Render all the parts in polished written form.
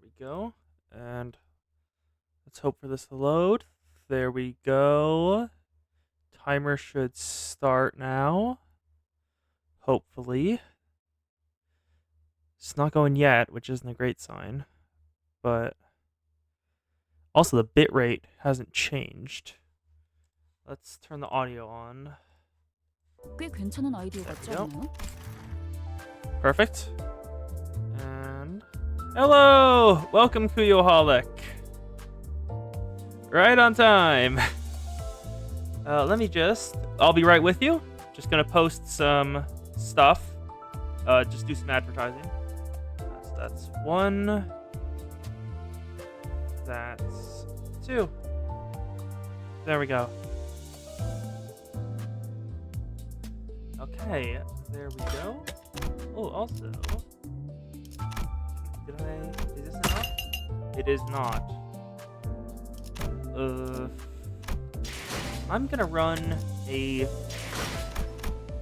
we go. And let's hope for this to load. There we go. Timer should start now. Hopefully. It's not going yet, which isn't a great sign. But also the bitrate hasn't changed. Let's turn the audio on. 꽤 괜찮은 아이디어 There 같지 we go. 않나요? Perfect. And hello! Welcome, Kuyoholic. Right on time. I'll be right with you. Just gonna post some stuff. Just do some advertising. So that's one. That's two. There we go. Okay, there we go. Oh, also, is this enough? It is not. I'm gonna run a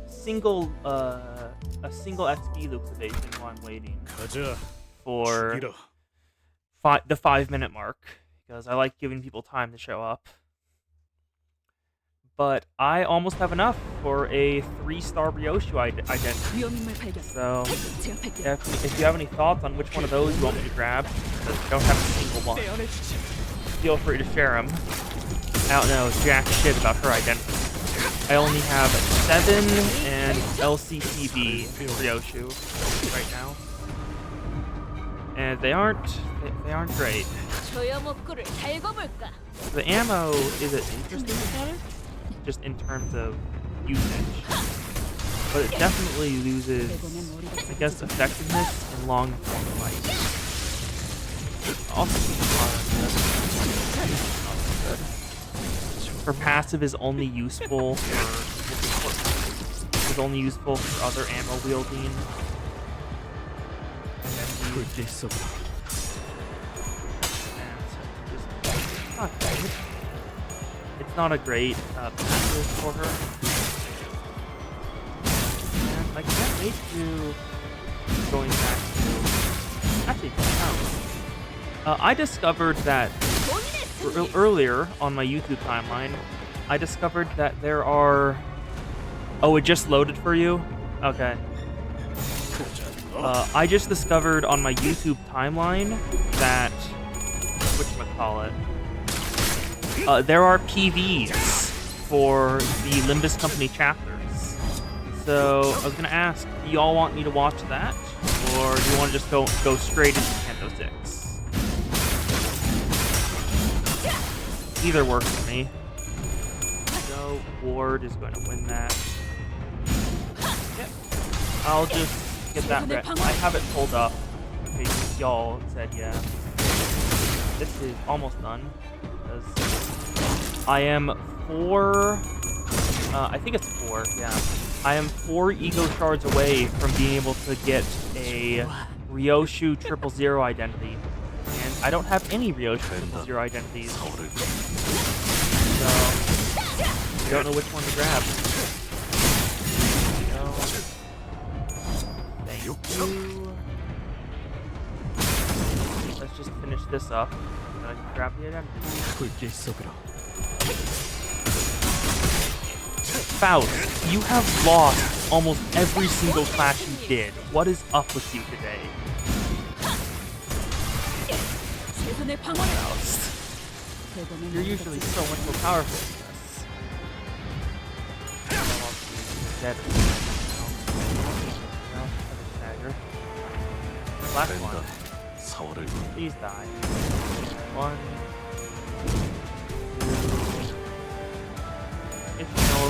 single XP luxivation while I'm waiting for the 5-minute mark, because I like giving people time to show up. But I almost have enough for a 3-star Ryoshu identity. So, if you have any thoughts on which one of those you want me to grab, because I don't have a single one, feel free to share them. I don't know jack shit about her identity. I only have 7 and LCCB Ryoshu right now, and they aren't great. The ammo is an interesting mechanic, just in terms of usage, but it definitely loses, I guess, effectiveness in long-form fights. Also, her passive is only useful for other ammo wielding. It's not a great passive for her. And I can't wait to going back to actually I discovered that earlier on my YouTube timeline, I discovered that there are... Oh, it just loaded for you? Okay. I just discovered on my YouTube timeline that... whatchamacallit? There are PVs for the Limbus Company chapters. So, I was gonna ask, do y'all want me to watch that? Or do you want to just go straight into Nintendo 6? Either works for me. So, Ward is going to win that. Yep. I'll just get that ready. I have it pulled up in case y'all said yeah. This is almost done. Because I am 4... I think it's 4, yeah. I am 4 ego shards away from being able to get a Ryoshu 000 identity. And I don't have any Ryoshu 000 identities. So, I don't know which one to grab. So, thank you. Let's just finish this up. And I can grab the identity. Faust, you have lost almost every single clash you did. What is up with you today? Faust. You're usually so much more powerful than this. Dead. No, dagger. Last one. Please die. 1, 2. If you know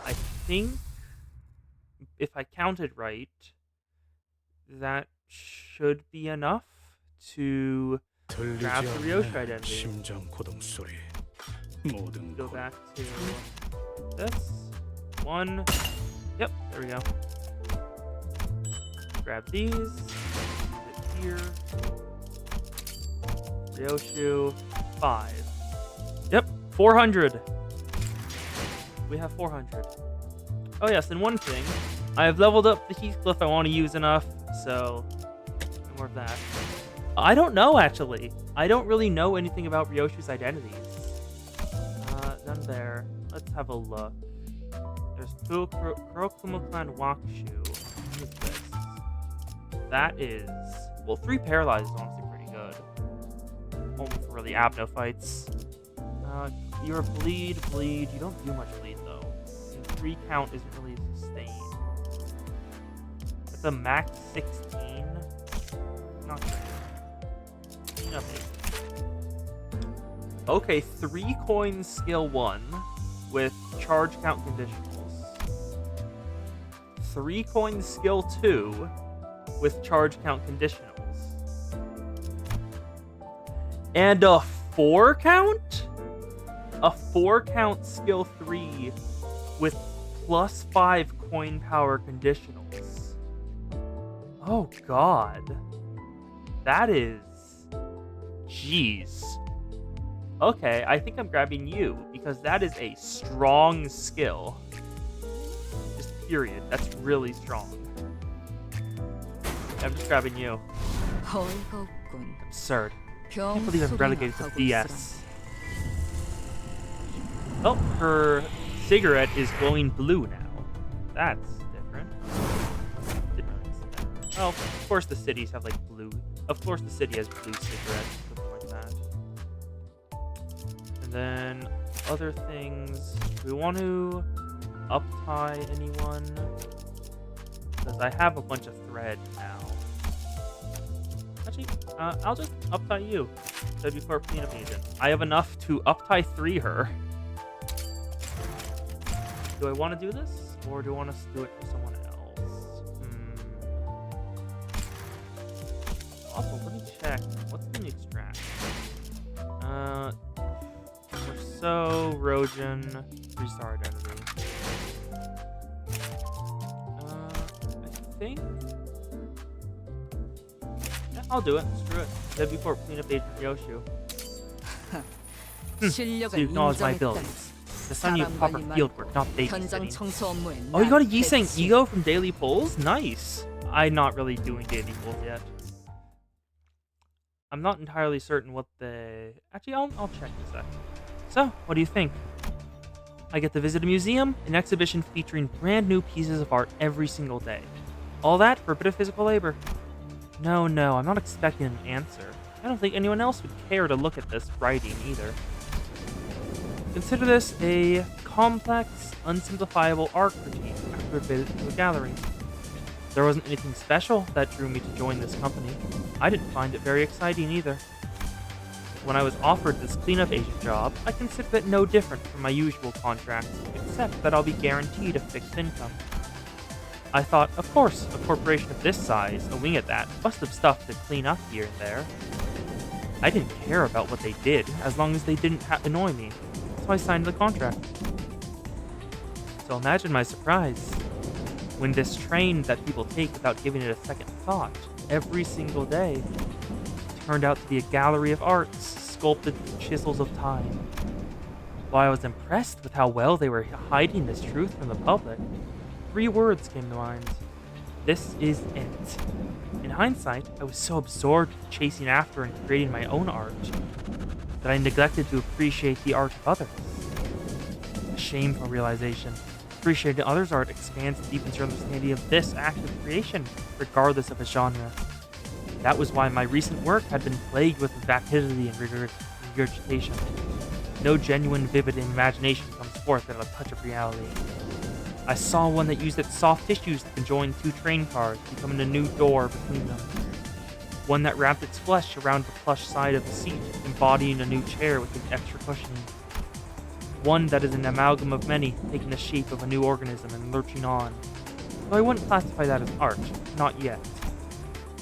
I think, if I counted right, that should be enough to grab the Ryoshu identity. Go back to this. 1. Yep, there we go. Grab these. Use it here. Ryoshu 5. Yep, 400. We have 400. Oh yes, and one thing. I have leveled up the Heathcliff I want to use enough, so more of that. I don't know, actually. I don't really know anything about Ryoshu's identities. None there. Let's have a look. There's Kurokuma Clan Wakushu. What is this? That is... Well, 3 paralyzed is honestly pretty good. Only for really Abno fights. You're a bleed. You don't do much bleed, though. And 3 count isn't really sustained. It's a max 16. Not great. Nothing. Okay, 3 coins skill 1 with charge count conditionals. 3 coins skill 2 with charge count conditionals. And a 4 count? A 4 count skill 3 with plus 5 coin power conditionals. Oh god. That is... Jeez. Okay, I think I'm grabbing you, because that is a strong skill. Just period. That's really strong. I'm just grabbing you. Absurd. I can't believe I'm relegated to DS. Oh, her cigarette is glowing blue now. That's different. Didn't really see that. Oh, of course the cities have like blue. Of course the city has blue cigarettes. Something like that. And then other things. Do we want to up-tie anyone? Because I have a bunch of thread now. Actually, I'll just up-tie you. W4 cleanup agent. I have enough to up-tie 3 her. Do I want to do this? Or do I want to do it for someone else? Also, let me check. What's the new extract? Rousseau, Rojan, 3-star identity. I think... Yeah, I'll do it. Screw it. W4 cleanup agent Ryoshu. To acknowledge my abilities. The son you proper field work, not babysitting. Oh, you got a Yiseng Ego from Daily Polls? Nice. I'm not really doing Daily Polls yet. I'm not entirely certain what the... Actually, I'll check in a sec. So, what do you think? I get to visit a museum, an exhibition featuring brand new pieces of art every single day. All that for a bit of physical labor. No, I'm not expecting an answer. I don't think anyone else would care to look at this writing either. Consider this a complex, unsimplifiable art critique after a visit to a gallery. There wasn't anything special that drew me to join this company. I didn't find it very exciting either. When I was offered this cleanup agent job, I considered it no different from my usual contracts, except that I'll be guaranteed a fixed income. I thought, of course, a corporation of this size, a wing at that, must have stuff to clean up here and there. I didn't care about what they did, as long as they didn't annoy me. So I signed the contract. So imagine my surprise when this train that people take without giving it a second thought every single day turned out to be a gallery of arts sculpted with chisels of time. While I was impressed with how well they were hiding this truth from the public, 3 words came to mind. This is it. In hindsight, I was so absorbed with chasing after and creating my own art that I neglected to appreciate the art of others. A shameful realization. Appreciating others' art expands and deepens your understanding of this act of creation, regardless of a genre. That was why my recent work had been plagued with vapidity and regurgitation. No genuine, vivid imagination comes forth without a touch of reality. I saw one that used its soft tissues to conjoin 2 train cars, becoming a new door between them. One that wrapped its flesh around the plush side of the seat, embodying a new chair with an extra cushioning. One that is an amalgam of many, taking the shape of a new organism and lurching on. Though I wouldn't classify that as art, not yet.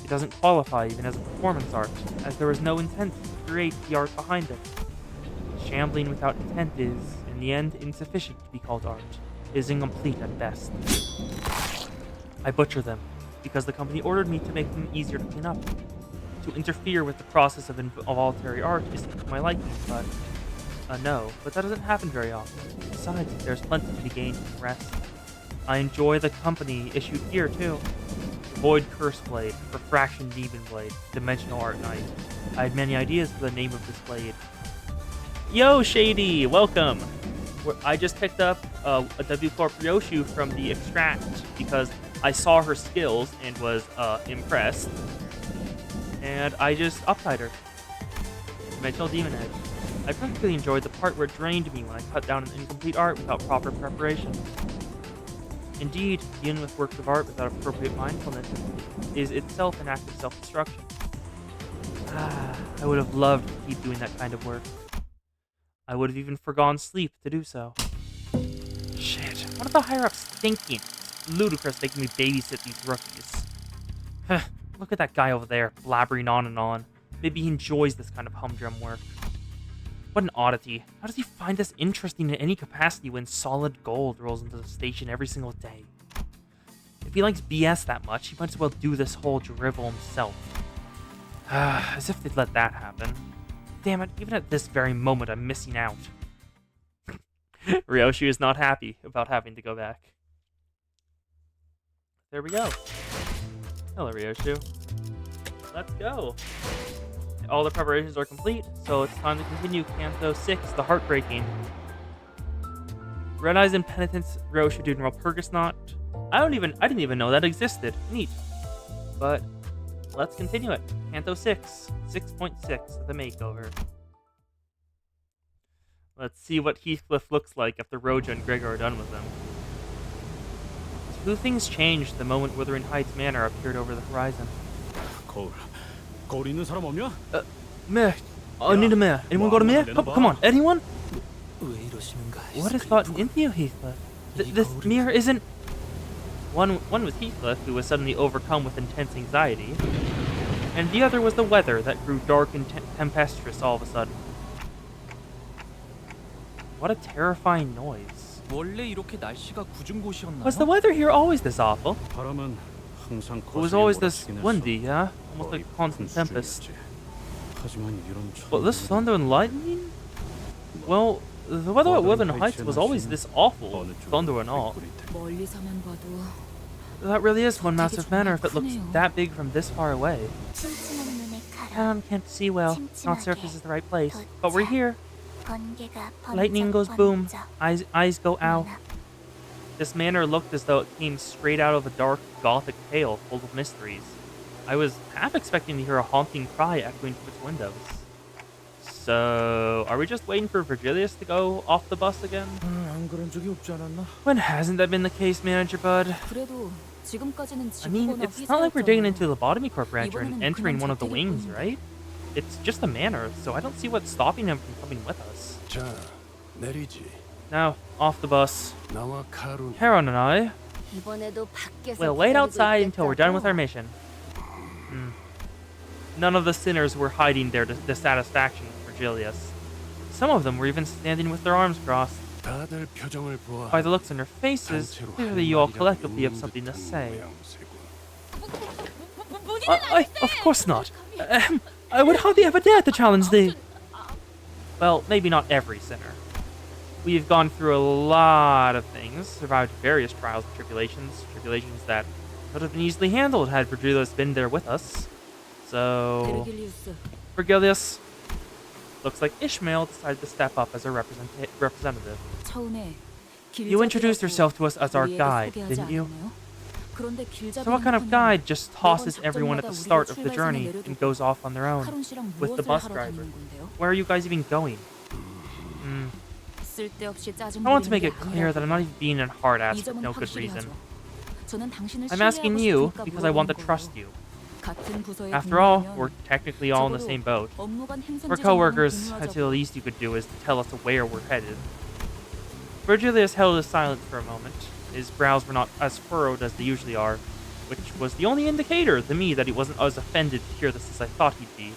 It doesn't qualify even as a performance art, as there was no intent to create the art behind it. Shambling without intent is, in the end, insufficient to be called art. It is incomplete at best. I butcher them, because the company ordered me to make them easier to clean up. To interfere with the process of involuntary art isn't to my liking, but... no, but that doesn't happen very often. Besides, there's plenty to be gained from the rest. I enjoy the company issued here, too. Void Curse Blade, Refraction Demon Blade, Dimensional Art Knight. I had many ideas for the name of this blade. Yo, Shady! Welcome! I just picked up a W4 Ryoshu from the Extract because I saw her skills and was impressed. And I just uptied her. Dimensional Demon Edge. I particularly enjoyed the part where it drained me when I cut down an incomplete art without proper preparation. Indeed, dealing with works of art without appropriate mindfulness is itself an act of self-destruction. I would have loved to keep doing that kind of work. I would have even forgone sleep to do so. Shit, what are the higher-ups thinking? It's ludicrous making me babysit these rookies. Look at that guy over there, blabbering on and on. Maybe he enjoys this kind of humdrum work. What an oddity. How does he find this interesting in any capacity when solid gold rolls into the station every single day? If he likes BS that much, he might as well do this whole drivel himself. As if they'd let that happen. Damn it, even at this very moment, I'm missing out. Ryoshi is not happy about having to go back. There we go. Hello, Ryoshi. Let's go. All the preparations are complete, so it's time to continue Canto 6, the Heartbreaking. Red Eyes and Penitence, Ryoshi doing Walpurgis Knot. I didn't even know that existed. Neat. But let's continue it. Canto 6, 6.6, the makeover. Let's see what Heathcliff looks like after Roja and Gregor are done with him. Two things changed the moment Wuthering Heights Manor appeared over the horizon. Meh. I need a meh. Anyone got a meh? Come on, anyone? What has gotten into you, Heathcliff? This mirror isn't... One was Heathcliff, who was suddenly overcome with intense anxiety, and the other was the weather that grew dark and tempestuous all of a sudden. What a terrifying noise. Was the weather here always this awful? It was always this windy, yeah? Almost like a constant tempest. But this thunder and lightning? Well, the weather at Wuthering Heights was always this awful, thunder and all. That really is one massive manor if it looks that big from this far away. Can't see well. Not sure if this is the right place, but we're here. Lightning goes boom. Eyes go ow. This manor looked as though it came straight out of a dark, gothic tale full of mysteries. I was half expecting to hear a haunting cry echoing from its windows. So, are we just waiting for Virgilius to go off the bus again? When hasn't that been the case, Manager Bud? I mean, it's not like we're digging into the Lobotomy Corp rancher and entering one of the wings, right? It's just a manor, so I don't see what's stopping him from coming with us. Now, off the bus. Heron and I will wait outside until we're done with our mission. None of the sinners were hiding their dissatisfaction with Virgilius. Some of them were even standing with their arms crossed. By the looks on their faces, clearly you all collectively have something to say. Of course not. I would hardly ever dare to challenge the... Well, maybe not every sinner. We've gone through a lot of things, survived various trials and tribulations that could have been easily handled had Virgilius been there with us. So... Virgilius, looks like Ishmael decided to step up as a representative. You introduced yourself to us as our guide, didn't you? So what kind of guide just tosses everyone at the start of the journey and goes off on their own with the bus driver? Where are you guys even going? I want to make it clear that I'm not even being a hard ass for no good reason. I'm asking you because I want to trust you. After all, we're technically all in the same boat. We're co-workers, and the least you could do is tell us where we're headed. Virgilius held his silence for a moment. His brows were not as furrowed as they usually are, which was the only indicator to me that he wasn't as offended to hear this as I thought he'd be.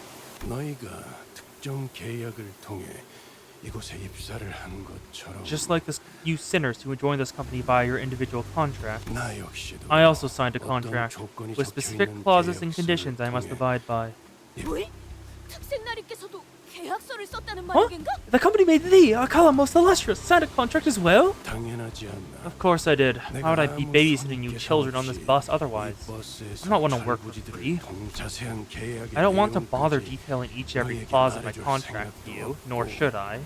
Just like you sinners who joined this company via your individual contract, I also signed a contract with specific clauses and conditions I must abide by. 계약서를 썼다는 Huh? 말인가? The company made thee, Akala, most illustrious, signed a contract as well? Of course I did. Why would I be babysitting you children on this bus otherwise? I'm not one to work for free. I don't want to bother detailing each and every clause of my contract to you, nor should I.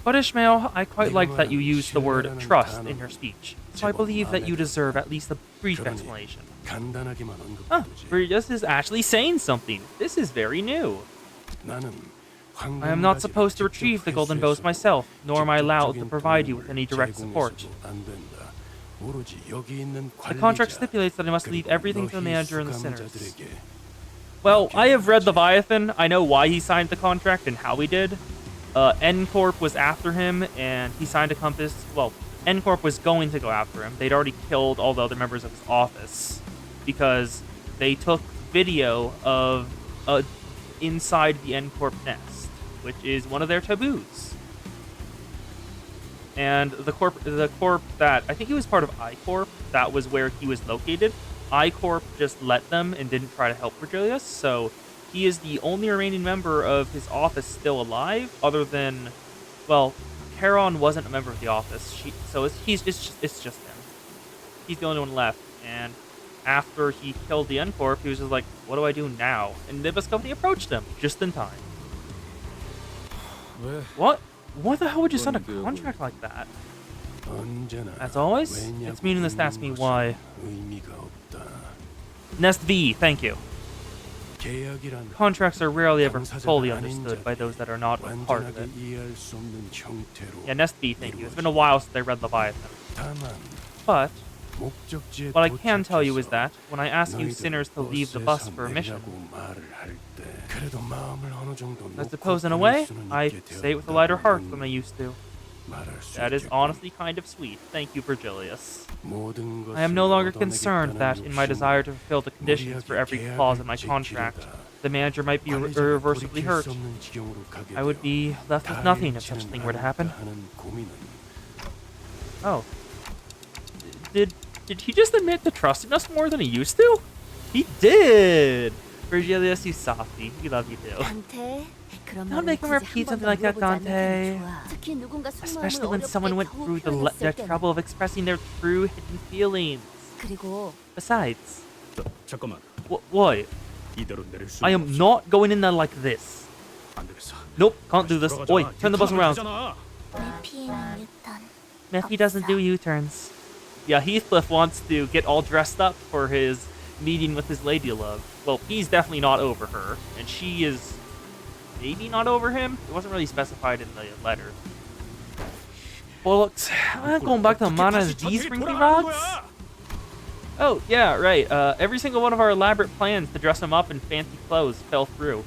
But Ishmael, I quite like that you used the word trust in your speech, so I believe that you deserve at least a brief explanation. Huh, Brigus is actually saying something. This is very new. I am not supposed to retrieve the golden bows myself, nor am I allowed to provide you with any direct support. The contract stipulates that I must leave everything to the manager and the sinners. Well, I have read Leviathan. I know why he signed the contract and how he did. N-Corp was after him, and he signed a compass. Well, N-Corp was going to go after him. They'd already killed all the other members of his office because they took video of inside the N-Corp nest, which is one of their taboos. And the corp that, I think he was part of I-Corp, that was where he was located. I-Corp just let them and didn't try to help Virgilius, so he is the only remaining member of his office still alive, other than, well, Charon wasn't a member of the office, so it's just him. He's the only one left, and after he killed the N-Corp, he was just like, what do I do now? And Limbus Company approached him, just in time. What? What the hell would you sign a contract like that? As always, it's meaningless to ask me why. Nest V, thank you. Contracts are rarely ever fully understood by those that are not a part of it. Yeah, Nest B, thank you. It's been a while since I read Leviathan. But what I can tell you is that when I ask you sinners to leave the bus for a mission, I suppose in a way, I say it with a lighter heart than I used to. That is honestly kind of sweet. Thank you, Virgilius. I am no longer concerned that, in my desire to fulfill the conditions for every clause in my contract, the manager might be irreversibly hurt. I would be left with nothing if such a thing were to happen. Oh. Did he just admit to trusting us more than he used to? He did! Virgilius, you softy. We love you too. Don't make him repeat something like that, Dante. Especially when someone went through the trouble of expressing their true hidden feelings. Besides... What? I am not going in there like this. Nope, can't do this. Oi, turn the bus around. Mephi doesn't do U-turns. Yeah, Heathcliff wants to get all dressed up for his meeting with his lady love. Well, he's definitely not over her, and she is maybe not over him. It wasn't really specified in the letter. Well, going back to the mana as these wrinkly rods? Oh, yeah, right. Every single one of our elaborate plans to dress him up in fancy clothes fell through.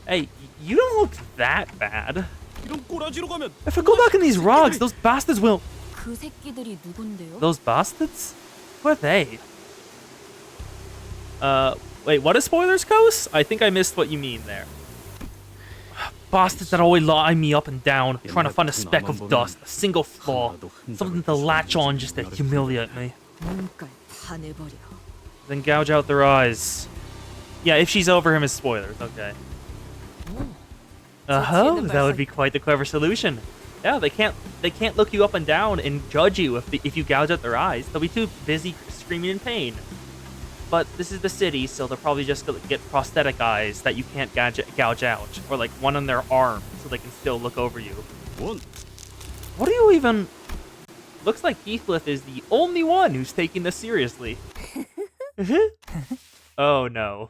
Hey, you don't look that bad. If I go back in these rods, those bastards will... Those bastards? Who are they? Wait, what is spoilers, Kos? I think I missed what you mean there. Bastards that always lie me up and down, trying to find a speck of dust, a single flaw, something to latch on just to humiliate me. Then gouge out their eyes. Yeah, if she's over him is spoilers, okay. That would be quite the clever solution. Yeah, they can't look you up and down and judge you if you gouge out their eyes. They'll be too busy screaming in pain. But this is the city, so they'll probably just get prosthetic eyes that you can't gouge out. Or like one on their arm, so they can still look over you. What are you even... Looks like Heathcliff is the only one who's taking this seriously. Oh no.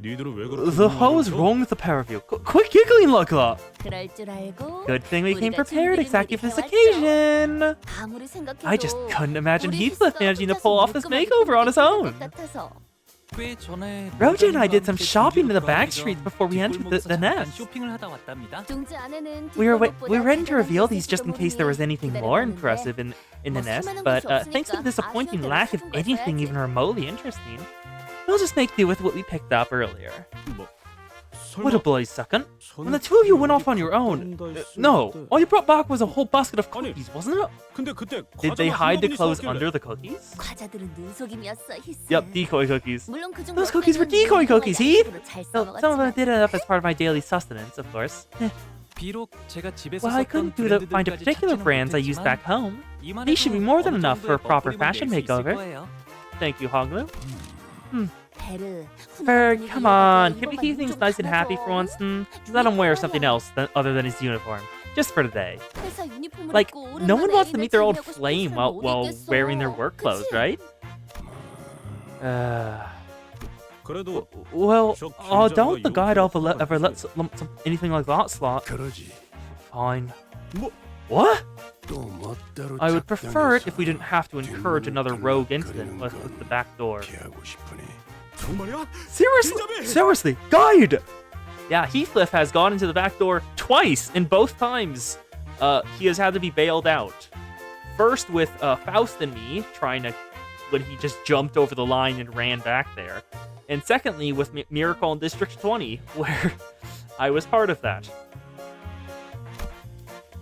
The hell is wrong with the pair of you? Quit giggling like that! Good thing we came prepared exactly for this occasion! I just couldn't imagine Heathcliff managing to pull off this makeover on his own! Roja and I did some shopping in the back streets before we entered the nest. We were ready to reveal these just in case there was anything more impressive in the nest, but thanks to the disappointing lack of anything even remotely interesting, we'll just make do with what we picked up earlier. Wait a bloody second. When the two of you went off on your own, no, all you brought back was a whole basket of cookies, wasn't it? Did they hide the clothes under the cookies? 과자들은 눈속임이었어, 히스. Yep, decoy cookies. 물론 그 Those cookies were decoy cookies, Heath! 잘 Well, some of them did end up as part of my daily sustenance, of course. Well, I couldn't find a particular brands I used back home. These should be more than enough for a proper fashion makeover. Thank you, Hoglu. Ferg, come on. Can we keep things nice and happy for once? Let him wear something else other than his uniform. Just for today. Like, no one wants to meet their old flame while wearing their work clothes, right? Well, don't the guide ever let anything like that slot. Fine. What? I would prefer it if we didn't have to encourage another rogue incident with the back door. Seriously, guide! Yeah, Heathcliff has gone into the back door twice, and both times he has had to be bailed out. First with Faust and me, when he just jumped over the line and ran back there. And secondly with Miracle in District 20, where I was part of that.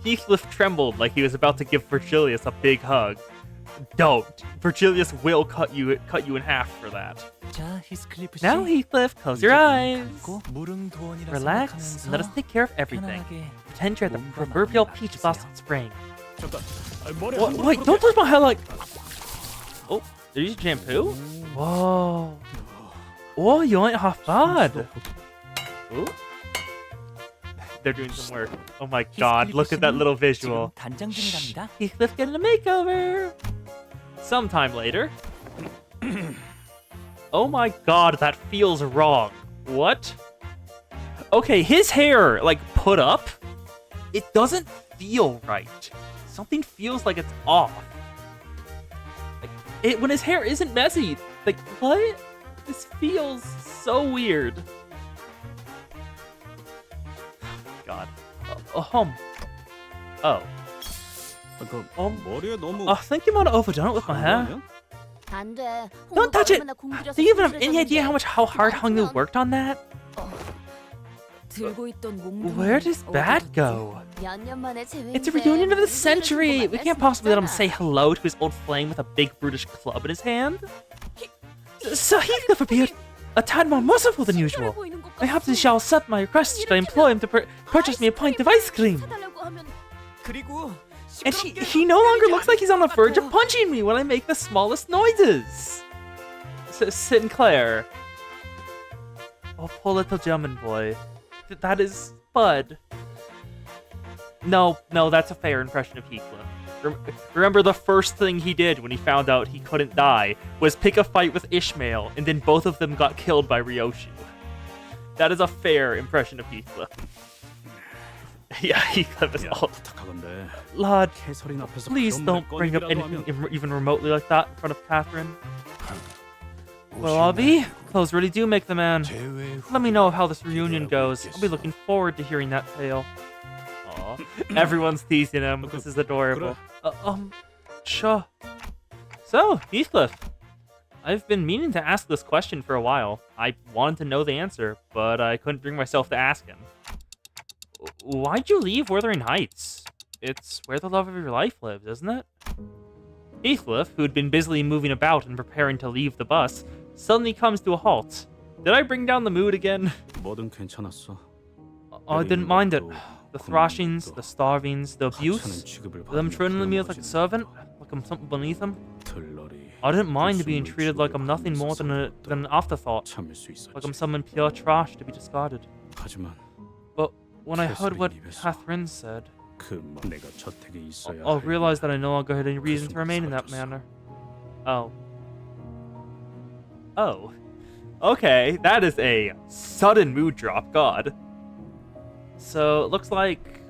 Heathcliff trembled like he was about to give Virgilius a big hug. Don't. Virgilius will cut you in half for that. Now, Heathcliff, close your eyes. Relax, and let us take care of everything. Pretend you're at the proverbial peach blossom spring. Wait, don't touch my hair like... Oh, they're using shampoo? Whoa. Oh, you ain't half bad. Ooh. They're doing some work. Oh my god, look at that little visual. Shh, Heathcliff getting a makeover. Sometime later. Oh my god, that feels wrong. What? Okay, his hair, like, put up, it doesn't feel right. Something feels like it's off. Like, when his hair isn't messy. Like, what? This feels so weird. God. Oh. I think you might have overdone it with my hair. Don't touch it! Do you even have any idea how hard Hongnu worked on that? Where does that go? It's a reunion of the century! We can't possibly let him say hello to his old flame with a big brutish club in his hand. So Heathcliff appeared a tad more merciful than usual. Perhaps he shall accept my request should I employ him to purchase me a pint of ice cream. And he no longer looks like he's on the verge of punching me when I make the smallest noises. Sinclair. Oh, poor little German boy. That is Bud. No, that's a fair impression of Heathcliff. Remember the first thing he did when he found out he couldn't die was pick a fight with Ishmael, and then both of them got killed by Ryoshu. That is a fair impression of Heathcliff. Yeah, Heathcliff is all... Lord, please don't bring up anything even remotely like that in front of Catherine. Well, Abby, clothes really do make the man. Let me know how this reunion goes. I'll be looking forward to hearing that tale. Aw, everyone's teasing him. This is adorable. Sure. So, Heathcliff, I've been meaning to ask this question for a while. I wanted to know the answer, but I couldn't bring myself to ask him. Why'd you leave Wuthering Heights? It's where the love of your life lives, isn't it? Heathcliff, who'd been busily moving about and preparing to leave the bus, suddenly comes to a halt. Did I bring down the mood again? I didn't mind it. The thrashings, the starvings, the abuse, them treating me as like a servant, like I'm something beneath them. I didn't mind being treated like I'm nothing more than an afterthought, like I'm some pure trash to be discarded. But when I heard what Catherine said, I realized that I no longer had any reason to remain in that manner. Oh. Okay, that is a sudden mood drop, God. So, it looks like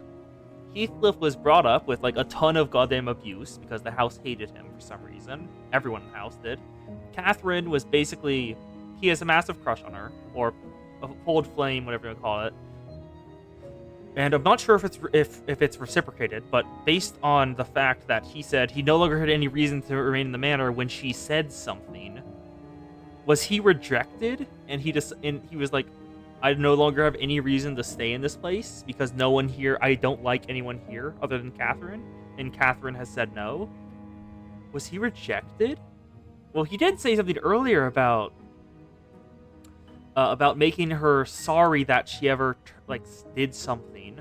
Heathcliff was brought up with, like, a ton of goddamn abuse because the house hated him for some reason. Everyone in the house did. Catherine was basically... He has a massive crush on her, or a old flame, whatever you call it. And I'm not sure if it's reciprocated, but based on the fact that he said he no longer had any reason to remain in the manor when she said something, was he rejected? And he was like, I no longer have any reason to stay in this place because no one here, I don't like anyone here other than Catherine, and Catherine has said no. Was he rejected? Well, he did say something earlier about making her sorry that she ever did something,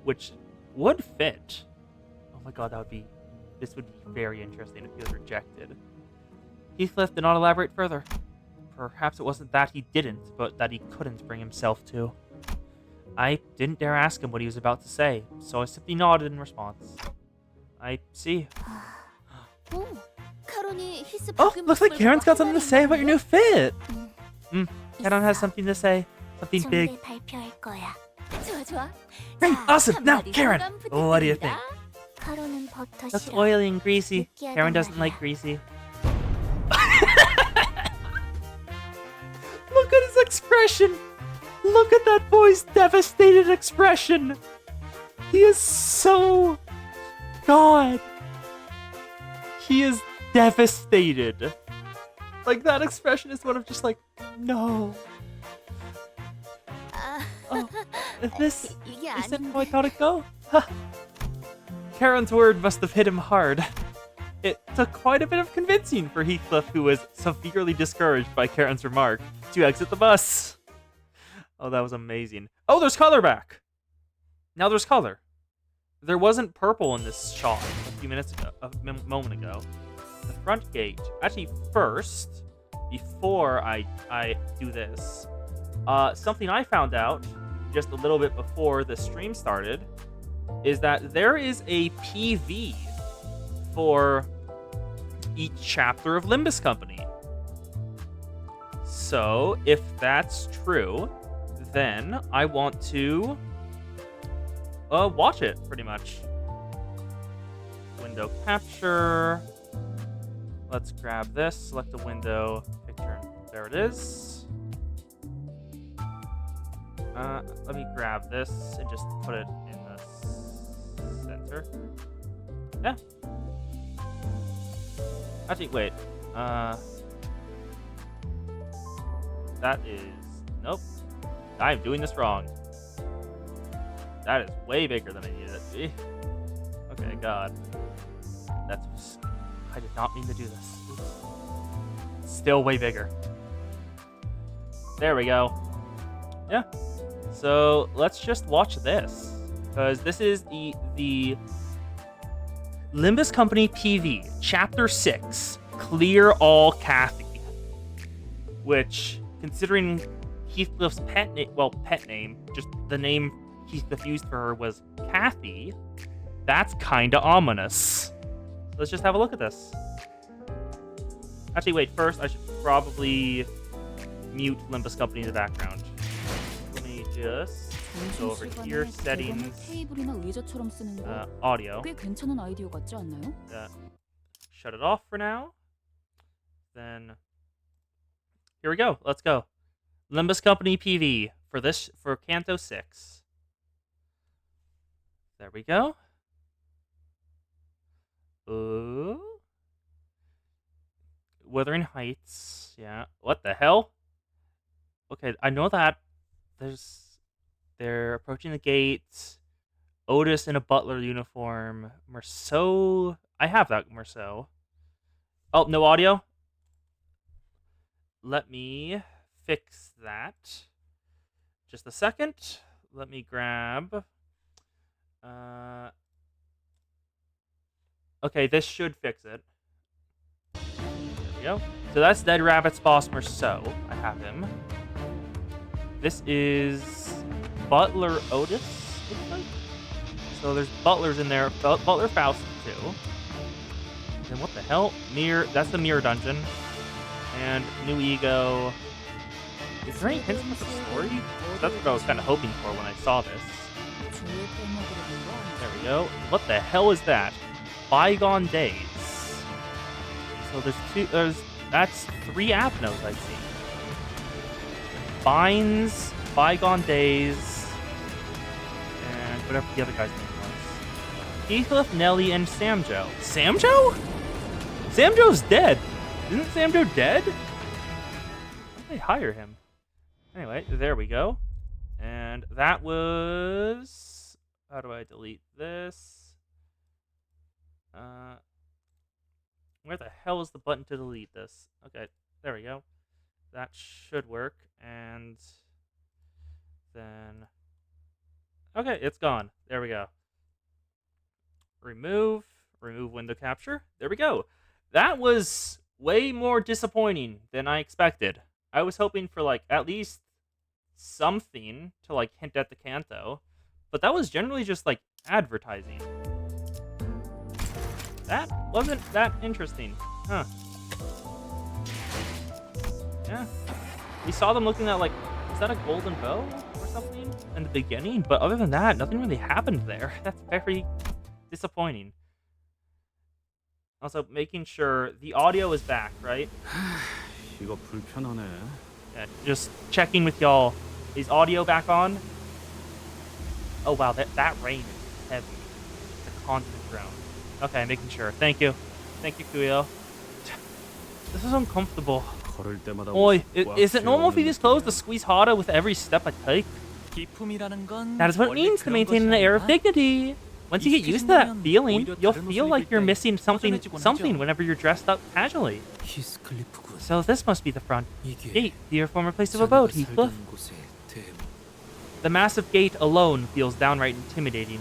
which would fit. Oh my god, this would be very interesting if he was rejected. Heathcliff did not elaborate further. Perhaps it wasn't that he didn't, but that he couldn't bring himself to. I didn't dare ask him what he was about to say, so I simply nodded in response. I see. Oh, looks like Karen's got something to say about your new fit. Karen has something to say. Something big. Great, awesome. Now, Karen, what do you think? Looks oily and greasy. Karen doesn't like greasy. Look at his expression. Look at that boy's devastated expression. He is so... God. He is devastated. Like, that expression is one of just like, no. Oh, is this how I thought it'd go? Karen's word must have hit him hard. It took quite a bit of convincing for Heathcliff, who was severely discouraged by Karen's remark, to exit the bus. Oh, that was amazing. Oh, there's color back. Now there's color. There wasn't purple in this shot a moment ago. The front gate. Actually, first, before I do this, something I found out just a little bit before the stream started is that there is a PV for each chapter of Limbus Company. So, if that's true, then I want to watch it, pretty much. Window capture. Let's grab this, select a window, picture, there it is. Let me grab this and just put it in the center. Yeah. Actually, wait. That is... Nope. I'm doing this wrong. That is way bigger than I needed it to be. Okay, God. That's... I did not mean to do this. Oops. Still way bigger. There we go. Yeah. So, let's just watch this. Because this is the Limbus Company PV, Chapter 6, Clear All Kathy. Which, considering Heathcliff's pet name, just the name Heathcliff used for her was Kathy, that's kinda ominous. Let's just have a look at this. Actually, wait, first I should probably mute Limbus Company in the background. Let me just go over here, settings, audio. Shut it off for now. Then, here we go, let's go. Limbus Company PV for Canto 6. There we go. Ooh. Wuthering Heights. Yeah. What the hell? Okay, I know that they're approaching the gate. Otis in a butler uniform. Merceau. I have that Merceau. Oh, no audio? Let me fix that. Just a second. Let me grab... Okay, this should fix it. There we go. So that's Dead Rabbit's boss, Merceau. I have him. This is Butler Otis, looks like. So there's butlers in there. Butler Faust, too. And what the hell? That's the Mirror Dungeon. And New Ego. Is there any hints about the story? That's what I was kind of hoping for when I saw this. There we go. What the hell is that? Bygone Days. So that's 3 app notes I see. Binds, Bygone Days, and whatever the other guy's name was. Heathcliff, Nelly, and Samjo. Samjo? Samjo's dead. Isn't Samjo dead? Why did they hire him? Anyway, there we go. And that was... How do I delete this? Where the hell is the button to delete this? Okay, there we go. That should work. And then... Okay, it's gone. There we go. Remove window capture. There we go. That was way more disappointing than I expected. I was hoping for, like, at least something to, like, hint at the Kanto. But that was generally just, like, advertising. That wasn't that interesting. Huh. Yeah. We saw them looking at, like, is that a golden bow or something in the beginning? But other than that, nothing really happened there. That's very disappointing. Also, making sure the audio is back, right? 이거 불편하네. Yeah, just checking with y'all. Is audio back on? Oh wow, that rain is heavy. It's a constant drone. Okay, making sure. Thank you. Thank you, Kuyo. This is uncomfortable. 걸을 때마다 Oi, is it normal for these clothes to squeeze harder with every step I take? That is what it means to maintain an air of dignity. Once you get used to that feeling, you'll feel like you're missing something whenever you're dressed up casually. So this must be the front gate to your former place of abode, Heathcliff. The massive gate alone feels downright intimidating.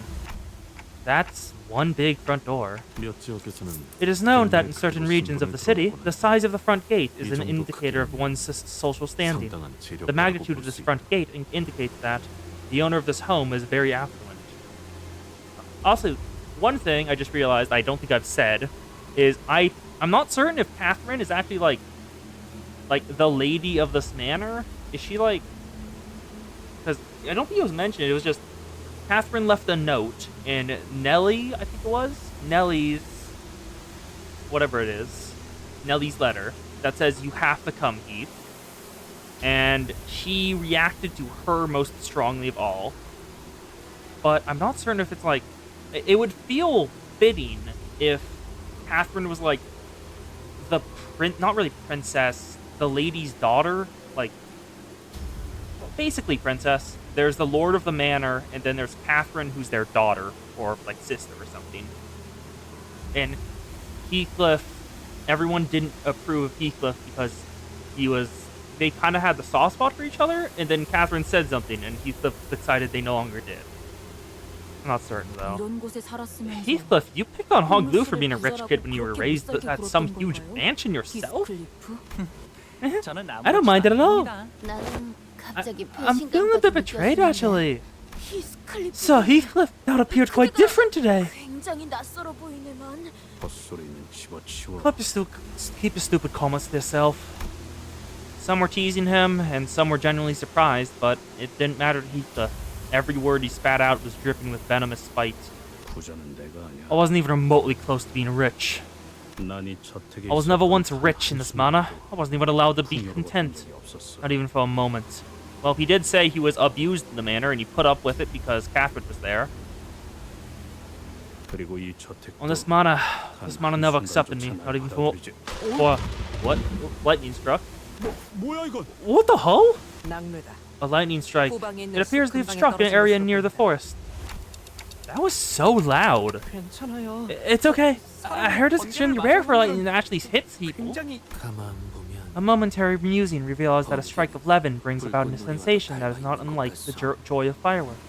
That's one big front door. It is known that in certain regions of the city, the size of the front gate is an indicator of one's social standing. The magnitude of this front gate indicates that the owner of this home is very affluent. Also, one thing I just realized I don't think I've said is I'm not certain if Catherine is actually like the lady of this manor. Is she like... Because I don't think it was mentioned. It was just Catherine left a note in Nellie, I think it was? Nellie's... whatever it is. Nellie's letter that says, you have to come, Heath. And she reacted to her most strongly of all. But I'm not certain if it's like... It would feel fitting if Catherine was like the not really princess, the lady's daughter, like basically princess. There's the lord of the manor, and then there's Catherine, who's their daughter or like sister or something. And Heathcliff, everyone didn't approve of Heathcliff because they kind of had the soft spot for each other, and then Catherine said something, and Heathcliff decided they no longer did. I'm not certain, though. Heathcliff, you picked on Hong Lu for being a rich kid when you were raised at some huge mansion yourself? I don't mind it at all. I'm feeling a bit betrayed, actually. So Heathcliff now appeared quite different today. Keep your stupid comments to yourself. Some were teasing him, and some were genuinely surprised, but it didn't matter to Heathcliff. Every word he spat out was dripping with venomous spite. I wasn't even remotely close to being rich. I was never once rich in this manor. I wasn't even allowed to be content. Not even for a moment. Well, he did say he was abused in the manor, and he put up with it because Catherine was there. On this manor never accepted me. Not even for what? Lightning struck? What the hell? A lightning strike. It appears they've struck an area near the forest. That was so loud. It's okay. I heard it's extremely rare for lightning that actually hits people. A momentary musing reveals that a strike of levin brings about a sensation that is not unlike the joy of fireworks.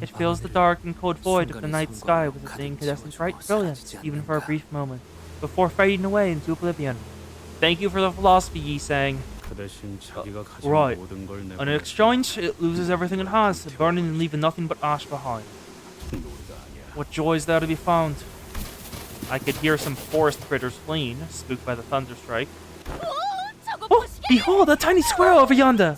It fills the dark and cold void of the night sky with its incandescent bright brilliance, even for a brief moment, before fading away into oblivion. Thank you for the philosophy, Yi sang. Right. In exchange, it loses everything it has, burning and leaving nothing but ash behind. What joy is there to be found? I could hear some forest critters fleeing, spooked by the thunderstrike. Oh, behold, a tiny squirrel over yonder!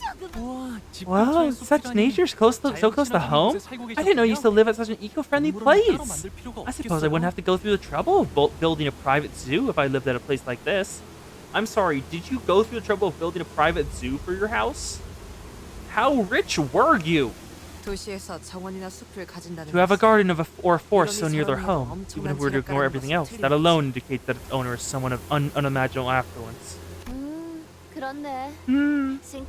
Wow, such nature so close to home? I didn't know you used to live at such an eco-friendly place! I suppose I wouldn't have to go through the trouble of building a private zoo if I lived at a place like this. I'm sorry, did you go through the trouble of building a private zoo for your house? How rich were you? To have a garden or a forest so near their home, even if we were to ignore everything else, that alone indicates that its owner is someone of unimaginable affluence. 그렇네.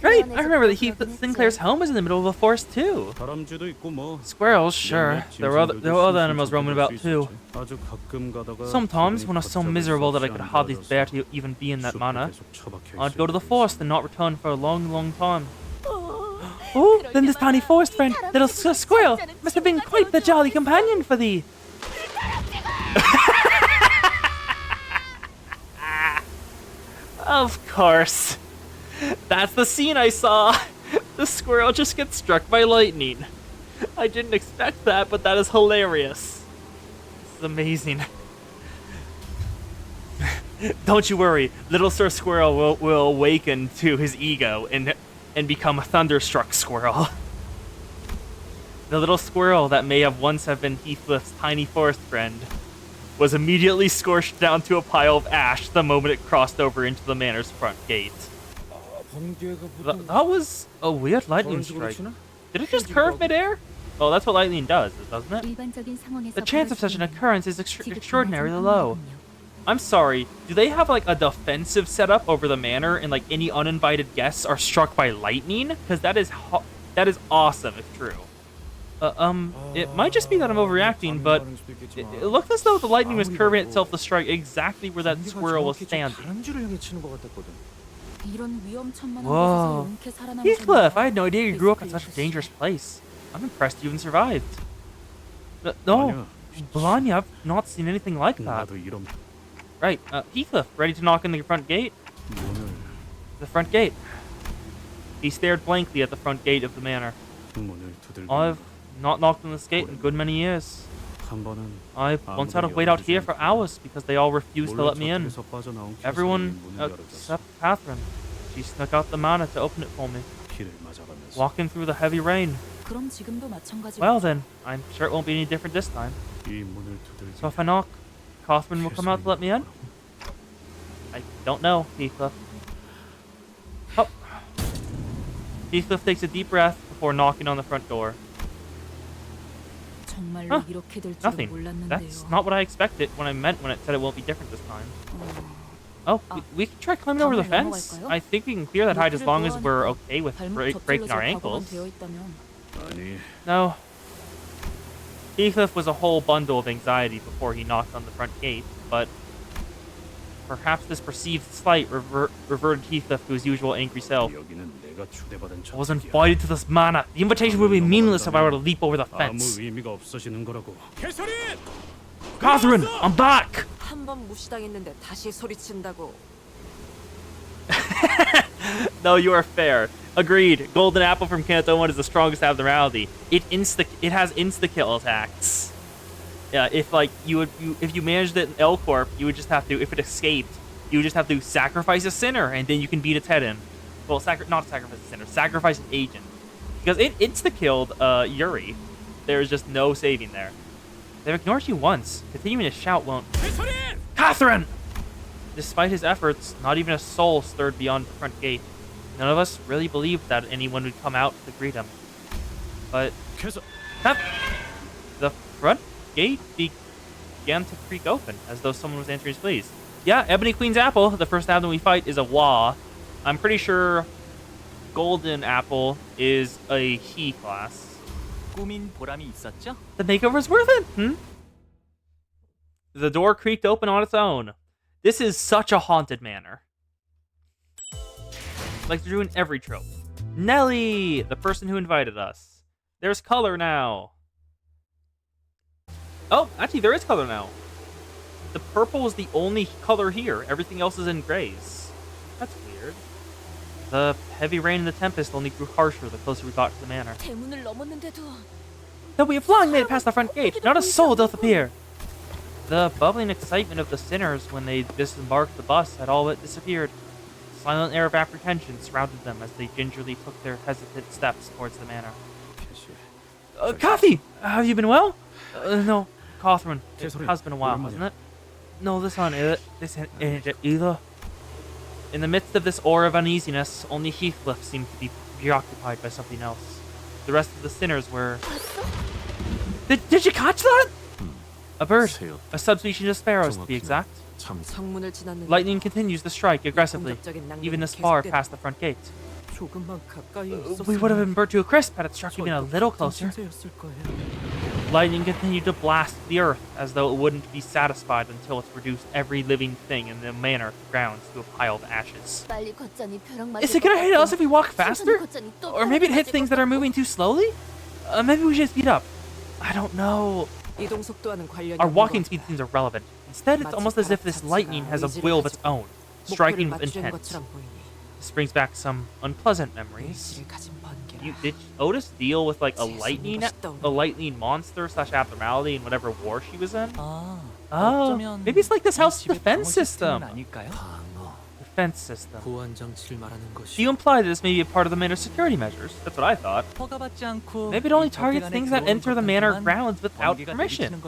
Right, I remember that Sinclair's home was in the middle of a forest too. 다람쥐도 있고 뭐. Squirrels, sure. There were other animals roaming about too. 아주 가끔 가다가 Sometimes, when I was so miserable that I could hardly bear to even be in that manor, I'd go to the forest and not return for a long, long time. Oh, then this tiny forest friend, little squirrel, must have been quite the jolly companion for thee. Of course. That's the scene I saw. The squirrel just gets struck by lightning. I didn't expect that, but that is hilarious. This is amazing. Don't you worry, little Sir Squirrel will awaken to his ego and become a thunderstruck squirrel. The little squirrel that may have once have been Heathcliff's tiny forest friend was immediately scorched down to a pile of ash the moment it crossed over into the manor's front gate. That was a weird lightning strike. Did it just curve midair? Oh, that's what lightning does, doesn't it? The chance of such an occurrence is extraordinarily low. I'm sorry, do they have like a defensive setup over the manor and like any uninvited guests are struck by lightning? Because that is awesome if true. It might just be that I'm overreacting, but it looked as though the lightning was curving itself to strike exactly where that squirrel was standing. Whoa. Heathcliff, I had no idea you grew up in such a dangerous place. I'm impressed you even survived. No, Blimey, I've not seen anything like that. Right, Heathcliff, ready to knock on the front gate? The front gate. He stared blankly at the front gate of the manor. I've not knocked on this gate in a good many years. I once had to wait out here for hours because they all refused to let me in. Everyone except Catherine. She snuck out the manor to open it for me, walking through the heavy rain. Well then, I'm sure it won't be any different this time. So if I knock, Catherine will come out to let me in? I don't know, Heathcliff. Oh. Heathcliff takes a deep breath before knocking on the front door. Huh. Nothing. That's not what I expected when it said it won't be different this time. Oh, we can try climbing over the fence. I think we can clear that height as long as we're okay with breaking our ankles. No. Heathcliff was a whole bundle of anxiety before he knocked on the front gate, but perhaps this perceived slight reverted Heathcliff to his usual angry self. I was invited to this manor. The invitation would be meaningless if I were to leap over the fence. Catherine, I'm back! No, you are fair. Agreed. Golden Apple from Canto 1 is the strongest abnormality. It has insta-kill attacks. Yeah, if you managed it in L Corp, you would just have to, if it escaped, you would just have to sacrifice a sinner and then you can beat its head in. Well, not sacrifice a sinner, sacrifice an agent. Because it insta-killed Yuri. There's just no saving there. They've ignored you once. Continuing to shout won't. Catherine! Despite his efforts, not even a soul stirred beyond the front gate. None of us really believed that anyone would come out to greet him. But the front gate began to creak open, as though someone was answering his pleas. Yeah, Ebony Queen's Apple, the first album we fight, is a Wa. I'm pretty sure Golden Apple is a he class. The makeover is worth it, The door creaked open on its own. This is such a haunted manor. Like they're doing every trope. Nelly, the person who invited us. There's color now. Oh, actually there is color now. The purple is the only color here. Everything else is in grays. That's weird. The heavy rain and the tempest only grew harsher the closer we got to the manor. Though we have long made it past the front gate, not a soul doth appear. The bubbling excitement of the sinners when they disembarked the bus had all but disappeared. A silent air of apprehension surrounded them as they gingerly took their hesitant steps towards the manor. Kathy! Have you been well? No, Catherine. It has been a while, hasn't it? No, this ain't it either. In the midst of this aura of uneasiness, only Heathcliff seemed to be preoccupied by something else. The rest of the sinners were... Did you catch that? A bird. A subspecies of sparrows, to be exact. 참 성문을 지났는데 Lightning continues to strike aggressively, 공격적인 낭비는 even this far 계속된다. past the front gate. 조금만 가까이 We would have been burnt to a crisp had it struck even a little closer. 신세였을 거예요. Lightning continued to blast the earth as though it wouldn't be satisfied until it's reduced every living thing in the manor grounds to a pile of ashes. 빨리 걷자니 벼락 맞을 Is it gonna 것 hit 같고, us if we walk 천천히 faster? 걷자니 또 Or maybe it 벼락 hits 맞을 things 것 that are 같고. moving too slowly? Maybe we should speed up. I don't know. 이동 속도와는 관련이 Our 없는 walking 것 speed 같아. seems irrelevant. Instead, it's almost as if this lightning has a will of its own, striking with 목표를 맞추려는 intent. 것처럼 보이니. This brings back some unpleasant memories. 의지를 가진 번개라. Did Otis deal with like a lightning monster / abnormality in whatever war she was in? Oh, maybe it's like this house's defense system. Defense system. 보안 장치를 말하는 Do 것이 you imply that this may be a part of the manor's security measures? That's what I thought. Maybe it only targets things that enter the manor grounds without permission.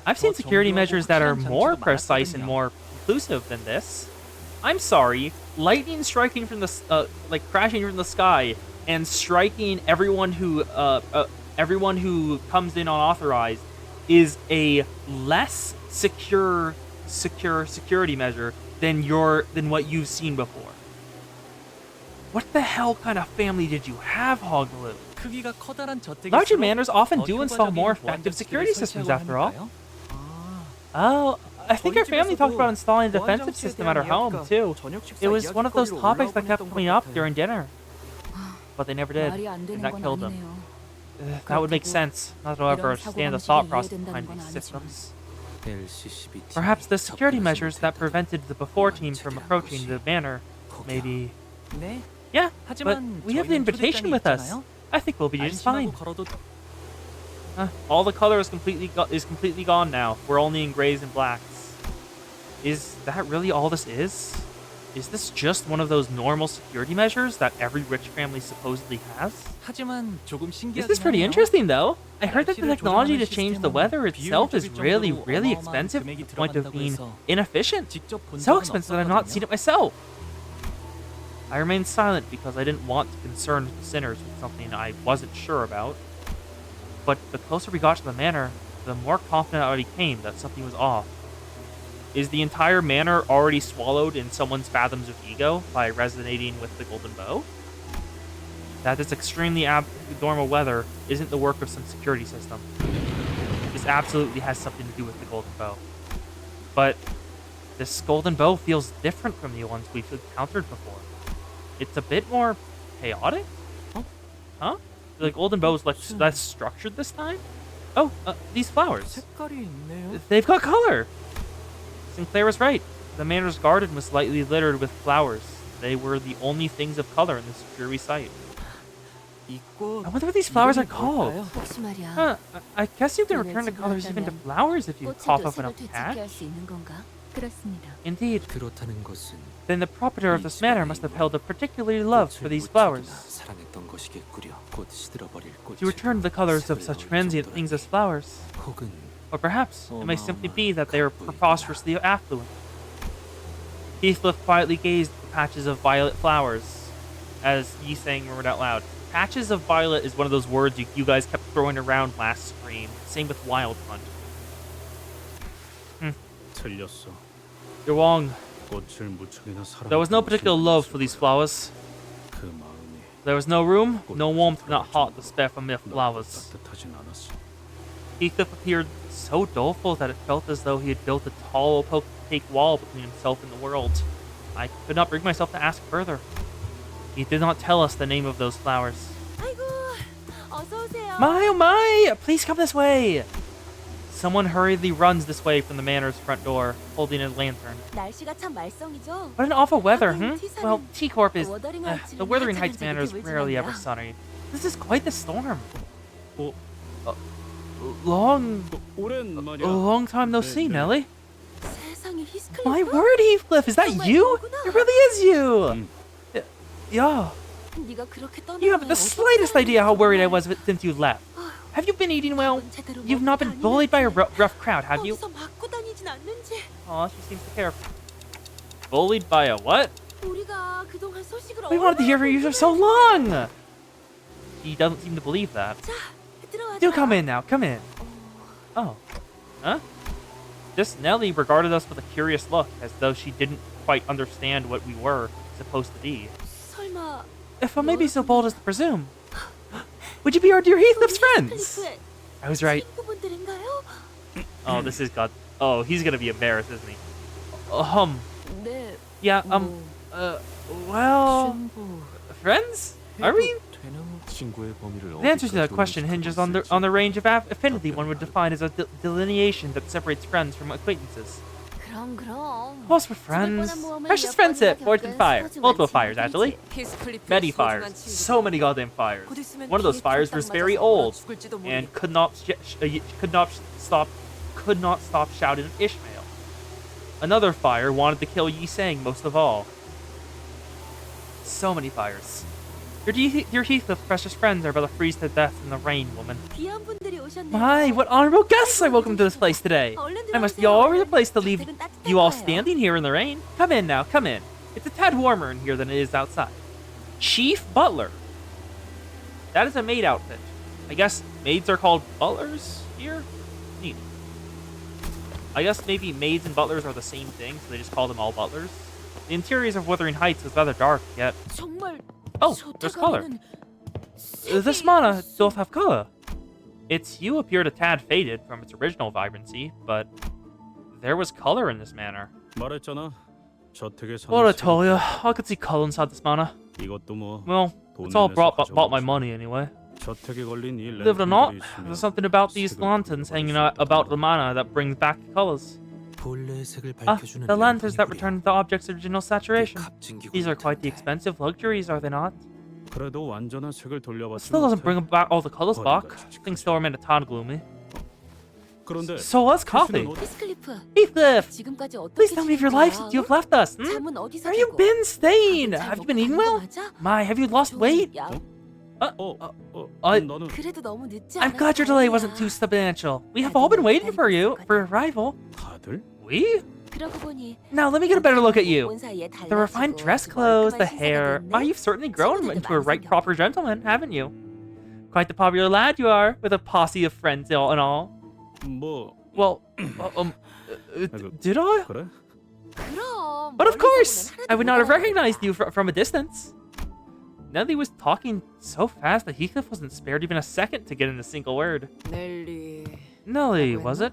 I've seen security measures that are more precise and more inclusive than this. I'm sorry, lightning striking from the like crashing from the sky and striking everyone who comes in unauthorized is a less secure security measure than what you've seen before. What the hell kind of family did you have, Hogaloo? Larger manors often do install more effective security systems after all. Oh, I think our family talked about installing a defensive system at our home, too. It was one of those topics that kept coming up during dinner. But they never did, 말이 안 and 되는 that 건 killed them. 아니네요. That would make sense. Not that I'll ever understand the thought process behind these systems. LCCBT Perhaps the security measures that prevented the before team from approaching the manor, maybe... Yeah, but we have the invitation with us. I think we'll be just fine. All the color is completely gone now. We're only in grays and blacks. Is that really all this is? Is this just one of those normal security measures that every rich family supposedly has? This is pretty interesting, though. I heard that the technology to change the weather itself is really, really expensive to the point of being inefficient. So expensive that I've not seen it myself. I remained silent because I didn't want to concern the sinners with something I wasn't sure about. But the closer we got to the manor, the more confident I became that something was off. Is the entire manor already swallowed in someone's fathoms of ego by resonating with the golden bow? That this extremely abnormal weather isn't the work of some security system. This absolutely has something to do with the golden bow. But this golden bow feels different from the ones we've encountered before. It's a bit more chaotic? Huh? The golden bow is less structured this time? Oh, these flowers. 색깔이 있네요. They've got color! Sinclair was right. The manor's garden was slightly littered with flowers. They were the only things of color in this dreary sight. I wonder what these flowers are called. 혹시 말이야. Huh, I guess you can return the colors even to flowers if you cough 꽃에도 up 색을 enough 되찾게 cash. 할 수 있는 건가? 그렇습니다. Indeed. 그렇다는 것은 Then the proprietor of this manor must have held a particular love for these flowers. 사랑했던 것이겠구려. 곧 시들어버릴 꽃. To return the colors of such transient things as flowers. 혹은 Or perhaps it may simply be that they are preposterously affluent. Heathcliff quietly gazed at the patches of violet flowers as Yi sang murmured out loud. Patches of violet is one of those words you guys kept throwing around last stream. Same with wild hunt. 틀렸어. You're wrong. 꽃을 무척이나 사랑. There was no particular love for these flowers. 그 마음이 There was no room, no warmth, not heart to spare for mere flowers. 따뜻하진 않았어. Heathcliff appeared so doleful that it felt as though he had built a tall, opaque wall between himself and the world. I could not bring myself to ask further. He did not tell us the name of those flowers. 아이고, 어서 오세요. My, oh my! Please come this way! Someone hurriedly runs this way from the manor's front door, holding a lantern. 날씨가 참 말썽이죠. What an awful weather, Well, T-Corp is... the Wuthering Heights Manor is rarely ever sunny. This is quite the storm. Long time no see, Nelly. 세상에 히스클리프. My word, Heathcliff, is that you? It really is you! Yeah. 네가 그렇게 You haven't the slightest idea how worried I was since you left. Have you been eating well? You've not been bullied by a rough crowd, have you? 어디서 맞고 다니진 않는지. Aw, she seems to care. Bullied by a what? 우리가 그동안 소식을 We wanted to hear from you for so long! He doesn't seem to believe that. 자, 들어와자. Do come in now, come in. Oh. Huh? This Nellie regarded us with a curious look, as though she didn't quite understand what we were supposed to be. 설마 If I may be so bold as to presume, would you be our dear Heathcliff's friends? 히스클리프의 I was right. 친구분들인가요? Oh, this is God. Oh, he's gonna be embarrassed, isn't he? 네. Yeah, well, 신부 friends? Are we? 되는 친구의 범위를 The answer to that question hinges on the range of affinity one would define as a delineation that separates friends from acquaintances. 그럼. Close with friends. Precious friendship, forged in fire. Multiple fires, actually. 히스클리프의 Many 소중한 fires. 친구. So many goddamn fires. 곧 있으면 One of those 비에 fires 쫄딱 was very 맞아서 old 얼어 죽을지도 모르겠다. and could not stop shouting at Ishmael. Another fire wanted to kill Yi Sang most of all. So many fires. Your Heathcliff precious friends are about to freeze to death in the rain, woman. 귀한 분들이 오셨네요. My, what honorable guests I welcome to this place today. I must be all over the place to leave you all standing here in the rain. Come in now, come in. It's a tad warmer in here than it is outside. Chief Butler. That is a maid outfit. I guess maids are called butlers here? Neat. I guess maybe maids and butlers are the same thing, so they just call them all butlers. The interiors of Wuthering Heights is rather dark, yet... 정말 Oh, there's color. This mana doth have color. Its hue appeared a tad faded from its original vibrancy, but there was color in this manor. 말했잖아. 저택에 사는 What I told you, I could see color inside this manor. 이것도 뭐 Well, it's all bought my money anyway. 저택에 걸린 이 Believe it or not, 랜턴들이 있으면 there's something about these lanterns hanging out about the manor that brings back colors. 본래의 색을 Ah, 밝혀주는 the lanterns that 램프이구려. return the object's original saturation. 값진 기구일 These are quite the 텐데. expensive luxuries, are they not? 그래도 완전한 색을 It 돌려봤지 still doesn't bring 못해. back all the colors back. Things still remain a tad gloomy. 그런데 So what's coffee? 어디- 히스클리프, Heathcliff! 지금까지 어떻게 Please tell me of your life since you have left us. Hmm? 잠은 어디서 Where you 자고? been staying? 밥은 잘 Have you 먹고 been eating 가는 거 well? 맞아? My, have you lost weight? 야, I- 너는 그래도 너무 늦지 I'm 않았어. glad your delay wasn't too substantial. We have all been waiting for you, for your arrival. 다들? We? 그러고 보니 Now let me get a better look at you. 온 사이에 The refined 달라지고 dress 아주 clothes, the 멀끔한 hair. 신세가 Why, 됐네. you've certainly grown 친구들도 into a right 많이 proper gentleman, haven't you? Quite the popular lad you are, with a posse of friends and all. 뭐 Well, did I? 그래? 그럼 But of 멀리서 course, 보면 I would not have 하나도 recognized you from a distance. Nellie was talking so fast that Heathcliff wasn't spared even a second to get in a single word. 넬리. Nellie, was it?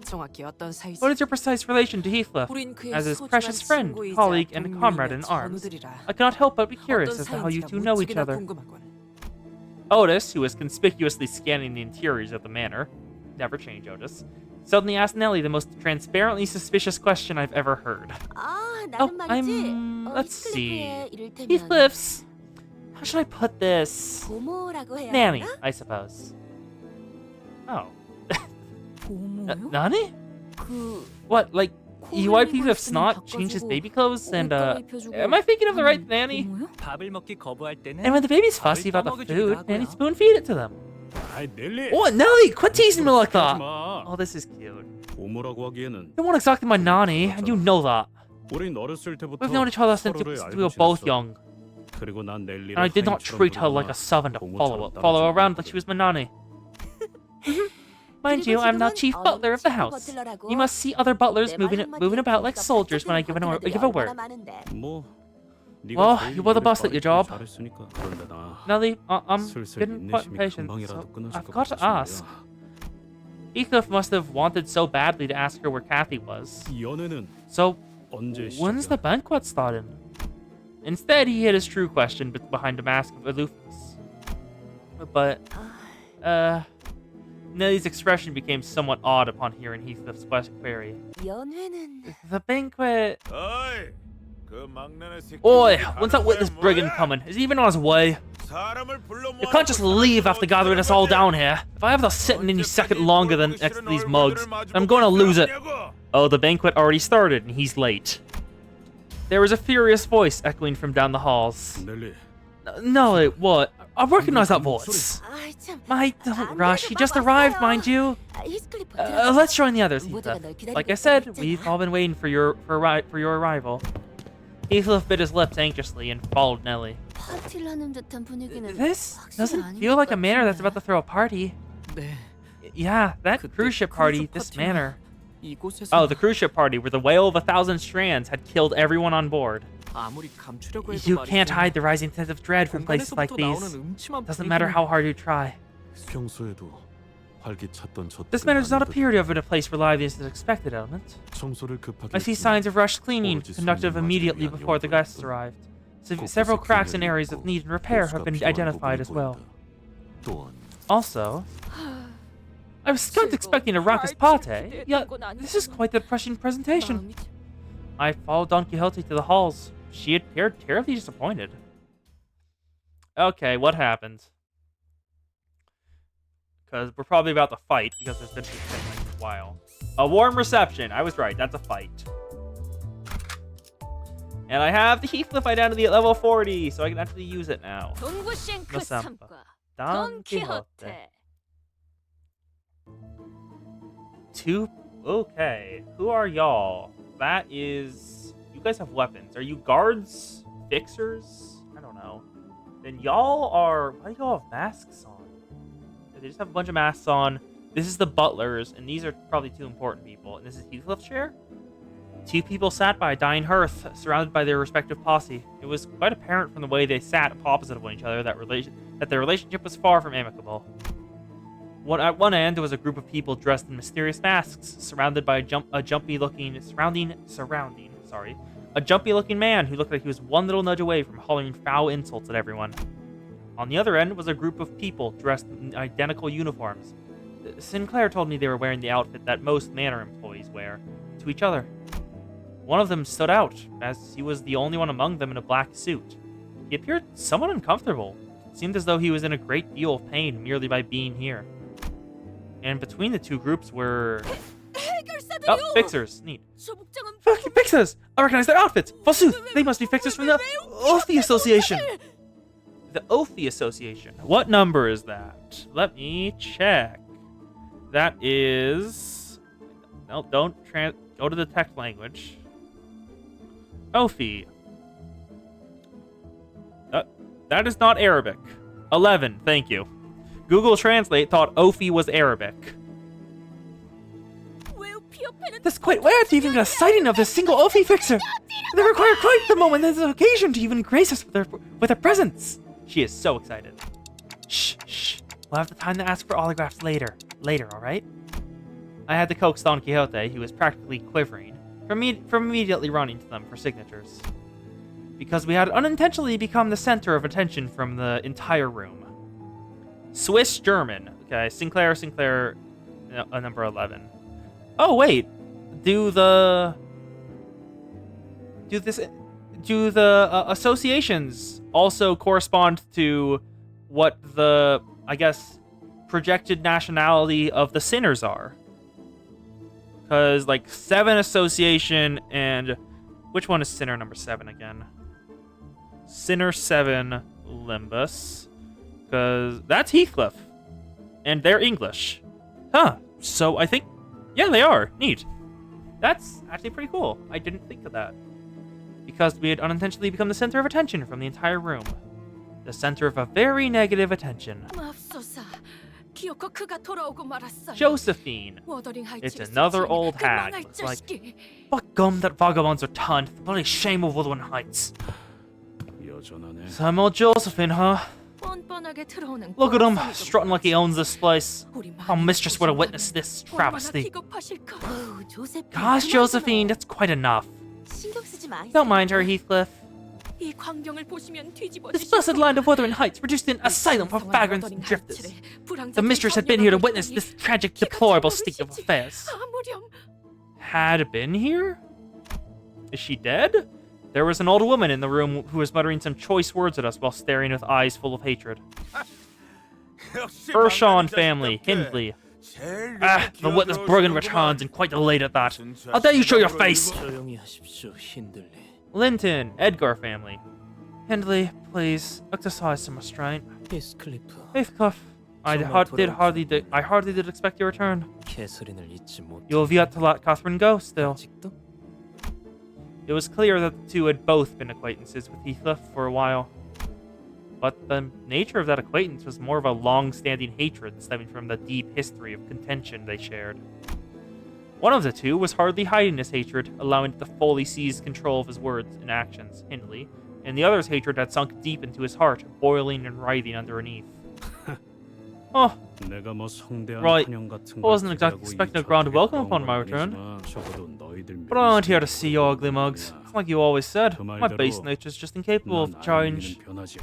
정확히 어떤 사이지? What is your precise relation to Heathcliff? 우린 그의 As his 소중한 precious friend, 친구이자 colleague, and 동료이며 comrade in arms. 전우들이라. I cannot help but be curious 어떤 as to how you 사이인지가 two know each 무척이나 other. 궁금하군. Otis, who was conspicuously scanning the interiors of the manor, never change Otis, suddenly asked Nellie the most transparently suspicious question I've ever heard. 아, Oh, 나는 말이지. let's see. 히스클리프의 이를테면 Heathcliff's. How should I put this? 고모라고 해야 Nanny, 하나? I suppose. Oh. 고모요? Nani? 그 What, like, you 코를 wiped 밀고 Heathcliff's 있으면 snot, changed his 바꿔주고, baby clothes, and, 옷가루 입혀주고. am I thinking of the right nanny? 고모요? 밥을 먹기 거부할 때는 And when the baby's fussy about the food, Nanny spoon feed it to them. 아이 넬리. Oh, Nelly, quit teasing me like that! 하지마. Oh, this is cute. 고모라고 하기에는 They weren't exactly my nanny, and you know that. 우린 어렸을 때부터 We've known each other since 서로를 we were 알고 both 지냈어. young, 그리고 난 넬리를 and I did not 하인처럼 treat her like 부르거나 a servant to 고모처럼 follow 따르지 around like she 않았거든. was my nanny. Mind you, I'm now chief butler of the house. You must see other butlers moving about like soldiers when I give a word. 뭐 네가 Well, 제일 you were the 일을 boss at your 빠르게 job. 잘했으니까. 그런데 나 Nelly, I'm 슬슬 getting quite 인내심이 impatient, so 금방이라도 끊어질 I've 것 got to 같아서 ask. Heathcliff must have wanted so badly to ask her where Kathy was. 이 연애는 So, 언제 when's the 시작이야? banquet starting? Instead, he hid his true question behind a mask of aloofness. But, Nellie's expression became somewhat odd upon hearing Heathcliff's query. 연회는 The banquet... 어이, 그 막내네 새끼. Oi, when's that witness brigand coming? Is he even on his way? 사람을 불러 You can't just leave after gathering us all down here. If I have to sit in any second longer than next to these mugs, then I'm going to lose it. Oh, the banquet already started, and he's late. There was a furious voice echoing from down the halls. 넬리, No, what? I recognize that voice. 아이 참. My, don't rush. He just arrived, mind you. 히스클리프. Let's join the others, 모두가 Heathcliff. 널 기다리고 Like I said, 있잖아. we've all been waiting for your arrival. Heathcliff bit his lips anxiously and followed Nellie. 파티를 하는 듯한 분위기는 This 확실히 doesn't 아닌 feel 것 like a manor that's 같은데. about to throw a party. 네. Yeah, that 그때 cruise ship party, 크루즈 this 파티만- manor. 이곳에서 Oh, the cruise ship party, where the whale of 1,000 strands had killed everyone on board. 아무리 감추려고 해도 You 말이지. can't hide the rising sense of dread from places like 공간에서부터 these. 나오는 음침한 Doesn't matter 분위기는 how hard you try. 평소에도 활기찼던 저 This man does not appear to have been a place where liveliness is an expected element. 청소를 급하게 I see signs of rushed cleaning, conducted immediately before the guests arrived. Several cracks and areas of need and repair have been identified as well. 또한 Also, I was not expecting a raucous pate, yet this is quite the depressing presentation. I followed Don Quixote to the halls. She appeared terribly disappointed. Okay, what happened? Because we're probably about to fight, because there's been a while. A warm reception. I was right, that's a fight. And I have the Heathcliff identity at level 40, so I can actually use it now. 동부싱크 삼과, 3과 Don Quixote. 돈키호테. Okay, who are y'all? That is... You guys have weapons. Are you guards? Fixers? I don't know. Then y'all are... Why do y'all have masks on? They just have a bunch of masks on. This is the butlers, and these are probably two important people. And this is Heathcliff's chair? Two people sat by a dying hearth, surrounded by their respective posse. It was quite apparent from the way they sat opposite of one another that their relationship was far from amicable. At one end, there was a group of people dressed in mysterious masks, surrounded by a jumpy-looking man who looked like he was one little nudge away from hollering foul insults at everyone. On the other end was a group of people dressed in identical uniforms. Sinclair told me they were wearing the outfit that most manor employees wear, to each other. One of them stood out, as he was the only one among them in a black suit. He appeared somewhat uncomfortable. It seemed as though he was in a great deal of pain merely by being here. And between the two groups were... Oh, fixers. Neat. Fucking fixers! I recognize their outfits! Forsooth, they must be fixers from the Oathie Association! The Oathie Association. What number is that? Let me check. That is... No, don't go to the text language. Oathie. That is not Arabic. 11, thank you. Google Translate thought Oathie was Arabic. That's quite rare to even get a sighting of this single Oathie fixer. They require quite the moment and the occasion to even grace us with their presence. She is so excited. Shh. We'll have the time to ask for autographs later. Later, alright? I had to coax Don Quixote, who was practically quivering, from immediately running to them for signatures. Because we had unintentionally become the center of attention from the entire room. Swiss German. Okay, Sinclair, number 11. Oh, wait. Do the associations also correspond to what the, I guess, projected nationality of the sinners are? Because, like, 7 association and... Which one is sinner number 7 again? Sinner 7 Limbus. Because that's Heathcliff. And they're English. Huh. So I think... Yeah, they are. Neat. That's actually pretty cool. I didn't think of that. Because we had unintentionally become the center of attention from the entire room. The center of a very negative attention. Josephine. It's another old hag. It's like, what gum that vagabonds are turned. The bloody shame of Woodland Heights. 여전하네. Some old Josephine, huh? Look at him, strutting like he owns this place. Our mistress would have witnessed this travesty. Gosh, Josephine, that's quite enough. Don't mind her, Heathcliff. This blessed land of Wuthering Heights reduced an asylum for vagrants and drifters. The mistress had been here to witness this tragic, deplorable state of affairs. Had been here? Is she dead? There was an old woman in the room who was muttering some choice words at us while staring with eyes full of hatred. Urshawn family, Hindley. The witness Bergen returns and quite delayed at that. How dare you show your face? 조용히 하십시오, 힌들리. Linton, Edgar family. Hindley, please, exercise some restraint. 히스클리프. Heathcliff, I hardly did expect your return. 캐서린을 잊지 못. You have yet to let Catherine go still. 아직도? It was clear that the two had both been acquaintances with Heathcliff for a while. But the nature of that acquaintance was more of a long-standing hatred stemming from the deep history of contention they shared. One of the two was hardly hiding his hatred, allowing it to fully seize control of his words and actions, Hindley, and the other's hatred had sunk deep into his heart, boiling and writhing underneath. Oh, 내가 뭐 성대한 right. 환영 같은 I 걸 wasn't exactly 기대하고 expecting a 이 grand 저택에 welcome upon 들어온 my 건 return. 아니지만 적어도 너희들 But I'm not here to 명예훼손 see you ugly mugs. It's like you always said. My base nature's just incapable 난 of change. 알미는 변하지.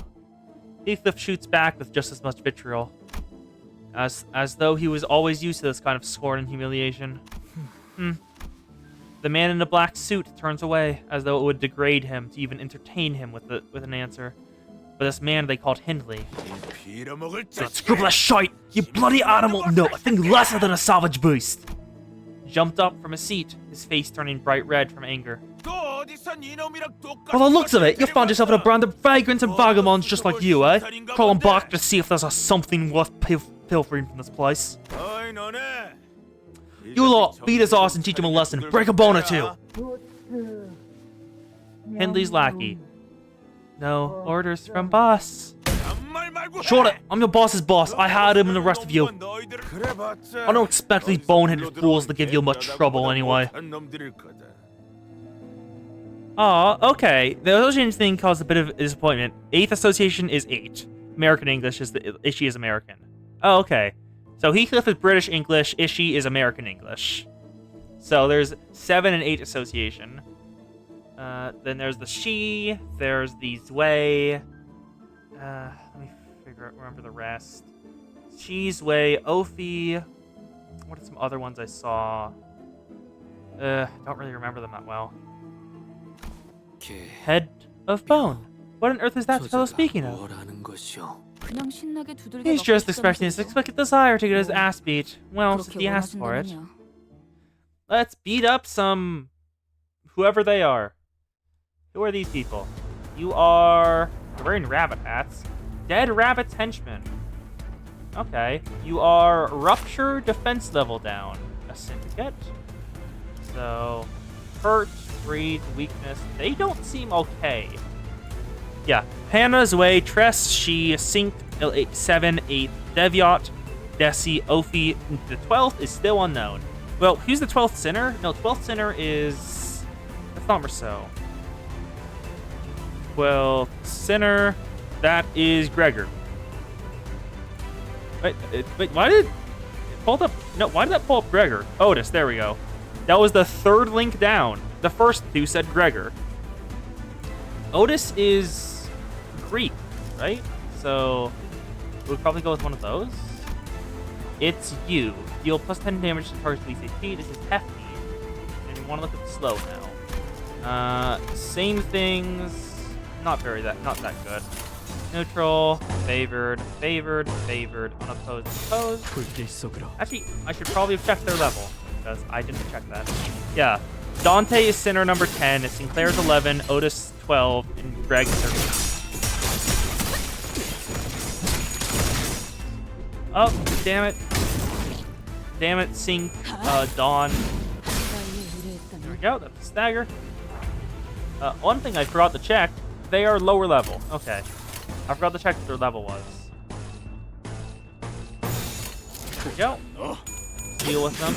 Heathcliff shoots back with just as much vitriol, as though he was always used to this kind of scorn and humiliation. The man in the black suit turns away, as though it would degrade him to even entertain him with an answer. But this man they called Hindley. 빌어먹을 That scribbless shite! You bloody animal! No, a thing lesser than a savage beast! Jumped up from his seat, his face turning bright red from anger. 또 어디서 니놈이랑 똑같은 By the looks of it, you 것을 found yourself in a 데려왔어? brand of vagrants and vagabonds just like you, eh? Crawling back to see if there's something worth pilfering from this place. 어이 너네. You lot, beat his ass and teach him a lesson. Break a bone or two. Hindley's lackey. No orders from boss. 말 말고 Shut 해. it! I'm your boss's boss. I hired him and the rest of you. 너희들 그래봤자 I don't expect these boneheaded fools to give you much trouble anyway. 못한 놈들일 거다. Aw, okay. The association thing caused a bit of disappointment. 8th association is 8. American English is Ishii is American. Oh, okay. So Heathcliff is British English, Ishii is American English. So there's 7 and 8 association. Then there's the she, there's the Zwei. Let me remember the rest. She, Zwei, Ophi. What are some other ones I saw? Don't really remember them that well. Head of bone. What on earth is that fellow speaking of? 뭐라는 것이오? 그냥 신나게 두들겨 He's 맞고 just 싶다는 expressing his 소리죠. expected desire to get his ass beat. Well, since 그렇게 he asked for it. 원하신다면요. Let's beat up some... whoever they are. Who are these people? You are... They're wearing rabbit hats. Dead Rabbit's henchmen. Okay. You are Rupture defense level down. A syndicate. So... Hurt, Greed, Weakness. They don't seem okay. Yeah. Hannah's Way, Tress, She, Sink, 7, 8, Deviot, Desi, Ophi. The 12th is still unknown. Well, who's the 12th sinner? No, 12th sinner is... the Thumberso. 12th sinner... that is Gregor. Wait, why did... it pulled up... no, why did that pull up Gregor? Otis, there we go. That was the third link down. The first two said Gregor. Otis is Greek, right? So we'll probably go with one of those. It's you. Deal plus 10 damage to target's least HP. This is hefty. And you want to look at the slow now. Same things. Not that good. Neutral, favored, unopposed, opposed. Actually, I should probably have checked their level, because I didn't check that. Yeah. Dante is Sinner number 10, Sinclair's 11, Otis 12, and Greg 13. Oh, damn it. Damn it, Sink, Dawn. There we go, that's a stagger. One thing I forgot to check, they are lower level. Okay. I forgot to check what their level was. There we go. Deal with them.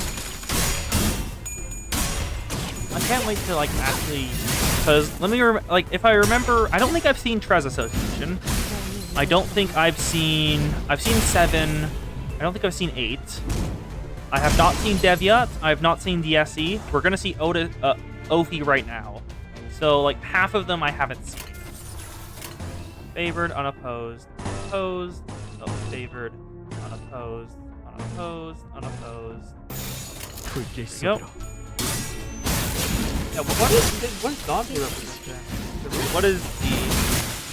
I can't wait to, like, actually... because, let me... if I remember... I don't think I've seen Trez Association. I don't think I've seen... I've seen 7. I don't think I've seen 8. I have not seen Deviat. I have not seen DSE. We're gonna see Ophi right now. So, like, half of them I haven't seen. Favored, unopposed, opposed, oh, favored, unopposed, unopposed. There we go. Yeah, what is Dante represent? What is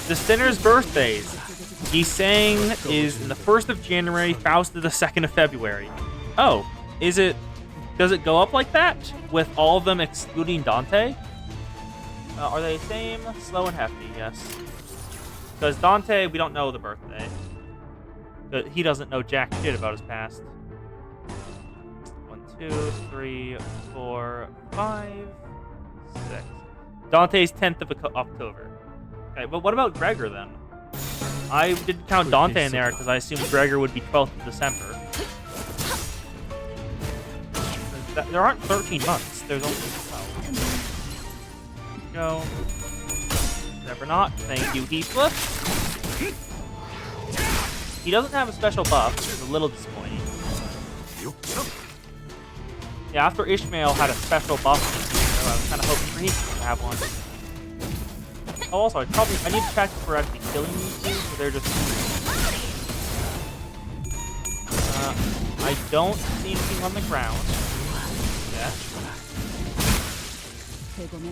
the sinner's birthdays? Gisang is in the 1st of January, Faust is the 2nd of February. Oh, does it go up like that? With all of them excluding Dante? Are they the same? Slow and hefty, yes. Because Dante, we don't know the birthday. But he doesn't know jack shit about his past. 1, 2, 3, 4, 5, 6. Dante's 10th of October. Okay, but what about Gregor then? I didn't count Dante in there because I assumed Gregor would be 12th of December. There aren't 13 months. There's only 12. Go. Never not. Thank you, Heathcliff. He doesn't have a special buff, which is a little disappointing. Yeah, after Ishmael had a special buff, so I was kind of hoping for Heathcliff to have one. Oh, also, I need to check if we're actually killing these two, or they're just... I don't see anything on the ground. Yeah.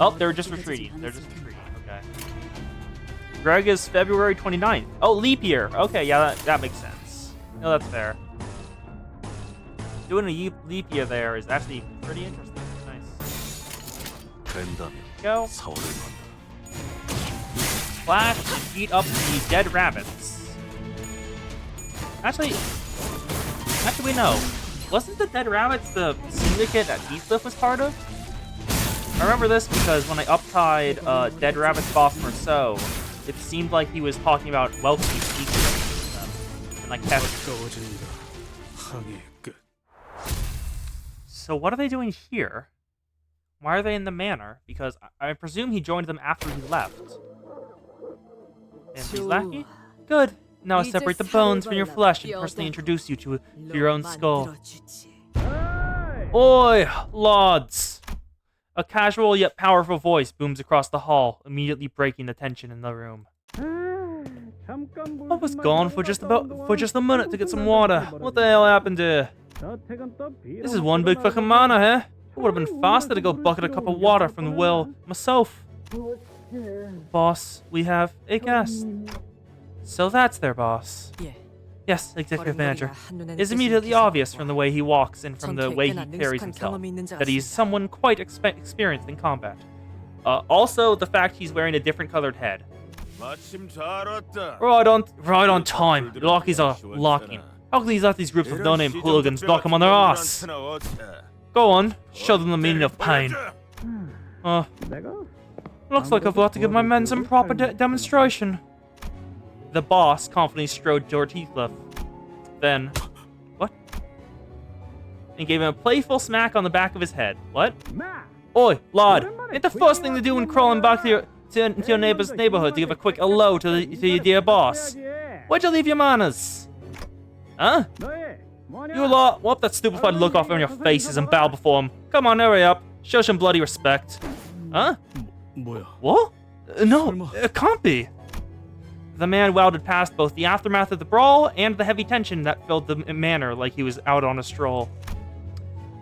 Oh, they're just retreating. They're just retreating. Okay. Greg is February 29th. Oh, leap year. Okay, yeah, that makes sense. No, that's fair. Doing a leap year there is actually pretty interesting. Nice. 된다면 Go. 사월을 건다. Flash and beat up the dead rabbits. Actually, we know. Wasn't the dead rabbits the syndicate that Heathcliff was part of? I remember this because when I uptied Dead Rabbit's boss Merceau, it seemed like he was talking about welcoming Heathcliff and like testing. So what are they doing here? Why are they in the manor? Because I presume he joined them after he left. And he's lackey? Good. Now I separate the bones from your flesh and personally introduce you to your own skull. Oi, lads! A casual yet powerful voice booms across the hall, immediately breaking the tension in the room. I was gone for just a minute to get some water. What the hell happened here? This is one big fucking manor, eh? It would have been faster to go bucket a cup of water from the well myself. Boss, we have a guest. So that's their boss. Yes, executive manager. It's immediately obvious from the way he walks and from the way he carries himself that he's someone quite experienced in combat. Also, the fact he's wearing a different colored head. Right on time. The lockies are locking. How can these let these groups of no-name hooligans knock him on their ass? Go on, show them the meaning of pain. Looks like I've got to give my men some proper demonstration. The boss confidently strode toward Heathcliff. Then, what? And gave him a playful smack on the back of his head. What? Oi, lad! Ain't the first thing to do when crawling back to your neighbor's neighborhood to give a quick hello to your dear boss. Where'd you leave your manners? Huh? You lot, wipe that stupefied look off on your faces and bow before him. Come on, hurry up. Show some bloody respect. Huh? What? No, it can't be. The man wilded past both the aftermath of the brawl and the heavy tension that filled the manor like he was out on a stroll.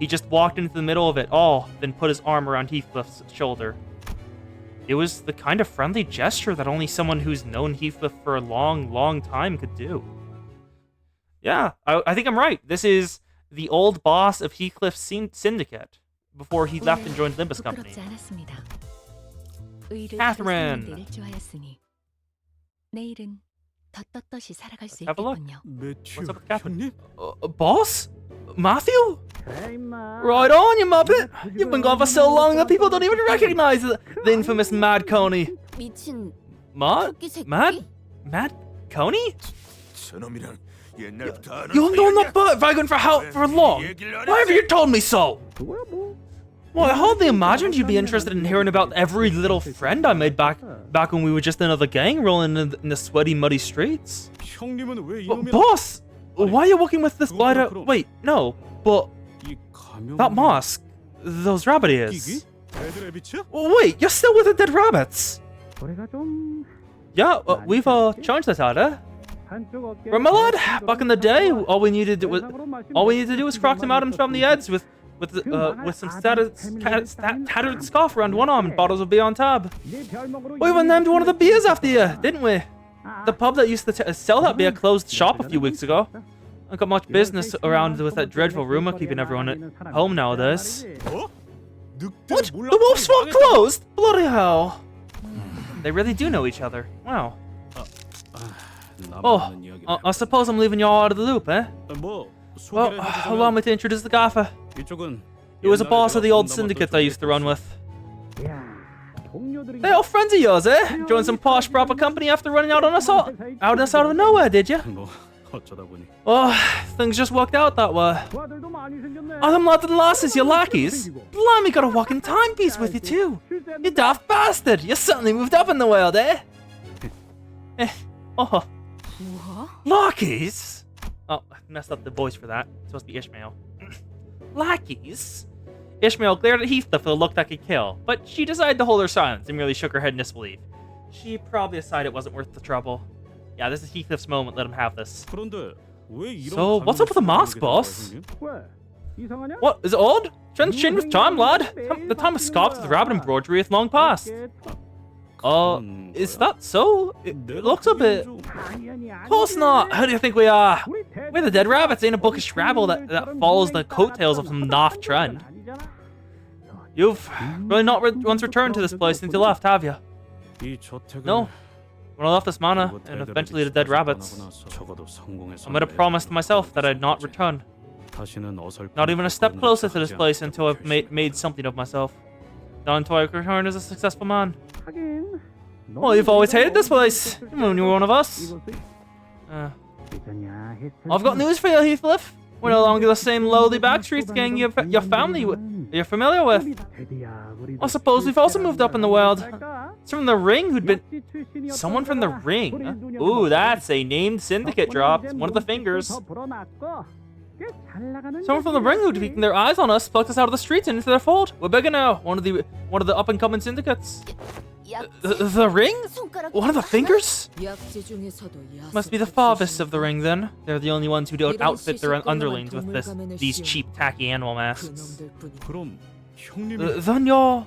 He just walked into the middle of it all, then put his arm around Heathcliff's shoulder. It was the kind of friendly gesture that only someone who's known Heathcliff for a long, long time could do. Yeah, I think I'm right. This is the old boss of Heathcliff's syndicate before he left and joined Limbus Company. Catherine! Have a look. What's up with Catherine? Boss? Matthew? Right on, you muppet! You've been gone for so long that people don't even recognize the infamous Mad Coney. Mad Coney? You've known that vagrant for long. Why have you told me so? Well, I hardly imagined you'd be interested in hearing about every little friend I made back when we were just another gang rolling in the sweaty, muddy streets. Boss, why are you working with this glider? Wait, no, but that mask, those rabbit ears. Wait, you're still with the dead rabbits? Yeah, we've changed that out, eh? Remember, lad? Back in the day, all we needed to do was crack some atoms from the heads with some tattered scarf around one arm and bottles of beer on tab. We even named one of the beers after you, didn't we? The pub that used to sell that beer closed shop a few weeks ago. I got much business around with that dreadful rumor keeping everyone at home nowadays. What? The Wolf's Walk closed? Bloody hell. They really do know each other. Wow. Oh, I suppose I'm leaving you all out of the loop, eh? Well, allow me to introduce the gaffer. He was a boss of the old syndicate I used to run with. They all friends of yours, eh? Joined some posh proper company after running out on us out of nowhere, did you? 어쩌다 보니 Oh, things just worked out that way. Oh, them lads and lasses, your lackeys. Blimey, got a walking timepiece with you too. You daft bastard. You certainly moved up in the world, eh? Oh, 우와? lackeys? Oh, I messed up the voice for that. It's supposed to be Ishmael. Lackeys? Ishmael glared at Heathcliff with a look that could kill, but she decided to hold her silence and merely shook her head in disbelief. She probably decided it wasn't worth the trouble. Yeah, this is Heathcliff's moment. Let him have this. 그런데 왜 이런 So, what's up with the mask, boss? What? Is it odd? Trends change with time, lad. The time of scarves with rabbit embroidery hath long past. Is that so? It looks a bit... Of course not. Who do you think we are? We're the dead rabbits, ain't a bookish rabble that follows the coattails of some naff trend. You've really not once returned to this place since you left, have you? 이 저택을 No. When I left this manor, and eventually the dead rabbits, 적어도 성공해서 I made a promise to myself that I'd not return. 다시는 어설픈 Not even a step 거부는 closer to this 하지 place 않겠다고 until I've 결심. made something of myself. Not until I return as a successful man. Well, you've always hated this place, even when you were one of us. I've got news for you, Heathcliff. We're no longer the same lowly backstreets gang your family you're familiar with. I suppose we've also moved up in the world. It's from the Ring who'd been... Someone from the Ring? Ooh, that's a named syndicate drop. It's one of the fingers. Someone from the Ring who'd taken their eyes on us, plucked us out of the streets and into their fold. We're bigger now. One of the up-and-coming syndicates. The Ring? One of the fingers? 약지 중에서도 Must be the farthest of the Ring, then. They're the only ones who don't outfit their underlings with these cheap, tacky animal masks. 그럼 형님이 Then you're...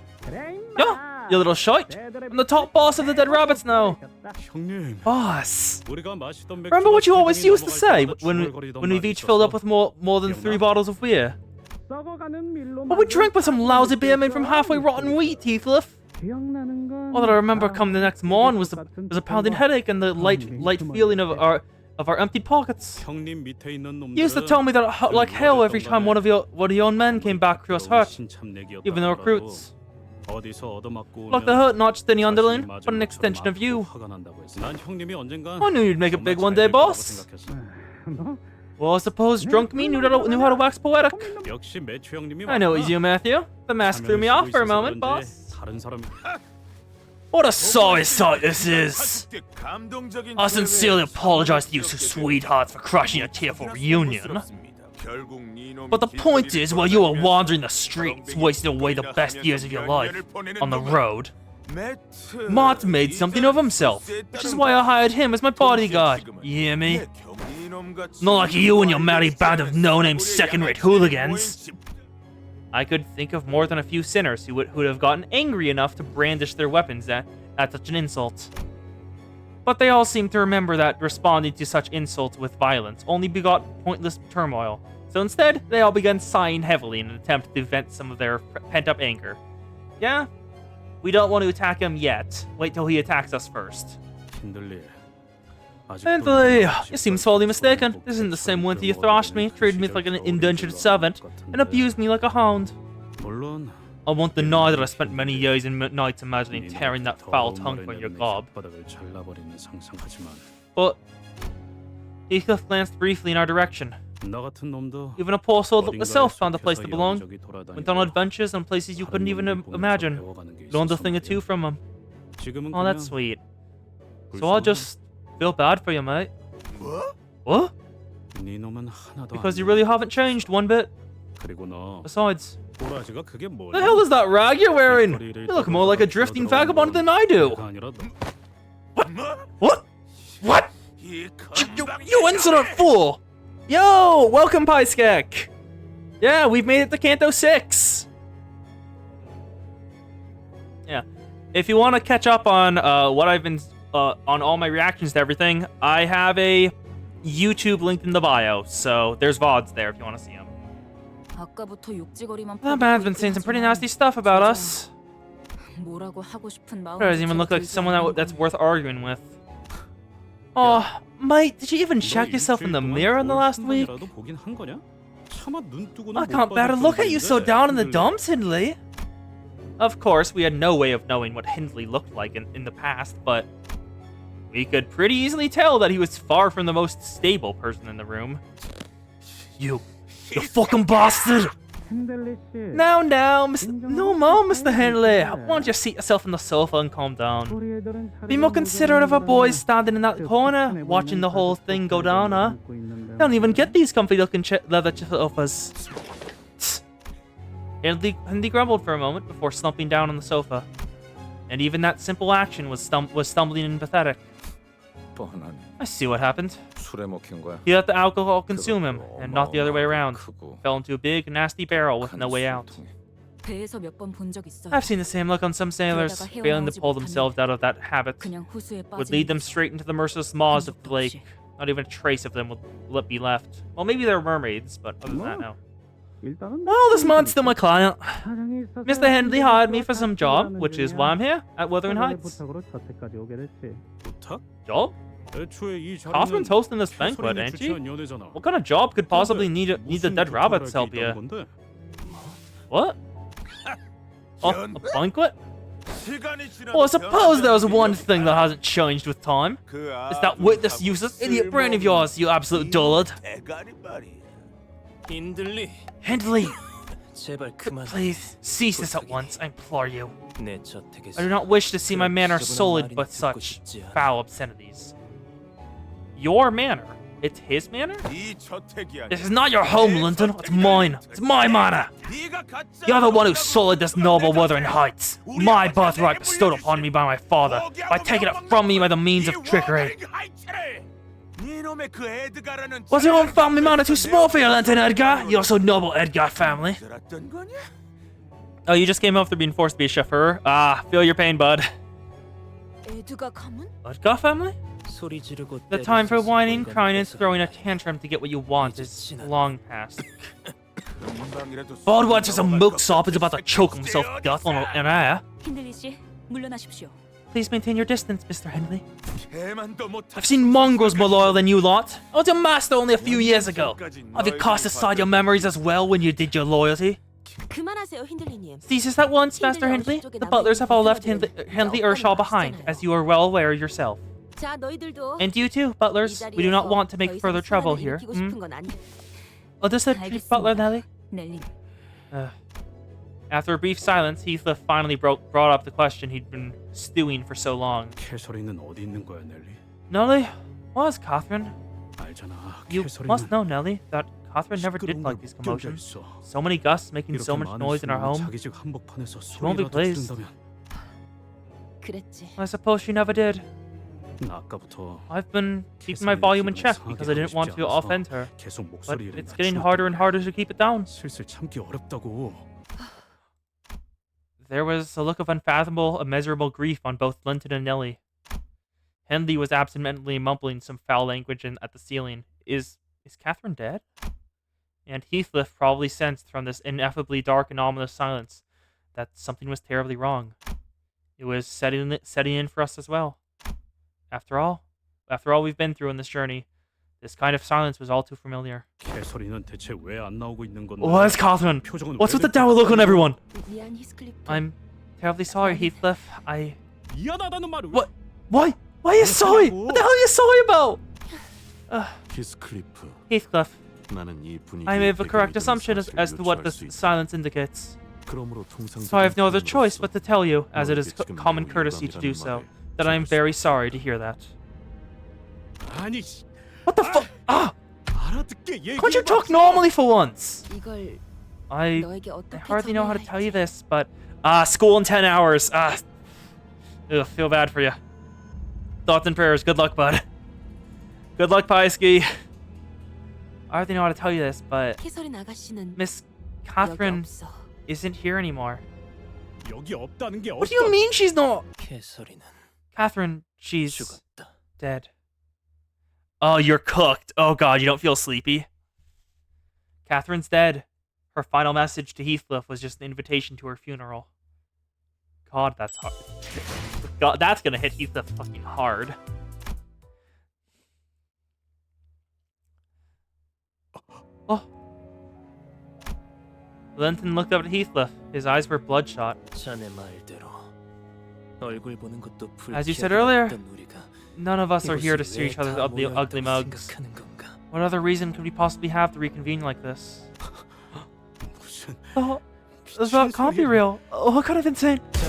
Yeah, you little shite. I'm the top boss of the dead rabbits now. 형님 Boss. 우리가 마시던 맥주가 Remember what you always 세병이 used to say 넘어갈 때마다 when 중얼거리던 we've 말이 each filled up 있었어. with more than 3 bottles of beer? What we drank was some lousy beer made from halfway rotten wheat, Heathcliff. All that I remember come the next morn was a pounding headache and the light feeling of our emptied pockets. 형님 밑에 있는 You used to 놈들은 tell me that it hurt like hell every time one of your own men came back to us hurt, 신참내기였다 even the 하더라도 recruits. 어디서 얻어맞고 Like the 오면 hurt not just any underling, 자신이 but an 맞은 extension 것처럼 of you. 아프고 화가 난다고 했어. 난 형님이 언젠간 I knew you'd make a big one day, 정말 잘 될 거라고 boss. 생각했어. Well, I suppose drunk me knew how to wax poetic. 역시 매추 형님이 I know it was you, Matthew. The mask threw me off for a moment, boss. 다른 사람 What a sorry sight this is. 때 감동적인 I sincerely apologize to you two sweethearts for crushing a tearful reunion. But the point is, while you were wandering the streets, wasting away the best years of your life on the road, Mott made something of himself, which is why I hired him as my bodyguard. You hear me? Not like you and your merry band of no-name second-rate hooligans. I could think of more than a few sinners who would have gotten angry enough to brandish their weapons at such an insult. But they all seem to remember that responding to such insults with violence only begot pointless turmoil. So instead, they all began sighing heavily in an attempt to vent some of their pent-up anger. Yeah? We don't want to attack him yet. Wait till he attacks us first. 힘들리. Anthony, you seem sorely mistaken. This isn't the same winter you thrashed me, treated me like an indentured servant, and abused me like a hound. 물론 I won't deny that I spent many years and nights imagining tearing that foul tongue from your gob. 바닥을 잘라버리는 상상하지만 But Heathcliff glanced briefly in our direction. 나 같은 놈도 Even a poor soul like 어딘가에 myself found a place to 속해서 belong. 여기저기 돌아다니고 Went on adventures and places you couldn't even imagine. Learned a thing or two from him. 지금은 Oh, that's 그냥 sweet. So I'll just feel bad for you, mate. What? 네 놈은 하나도 Because 안 you really haven't changed one bit. 그리고 너 Besides, 꼬라지가 그게 뭐야? the hell is that rag you're wearing? You look more like a drifting vagabond than I do. What? What? You insolent fool! Yo, welcome, Pyskek! Yeah, we've made it to Canto 6! Yeah. If you want to catch up on what I've been... on all my reactions to everything, I have a YouTube linked in the bio, so there's VODs there if you want to see them. 아까부터 욕지거리만 That man's been saying some pretty nasty stuff about us. 뭐라고 하고 싶은 마음. Doesn't even look like someone that's worth arguing with. Oh, mate, did you even check yourself in the mirror in the last week? I can't bear to look at you so down in the dumps, Hindley. Of course, we had no way of knowing what Hindley looked like in the past, but We could pretty easily tell that he was far from the most stable person in the room. You fucking bastard! Now, no more, Mr. Henley. Why don't you seat yourself on the sofa and calm down? Be more considerate of our boys standing in that corner, watching the whole thing go down, huh? They don't even get these comfy-looking leather sofas. Henley grumbled for a moment before slumping down on the sofa. And even that simple action was stumbling and pathetic. 뻔한 I see what happened. 술에 먹힌 거야. He let the alcohol consume him, and not the other way around. Fell into a big, nasty barrel with no way out. 배에서 몇 번 본 적 있어요. I've seen the same look on some sailors, failing to pull themselves out of that habit. 그냥 호수에 Would 빠지는 lead them 거죠. straight into the merciless maws of the lake. Not even a trace of them would be left. Well, maybe they're mermaids, but other than that, no. Well, this man's still my client. Mr. Henley hired me for some job, which is why I'm here, at Wuthering Heights. 부탁? Job? 애초에 이 자리는 Catherine's hosting this banquet, 최선인을 ain't she? 주최한 연애잖아. What kind of job could possibly need a 무슨 dead rabbit's 부탁할 help 게 here? 있다는 건데? What? Oh, a banquet? 시간이 지나도 Well, I suppose there's 변하지 one 않는 thing that hasn't changed with time. 그 It's that witless, useless idiot brain of yours, you absolute dullard. 대가리 말이야. 힌들리, Henley, 제발 그만. please, cease this at once, I implore you. 내 저택에서 I do not wish to see my manor sullied by 듣고 such 싶지 않아. foul obscenities. Your manor? It's his manor? 이 저택이야. This is not your home, Linton. It's mine. It's my manor. 네가 가짜. You're the one who sullied this noble Wuthering Heights. My birthright bestowed upon me by my father, by taking it from me by the means of trickery. 네놈의 그 에드가라는 Was your own family manor too small for you, Linton Edgar? You're so noble, Edgar family. 들었던 거냐? Oh, you just came after being forced to be a chauffeur? Ah, feel your pain, bud. 에드가 가문? Edgar family? 소리 지르고 The time for 때리고 whining, 소리가 crying, and 나서 throwing a tantrum to get what you want is long past. 금방이라도 Bud wants just a milksop is about to choke himself to death on an air. 힌들리 씨, 물러나십시오. Please maintain your distance, Mr. Henley. 개만도 못 I've seen mongrels more loyal than you lot. I was your master only a few years ago. Have you cast aside your memories as well when you did your loyalty? 그만하세요, 힌들리님. Cease this at once, Master Henley. The butlers have all left Henley Ershaw behind, as you are well aware yourself. 자, 너희들도 And you too, butlers. We do not want to make further trouble here. Understood, Chief Butler Nelly. 넬리. After a brief silence, Heathcliff finally brought up the question he'd been stewing for so long. 캐서린은 어디 있는 거야, 넬리? Nelly, what is Catherine? 알잖아. You 캐서린은 must know, Nelly, that Catherine never did 시끄러운 like 걸 these 못 commotions. 견뎌 있어. So many gusts making so 이렇게 much 많은 noise in our 수많은 home. 자기 집 한복판에서 won't be 소리라도 pleased. 지른다면 그랬지. I suppose she never did. 나 아까부터 I've been keeping my volume in check because I didn't want to offend her. 계속 But 목소리를 it's getting 낮추고 harder and harder to keep it down. 슬슬 참기 어렵다고. There was a look of unfathomable, immeasurable grief on both Linton and Nellie. Henley was absentmindedly mumbling some foul language at the ceiling. Is Catherine dead? And Heathcliff probably sensed from this ineffably dark and ominous silence that something was terribly wrong. It was setting in for us as well. After all we've been through in this journey, this kind of silence was all too familiar. 캐서린은 대체 왜 안 나오고 있는 건데? What's Catherine? 표정은 What's 왜 with the 이렇게 dour look on everyone? 미안, 히스클리프. I'm terribly sorry, Heathcliff. 미안하다는 말을 What? Why are you sorry? What the hell are you sorry about? 히스클리프, Heathcliff, 나는 이 분위기에 I made a correct 배경이 assumption 되는 as to what the 사실을 유추할 수 있다. silence indicates. 그러므로 통상적인 So I have no other 반응으로서 choice but to tell you, as it is 너에게 지금 common 매우 courtesy to do 유감이라는 so, 말을 that I am 전할 수 very 있다. sorry to hear that. 아니, 씨, What the fuck? Ah! 알아듣게 얘기해. Can't you talk normally for once? 이걸 I 너에게 어떻게 hardly know how to 전해야 tell you 할지. this, but school in 10 hours. Feel bad for you. Thoughts and prayers. Good luck, bud. Good luck, Pieski. I hardly know how to tell you this, but 캐서린 아가씨는 Miss 여기 Catherine 없어. isn't here anymore. 여기 없다는 게 What do you mean she's not? 캐서린은 Catherine, she's 죽었다. dead. Oh, you're cooked. Oh god, you don't feel sleepy? Catherine's dead. Her final message to Heathcliff was just an invitation to her funeral. God, that's hard. God, that's gonna hit Heathcliff fucking hard. Oh. Linton looked up at Heathcliff. His eyes were bloodshot. 자네 말대로 얼굴 보는 것도 As you said earlier, 불쾌했던 우리가 None of us are here to see 이곳이 each other's 왜 다 ugly, ugly 모여있다고 mugs. 생각하는 건가? What other reason could we possibly have to reconvene like this? 무슨 Oh, that can't be real. Oh, what kind of insane? 자,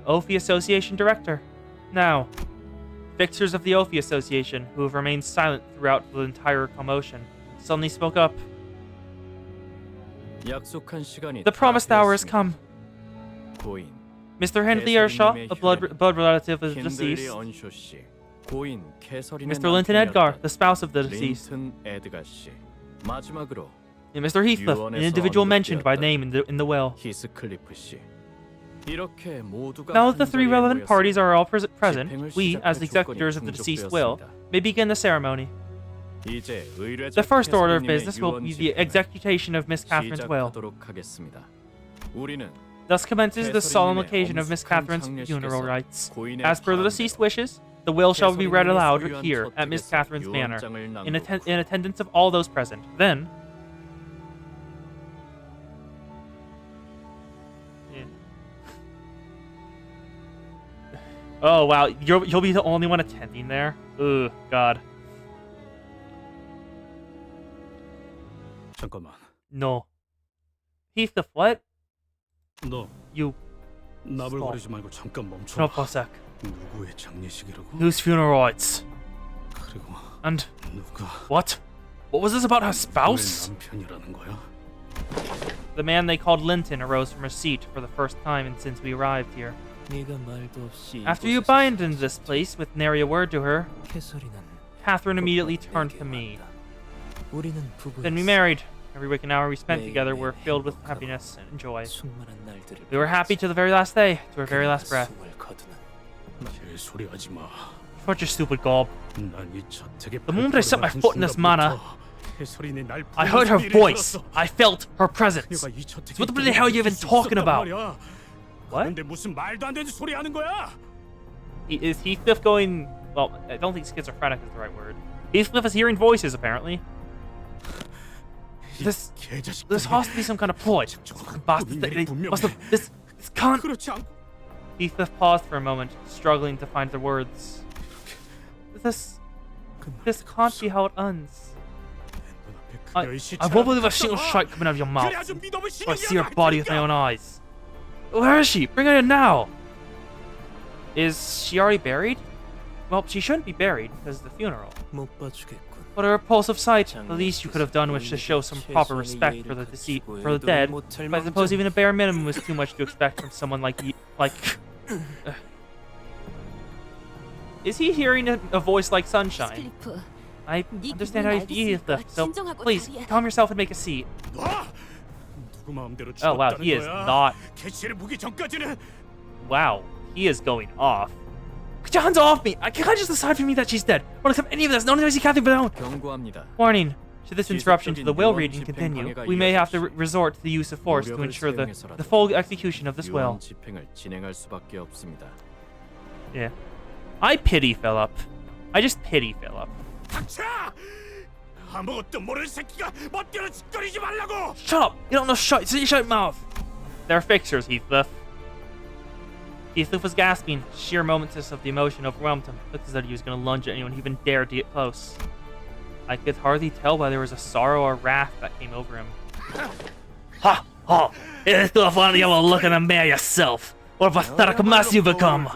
Ophi Association Director. Now, fixers of the Ophi Association, who have remained silent throughout the entire commotion, suddenly spoke up. 약속한 시간이 The promised 다 hour has 되었습니다. come. 고인 Mr. Henley Ershaw, a blood relative of the 킨들리 deceased. 언쇼 씨, 고인 캐서린의 Mr. Linton Edgar, 남편이었던 the spouse of the deceased. 린튼 에드가 씨, 마지막으로 And Mr. Heathcliff, an individual mentioned by name in the will. 히스클리프 씨. 이렇게 모두가 Now that the three 한자리에 relevant 모였으니 parties are all present, 집행을 we, as the 시작할 executors of 조건이 the deceased will, 충족되었습니다. may begin the ceremony. 이제 의뢰자 The first order of 캐서린님의 business will be the 유언집행을 execution of Miss Catherine's will. 시작하도록 하겠습니다. 우리는 Thus commences the solemn occasion of Miss Catherine's funeral rites. As per the deceased wishes, the will shall be read aloud here at Miss Catherine's manor, in attendance of all those present. Then, oh wow, you'll be the only one attending there. Ugh, God, 잠깐만. no. Heathcliff, what? 너 You 나불거리지 말고 잠깐 멈춰. shut up for a sec. 누구의 장례식이라고? Whose funeral rites? 그리고 And 누가 what? What was this about her 왜 spouse? 남편이라는 거야? The man they called Linton arose from his seat for the first time since we arrived here. 네가 말도 없이 After you abandoned this place with nary a word to her, 캐서린은 Catherine immediately turned to me. 우리는 부부였어. Then we married. Every waking hour we spent together were filled with happiness and joy. 충만한 날들을 We were happy to the very last day, to our very last breath. 숨을 거두는 개소리하지 마. What your stupid gob. 난이 저택에 The moment I set my foot in this manor, 캐서린이 날 I heard her 부르는 voice. 소리를 I felt her presence. 들었어. 내가 이 저택에 So what the bloody hell are you even talking about? What? 근데 무슨 말도 안 되는 소리 하는 거야? Is Heathcliff going... Well, I don't think schizophrenic is the right word. Heathcliff is hearing voices, apparently. This has to be some kind of ploy. Bastards, they must have... This can't... 그렇지 않고 Heathcliff paused for a moment, struggling to find the words. This can't be how it ends. I won't believe a single shot coming out of your mouth. So I see her body with my own eyes. Where is she? Bring her in now. Is she already buried? Well, she shouldn't be buried because of the funeral. 못 봐주겠군. But a repulsive sight. The least you could have done was to show some proper respect for the dead. But I suppose even a bare minimum was too much to expect from someone like you. Is he hearing a voice like Sunshine? 히스클리프, I understand how you feel, Heathcliff, so 진정하고 please 자리에. calm yourself and make a seat. 놔! 누구 마음대로 Oh wow, 죽었다는 he is 거야? not. 개치를 무기 전까지는 Wow, he is going off. Get your hands off me! I can't just decide for me that she's dead. I won't accept any of this. No one knows Catherine down. 경고합니다. Warning. Should this interruption to the will reading continue, we may have to resort to the use of force to ensure the full execution of this will. 유언 집행을 진행할 수밖에 없습니다. Yeah. I pity Philip. I just pity Philip. 닥쳐! 아무것도 모르는 새끼가 멋대로 짓거리지 말라고! Shut up! You don't know shut. Shut your mouth. They're fixers, Heathcliff. Heathcliff was gasping. Sheer momentous of the emotion overwhelmed him. Looked as though he was going to lunge at anyone who even dared to get close. I could hardly tell whether there was a sorrow or wrath that came over him. Ha! Ha! Heathcliff, why don't you have a look in the mirror yourself? What a pathetic mess you've become!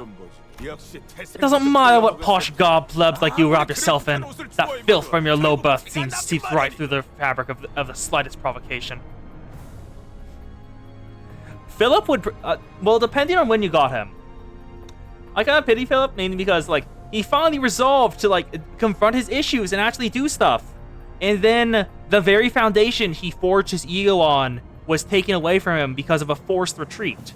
It doesn't matter what posh garb plebs like you wrap yourself in. That filth from your low birth seeps right through the fabric of the slightest provocation. Philip would... well, depending on when you got him. I kind of pity Philip, mainly because, like, he finally resolved to, like, confront his issues and actually do stuff. And then the very foundation he forged his ego on was taken away from him because of a forced retreat.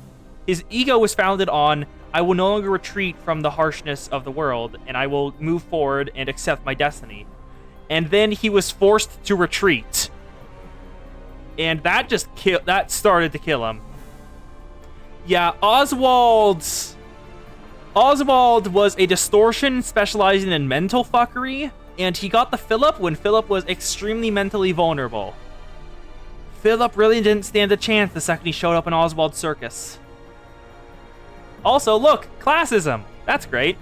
His ego was founded on, I will no longer retreat from the harshness of the world, and I will move forward and accept my destiny. And then he was forced to retreat. And that just that started to kill him. Yeah, Oswald was a distortion specializing in mental fuckery, and he got the Philip when Philip was extremely mentally vulnerable. Philip really didn't stand a chance the second he showed up in Oswald's circus. Also, look, classism. That's great.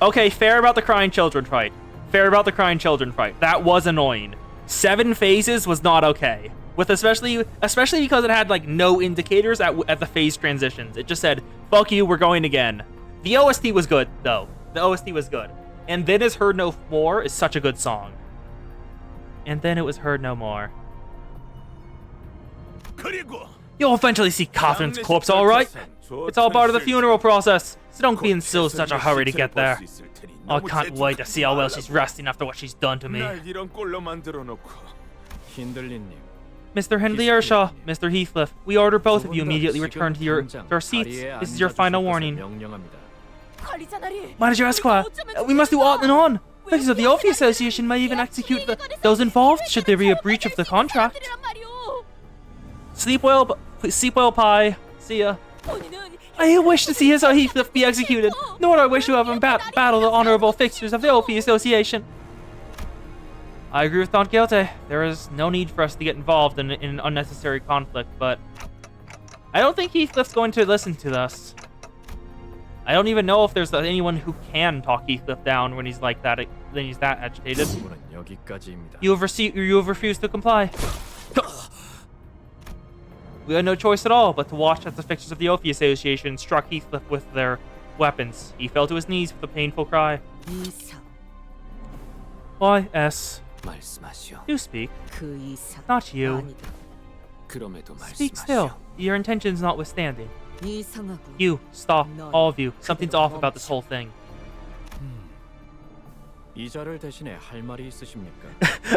Okay, fair about the crying children fight. Fair about the crying children fight. That was annoying. 7 phases was not okay. With especially because it had like no indicators at the phase transitions. It just said, "Fuck you, we're going again." The OST was good though. The OST was good. And Then Is Heard No More is such a good song. And Then It Was Heard No More. 그리고 You'll eventually see Catherine's corpse, all right? It's all part of the funeral process, so don't be in such a hurry to get there. I can't wait to see how well she's resting after what she's done to me. 날 이런 꼴로 만들어 놓고. 힌들리님, Mr. Hindley Ershaw, Mr. Heathcliff, we order both of you immediately return to your seats. This is your final warning. 명령합니다. Manager Esquire, we must do on and on. Members of the Orphy Association may even execute those involved should there be a breach of the contract. Sleep well, Pie. See ya. I wish to see his Heathcliff be executed, nor do I wish to have him battle the honorable fixtures of the Orphy Association. I agree with Don Quixote. There is no need for us to get involved in an unnecessary conflict, but I don't think Heathcliff's going to listen to us. I don't even know if there's anyone who can talk Heathcliff down when he's like that. When he's that agitated. 오늘은 여기까지입니다. You have refused to comply. We had no choice at all but to watch as the fixtures of the Orphy Association struck Heathcliff with their weapons. He fell to his knees with a painful cry. Why, S? 말씀하시오. Do speak. Not you. 그럼에도 Speak 말씀하시오. still. Your intentions notwithstanding. You, stop. All of you. Something's off about this whole thing. 이자를 대신에 할 말이 있으십니까?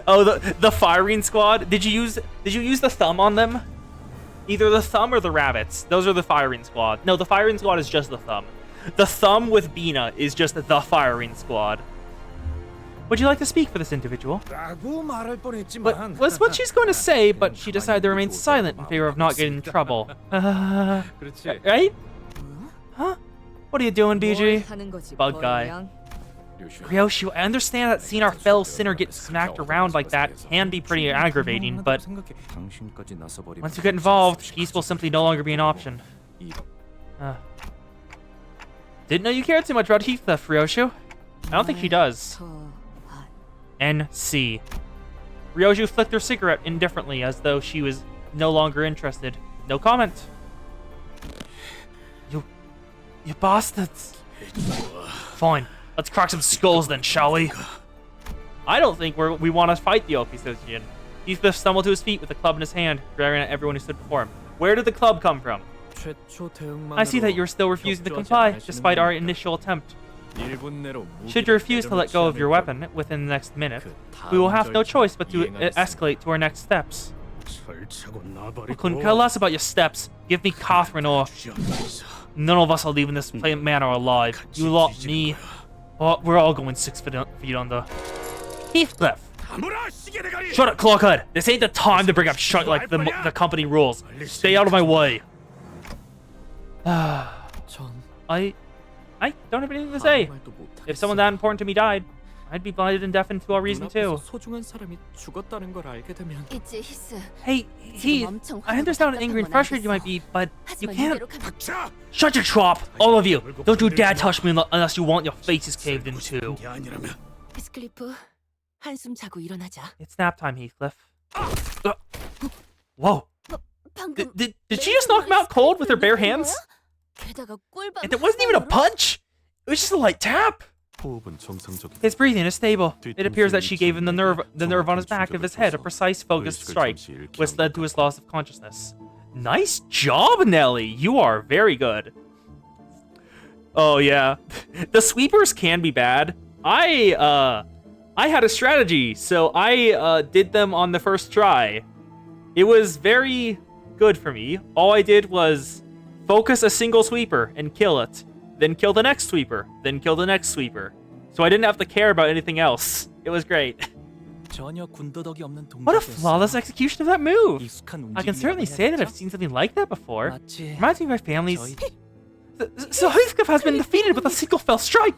Oh, the firing squad. Did you use the thumb on them? Either the thumb or the rabbits. Those are the firing squad. No, the firing squad is just the thumb. The thumb with Bina is just the firing squad. Would you like to speak for this individual? But was what she's going to say, but she decided to remain silent in favor of not getting in trouble. 그렇지. Right? Huh? What are you doing, BG? Bug guy. Ryoshu, I understand that seeing our fellow sinner get smacked around like that can be pretty aggravating, but once you get involved, peace will simply no longer be an option. Didn't know you cared too much about Heathcliff, Ryoshu. I don't think she does. NC. Ryoshu flicked her cigarette indifferently as though she was no longer interested. No comment. You bastards. Fine. Let's crack some skulls then, shall we? I don't think we want to fight the Orphy Association. Heathcliff stumbled to his feet with a club in his hand, glaring at everyone who stood before him. Where did the club come from? I see that you're still refusing to comply, despite our initial attempt. Should you refuse to let go of your weapon within the next minute, we will have no choice but to escalate to our next steps. We couldn't care less about your steps. Give me Catherine or... None of us are leaving this manor alive. You lot, me... Oh, we're all going 6 feet under. Heathcliff! Shut up, Clockhead! This ain't the time to bring up shit like the company rules. Stay out of my way. I don't have anything to say. If someone that important to me died, I'd be blinded and deafened to all reason too. Hey, Heath, I understand how angry and frustrated you might be, but you can't... Shut your trap, all of you! Don't you dare touch me unless you want your faces caved in too. It's nap time, Heathcliff. Whoa. Did she just knock him out cold with her bare hands? And it wasn't even a punch! It was just a light tap! His breathing is stable. It appears that she gave him the nerve on his back of his head a precise, focused strike, which led to his loss of consciousness. Nice job, Nelly! You are very good. Oh yeah, the sweepers can be bad. I had a strategy, so I did them on the first try. It was very good for me. All I did was focus a single sweeper and kill it. Then kill the next sweeper, then kill the next sweeper. So I didn't have to care about anything else. It was great. What a flawless execution of that move! I can certainly say that I've seen something like that before. Reminds me of my family's... So Heathcliff has been defeated with a single fell strike!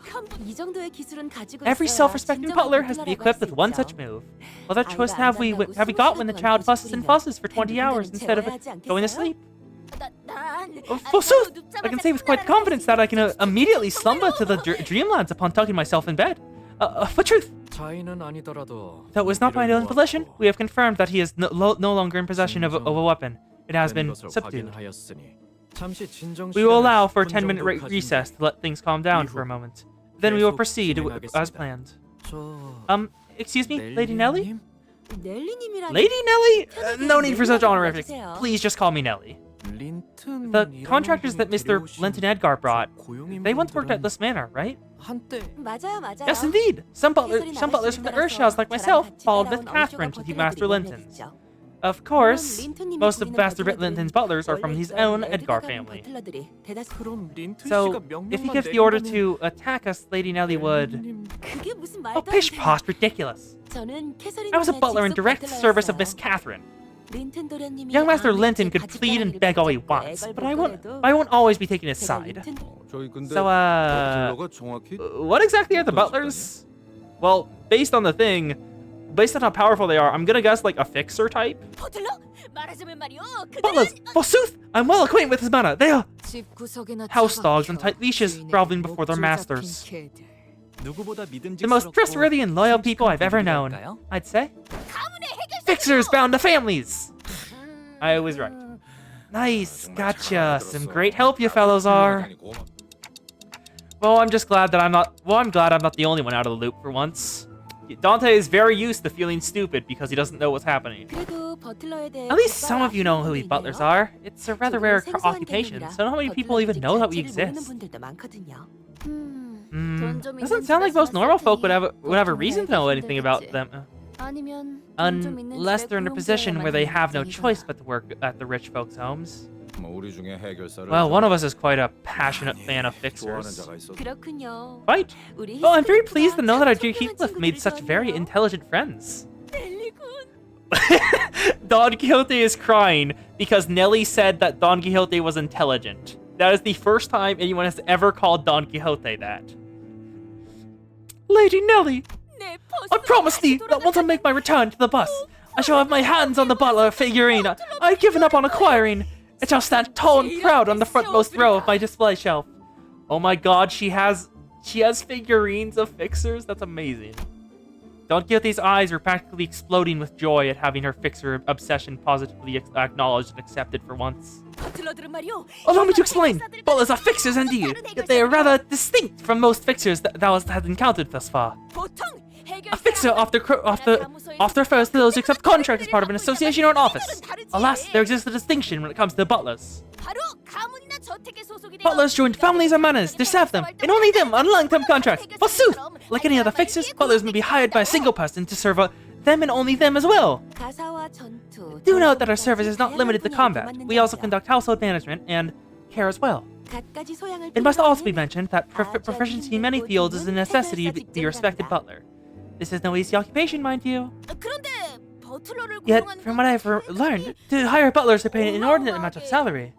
Every self-respecting butler has to be equipped with one such move. What other choice have we got when the child fusses and fusses for 20 hours instead of going to sleep? forsooth, I can say with quite confidence that I can immediately slumber to the dreamlands upon tucking myself in bed. For truth, 자인은 아니더라도 though it was not by my own volition, we have confirmed that he is no longer in possession of a weapon. It has been subdued. We will allow for a 10-minute recess to let things calm down for a moment. Then we will proceed as planned. Excuse me, Lady Nellie? 넬리님이라니. Lady Nellie? No need for such honorifics. Please just call me Nellie. The contractors that Mr. Linton Edgar brought, they once worked at this manor, right? 맞아요. Yes, indeed. Some butlers from the Earthshaws, like myself, followed Miss Catherine to Master Linton's. Of course, most of Master Linton's butlers are from his own Edgar family. So, if he gives the order to attack us, Lady Nellie would... Oh, pish posh, ridiculous. I was a butler in direct service of Miss Catherine. Young Master Linton could plead and beg all he wants, but I won't always be taking his side. So, what exactly are the butlers? Well, based on how powerful they are, I'm gonna guess like a fixer type. Butlers, forsooth! I'm well acquainted with his manner. They are house dogs on tight leashes, groveling before their masters. The most trustworthy and loyal people I've ever known, I'd say. Fixers bound to families! I was right. Nice, gotcha. Some great help you fellows are. Well, I'm glad I'm not the only one out of the loop for once. Dante is very used to feeling stupid because he doesn't know what's happening. At least some of you know who these butlers are. It's a rather rare occupation, so not many people even know that we exist. Doesn't sound like most normal folk would have a reason to know anything about them. Unless they're in a position where they have no choice but to work at the rich folks' homes. Well, one of us is quite a passionate fan of fixers. Right? Well, I'm very pleased to know that our dear Heathcliff made such very intelligent friends. Don Quixote is crying because Nellie said that Don Quixote was intelligent. That is the first time anyone has ever called Don Quixote that. Lady Nellie, I promise thee that once I make my return to the bus, I shall have my hands on the butler figurine I've given up on acquiring. It shall stand tall and proud on the frontmost row of my display shelf. Oh my god, she has figurines of fixers? That's amazing. Don Quixote's eyes were practically exploding with joy at having her fixer obsession positively acknowledged and accepted for once. Allow me to explain. Butlers are fixers indeed, yet they are rather distinct from most fixers that thou hast encountered thus far. A fixer often refers to those who accept contracts as part of an association or an office. Alas, there exists a distinction when it comes to the butlers. Butlers join families or manors to serve them, and only them on long-term contracts. Forsooth! Like any other fixers, butlers may be hired by a single person to serve them and only them as well. Do note that our service is not limited to combat. We also conduct household management and care as well. It must also be mentioned that proficiency in many fields is a necessity to be a respected butler. This is no easy occupation, mind you. Yet, from what I've learned, to hire butlers to pay an inordinate amount of salary.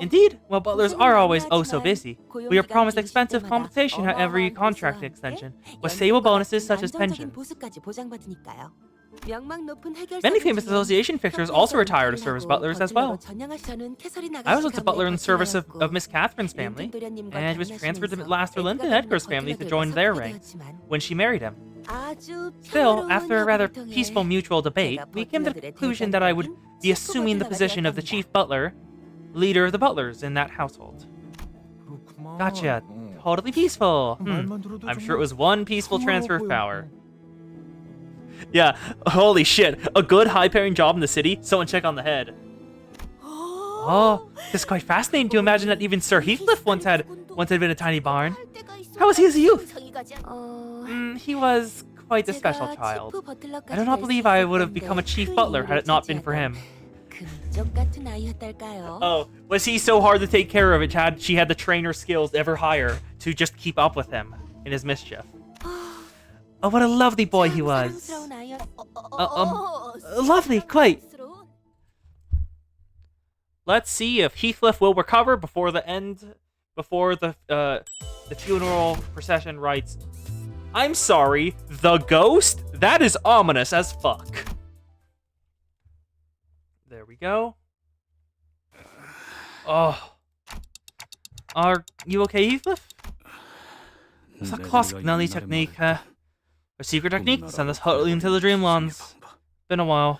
Indeed, while butlers are always oh so busy, we are promised expensive compensation at every contract extension, with stable bonuses such as pensions. Many famous association fixers also retire to serve as butlers as well. I was once a butler in service of Miss Catherine's family, and was transferred to Master Linton Edgar's family to join their ranks when she married him. Still, after a rather peaceful mutual debate, we came to the conclusion that I would be assuming the position of the chief butler, leader of the butlers in that household. Gotcha. Totally peaceful. I'm sure it was one peaceful transfer of power. Yeah, holy shit. A good high-paying job in the city, someone check on the head. Oh, it's quite fascinating to imagine that even Sir Heathcliff once had been a tiny barn. How was he as a youth? He was quite a special child. I do not believe I would have become a chief butler had it not been for him. Oh, was he so hard to take care of she had the trainer skills ever higher to just keep up with him in his mischief? Oh, what a lovely boy he was. Lovely, quite. Let's see if Heathcliff will recover before the funeral procession rites. I'm sorry, the ghost? That is ominous as fuck. There we go. Oh. Are you okay, Heathcliff? It's a classic Nelly technique, a secret technique to send us totally into the dreamlands. Been a while.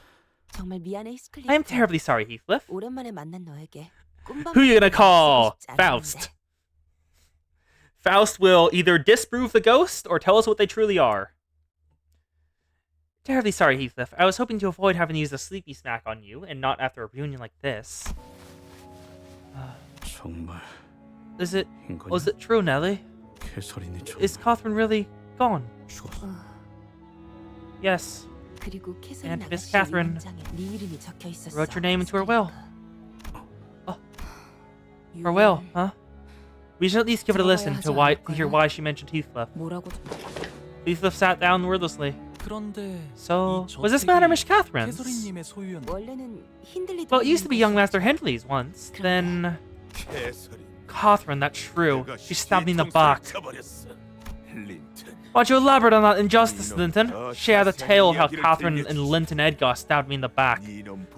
정말 미안해, 히스클리프. I am terribly sorry, Heathcliff. 오랜만에 만난 너에게 Who you gonna call? 쓰고 싶지 않았는데. Faust. Faust will either disprove the ghost or tell us what they truly are. Terribly sorry, Heathcliff. I was hoping to avoid having to use a sleepy smack on you, and not after a reunion like this. 정말 Was it 인간이야? true, Nelly? 캐서린이 정말 Is Catherine really gone? 죽었어. Yes. 그리고 캐서린 And Miss 아가씨 Catherine 유언장에 네 이름이 적혀 있었어. wrote your name into her will. 유언. Her will, huh? We should at least give it a listen to hear why she mentioned Heathcliff. 뭐라고 좀. Heathcliff sat down wordlessly. 그런데 So, 이 was this matter 저택이 Miss Catherine's? 캐서린님의 소유였나? 원래는 힌들리. Well, it used to be young Master Hindley's once. Then, 캐서린. Catherine, that's true. 내가 She stabbed me in the 뒤통수를 back. 쳐버렸어. 린튼. Why'd you elaborate on that injustice, Linton? Share the tale of how Catherine and Linton Edgar stabbed me in the back.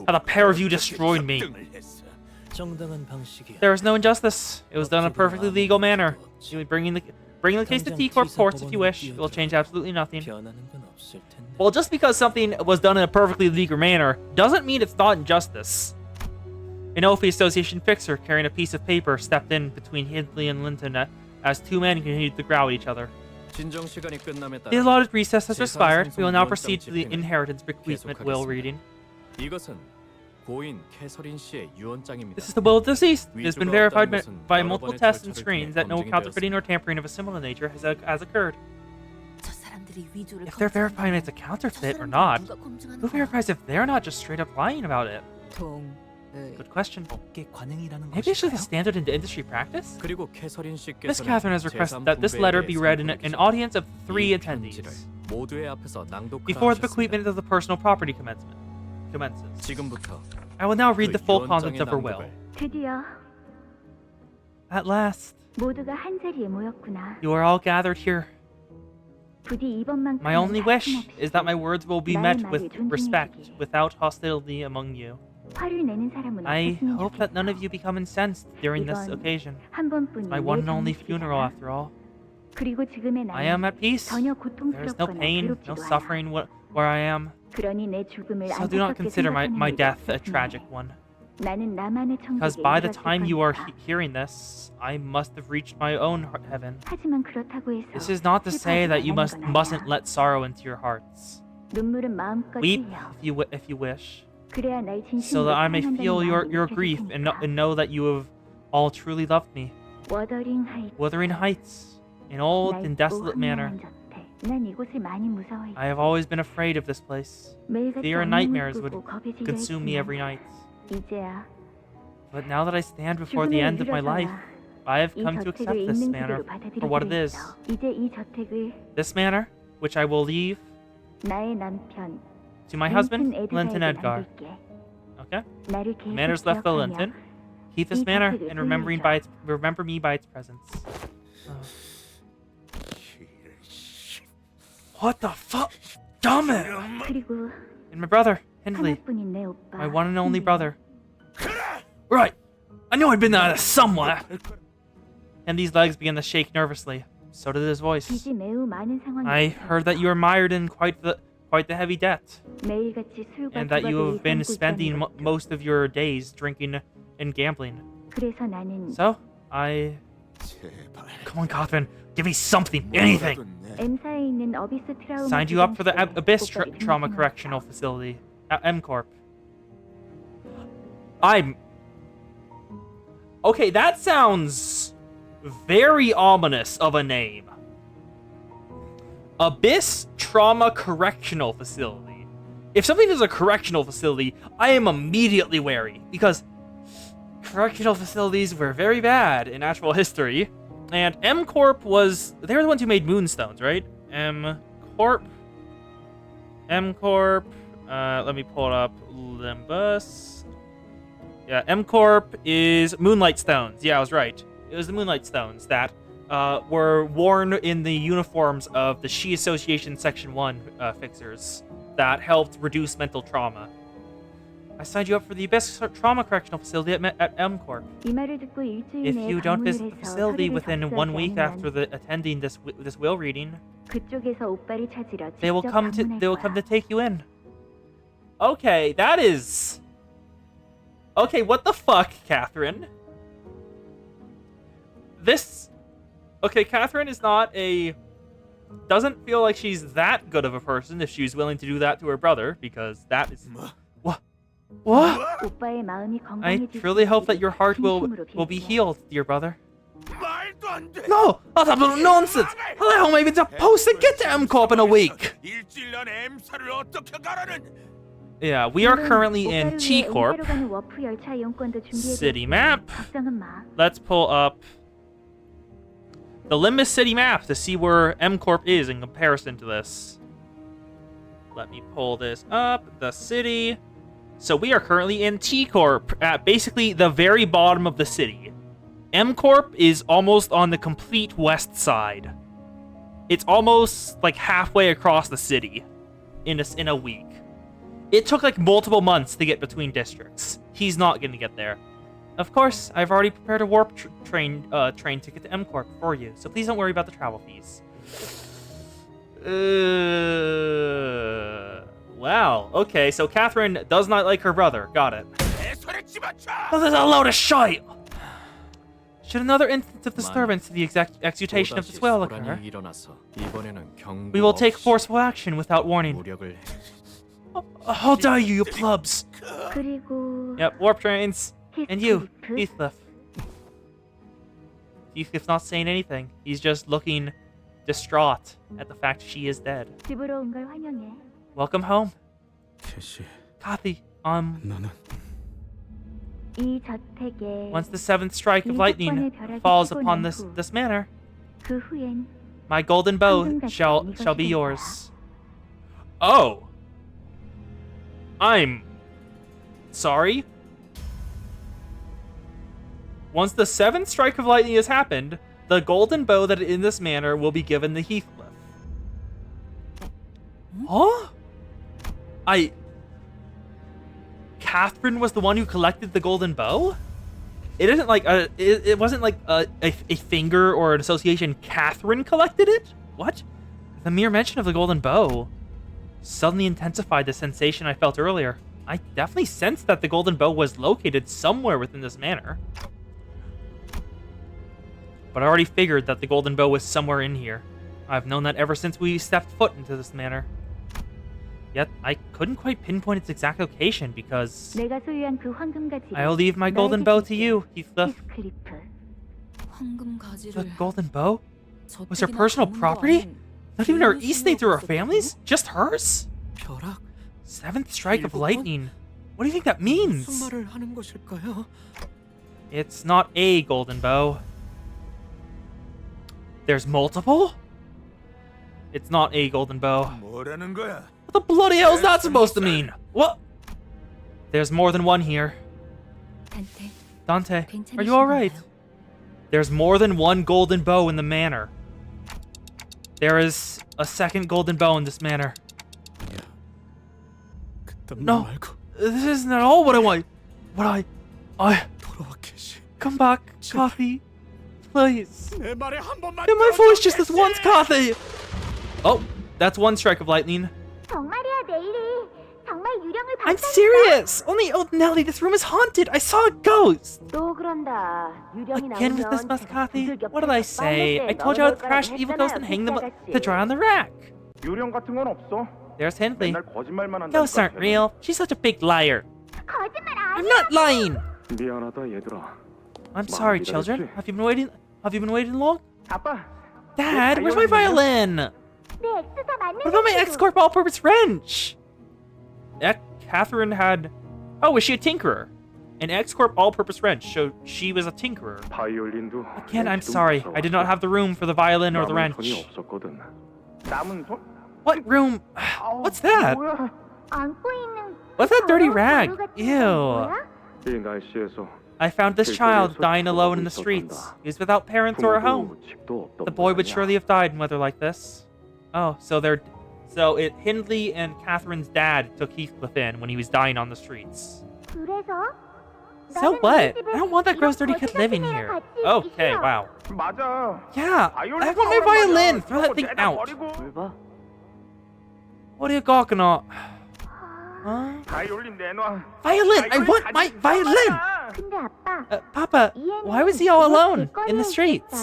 How the pair of you destroyed me. 정당한 방식이야. There was no injustice. It was done in a perfectly legal manner. You'll be bringing the case to T-Corp courts if you wish. It will change absolutely nothing. 변하는 건 없을 텐데. Well, just because something was done in a perfectly legal manner doesn't mean it's not injustice. An Ophi Association fixer carrying a piece of paper stepped in between Hindley and Linton as two men continued to growl at each other. 진정 시간이 끝남에 The 따라 allotted recess has expired. We will now proceed to the inheritance bequeathment will reading. 이것은 고인 캐서린 씨의 유언장입니다. This is the will of the deceased. It has been verified by multiple tests and screens that no counterfeiting or tampering of a similar nature has occurred. 저 사람들이 위조를. If they're verifying it's a counterfeit or not, who verifies if they're not just straight up lying about it? Good question. 업계 관행이라는 Maybe it's just a 것일까요? standard in industry practice? 그리고 캐서린 씨께서는 Miss Catherine has requested that this letter be read in an audience of 3 attendees 모두의 앞에서 낭독하라 before the 하셨습니다. bequeathment of the personal property commences. 지금부터 I will now read the 그 full contents of her 유언장의 will. 낭독을 드디어 At last, 모두가 한 자리에 모였구나. you are all gathered here. 부디 이번만큼은 My only wish 다툼 없이 is that my words will be met with respect, without hostility among you. 화를 내는 사람은 I 없었으면 hope that none of 좋겠어. you become incensed during this occasion. 한 번뿐인 My one and only 내 funeral, 장례식이잖아. after all. 그리고 지금의 I am 나는 at peace. 전혀 There is no 고통스럽거나 pain, no 괴롭지도 않아. suffering where I am. 그러니 내 죽음을 So do not 안타깝게 consider my 생각하는 death 일이 a 없었으면 tragic 해. one. 나는 나만의 Because 천국에 by the 이르렀을 time you are 거니까. hearing this, I must have reached my own heaven. 하지만 그렇다고 해서 This is not to say that you 슬퍼하지 말라는 건 mustn't 아니야. let sorrow into your hearts. 눈물은 마음껏 Weep 흘려. if you wish, 그래야 날 so 진심으로 that I may 사랑한다는 feel your 마음이 grief 느껴질 테니까. and know that you have all truly loved me. 워더링 하이트. Wuthering Heights, an old and desolate manor. 난 이곳을 많이 무서워했어. I have always been afraid of this place. 매일같이 Fear and 엉망을 nightmares would 꾸고 겁에 질려 consume me 했지만 every night. 이제야 But now that I stand before the 죽음에 end of my life, 이르러서야 I have 이 come to 저택을 accept this 있는 manor 그대로 for what it 받아들일 is. 수 있어. 이제 이 저택을 This manor, which I will leave 나의 남편 to my husband, 린튼 Linton 에드가에게 Edgar. 남길게. Okay? 나를 The 계속 manor's left for 기억하며 Linton. Keep this 이 manor 저택을 and 소유해줘. remember me by its presence. What the fuck? Damn it! 그리고 And my brother, Hindley, 하나뿐인 내 오빠 my one and only 힌들리. brother. Right! I knew I'd been there somewhere! And these legs began to shake nervously. So did his voice. 빚이 매우 많은 상황이 I heard that you are mired in quite the heavy debt, 매일같이 술과 and that you 두각을 have been 일삼고 spending 있다는 것도. most of your days drinking and gambling. 그래서 나는 So, I... 제발. Come on, Catherine. Give me something. Anything. M사에 있는 어비스 트라우마 Signed you up for the 기관실에 Abyss 복권이 Trauma 당첨됐어. Correctional Facility. M-Corp. I'm... Okay, that sounds very ominous of a name. Abyss Trauma Correctional Facility. If something is a correctional facility, I am immediately wary, because correctional facilities were very bad in actual history, and M-Corp was... They were the ones who made Moonstones, right? M-Corp... let me pull it up. Limbus... Yeah, M-Corp is Moonlight Stones. Yeah, I was right. It was the Moonlight Stones that were worn in the uniforms of the She Association Section 1 fixers that helped reduce mental trauma. I signed you up for the Abyss Trauma Correctional Facility at M Corp. 이 말을 듣고 일주일 If 내에 you don't visit 방문을 the 해서 facility 서류를 within 1 week 접수하지 after 않으면 attending this will reading, 그쪽에서 오빠를 찾으러 they will 직접 come to 방문할 거야. take you in. Okay, that is. Okay, what the fuck, Catherine? This. Okay, Catherine is not a. Doesn't feel like she's that good of a person if she's willing to do that to her brother, because that is. What? What? 오빠의 마음이 I 건강해질 truly 수 hope that 있기를 your heart will 진심으로 be 빌게. healed, dear brother. 말도 안 돼. No! That's absolute nonsense! How the hell am I even supposed to get to M Corp in a week? 일주일 안에 M사를 어떻게 가라는? Yeah, we are 물론 currently in 오빠를 T 위해 Corp. 은혜로 가는 워프 열차 이용권도 준비해뒀으니 City map. 걱정은 마. Let's pull up the Limbus city map to see where M Corp is in comparison to this. Let me pull this up. The city. So we are currently in T Corp at basically the very bottom of the city. M Corp is almost on the complete west side. It's almost like halfway across the city in a week. It took like multiple months to get between districts. He's not going to get there. Of course, I've already prepared a warp train ticket to M Corp for you, so please don't worry about the travel fees. Wow. Okay, so Catherine does not like her brother. Got it. 내 손에 집어쳐. Oh, there's a load of shite! Should another instance of disturbance to the execution of this will occur, we will take forceful action without warning. 무력을 How dare you, you plebs! 그리고 Yep, warp trains. And you, 히스클리프? Heathcliff. Heathcliff's not saying anything. He's just looking distraught at the fact she is dead. 집으로 온 걸 환영해. Welcome home. 캐시, Kathy, 나는 이 저택에 once the seventh strike of lightning falls upon this manor, 그 후엔 my golden bow shall be yours. Oh. I'm sorry? Once the seventh strike of lightning has happened, the golden bow that is in this manor will be given to Heathcliff. Huh? Catherine was the one who collected the golden bow? It isn't like it wasn't like a finger or an association. Catherine collected it? What? The mere mention of the golden bow suddenly intensified the sensation I felt earlier. I definitely sensed that the golden bow was located somewhere within this manor. But I already figured that the golden bow was somewhere in here. I've known that ever since we stepped foot into this manor. Yet, I couldn't quite pinpoint its exact location because 내가 소유한 그 황금 가지를 I'll leave my golden bow to you, Heathcliff. 히스클리프. 황금 The 가지를 golden bow? Was her 저택이나 personal 가문도 property? 아닌 Not even her 개인의 estate or her 소유였었다고? family's? Just hers? 벼락? Seventh strike of 일곱 번? lightning. What do you think that 무슨 means? 말을 하는 것일까요? It's not a golden bow. There's multiple? It's not a golden bow. 뭐라는 거야? What the bloody hell is that supposed to mean? What? There's more than one here. 단테, Dante, are you alright? There's more than one golden bow in the manor. There is a second golden bow in this manor. 그딴 No. 말 말고 This isn't at all what I want. 돌아와 캐시. Come back, Kathy. Please. 내 말에 한 번만. Hear my voice just this once, Kathy! Oh, that's one strike of lightning. 정말이야 내일이 정말 유령을 I'm 봤다니까. serious! Only old Nelly, this room is haunted. I saw a ghost. 또 그런다. 유령이 Again with this mess, Kathy? What did I say? I told you I would thrash the evil ghost and hang them to dry on the rack. 유령 같은 건 없어. There's Hindley. 맨날 거짓말만 한다. Ghosts aren't real. She's such a big liar. 거짓말 I'm not lying. 미안하다 얘들아. I'm sorry, children. Have you been waiting long? 아빠. Dad, where's my violin? 내 엑스사 맞는 What about my 엑스도. X-Corp all-purpose wrench? Catherine had... Oh, was she a tinkerer? An X-Corp all-purpose wrench showed she was a tinkerer. 바이올린도. Again, I'm sorry. I did not have the room for the violin or the wrench. 없었거든. 남은 손? What room? What's that? 뭐야? 안고 있는 What's that dirty 더러운 rag? 가루 같은 건 Ew. 뭐야? 이 날씨에서 I found this child dying alone in the streets. He was without parents or a home. 부모도 집도 없던 The boy would 모양이야. surely have died in weather like this. Oh, so So Hindley and Catherine's dad took Heathcliff in when he was dying on the streets. 그래서 So what? I don't want that gross dirty kid living here. Okay, wow. 맞아. Yeah, I want my violin. Throw that thing out. What are you gawking at? Huh? 바이올린 내놔. Violin! I want my violin! 근데 아빠 Papa, why was he all alone in the streets?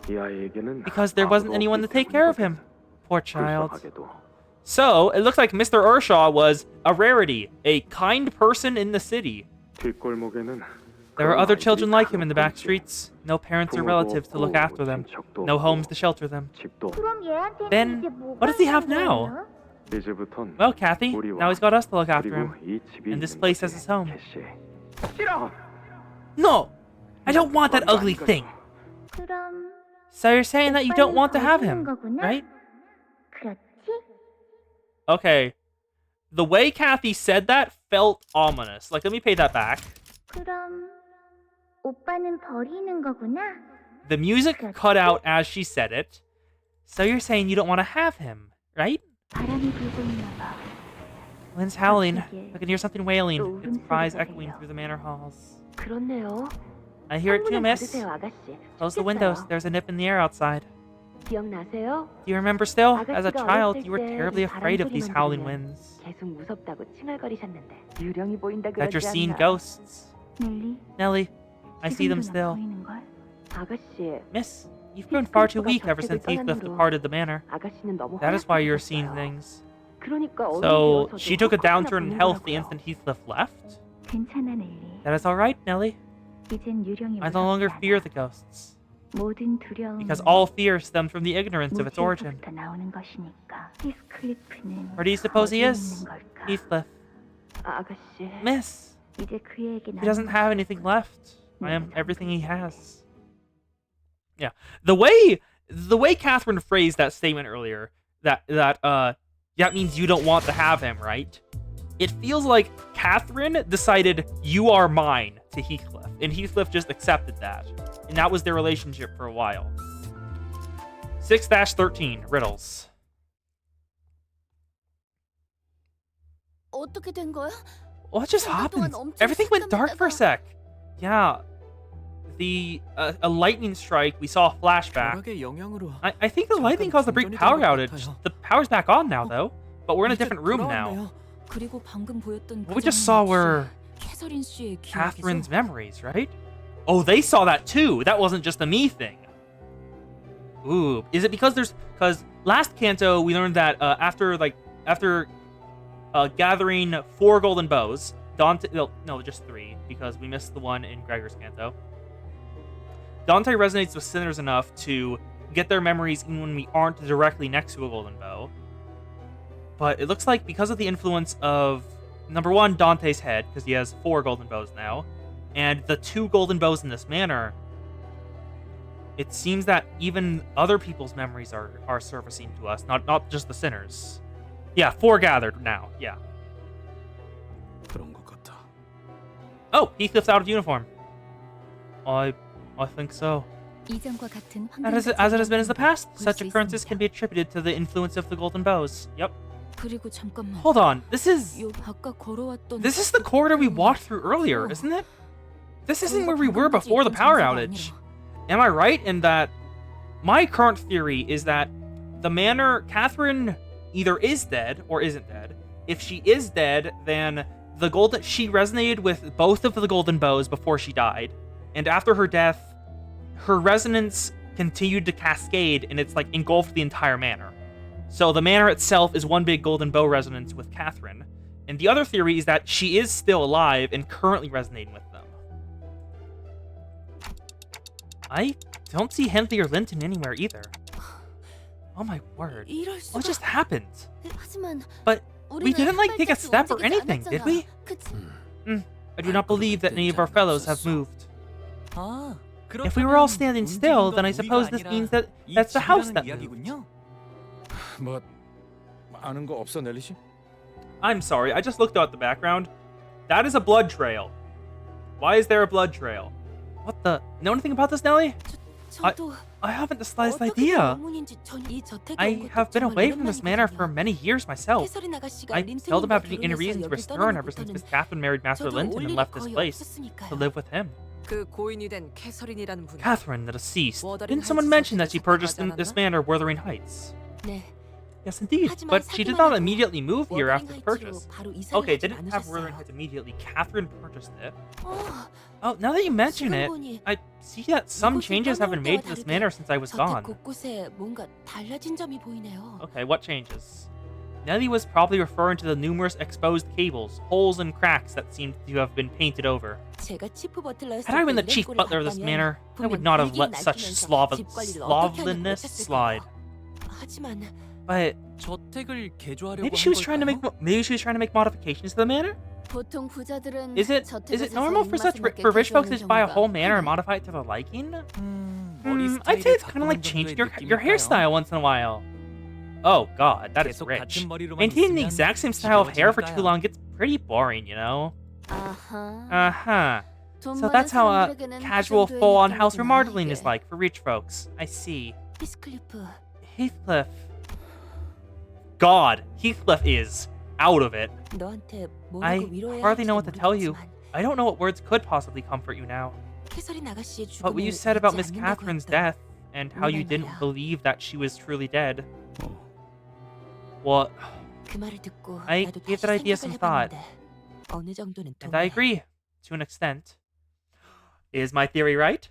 이 아이에게는 Because there wasn't anyone to take care of him. Poor child. 불쌍하게도. So, it looks like Mr. Ershaw was a rarity, a kind person in the city. 뒷골목에는 There are other children like him in the back streets. No parents or relatives to look after them. No homes to shelter them. 집도. 그럼 얘한테는 Then, 이제 뭐가 what does he have 있는 now? 거예요? 이제부턴 Well, Kathy, now he's got us to look after 그리고 him. 이 집이 And this 있는 place 거지, as his home. 캐시. 싫어. No! I don't want that ugly thing! 그럼 So you're saying that you don't want to have him, 거구나? right? 그렇지? Okay. The way Kathy said that felt ominous. Like, let me pay that back. 그럼 오빠는 버리는 거구나? The music cut out as she said it. So you're saying you don't want to have him, right? 바람이 불고 있나 봐. Wind's howling. I can hear something wailing. Its cries echoing through the manor halls. 그렇네요. I hear it too, miss. 닫으세요, 아가씨. Close the windows. There's a nip in the air outside. 기억나세요? Do you remember still? As a 아가씨가 child, 어렸을 you were 때 terribly 이 afraid of 바람 these 소리만 howling 들으면 winds. 계속 무섭다고 칭얼거리셨는데 유령이 보인다 That you're 그러지 seeing 않나? ghosts. 넬리, Nellie, I see them 지금도 나 still. 보이는걸? 아가씨, Miss, you've grown far too weak ever since Heathcliff departed the manor. 아가씨는 너무 That is why you're 허약해졌어요. seeing things. 그러니까 어른이 So, 되어서도 she took a 헛헛이나 downturn in 보는 health the 거라고요. instant Heathcliff left? 괜찮아 넬리. That is alright, Nellie. 이젠 유령이 I no longer 무섭지 fear 않아. the ghosts. 모든 두려움은 Because all fear stems from the ignorance of its origin. 무지에서부터 나오는 것이니까. 히스클리프는 Where do you suppose he 어디에 is? 있는 걸까? Heathcliff. 아가씨, Miss, 이제 그에게 he doesn't have anything left. I am everything he has. Yeah. The way Catherine phrased that statement earlier, that means you don't want to have him, right? It feels like Catherine decided you are mine to Heathcliff, and Heathcliff just accepted that. And that was their relationship for a while. 6-13, riddles. 어떻게 된 거야? What just happened? Everything went dark for a sec. Yeah. A lightning strike, we saw a flashback. 벼락의 영향으로 I think the lightning caused a brief power outage. The power's back on now, though. But we're in a different room now. 그리고 방금 보였던 What we just saw were 캐서린 씨의 기억이죠. Catherine's memories, right? Oh, they saw that too. That wasn't just a me thing. Ooh, is it because because last canto we learned that after gathering 4 golden bows, Dante, no, just 3 because we missed the one in Gregor's canto. Dante resonates with sinners enough to get their memories even when we aren't directly next to a golden bow. But it looks like because of the influence of, number 1, Dante's head, because he has 4 golden bows now, and the 2 golden bows in this manor, it seems that even other people's memories are surfacing to us, not just the sinners. Yeah, 4 gathered now, yeah. 그런 것 같아. Oh, Heathcliff's out of uniform. I think so. 이전과 같은 As it has been in the past, 볼 such 수 occurrences 있습니다. can be attributed to the influence of the golden bows. Yep. 그리고 잠깐만. Hold on, this is 요 아까 걸어왔던 the corridor we walked through earlier, isn't it? This isn't where we were before the power outage. Am I right in that my current theory is that the manor, Catherine either is dead or isn't dead. If she is dead, then she resonated with both of the golden bows before she died. And after her death, her resonance continued to cascade and it's like engulfed the entire manor. So the manor itself is one big golden bow resonance with Catherine. And the other theory is that she is still alive and currently resonating with them. I don't see Henley or Linton anywhere either. Oh my word. 이럴 수가. What just happened? 하지만 But we didn't like take a step or anything, did we? 그치? I do not believe that any of our fellows have moved. 아, If we were all standing still, then I suppose this means that that's the house that moved. 이야기군요. 뭐 아는 거 없어 넬리 씨? I'm sorry, I just looked out the background. That is a blood trail. Why is there a blood trail? What the? Know anything about this, Nelly? 저도 I haven't the slightest idea. I have been away from this manor for many years myself. I seldom have any reason to return ever since Miss Catherine married Master Linton and left this place to live with him. Catherine, the deceased. Didn't someone mention that she purchased in this manor Wuthering Heights? Yes, indeed. But she did not immediately move here after the purchase. Okay, didn't have Wuthering Heights immediately. Catherine purchased it. Oh, now that you mention it, I see that some changes have been made to this manor since I was gone. Okay, what changes? Nellie was probably referring to the numerous exposed cables, holes, and cracks that seemed to have been painted over. Had I been the chief butler of this manor, I would not have let such slovenliness slide. But maybe she was trying to make modifications to the manor. Is it normal for rich folks to buy a whole manor and modify it to their liking? I'd say it's kind of like changing your hairstyle once in a while. Oh god, that is rich. Maintaining the exact same style of hair for too long gets pretty boring, you know? So that's how a casual full-on house remodeling is like for rich folks. I see. Heathcliff. God, Heathcliff is out of it. I hardly know what to tell you. I don't know what words could possibly comfort you now. But what you said about Miss Catherine's death, and how you didn't believe that she was truly dead. Well, I gave that idea some thought. And I agree, to an extent. Is my theory right?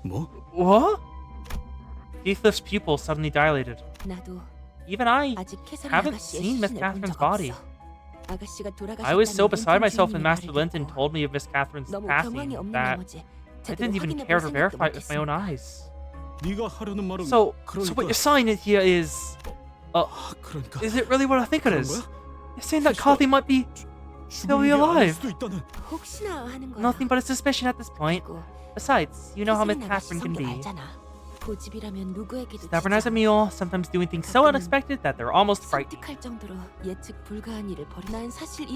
What? Heathcliff's pupil suddenly dilated. Even I haven't seen Miss Catherine's body. I was so beside myself when Master Linton told me of Miss Catherine's passing that I didn't even care to verify it with my own eyes. So what you're saying here is it really what I think it is? You're saying that Carthy might be still alive? Nothing but a suspicion at this point. Besides, you know how Miss Catherine can be. Stubborn as a mule, sometimes doing things so unexpected that they're almost frightening.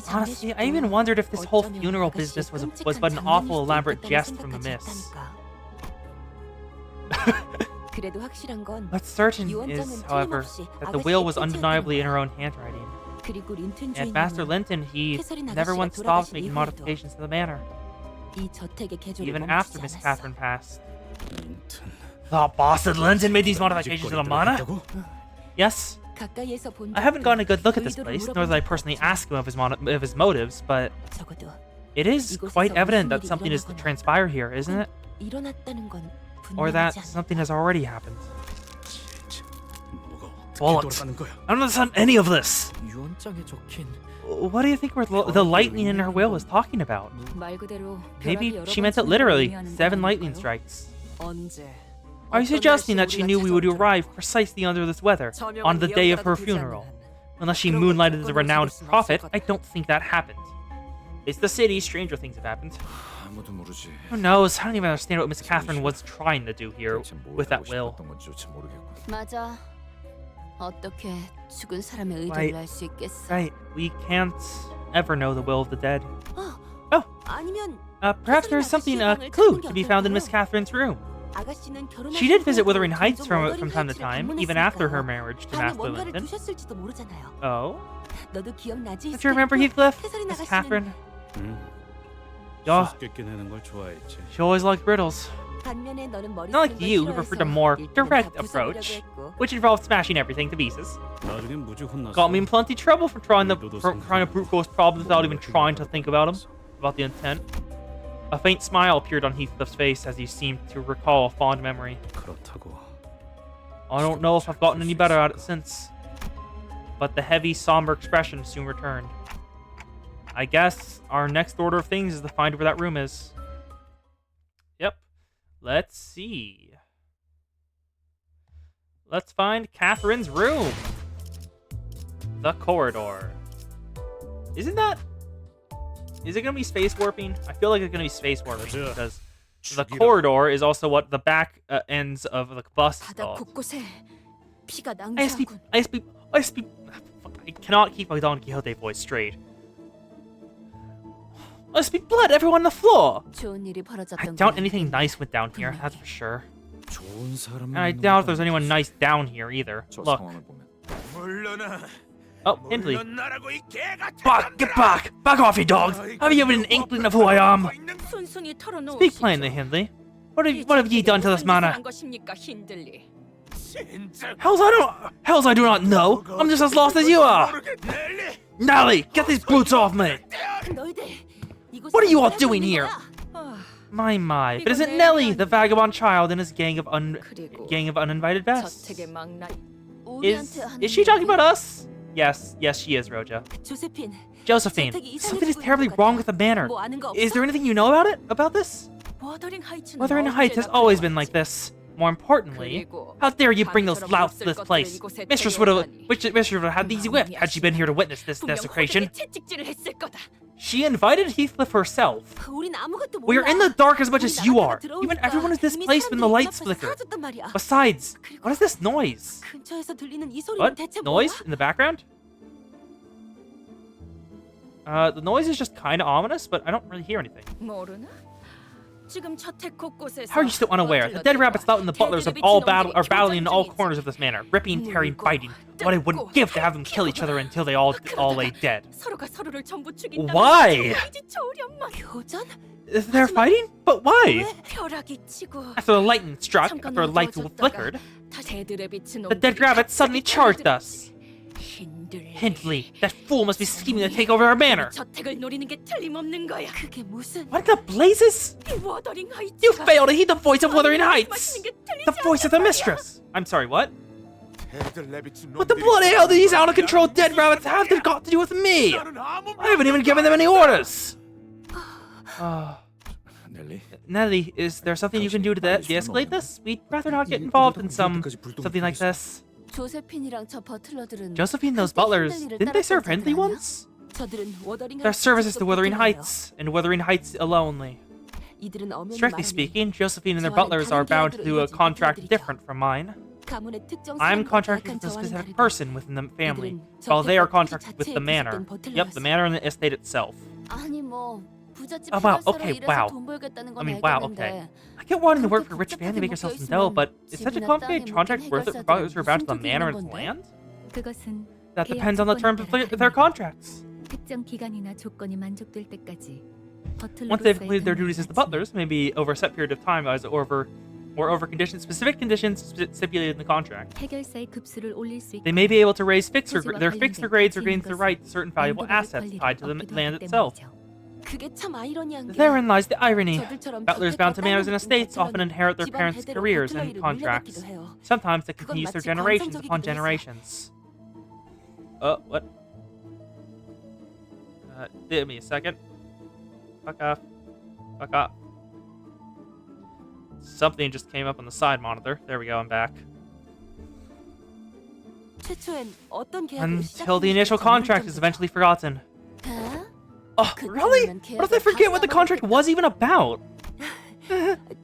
Honestly, I even wondered if this whole funeral business was but an awful elaborate jest from the miss. What's certain is, however, that the will was undeniably in her own handwriting. And Master Linton, he never once stopped making modifications to the manor, even after Miss Catherine passed. The boss of Linton made these modifications to the manor? Yes. I haven't gotten a good look at this place, nor did I personally ask him of his motives, but it is quite evident that something is to transpire here, isn't it? Or that something has already happened. Bollocks. I don't understand any of this. What do you think the lightning in her will was talking about? Maybe she meant it literally, 7 lightning strikes. Are you suggesting that she knew we would arrive precisely under this weather, on the day of her funeral? Unless she moonlighted as a renowned prophet, I don't think that happened. It's the city, stranger things have happened. Who knows? I don't even understand what Miss Catherine was trying to do here with that will. Right. We can't ever know the will of the dead. Perhaps there's something, a clue to be found in Miss Catherine's room. She did visit Wuthering Heights from time to time, even after her marriage to Master Linton. Oh? Don't you remember Heathcliff? Miss Catherine? She always liked riddles. Not like you, who preferred a more direct approach, which involved smashing everything to pieces. Got me in plenty of trouble for trying to brute force problems without even trying to think about the intent. A faint smile appeared on Heathcliff's face as he seemed to recall a fond memory. I don't know if I've gotten any better at it since, but the heavy, somber expression soon returned. I guess our next order of things is to find where that room is. Yep. Let's see. Let's find Catherine's room. The corridor. Isn't that... Is it going to be space warping? I feel like it's going to be space warping because the corridor is also what the back ends of the bus is called. I cannot keep my Don Quixote voice straight. I speak blood everywhere on the floor. I doubt anything nice went down here, that's for sure. 좋은 사람. And I doubt there's anyone nice down here either. 저 Look. 상황을 보면 물러나. Oh, Hindley. 물러나라고 이 개 같은 Back, get back! Back off, you dogs! Have you even an inkling of who I am? 순순히 털어놓으시죠. Speak plainly, Hindley. What have ye done to this manor? 한 것입니까, 힌들리? 진짜 Hells I do not know. I'm just as lost as you are. 모르겠네. Nelly, get these brutes off me. 너희들 이곳에 What are you all 뭐 doing 하고 있는 here? 거야? My, but is it Nelly, the vagabond child, and his gang of 그리고 uninvited guests? 저택의 막날. Is she talking about us? Yes, she is, Roja. 조세핀. Josephine, something is terribly wrong with the manor. 뭐 아는 거 Is 없어? there anything you know about this? 워더링 하이츠는 Wuthering Heights has 언제나 always been like 그래왔지. this. More importantly, 그리고 how dare you bring those 반처럼 louts to 없을 this place? 것들을 이곳에 Mistress would 데려오다니. have had these whipped had she been here to witness this 분명 desecration. 호되게 채찍질을 했을 거다. She invited Heathcliff herself. 우린 아무것도 몰라. We are in the dark as much as you are. 우리 Even 나갔다가 everyone is 들어오니까 displaced when the 이미 lights 사람들이 flicker. 사라졌단 말이야. Besides, what is this noise? 근처에서 들리는 이 소리는 What? 대체 Noise 뭐야? in the background? The noise is just kind of ominous, but I don't really hear anything. 모르나? 지금 저택 곳곳에서 How are you still unaware? The dead rabbits, lout, and the butlers are battling in all corners of this manor, ripping, tearing, biting. What I wouldn't give to have them kill each other until they all lay dead. 서로가 서로를 전부 죽인다면 Why? 정말이지 저렴만. 교전? They're fighting? But why? 왜 벼락이 치고 After the lightning struck, 잠깐 after the lights 어두워졌다가 flickered, 다시 새들의 빛은 the dead rabbits suddenly charged us. 힌들리. Hindley, that fool must be scheming to take over our manor. 저택을 노리는 게 틀림없는 거야. 그게 무슨? What the blazes? 이 워더링 하이츠가 You fail to heed the voice of Wuthering Heights! 말씀하시는 게 틀리지 The voice of the 않단 mistress! I'm sorry, what? 애들 내비친 What the 놈들이 bloody hell do these out of control dead rabbits have got to do with me? 나는 아무 I haven't even given them any orders! 넬리. Nelly, is there something you can do to de-escalate this? We'd rather not get involved in something like this. 조세핀이랑 저 버틀러들은 Josephine, those butlers, didn't they serve Hindley once? 저들은 워더링 Their services to Wuthering Heights, and Wuthering Heights alone. 이들은 엄연히 Strictly 말하면 speaking, Josephine and their butlers are bound to a contract different from mine. 가문의 특정 I'm 사람과 contracted 약한 with a 저와는 specific 다르고 person within the family, 이들은 while they are 저택과 contracted 토지 with the 자체에 manor. 부속된 Yep, the 버틀러였어. manor and the estate itself. 아니 뭐 부잣집 Oh, wow, 해결사로 okay, 일해서 wow. 돈 벌겠다는 건 I mean, wow, 알겠는데 okay. I get wanting to work for a rich 그렇게 family to make yourself some dough, 복잡하게 but is such a 집이나 complicated 땅에 contract 묶인 worth it for 해결사들은 butlers who are bound to the 무슨 manor 뜻인 and its 건데? land? 그것은 That 계약 depends on the terms of 조건에 their 따라 contracts. 특정 기간이나 조건이 만족될 때까지 Once they've completed their duties as the butlers, maybe over a set period of time, or over specific conditions stipulated in the contract. 해결사의 급수를 올릴 수 They 있고 may be able to raise their 관련된 fixer grades or gain 가치 the 있는 right to certain valuable 만들어낼 assets 권리가 tied to the 없기도 land 하기 itself. 때문이죠. 그게 참 아이러니한 게 Therein lies the irony. 저들처럼 Butlers 저택과 bound to manors and 땅을 estates 묶은 often inherit their 집안 parents' 대대로 careers 버틀러 and 일을 contracts. 물려받기도 해요. Sometimes that 그건 continues through 마치 generations upon 관성적이기도 해서. generations. What? Give me a second. Fuck off. Fuck off. Something just came up on the side monitor. There we go, I'm back. 최초엔 어떤 계약으로 Until the 시작했는지 initial contract is 전문점이죠. eventually forgotten. 아? Oh, really? What if they forget what the contract was even about?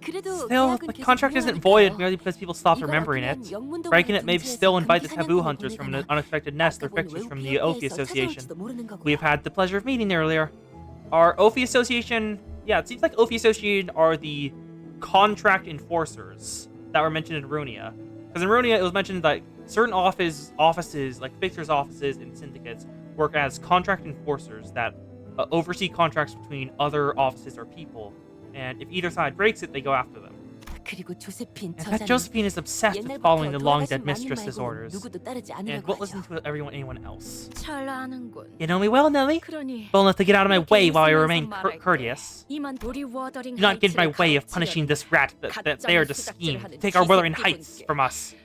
그래도 Still, 계약은 the 계속 contract isn't 유효하니까요. voided merely because people stop 이걸 remembering it. 어기면 영문도 Breaking it may 금지해서 still invite the 금기 taboo 사냥꾼을 hunters from an 보내거나 unexpected nest or 아까 본 fixers from 외국 the Ophi 피해에서 Association. 찾아올지도 모르는 거고요. We have had the pleasure of meeting earlier. Our Ophi Association, yeah, it seems like Ophi Association are the contract enforcers that were mentioned in Runia. Because in Runia, it was mentioned that certain offices, like fixers' offices and syndicates, work as contract enforcers that oversee contracts between other offices or people. And if either side breaks it, they go after them. 그리고 조세핀 And that 저자는 Josephine is obsessed with 옛날부터 following the long-dead 돌아가신 mistress's 마님 말고는 orders. 누구도 따르지 And 않으려고 won't 하죠. listen to anyone else. 잘 아는군. You know me well, Nelly. 그러니 Well enough to get out of my 이렇게 way while I 웃으면서 remain 말할게. courteous. 이만 우리 워더링 Do not get in my 하이츠를 way of 가로치려는 punishing this rat that they are to scheme to take our Wuthering Heights from us.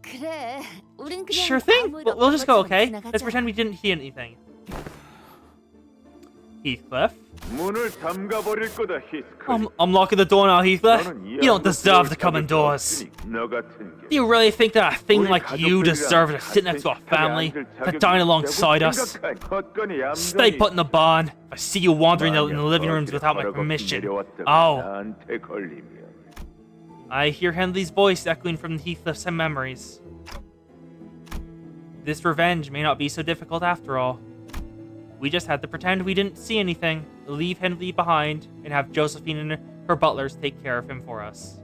그래, 우린 그냥 Sure thing. 아무 일 We'll just go, 없는 okay? 것처럼 Let's 지나가자. pretend we didn't hear anything. Heathcliff. 문을 잠가 버릴 거다, 히스클. I'm locking the door now, Heathcliff. You don't deserve to come indoors. 너 같은 게. Do you really think that a thing like you deserves to sit next to a family, to dine alongside us? Stay put in the barn. If I see you wandering in the living rooms without my permission. Oh, 나한테 걸리면 I hear Henley's voice echoing from Heathcliff's memories. This revenge may not be so difficult after all. We just had to pretend we didn't see anything, leave Henley behind, and have Josephine and her butlers take care of him for us.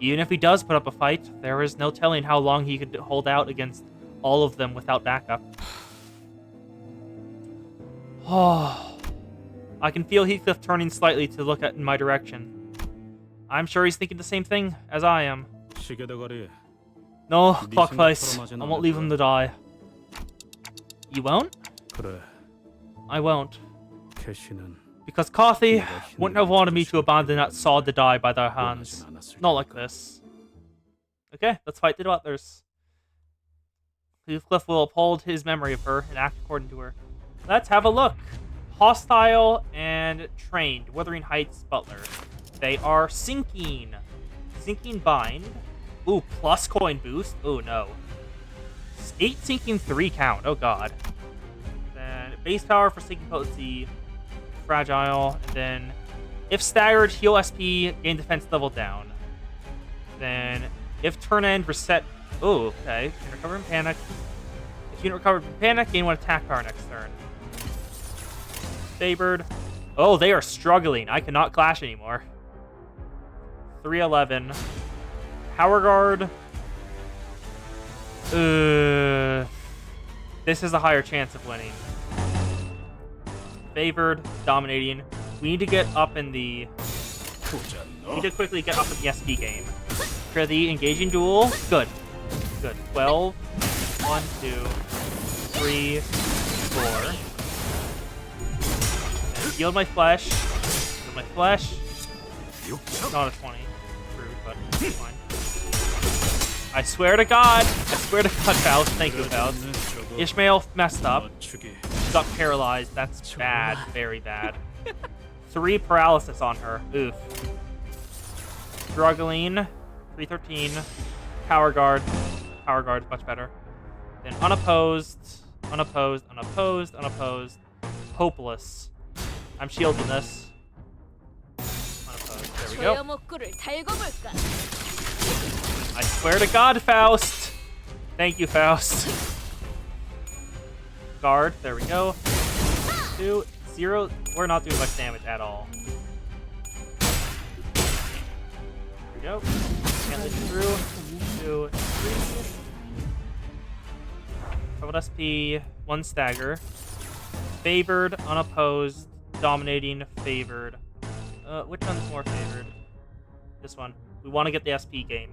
Even if he does put up a fight, there is no telling how long he could hold out against all of them without backup. Oh, I can feel Heathcliff turning slightly to look in my direction. I'm sure he's thinking the same thing as I am. No, clock face. I won't leave him to die. You won't? I won't. Because Carthy wouldn't have wanted me to abandon that sword to die by their hands. Not like this. Okay, let's fight the butlers. Heathcliff will uphold his memory of her and act according to her. Let's have a look. Hostile and trained. Wuthering Heights Butler. They are sinking. Sinking bind. Ooh, plus coin boost. Ooh, no. 8 sinking, 3 count. Oh, God. Then base power for sinking potency. Fragile. And then if staggered, heal SP, gain defense level down. Then if turn end, reset. Ooh, okay. Can recover from panic. If unit recovered from panic, gain 1 attack power next turn. Favored. Oh, they are struggling. I cannot clash anymore. 311. Power Guard. This is a higher chance of winning. Favored. Dominating. We need to get up in the... We need to quickly get up in the SP game. For the engaging duel. Good. Good. 12. 1, 2, 3, 4. Healed my flesh. Healed my flesh. Not a 20. Rude, but it's fine. I swear to God. I swear to God, Faust. Thank you, Faust. Ishmael messed up. Got paralyzed. That's bad. Very bad. 3 paralysis on her. Oof. Struggling. 313. Power Guard. Power Guard is much better. Then unopposed. Unopposed. Unopposed. Unopposed. Hopeless. I'm shielding this. Unopposed. There we go. I swear to God, Faust. Thank you, Faust. Guard. There we go. 2, 0. We're not doing much damage at all. There we go. Can't let you through. 2, 3. Double SP. 1 stagger. Favored. Unopposed. Dominating. Favored. Which one's more favored? This one. We want to get the SP game.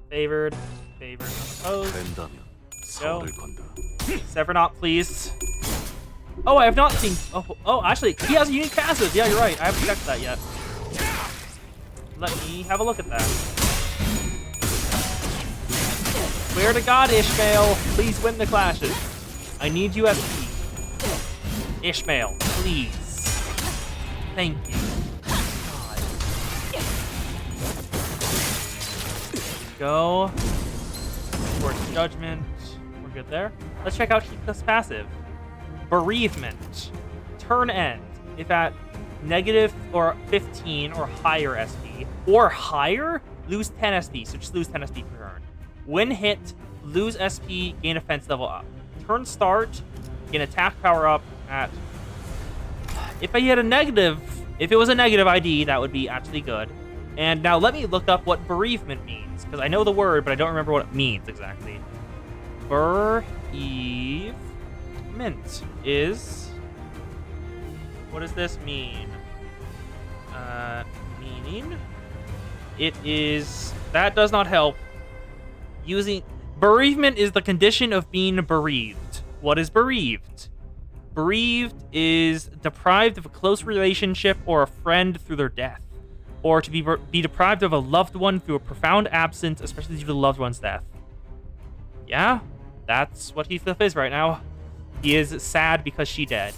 Favored. Favored. Unopposed. Go. Sever not, please. Oh, I have not seen... Oh, actually, he has a unique passive. Yeah, you're right. I haven't checked that yet. Let me have a look at that. Swear to God, Ishmael, please win the clashes. I need you SP. Ishmael, please. Thank you. God. Go. Towards Judgment. We're good there. Let's check out Heathcliff's passive. Bereavement. Turn end. If at negative or 15 or higher SP, or higher, lose 10 SP. So just lose 10 SP per turn. When hit, lose SP, gain defense level up. Turn start, gain attack power up at... If I had a negative... If it was a negative ID, that would be actually good. And now let me look up what bereavement means, because I know the word, but I don't remember what it means exactly. Bereavement is... What does this mean? Meaning? It is... That does not help. Using... Bereavement is the condition of being bereaved. What is bereaved? Bereaved is deprived of a close relationship or a friend through their death. Or to be deprived of a loved one through a profound absence, especially due to the loved one's death. Yeah, that's what Heathcliff is right now. He is sad because she dead.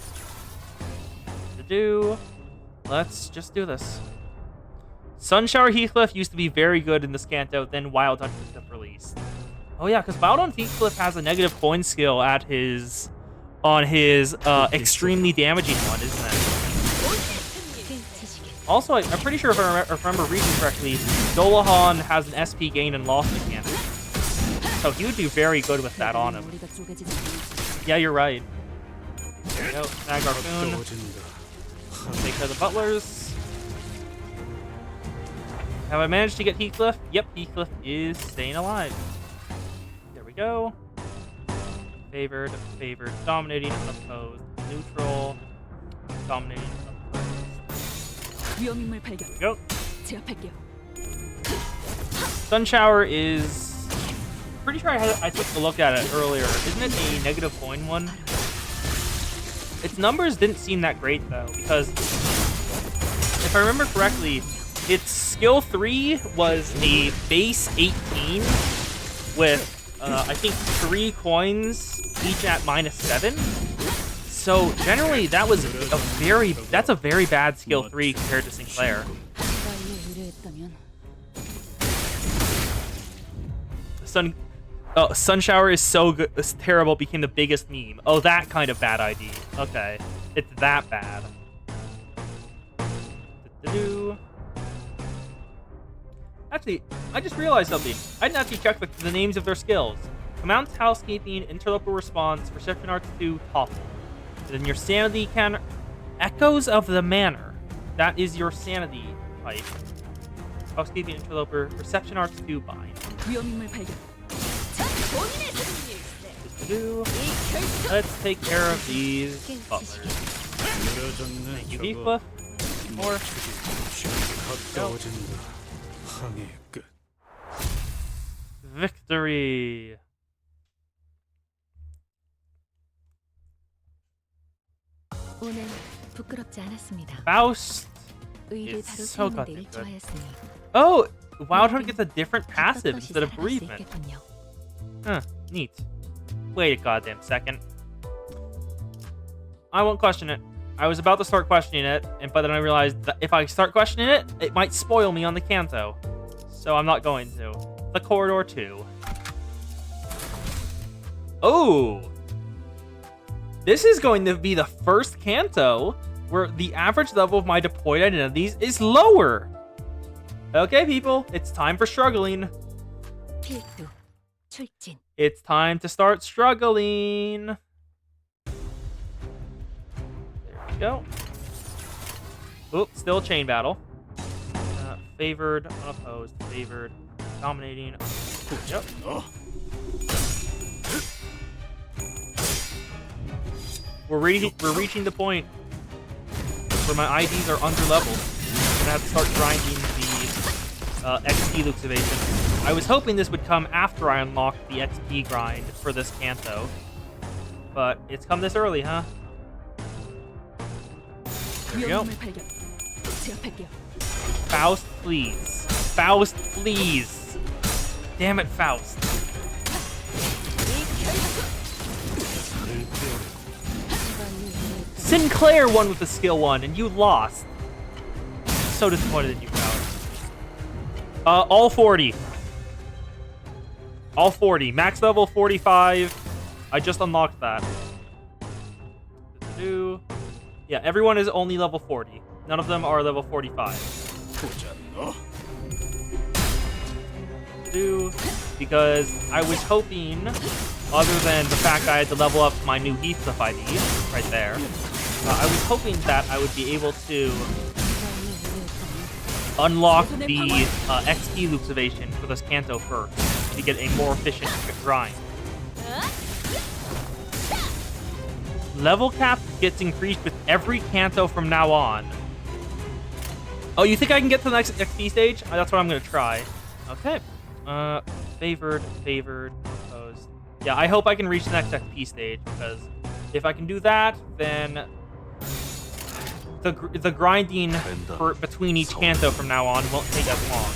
Let's just do this. Sunshower Heathcliff used to be very good in the Scanto, then Wild Hunt Heathcliff released. Oh yeah, because Wild Hunt Heathcliff has a negative coin skill at his... on his extremely damaging one, isn't it? Also, I'm pretty sure if I remember reading correctly, Dolahan has an SP gain and loss mechanic. So he would do very good with that on him. Yeah, you're right. There we go. Snag Harpoon. Take care of the butlers. Have I managed to get Heathcliff? Yep, Heathcliff is staying alive. There we go. Favored, favored, dominating, unopposed, neutral, dominating, unopposed. 위험인물 발견. There we go. 제압할게요. Sun Shower is... Pretty sure I took a look at it earlier. Isn't it a negative coin one? Its numbers didn't seem that great, though, because if I remember correctly, its skill 3 was a base 18 with, I think, 3 coins, each at -7. So, generally, that's a very bad skill 3 compared to Sinclair. Sun Shower is so good. It's terrible. Became the biggest meme. Oh, that kind of bad ID. Okay, it's that bad. Actually, I just realized something. I didn't actually check the names of their skills. Command Housekeeping, Interloper Response, Perception Arts 2, Topple. Then your Sanity can Echoes of the Manor. That is your Sanity type. Housekeeping, Interloper, Perception Arts 2, Bind. 위험인물 발견. Let's take care of these butlers. Thank you, Heathcliff. More. Go. Victory. 오늘 부끄럽지 않았습니다. Faust 의를 is 바로 so 세우는 goddamn 데를 good. 좋아했으니 Oh, Wildhunt gets a different 어떤 passive 것이 instead of 살아날 수 bereavement. 있겠군요. Huh, neat. Wait a goddamn second. I won't question it. I was about to start questioning it, but then I realized that if I start questioning it, it might spoil me on the Kanto. So I'm not going to. The Corridor 2. Oh! This is going to be the first Kanto where the average level of my deployed identities is lower. Okay, people, it's time for struggling. 필두, 출진. It's time to start struggling. There we go. Oop, still chain battle. Favored, unopposed, favored, dominating. Yep. We're reaching the point where my IDs are under leveled. I'm gonna have to start grinding the XP Luke's evasion. I was hoping this would come after I unlocked the XP grind for this Kanto, but it's come this early, huh? There we go. 위험인물 발견. 제압할게요. Faust, please. Faust, please. Damn it, Faust. Sinclair won with the skill 1, and you lost. So disappointed in you, Faust. All 40. All 40. Max level 45. I just unlocked that. Yeah, everyone is only level 40. None of them are level 45. Because I was hoping, other than the fact I had to level up my new Heathcliff ID, right there, I was hoping that I would be able to unlock the XP Luke's evasion for this Kanto first, to get a more efficient grind. Level cap gets increased with every Kanto from now on. Oh, you think I can get to the next XP stage? That's what I'm going to try. Okay. Favored, opposed. Yeah, I hope I can reach the next XP stage, because if I can do that, then the grinding between each Kanto from now on won't take as long.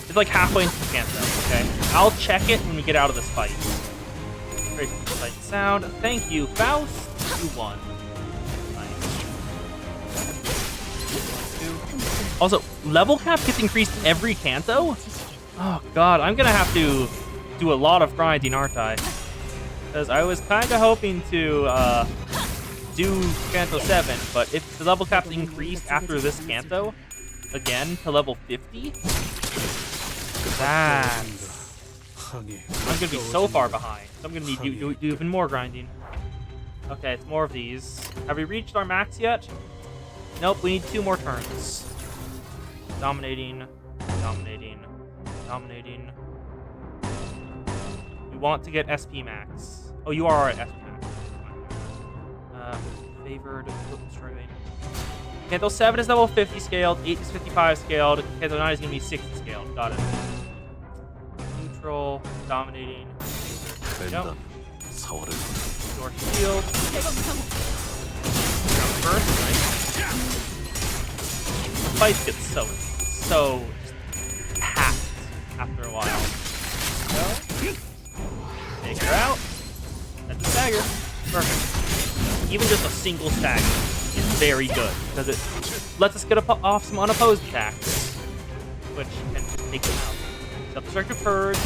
It's like halfway into the Kanto, okay? I'll check it when we get out of this fight. Great sight and sound. Thank you, Faust. You won. Also, level cap gets increased every Kanto? Oh god, I'm gonna have to do a lot of grinding, aren't I? Because I was kind of hoping to do Kanto 7, but if the level cap's increased after this Kanto, again, to level 50, I'm gonna be so far behind. So I'm gonna need to do even more grinding. Okay, it's more of these. Have we reached our max yet? Nope, we need 2 more turns. Dominating. Dominating. Dominating. We want to get SP max. Oh, you are at SP max. Favored. Struggling. Kanto 7 is level 50 scaled. 8 is 55 scaled. Kanto 9 is going to be 60 scaled. Got it. Neutral. Dominating. 벤단 4월에 Your shield. First, right? The fights get so packed after a while. So, take her out. That's a stagger. Perfect. Even just a single stagger is very good because it lets us get off some unopposed attacks, which can just take them out. Self-destructive purge.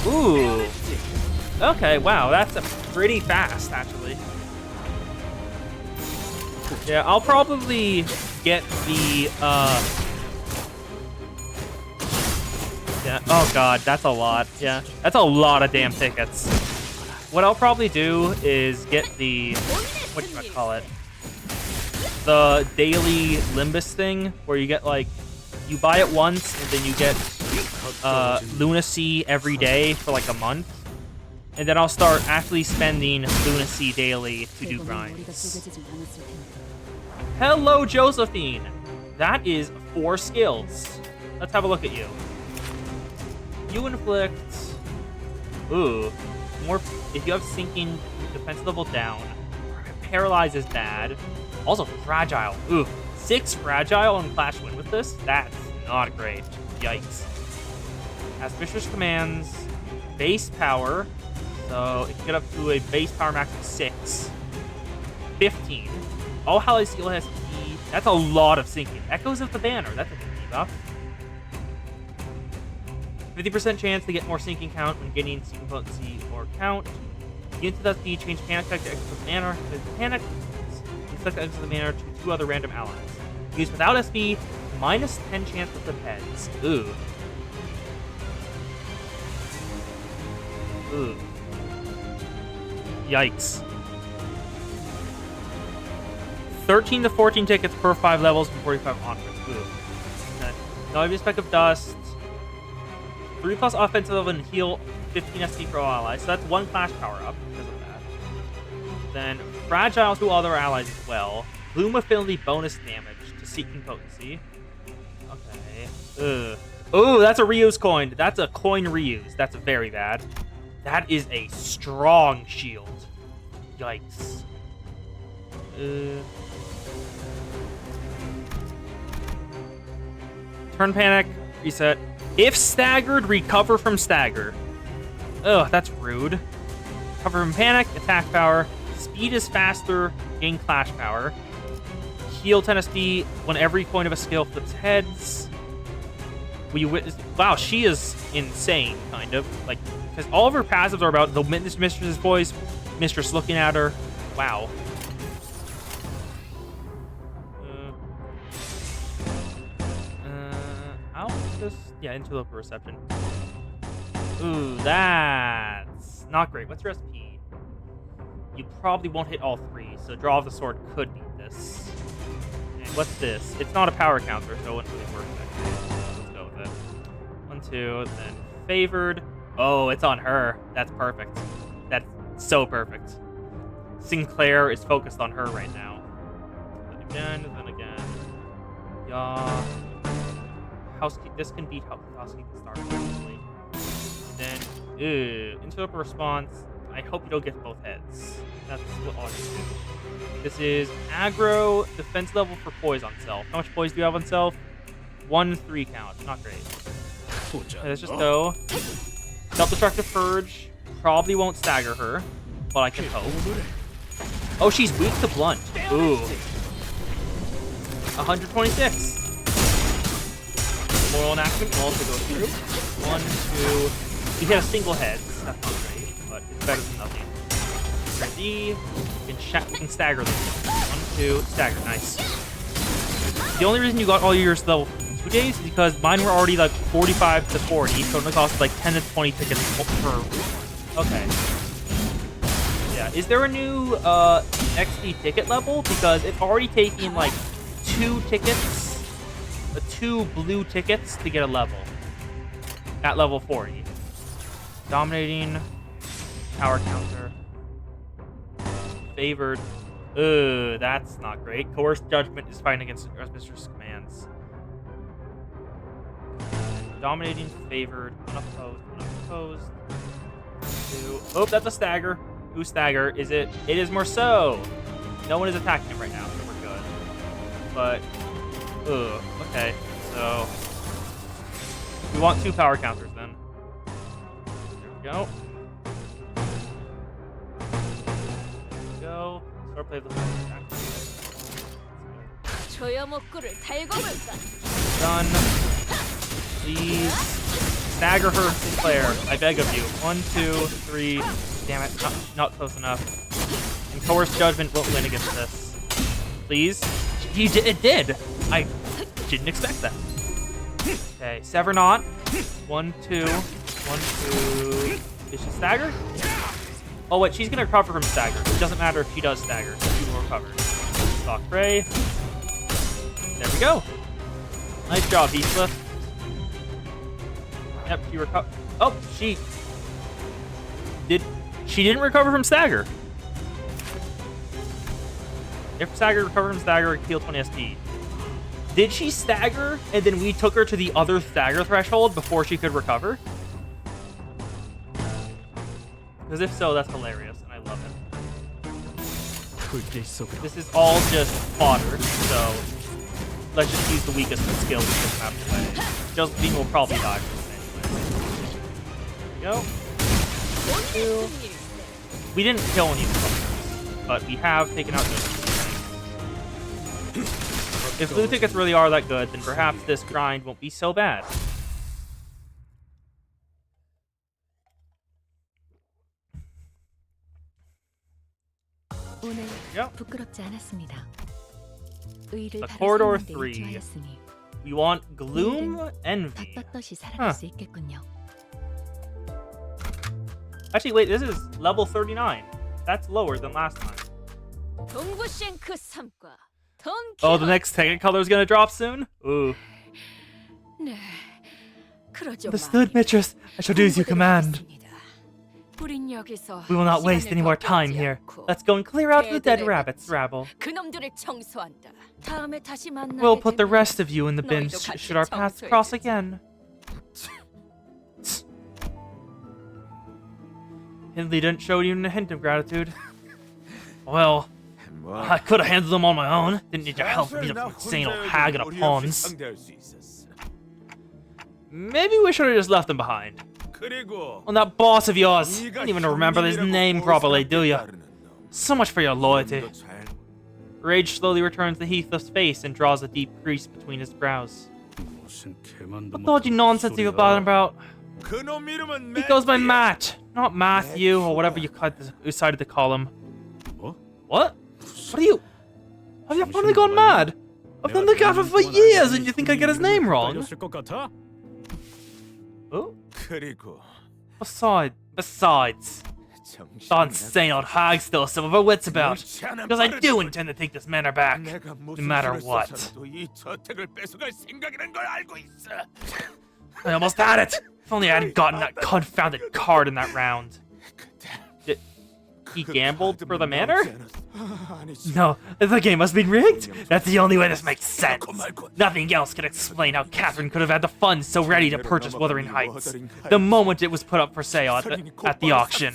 Ooh. Okay, wow, that's pretty fast, actually. Yeah, I'll probably get the, yeah, oh god, that's a lot. Yeah, that's a lot of damn tickets. What I'll probably do is get the, whatchamacallit, the daily Limbus thing, where you get, like, you buy it once, and then you get lunacy every day for like a month, and then I'll start actually spending lunacy daily to do grinds. Hello, Josephine. That is 4 skills. Let's have a look at you. You inflict. Ooh, more if you have sinking defense level down. Paralyze is bad. Also fragile. Ooh, 6 fragile and Clash Win with this. That's not great. Yikes. Has Fisher's commands, base power, so it can get up to a base power max of 6. 15. All Halley skill has E. That's a lot of sinking. Echoes of the Banner. That's a good debuff. 50% chance to get more sinking count when gaining sinking potency or count. Units with SP change panic effect to Echoes of the Banner. Panic inflict Echoes of the Banner to 2 other random allies. Used without SP, minus 10 chance to flip heads. Ooh. Ooh. Yikes. 13 to 14 tickets per 5 levels from 45 onwards. Ooh. Okay. No obvious speck of dust. 3 plus offensive level and heal 15 SP for all allies. So that's 1 clash power up because of that. Then fragile to other allies as well. Bloom affinity bonus damage to seeking potency. Okay. Ugh. Ooh, that's a reuse coin. That's a coin reuse. That's very bad. That is a strong shield. Yikes. Turn panic, reset. If staggered, recover from stagger. Ugh, that's rude. Recover from panic, attack power. Speed is faster, gain clash power. Heal 10 SP when every coin of a skill flips heads. We witness. Wow, she is insane, kind of. Like, because all of her passives are about the mistress's voice, mistress looking at her. Wow. I'll just, yeah, interloper reception. Ooh, that's not great. What's your SP? You probably won't hit all 3, so draw of the sword could beat this. And what's this? It's not a power counter, so it wouldn't really work. Let's go with it. 1, 2, then favored. Oh, it's on her. That's perfect. That's so perfect. Sinclair is focused on her right now. Then again. Yeah. This can beat Housekeeping Star probably. Then, interloper response. I hope you don't get both heads. That's what all you do. This is aggro, defense level for poise on self. How much poise do you have on self? 1-3 count. Not great. Okay, let's just go. Self-destructive purge. Probably won't stagger her, but I can hope. Oh, she's weak to blunt. Ooh. 126. Moral enactment will also go through. 1, 2. We hit a single head. That's not great, but it's better than nothing. Ready. We can stagger them. 1, 2, stagger. Nice. The only reason you got all yours level 2 days is because mine were already like 45 to 40, so it only cost like 10 to 20 tickets per. Okay. Yeah. Is there a new XP ticket level? Because it's already taking like 2 tickets, 2 blue tickets to get a level at level 40. Dominating, power counter, favored. Ugh, that's not great. Coerced judgment is fighting against mistress commands. Dominating, favored, unopposed, unopposed. 2. Oh, that's a stagger. Who's stagger? Is it? It is Morceau. No one is attacking him right now, so we're good. But, ugh, okay. So, we want 2 power counters then. There we go. There we go. Start play the done. Please stagger her, Sinclair. I beg of you. 1, 2, 3. Damn it, not close enough. And Coerced Judgment won't win against this. Please. It did. I didn't expect that. Okay, Sever Not. 1, 2. 1, 2. Is she staggered? Oh wait, she's gonna recover from stagger. It doesn't matter if she does stagger. She will recover. Stock Prey. There we go. Nice job, Heathcliff. Yep, she recovered. Oh, she didn't recover from stagger. If stagger recovered from stagger, it heal 20 SP. Did she stagger and then we took her to the other stagger threshold before she could recover? Because if so, that's hilarious and I love it. This is all just fodder, so let's just use the weakest of skills to get them out of the way. Josephine will probably die from this anyway. There we go. 2. We didn't kill any of the players, but we have taken out Josephine. If blue tickets really are that good, then perhaps this grind won't be so bad. Yep. The corridor 3. We want Gloom, Envy. Huh. Actually, wait, this is level 39. That's lower than last time. Oh, the next ticket color is gonna drop soon? Ooh. Understood, mistress. I shall do as you command. We will not waste any more time here. Let's go and clear out the dead rabbits, rabble. We'll put the rest of you in the bin should our paths cross again. Hindley didn't show you a hint of gratitude. Well, I could have handled them on my own. Didn't need your help to beat up some insane old hag in a pawns. Maybe we should have just left them behind. On that boss of yours, you don't even remember his name properly, do you? So much for your loyalty. Rage slowly returns to Heathcliff's face and draws a deep crease between his brows. What dodgy nonsense are you about? He goes by Matt, not Matthew, or whatever you decided to call him. What? What are you? Have you finally gone mad? I've done the gaffer for years and you think I get his name wrong? Oh? Besides, that insane old hag still has some of her wits about. Because I do intend to take this manor back, no matter what. I almost had it! If only I hadn't gotten that confounded card in that round. He gambled for the manor? No, the game must be rigged. That's the only way this makes sense. Nothing else can explain how Catherine could have had the funds so ready to purchase Wuthering Heights the moment it was put up for sale at the auction.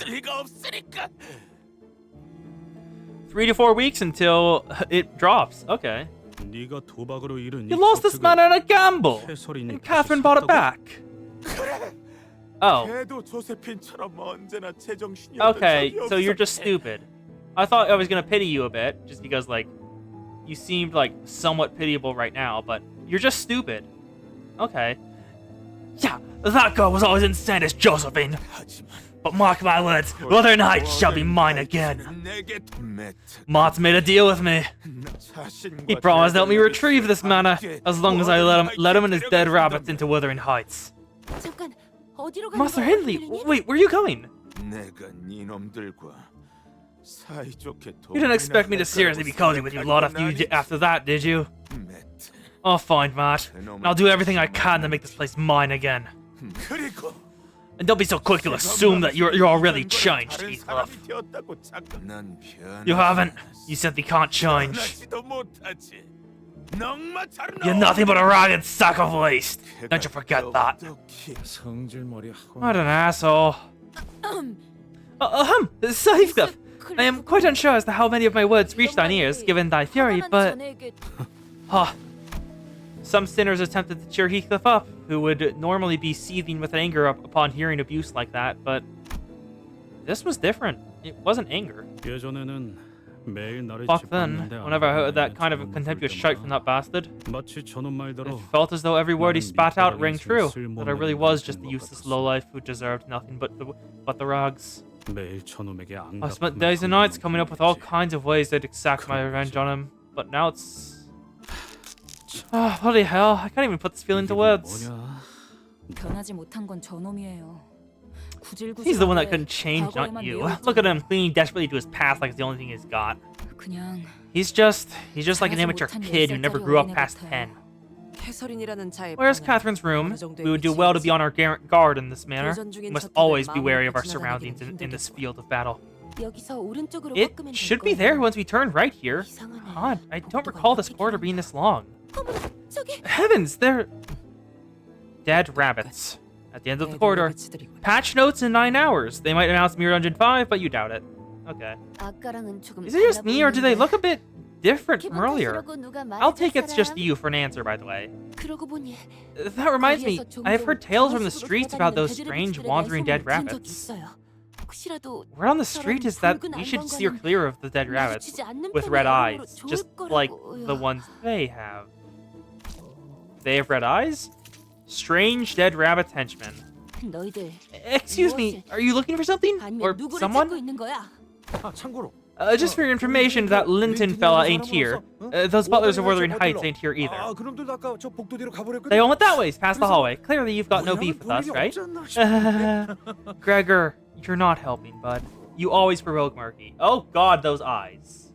3 to 4 weeks until it drops. Okay. You lost this manor in a gamble, and Catherine bought it back. Oh. Okay, so you're just stupid. I thought I was gonna pity you a bit, just because, like, you seemed, like, somewhat pitiable right now, but you're just stupid. Okay. Yeah, that girl was always insane as Josephine. But mark my words, Wuthering Heights shall be mine again. Mott's made a deal with me. He promised to help me retrieve this manor, as long as I let him and his dead rabbits into Wuthering Heights. Master Hindley, wait, where are you going? You didn't expect me to seriously be cozy with you lot after that, did you? 매트. Oh, fine, Matt. And I'll do everything I can to make this place mine again. 그리고 And don't be so quick to assume that you're already changed, 다른 Heathcliff. 사람이 되었다고 착각. 난 변하지 You haven't. 않았어. You simply can't change. 변하지도 못하지. 넉마처럼 You're nothing but a ragged sack of waste. Don't you forget that. 성질머리 하고. What an asshole. Sir Heathcliff. I am quite unsure as to how many of my words reach thine ears, given thy fury, but... Some sinners attempted to cheer Heathcliff up, who would normally be seething with anger upon hearing abuse like that, but... This was different. It wasn't anger. Fuck then, whenever I heard that kind of a contemptuous shite from that bastard, it felt as though every word he spat out rang true, that I really was just a useless lowlife who deserved nothing but the rags. I spent days and nights coming up with all kinds of ways they'd exact my revenge on him, but now it's... Oh, bloody hell, I can't even put this feeling into words. He's the one that couldn't change, not you. Look at him, clinging desperately to his past like it's the only thing he's got. He's just like an immature kid who never grew up past 10. Where's Catherine's room? We would do well to be on our guard in this manner. We must always be wary of our surroundings in this field of battle. It should be there once we turn right here. Odd, I don't recall this corridor being this long. Heavens, they're... dead rabbits. At the end of the corridor. Patch notes in 9 hours. They might announce Mirror Dungeon 5, but you doubt it. Okay. Is it just me, or do they look a bit different from earlier? I'll take it's just you for an answer, by the way. That reminds me, I've heard tales from the streets about those strange wandering dead rabbits. Word on the street is that we should steer clear of the dead rabbits with red eyes, just like the ones they have. They have red eyes? Strange dead rabbit henchmen. Excuse me, are you looking for something? Or someone? Just for your information, that Linton fella ain't here. Those butlers of Wuthering Heights ain't here either. They all went that way, past the hallway. Clearly you've got no beef with us, right? Gregor, you're not helping, bud. You always provoke Marky. Oh god, those eyes.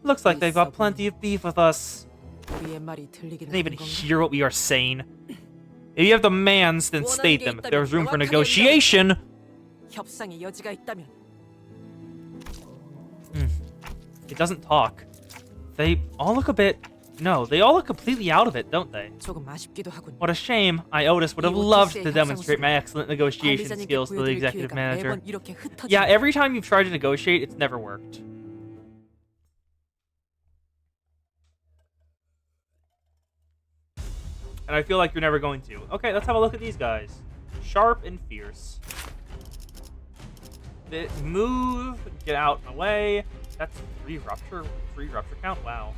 Looks like they've got plenty of beef with us. Can't even hear what we are saying. If you have demands, then state them. If there's room for negotiation... It doesn't talk. They all look a bit... No, they all look completely out of it, don't they? What a shame. Otis would have loved to demonstrate my excellent negotiation skills to the executive manager. Yeah, every time you've tried to negotiate, it's never worked. And I feel like you're never going to. Okay, let's have a look at these guys. Sharp and fierce. Move, get out and away. That's 3 rupture count. Wow.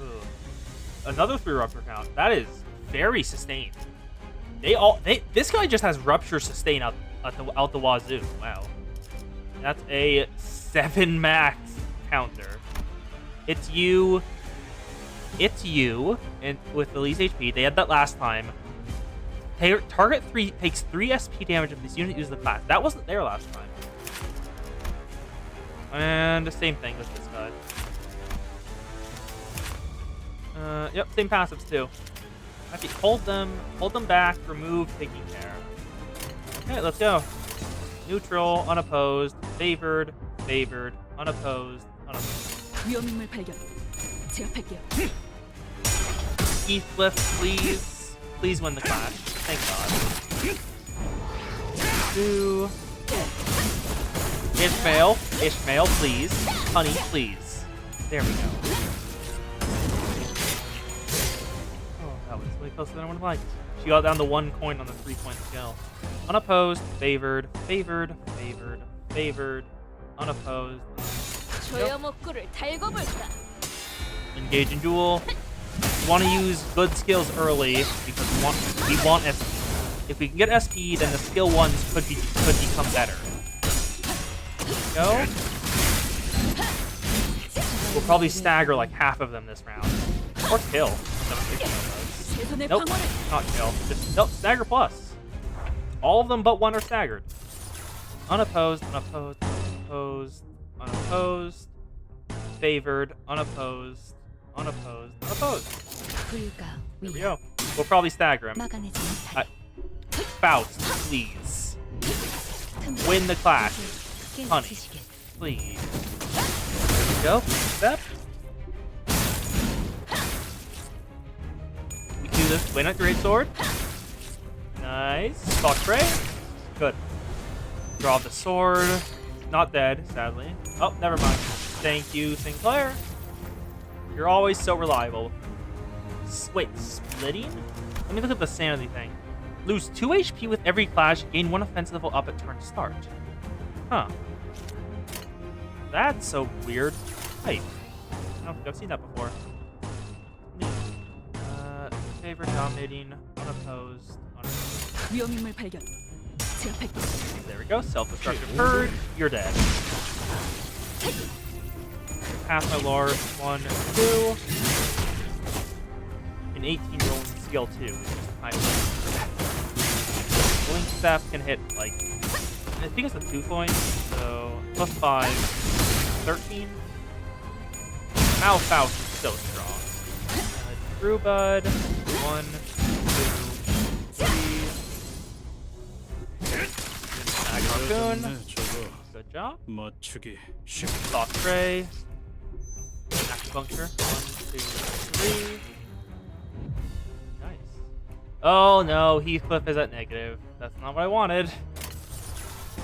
Ugh. Another 3 rupture count. That is very sustained. This guy just has rupture sustain out the wazoo. Wow. That's a 7 max counter. It's you, and with the least HP. They had that last time. Target 3 takes 3 SP damage if this unit uses the class. That wasn't there last time. And the same thing with this guy. Yep, same passives too. Actually, hold them back, remove, taking care. Okay, let's go. Neutral, unopposed, favored, unopposed, Heathcliff, please win the clash. Thank God. 2. Ishmael, please. Honey, please. There we go. Oh, that was way closer than I would have liked. She got down to 1 coin on the 3-point scale. Unopposed, favored, unopposed. Yep. Engage in duel. You want to use good skills early because we want SP. If we can get SP, then the skill ones could become better. Go. We'll probably stagger like half of them this round, or kill. Nope, not kill. Just nope. Stagger plus. All of them but 1 are staggered. Unopposed. Unfavored, unopposed, unopposed, unopposed. 불가 There we 위협. go. We'll probably stagger him. 막아내지 못할. Faust, please. 틈새. Win the clash, honey. 깨우치시길. please. There we go. Step. We do this. Win a great sword. Nice. Stock Prey. Good. Draw the sword. Not dead, sadly. Oh, never mind. Thank you, Sinclair. You're always so reliable. Wait, splitting? Let me look at the sanity thing. Lose 2 HP with every clash. Gain 1 offense level up at turn start. Huh. That's so weird. Hey. I don't think I've seen that before. Favor, dominating, unopposed, unopposed. 위험인물 발견. 제압할게요. There we go. Self-destructive purge. You're dead. Pass my lord. 1, 2. An 18 rolling skill 2. Which is high. Blink staff can hit like I think it's a 2 coin. So plus 5, 13. Now Faust is so strong. True Bud. 1, 2, 3. Harpoon. Good job. 맞추기 쉽. Thought Prey. Acupuncture. 1, 2, 3. Nice. Oh no, Heathcliff is at negative. That's not what I wanted.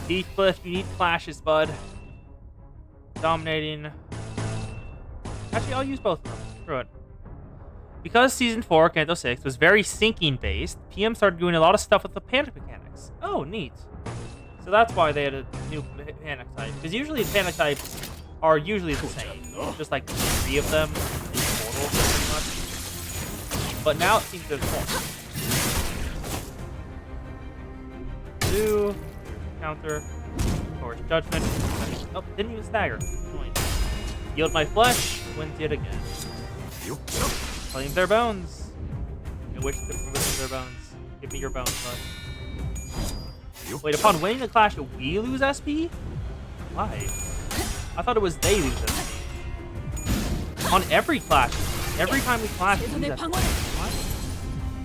Heathcliff, you need flashes, bud. Dominating. Actually, I'll use both of them. Screw it. Because Season 4, Canto 6, was very sinking based, PM started doing a lot of stuff with the panic mechanics. Oh, neat. So that's why they had a new panic type. Because usually the panic types are usually the same. Just like 3 of them in total, pretty much. But now it seems there's more. 2. Counter. Force Judgment. Oh, didn't even stagger. Annoying. Yield my flesh. Wins yet again. Claim their bones. I wish to claim their bones. Give me your bones, bud. Wait, upon winning the clash, we lose SP? Why? I thought it was they lose SP. On every clash. Every time we clash, we lose SP. What?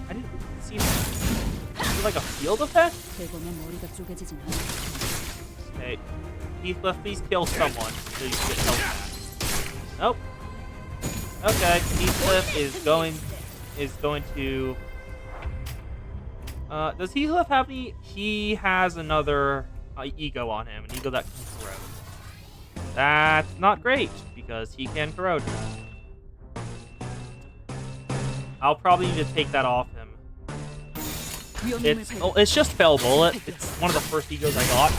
I didn't see that. Is it like a field effect? 대검의 머리가 쪼개지진 않아. Okay. Heathcliff, please kill someone so you can get health back. Nope. Okay, Heathcliff is going to does Heathcliff have any? He has another ego on him, an ego that can corrode. That's not great because he can corrode. I'll probably need to take that off him. It's just Fell Bullet. It's one of the first egos I got.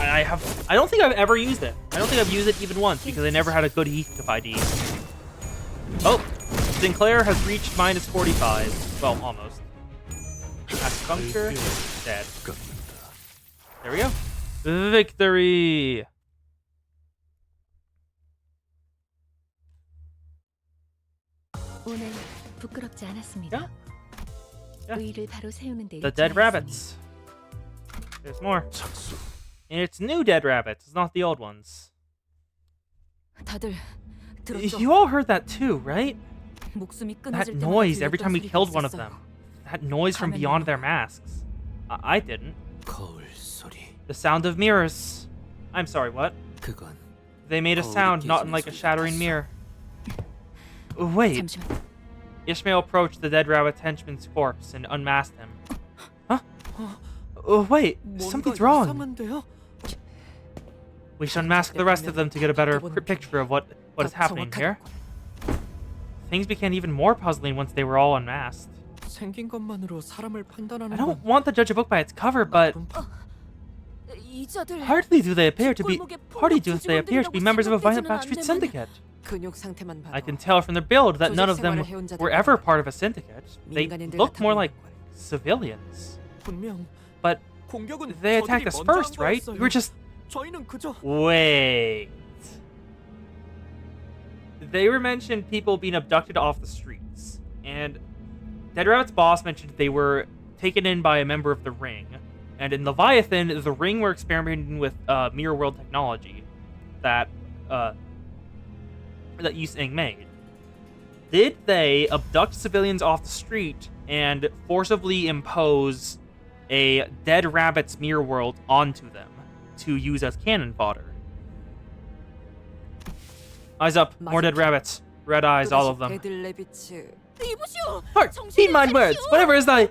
I don't think I've ever used it. I don't think I've used it even once because I never had a good Heathcliff ID. Oh, Sinclair has reached minus 45. Well, almost. Acupuncture, dead. There we go. Victory! 오늘 부끄럽지 않았습니다. Yeah. 의의를 바로 세우는 데 The dead rabbits. There's more. And it's new dead rabbits, it's not the old ones. 다들 들었죠? You all heard that too, right? 목숨이 That 끊어질 때마다 noise every time we 들렸던 killed one of 소리가 them. 있었어요. That noise from beyond their masks. I didn't. 거울 소리. The sound of mirrors. I'm sorry, what? 그건 They made a sound, not unlike a shattering mirror. Wait. 잠시만. Ishmael approached the dead rabbit's henchman's corpse and unmasked him. Huh? Wait, something's wrong. 이상한데요? We should unmask the rest of them to get a better picture of what is happening here. Things became even more puzzling once they were all unmasked. 생긴 것만으로 사람을 판단하는 I don't want to judge a book by its cover, but 이자들 hardly do they appear to be members of a violent backstreet syndicate. 근육 상태만 봐도 I can tell from their build that none of them were ever part of a syndicate. They look more like civilians. 분명 But 공격은 they attacked us first, right? We were just... 저희는 그저 Wait. They were mentioned people being abducted off the streets. And Dead Rabbit's boss mentioned they were taken in by a member of the Ring. And in Leviathan, the Ring were experimenting with mirror world technology that that Yusing made. Did they abduct civilians off the street and forcibly impose a dead rabbit's mirror world onto them to use as cannon fodder? Eyes up, more dead rabbits. Red eyes, all of them. Heart, heed my words. Whatever is thy...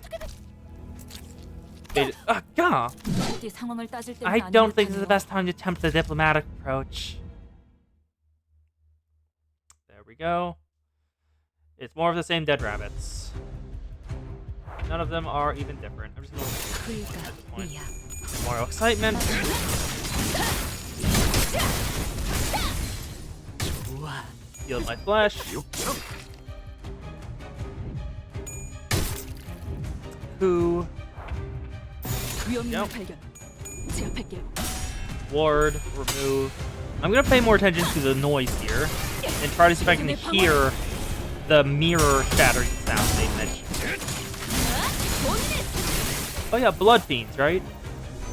God. I don't think this is the best time to attempt the diplomatic approach. There we go. It's more of the same dead rabbits. None of them are even different. I'm just going to at this point. More excitement. Heal my flesh. Who? Yep. Ward, remove. I'm gonna pay more attention to the noise here and try to see if I can hear the mirror shattering sound they mentioned. Oh yeah, blood fiends, right?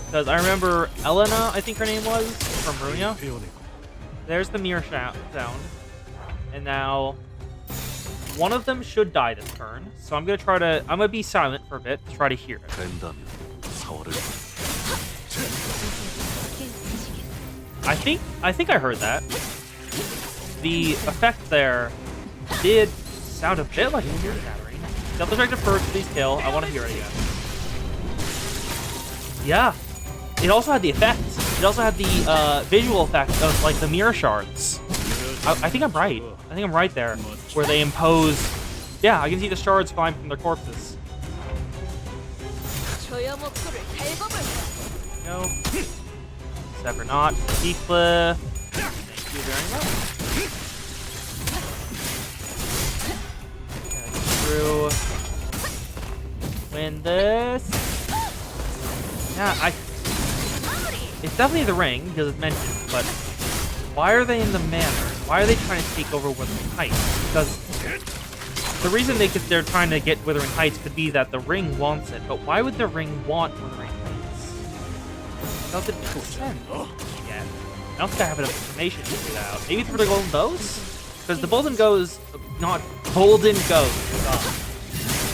Because I remember Elena, I think her name was, from Runia. There's the mirror sound. And now one of them should die this turn. So I'm gonna be silent for a bit to try to hear it. I think I heard that. The effect there did sound a bit like a mirror shattering. Self-destructive first, please kill. I want to hear it again. Yeah. It also had the effect. It also had the visual effect of like the mirror shards. I think I'm right. I think I'm right there. Where they impose... Yeah, I can see the shards flying from their corpses. Go. Sever not. Heathcliff. Thank you very much. Through. Win this. Yeah, it's definitely the ring, because it's mentioned, but why are they in the manor? Why are they trying to take over Wuthering Heights? Because the reason they're trying to get Wuthering Heights could be that the ring wants it, but why would the ring want Wuthering Heights? Doesn't make sense. Yeah. I don't think I have enough information to figure that out. Maybe for the golden bows? Because the golden bows, not golden bows.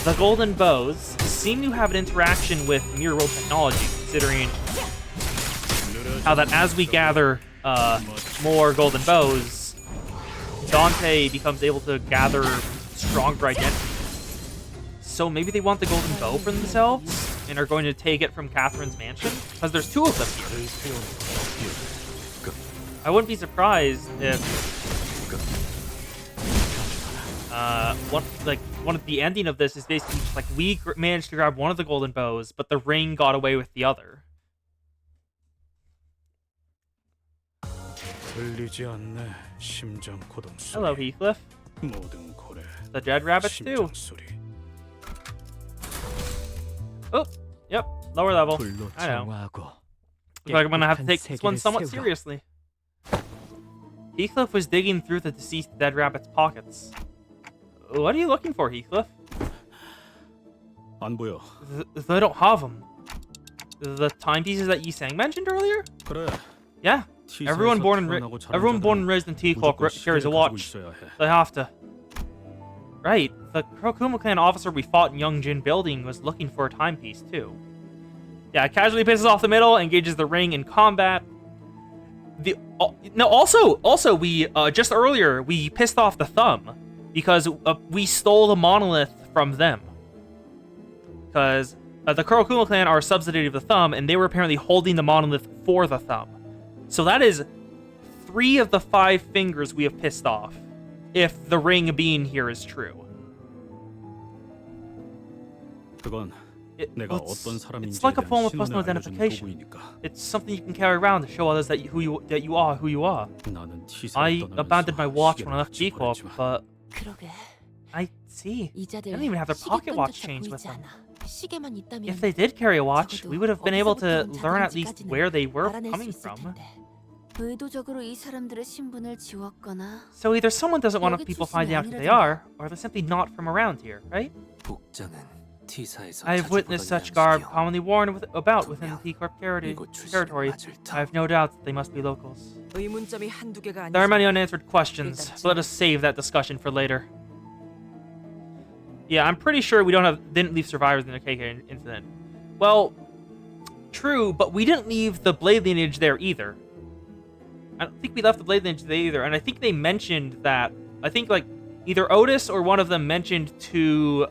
The golden bows seem to have an interaction with mirror world technology, considering how that as we gather more golden bows, Dante becomes able to gather stronger identity. So maybe they want the golden bow for themselves and are going to take it from Catherine's mansion? Because there's two of them here. I wouldn't be surprised if one of the ending of this is basically just like we managed to grab one of the golden bows, but the ring got away with the other. Hello, Heathcliff. The dead rabbits too. Oh, yep, lower level. I know. Looks like I'm gonna have to take this one somewhat seriously. Heathcliff was digging through the deceased dead rabbit's pockets. What are you looking for, Heathcliff? They don't have them. The timepieces that Yisang mentioned earlier? Yeah. Everyone born and raised in Heathcliff carries a watch. They have to. Right. The Kurokuma clan officer we fought in Youngjin building was looking for a timepiece too. Yeah, casually pisses off the middle, engages the ring in combat. Also we just earlier we pissed off the thumb because we stole the monolith from them. Because the Kurokuma clan are a subsidiary of the thumb, and they were apparently holding the monolith for the thumb. So that is 3 of the 5 fingers we have pissed off, if the ring being here is true. It's like a form of personal identification. It's something you can carry around to show others that you are who you are. I abandoned my watch when I left G-Corp, but I see. They don't even have their pocket watch chains with them. If they did carry a watch, we would have been able to learn at least where they were coming from. So either someone doesn't want people finding out who they are, or they're simply not from around here, right? T사에서 I have witnessed such garb commonly worn about within the Heathcliff territory. I have no doubt that they must be locals. 의문점이 한두 개가 There are 아니지. many unanswered questions, but let us save that discussion for later. Yeah, I'm pretty sure we didn't leave survivors in the KK incident. Well, true, but we didn't leave the Blade lineage there either. I don't think we left the Blade lineage there either, and I think they mentioned that. I think like either Otis or one of them mentioned to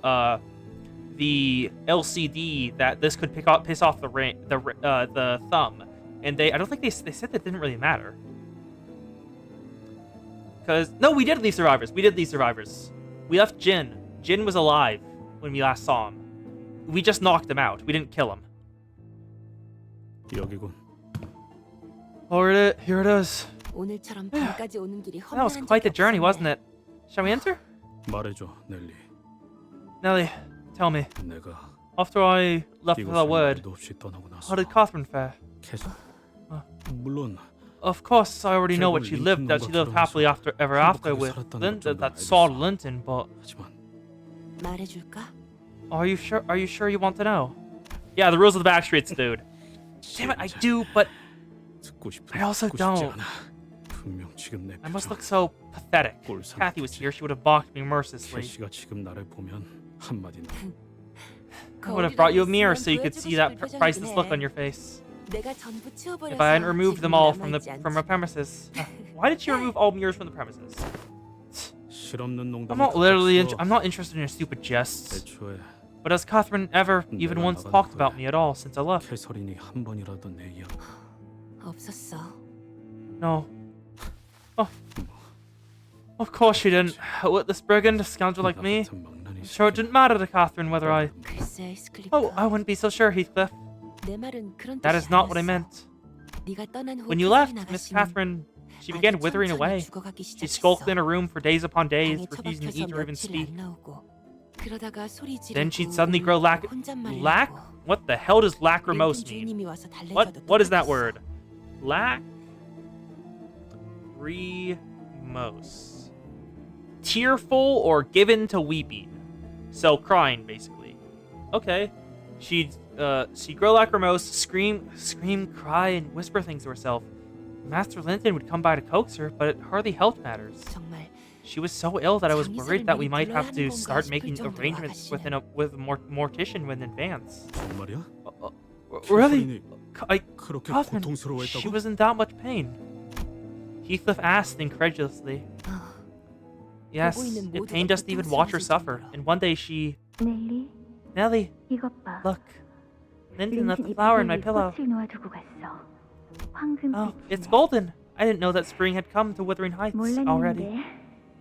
the LCD that this could piss off the thumb, and I don't think they said that didn't really matter. Because no, we did leave survivors. We did leave survivors. We left Jin. Jin was alive when we last saw him. We just knocked him out. We didn't kill him. 여기군. Here it is. 오늘처럼 밤까지 오는 길이 That was quite the journey, wasn't it? Shall we enter? 말해줘, 넬리. Nelly, tell me. 내가 After I left with a word, 말도 없이 떠나고 나서 how did Catherine fare? 계속 물론 Of course, I already know that she lived happily ever after with Linton, that Saul Linton, but 하지만 말해줄까? are you sure you want to know? Yeah, the rules of the backstreets, dude. Damn it, I do, but 듣고 싶은 I also 듣고 싶지 don't. 않아. 분명 지금 내 I must 표정 look so pathetic. If 꼴 Kathy was here, she would have balked me mercilessly. 캐시가 지금 나를 보면 한마디는 I would have brought you a mirror so you could see that priceless look on your face. 내가 전부 치워버려서 If I hadn't removed them all from 남아있지 our 않지. premises. Why did she remove all mirrors from the premises? 실없는 농담. I'm not interested in your stupid jests. 애초에 But has Catherine ever even once talked about me at all since I left? 캐서린이 한 번이라도 내 이야기 없었어. No. Oh. Of course she didn't. With this brigand, a scoundrel like me, 같은 망나니 I'm sure it didn't matter to Catherine whether I... 글쎄, 스클리프. Oh, I wouldn't be so sure, Heathcliff. 내 말은 그런 That 뜻이 is not what I 아니었어. meant. 네가 떠난 후 When you 캐서린 left, Miss 아가씨는 Catherine, she began 아주 withering 천천히 away. 죽어가기 She 시작했어. skulked in her room for days upon days, 방에 refusing to 처박혀서 eat or even 며칠 speak. 안 나오고. 그러다가 소리 Then 지르고 she'd suddenly grow 혼잣말을 lack? 하고. What the hell does lachrymose 렌튼 mean? 주인님이 와서 달래줘도 What is that 똑같았어. word? Lachrymose. Tearful or given to weeping. So crying, basically. Okay. She'd grow lachrymose, scream, cry, and whisper things to herself. Master Linton would come by to coax her, but it hardly helped matters. 정말 She was so ill that I was worried that we might have to 장의사를 start 믿고 making 싶을 정도로 arrangements with 아가씨는. a mortician in advance. 정말이야? Really? 그렇게 Catherine, 고통스러워했다고? she was in that much pain. Heathcliff asked incredulously. Yes, it pained us to even watch her suffer. And one day she... 넬리, Nellie, 이것 봐. look. Linton left a flower in my pillow. 꽃을 놓아두고 갔어. 황금빛이. Oh, it's golden. I didn't know that spring had come to Wuthering Heights already. 몰랐는데.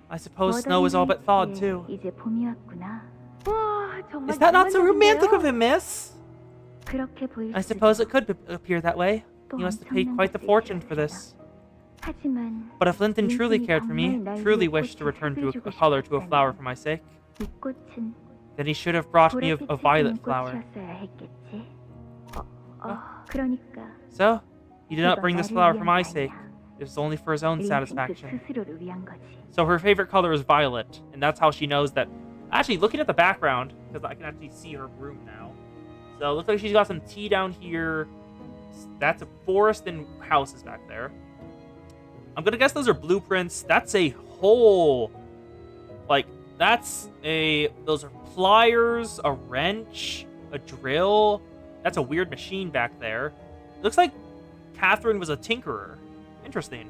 I suppose snow is all but thawed too. 이제 봄이 왔구나. 와, 정말 Is that not so romantic 낭만적인데요? of him, miss? 그렇게 보일 I 수도. suppose it could appear that way. 또 You must have paid 엄청난 quite the 값을 fortune for 치렀으나. this. 하지만 But if Linton truly 린튼이 cared for me, 정말 날 truly 위해 wished to 꽃을 return to 해주고 a color to a 싶었다면 flower for my sake, 이 꽃은 then he should have brought me 불에 a violet 비치는 flower. 꽃이었어야 했겠지. 그러니까 So, he did not bring this 이건 flower 나를 for my 위한 게 sake. 아니야. It was only for his own 린튼 그 satisfaction. 스스로를 위한 거지. So her favorite color is violet, and that's how she knows that. Actually, looking at the background, because I can actually see her room now. So it looks like she's got some tea down here. That's a forest and houses back there. I'm gonna guess those are blueprints. That's a whole, like, those are pliers, a wrench, a drill. That's a weird machine back there. Looks like Catherine was a tinkerer. Interesting.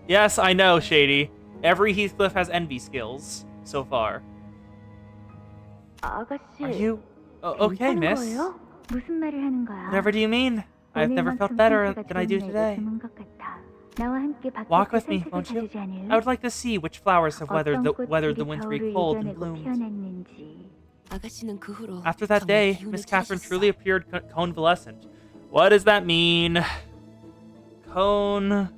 Yes, I know, Shady. Every Heathcliff has envy skills so far. 아가씨. Are you okay, 괜찮은 miss? 거예요? 무슨 말을 하는 거야? Whatever do you mean? I've never felt better than I do today. Walk with me, won't you? I would like to see which flowers have weathered the wintry cold and bloomed. 아가씨는 그 후로 After that 정말 day, 기운을 Miss Catherine 찾으셨어. truly appeared convalescent. What does that mean? Convalescent.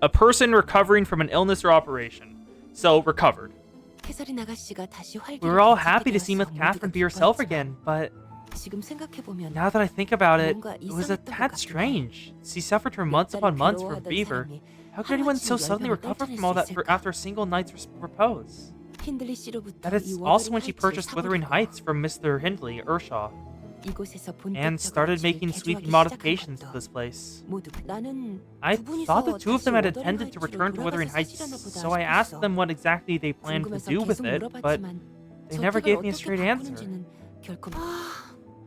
A person recovering from an illness or operation. So, recovered. 캐서린 아가씨가 다시 활기를 We were all 되찾게 happy to see 되어서 Miss Catherine 모두가 be herself 기뻐했지만 again, but 지금 생각해보면 now that I think about it, 뭔가 it was a 이상했던 것 tad 같기도 해. strange. She suffered for months 몇 upon 달을 months from 괴로워하던 fever, 사람이 How could anyone so suddenly recover from all that after a single night's repose? That is also when she purchased Wuthering Heights from Mr. Hindley, Ershaw, and started making sweeping modifications to this place. I thought the two of them had intended to return to Wuthering Heights, so I asked them what exactly they planned to do with it, but they never gave me a straight answer.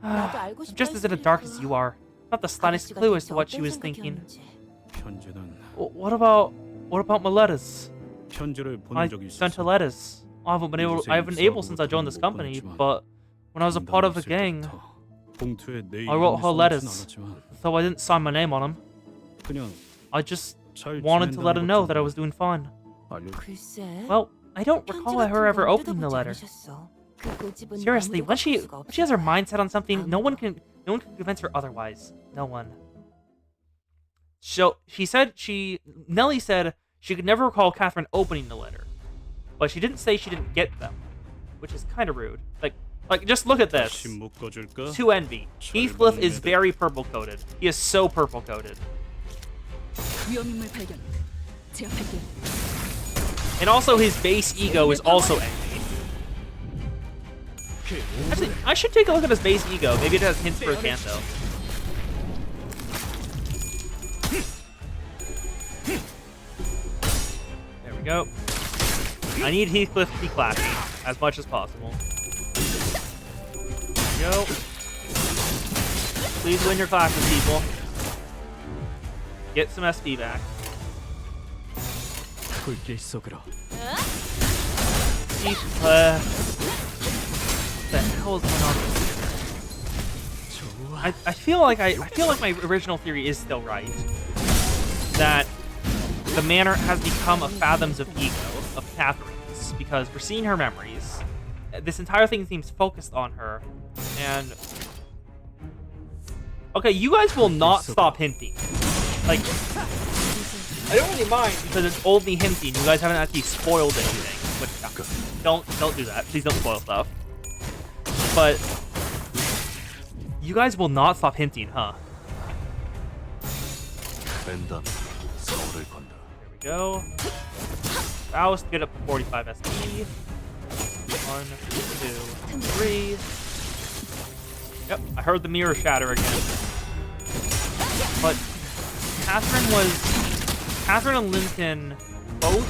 I'm just as in the dark as you are. Not the slightest clue as to what she was thinking. What about my letters? I sent her letters. I haven't been able since I joined this company, but when I was a part of the gang, I wrote her letters, though I didn't sign my name on them. I just wanted to let her know that I was doing fine. Well, I don't recall her ever opening the letter. Seriously, when she has her mind set on something, no one can convince her otherwise. No one. So Nellie said she could never recall Catherine opening the letter, but she didn't say she didn't get them, which is kind of rude. Like, just look at this. To envy. Heathcliff is very purple-coated. He is so purple-coated. And also, his base ego is also envy. Actually, I should take a look at his base ego. Maybe it has hints for Kanto. There we go. I need Heathcliff to be clappy as much as possible. There we go. Please win your classes, people. Get some SP back. Heathcliff. What the hell is going on? I feel like my original theory is still right. That the manor has become a fathoms of ego of Catherine's, because we're seeing her memories. This entire thing seems focused on her, and okay, you guys will not stop hinting. Like, I don't really mind because it's only hinting. You guys haven't actually spoiled anything. Which, don't do that. Please don't spoil stuff. But you guys will not stop hinting, huh? There we go. Faust, get up to 45 SP. 1, 2, 3. Yep, I heard the mirror shatter again. But Catherine and Lincoln both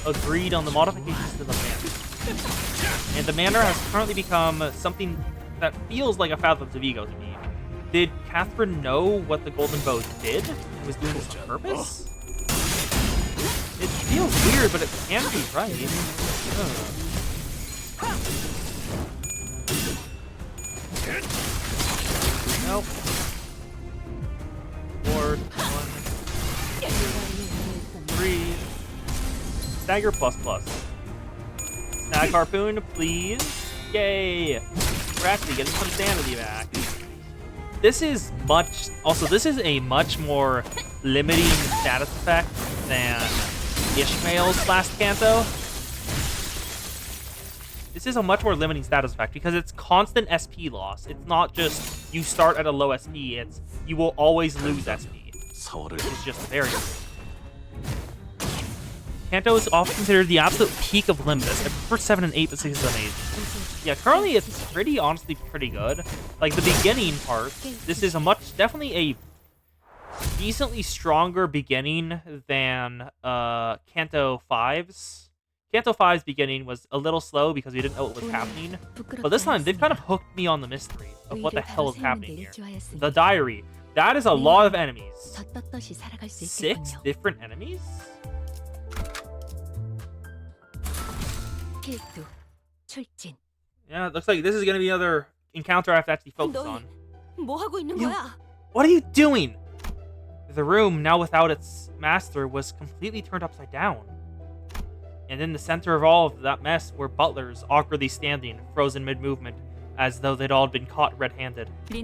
agreed on the modifications to the manor. And the manor has currently become something that feels like a Fathoms of Ego to me. Did Catherine know what the Golden Bow did? It was doing this on purpose? It feels weird, but it can be right. Nope. Ward, 1, 2, 3. Stagger plus. Snag Harpoon, please. Yay! We're actually getting some sanity back. This is a much more limiting status effect than Ishmael's last Kanto. This is a much more limiting status effect because it's constant SP loss. It's not just you start at a low SP, it's you will always lose SP. It's just very good. Kanto is often considered the absolute peak of Limbus. I prefer 7 and 8, but 6 is amazing. Yeah, currently it's honestly pretty good. Like the beginning part, this is definitely a decently stronger beginning than Kanto 5's. Kanto 5's beginning was a little slow because we didn't know what was happening. But this time, they've kind of hooked me on the mystery of what the hell is happening here. The diary. That is a lot of enemies. 6 different enemies? Yeah, it looks like this is going to be another encounter I have to actually focus on. What are you doing? The room, now without its master, was completely turned upside down. And in the center of all of that mess were butlers awkwardly standing, frozen mid-movement, as though they'd all been caught red-handed. We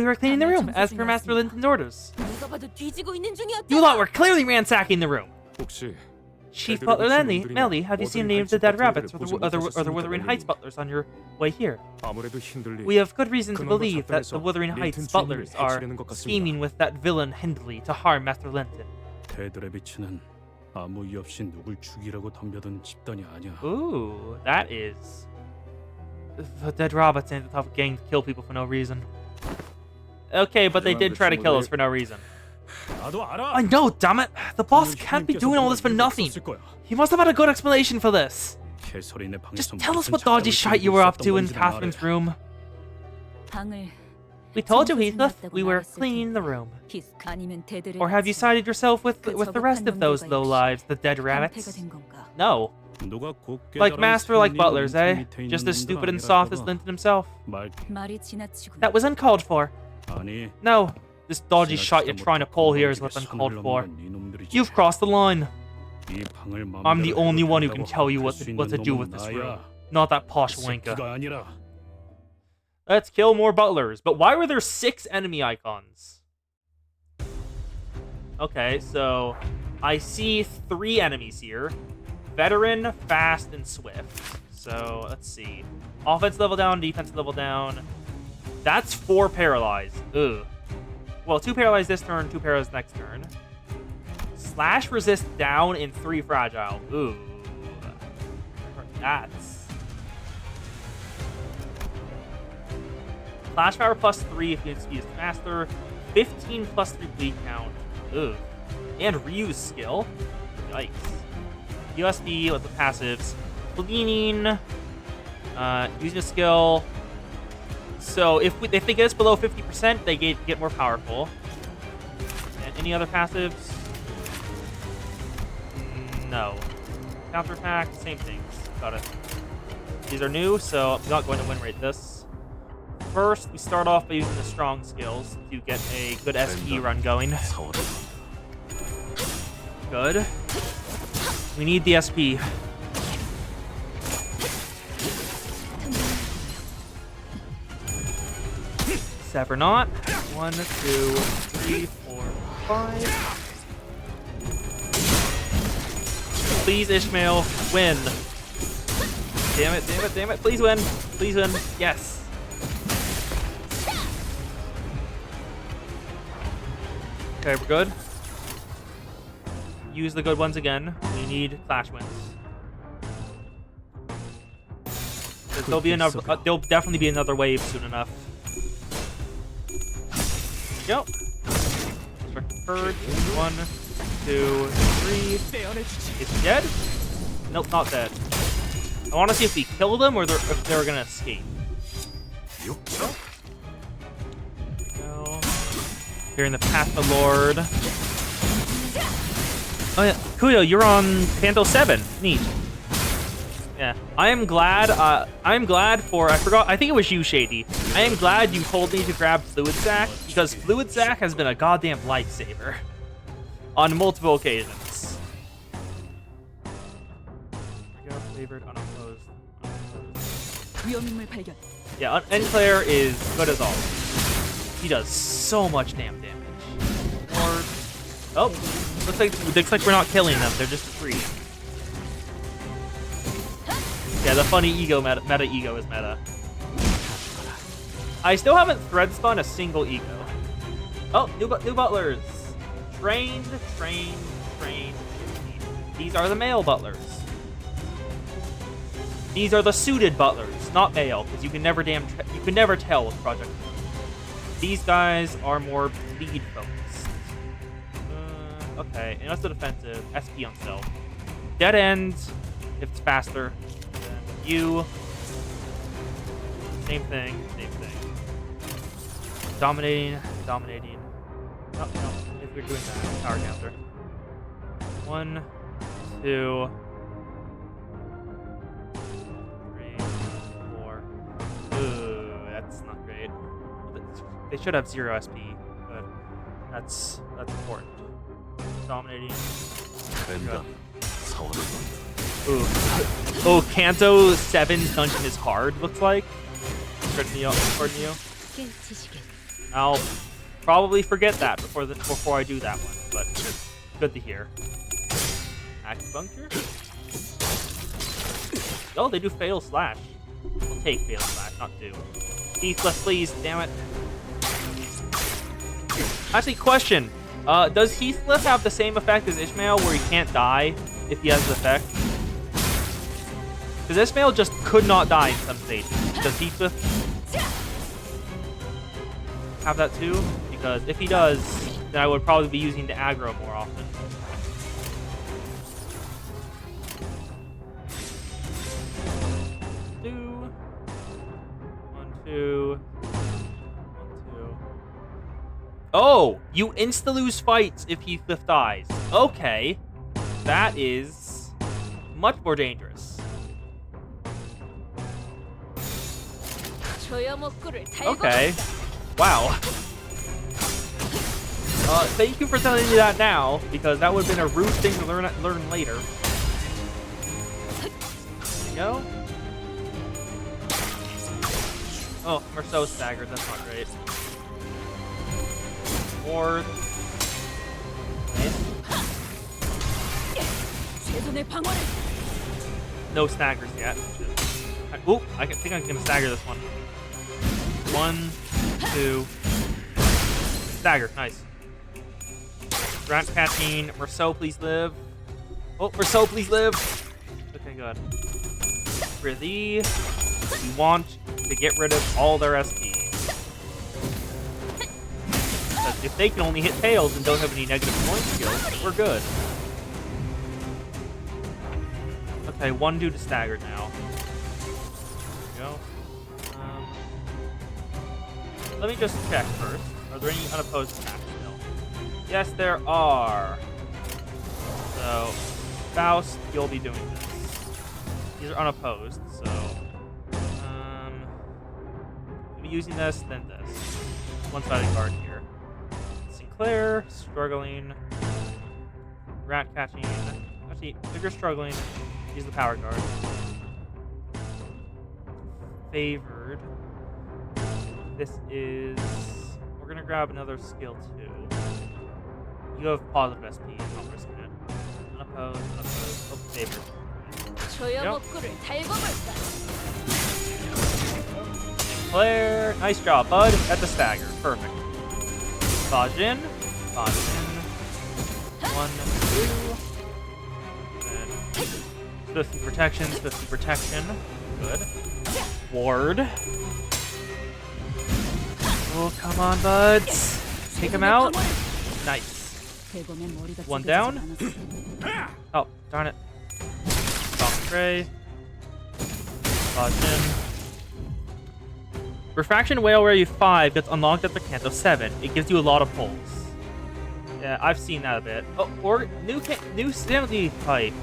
were cleaning the room, as per Master Linton's orders. You lot were clearly ransacking the room! Chief Butler Melly, have you seen any of the dead rabbits or the Wuthering Heights butlers on your way here? We have good reason to believe that the Wuthering Heights butlers are scheming with that villain Hindley to harm Master Linton. 걔들의 비치는 아무 이유 없이 누굴 죽이라고 덤벼든 집단이 아니야. Ooh, that is the dead robots ain't the type of gang to kill people for no reason. Okay, but they did try to kill us for no reason. 나도 알아. I know, damn it! The boss can't be doing all this for nothing. He must have had a good explanation for this. Just tell us what dodgy shite you were up to in Catherine's room. 방을 We told you, Heathcliff, we were cleaning the room. 아니면 대들의 Or have you sided yourself with the rest of those lowlives, the dead rabbits? 된 건가? No. Like master, like butlers, eh? Just as stupid and soft as Linton himself. 말이 지나치고 That was uncalled for. No. This dodgy shot you're trying to pull here is what's uncalled for. You've crossed the line. I'm the only one who can tell you what to do with this room. Not that posh wanker. Let's kill more butlers. But why were there 6 enemy icons? Okay, so I see 3 enemies here. Veteran, fast, and swift. So let's see. Offense level down, defense level down. That's 4 paralyzed. Ugh. Well, 2 paralyzed this turn, 2 paralyzed next turn. Slash resist down and 3 fragile. Ooh. That's... Slash power plus 3 if it's used faster. 15 plus 3 bleed count. Ooh. And reuse skill. Yikes. USB with the passives. Cleaning. Using a skill. So if they get us below 50%, they get more powerful. And any other passives? No. Counterattack, same things. Got it. These are new, so I'm not going to win rate this. First, we start off by using the strong skills to get a good SP run going. Good. We need the SP. Sever not. 1, 2, 3, 4, 5. Please, Ishmael, win. Damn it, damn it, damn it. Please win. Please win. Yes. Okay, we're good. Use the good ones again. We need clash wins. There'll be another. There'll definitely be another wave soon enough. Go. Purge. 1, 2, 3. It's dead? Nope, not dead. I want to see if we kill them or if they're gonna escape. Go. Here in the Path of the Lord. Oh yeah, Kuyo, you're on Panto 7. Neat. Yeah, I am glad. I forgot. I think it was you, Shady. I am glad you told me to grab Fluid Sac because Fluid Sac has been a goddamn lifesaver on multiple occasions. Flavored, unopposed. Yeah, Enclair is good as always. He does so much damn damage. Or, oh, looks like we're not killing them. They're just free. Yeah, the funny ego meta ego is meta. I still haven't thread spun a single ego. Oh, new butlers. Trained. These are the male butlers. These are the suited butlers, not male, because you can never tell with Project. These guys are more bleed focused. Okay, and what's the defensive? SP on self. Dead end, if it's faster. You. Same thing. Dominating. Oh, no, if you're doing that, power counter. 1, 2, 3, 4. Ooh, that's not great. They should have 0 SP, but that's important. Dominating. Ooh. Oh, Kanto 7's dungeon is hard, looks like. Pardon you. I'll probably forget that before I do that one, but good to hear. Acupuncture? Oh, they do Fatal Slash. We'll take Fatal Slash, not do. Heathcliff, please, damn it. Actually, question. Does Heathcliff have the same effect as Ishmael, where he can't die if he has the effect? Because Ishmael just could not die in some stages. Does Heathcliff have that too? Because if he does, then I would probably be using the aggro more often. One, two. Oh, you insta-lose fights if Heathcliff dies. Okay. That is much more dangerous. Okay. Wow. Thank you for telling me that now, because that would have been a rude thing to learn later. There you go. Oh, we're so staggered. That's not great. Ward. Nice. No staggers yet. Ooh, I think I can stagger this one. 1, 2. Stagger. Nice. Rat catching. Merceau, please live. Oh, Merceau, please live. Okay, good. For thee, we want to get rid of all their SP. Because if they can only hit tails and don't have any negative point skills, we're good. Okay, 1 due to staggered now. There we go. Let me just check first. Are there any unopposed attacks still? Yes, there are. So, Faust, you'll be doing this. These are unopposed, so... You'll be using this, then this. One-sided card here. Sinclair, struggling. Rat catching. Actually, if you're struggling, use the power card. Favored. This is... We're gonna grab another skill too. You have positive SP, I'm not risking it. Unopposed, unopposed. Oh, favored. Claire, nice job, bud. At the stagger, perfect. Bajin, Bajin. 1, 2. Then Swiftly protection, Swiftly protection. Good. Ward. Oh, come on, buds. Take him out. Nice. 1 down. Oh, darn it. Soft Gray. Bajin. Refraction Whale Where You 5 gets unlocked at the Canto 7. It gives you a lot of pulls. Yeah, I've seen that a bit. Oh, or new sanity type.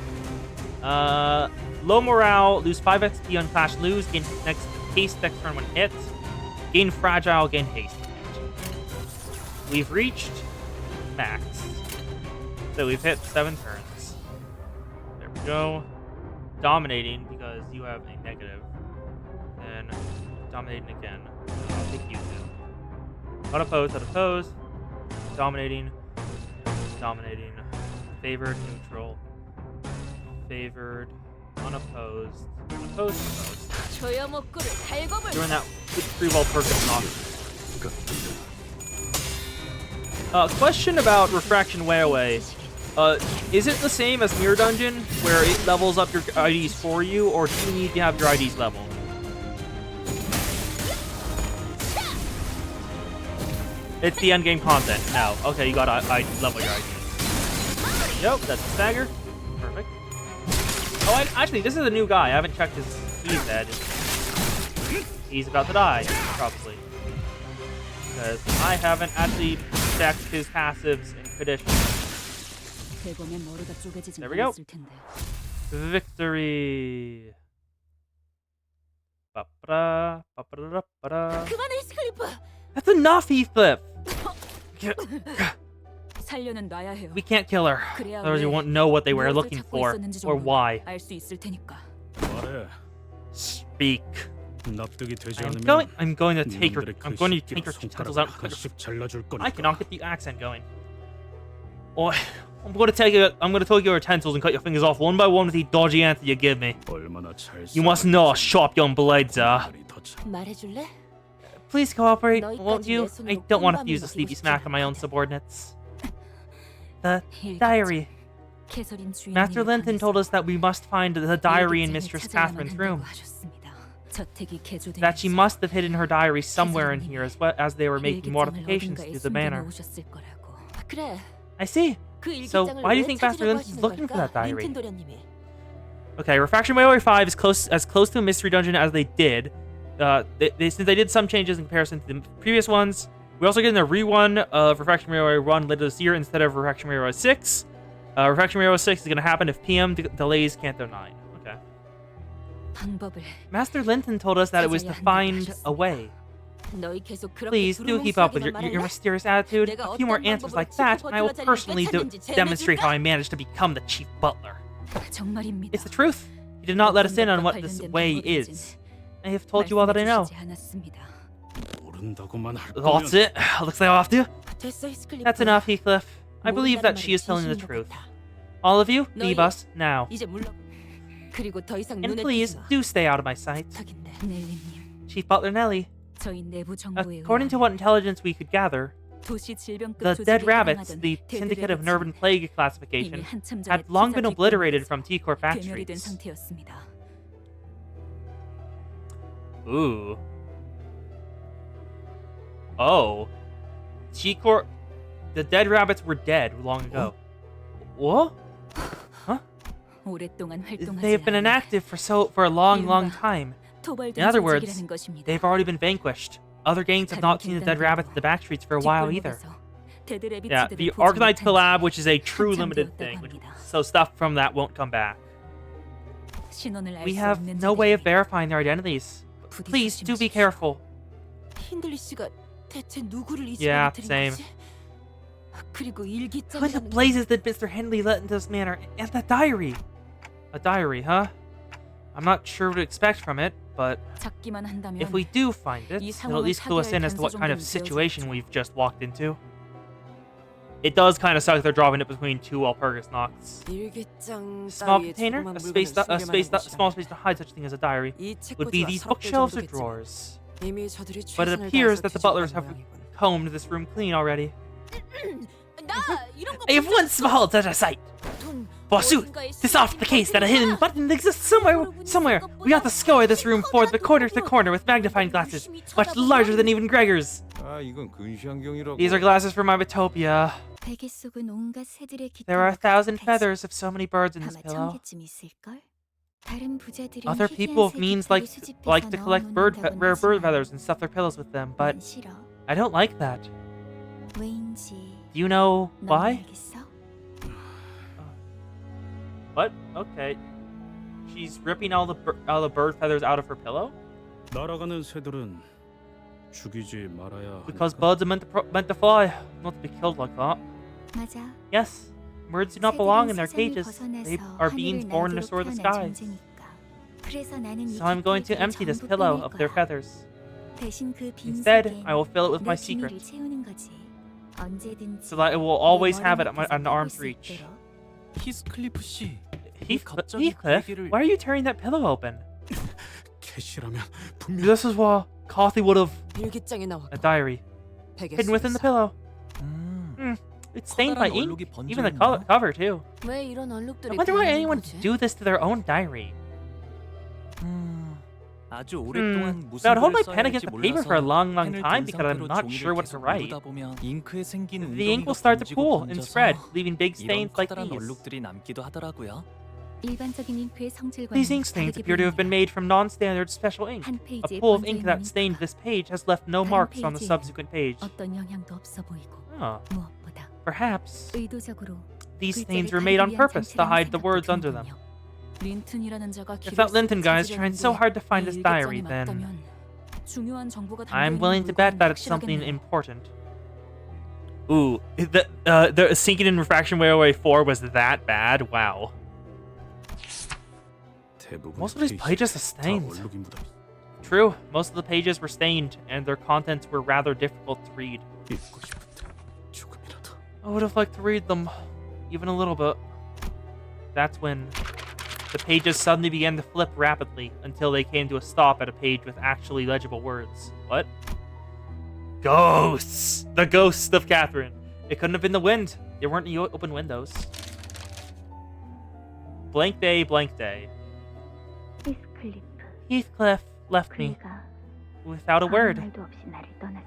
Low morale, lose 5 XP on Clash, lose, gain haste next turn when hit. Gain fragile, gain haste. We've reached max. So we've hit 7 turns. There we go. Dominating because you have a negative. And dominating again. I'll take you two. Unopposed, unopposed. Dominating. Dominating. Favored, neutral. Favored. Unopposed. Unopposed, opposed. Doing that with free ball perk of knock. Question about Refraction Wayaway. Is it the same as Mirror Dungeon, where it levels up your IDs for you, or do you need to have your IDs leveled? It's the endgame content. No. Okay, you gotta level your IDs. Yep, that's a stagger. Perfect. Oh, actually, this is a new guy. I haven't checked his... He's dead. He's about to die, probably. Because I haven't actually checked his passives in Tradition. There we go. Victory. That's enough, Heathcliff! We can't kill her. Otherwise you won't know what they were looking for, or why. Speak. I'm going to take her tentacles out. I cannot get the accent going. Oh, I'm going to tell you your utensils and cut your fingers off one by one with the dodgy answer you give me. You must know how sharp young blades are. Please cooperate, won't you? I don't want to use a sleepy smack on my own subordinates. The diary. Master Linton told us that we must find the diary in Mistress Catherine's room. That she must have hidden her diary somewhere in here as they were making modifications to the manor. I see. So why do you think Master Linton's looking for that diary? Okay, Refraction Railway 5 is as close to a mystery dungeon as they did. Since they did some changes in comparison to the previous ones. We're also getting a rerun of Refraction Railway 1 later this year instead of Refraction Railway 6. Refraction Railway 6 is going to happen if PM delays Canto 9. Okay. Master Linton told us that it was to find a way. Please do keep up with your mysterious attitude. A few more answers like that, and I will personally demonstrate how I managed to become the chief butler. It's the truth. You did not let us in on what this way is. I have told you all that I know. That's it. Looks like I'll have to. That's enough, Heathcliff. I believe that she is telling the truth. All of you, leave us now. And please, do stay out of my sight. Chief Butler Nellie, according to what intelligence we could gather, the dead rabbits, the Syndicate of Nerve and Plague classification, had long been obliterated from T-Corp back streets. Ooh. Oh. T-Corp... The dead rabbits were dead long ago. What? Huh? They have been inactive for a long time. In other words, they've already been vanquished. Other gangs have not seen the dead rabbits in the back streets for a while either. Yeah, the Arcanite collab, which is a true limited thing, so stuff from that won't come back. We have no way of verifying their identities. Please, do be careful. Yeah, same. Who in the blazes did Mr. Henley let into this manor? And that diary! A diary, huh? I'm not sure what to expect from it, but if we do find it, it'll at least clue us in as to what kind of situation we've just walked into. It does kind of suck they're dropping it between two Walpurgis Nocts. Small container? Small space to hide such a thing as a diary. Would be these bookshelves or drawers. But it appears that the butlers have combed this room clean already. I have one small sight. Forsooth, this often the case that a hidden button exists somewhere. We ought to scour this room for the corner to corner with magnifying glasses, much larger than even Gregor's. These are glasses for my Vitopia. There are 1,000 feathers of so many birds in this pillow. Other people of means like to collect rare bird feathers and stuff their pillows with them, but I don't like that. Do you know why? What? Okay. She's ripping all the bird feathers out of her pillow? Because birds are meant to fly, not to be killed like that. Yes, birds do not belong in their cages. They are beings born to soar the skies. So I'm going to empty this pillow of their feathers. Instead, I will fill it with my secret, so that it will always have it at an arm's reach. Heathcliff, why are you tearing that pillow open? This is what Carthy would have... A diary. Hidden within the pillow. It's stained by ink. Even the cover, too. I wonder why anyone would do this to their own diary. I would hold my pen against the paper for a long time because I'm not sure what to write. The ink will start to pool and spread, leaving big stains like these. These ink stains appear to have been made from non-standard special ink. A pool of ink that stained this page has left no marks on the subsequent page. Oh. Perhaps these stains were made on purpose to hide the words under them. If that Linton guy is trying so hard to find his diary, then I'm willing to bet that it's something important. Ooh, the sinking in Refraction Railway 4 was that bad? Wow. Most of these pages are stained. True, most of the pages were stained, and their contents were rather difficult to read. I would have liked to read them, even a little bit. That's when the pages suddenly began to flip rapidly until they came to a stop at a page with actually legible words. What? Ghosts! The ghost of Catherine. It couldn't have been the wind. There weren't any open windows. Blank day, blank day. 히스클리프. Heathcliff left me 그가 without a 아무 word. 말도 없이 나를 떠났어.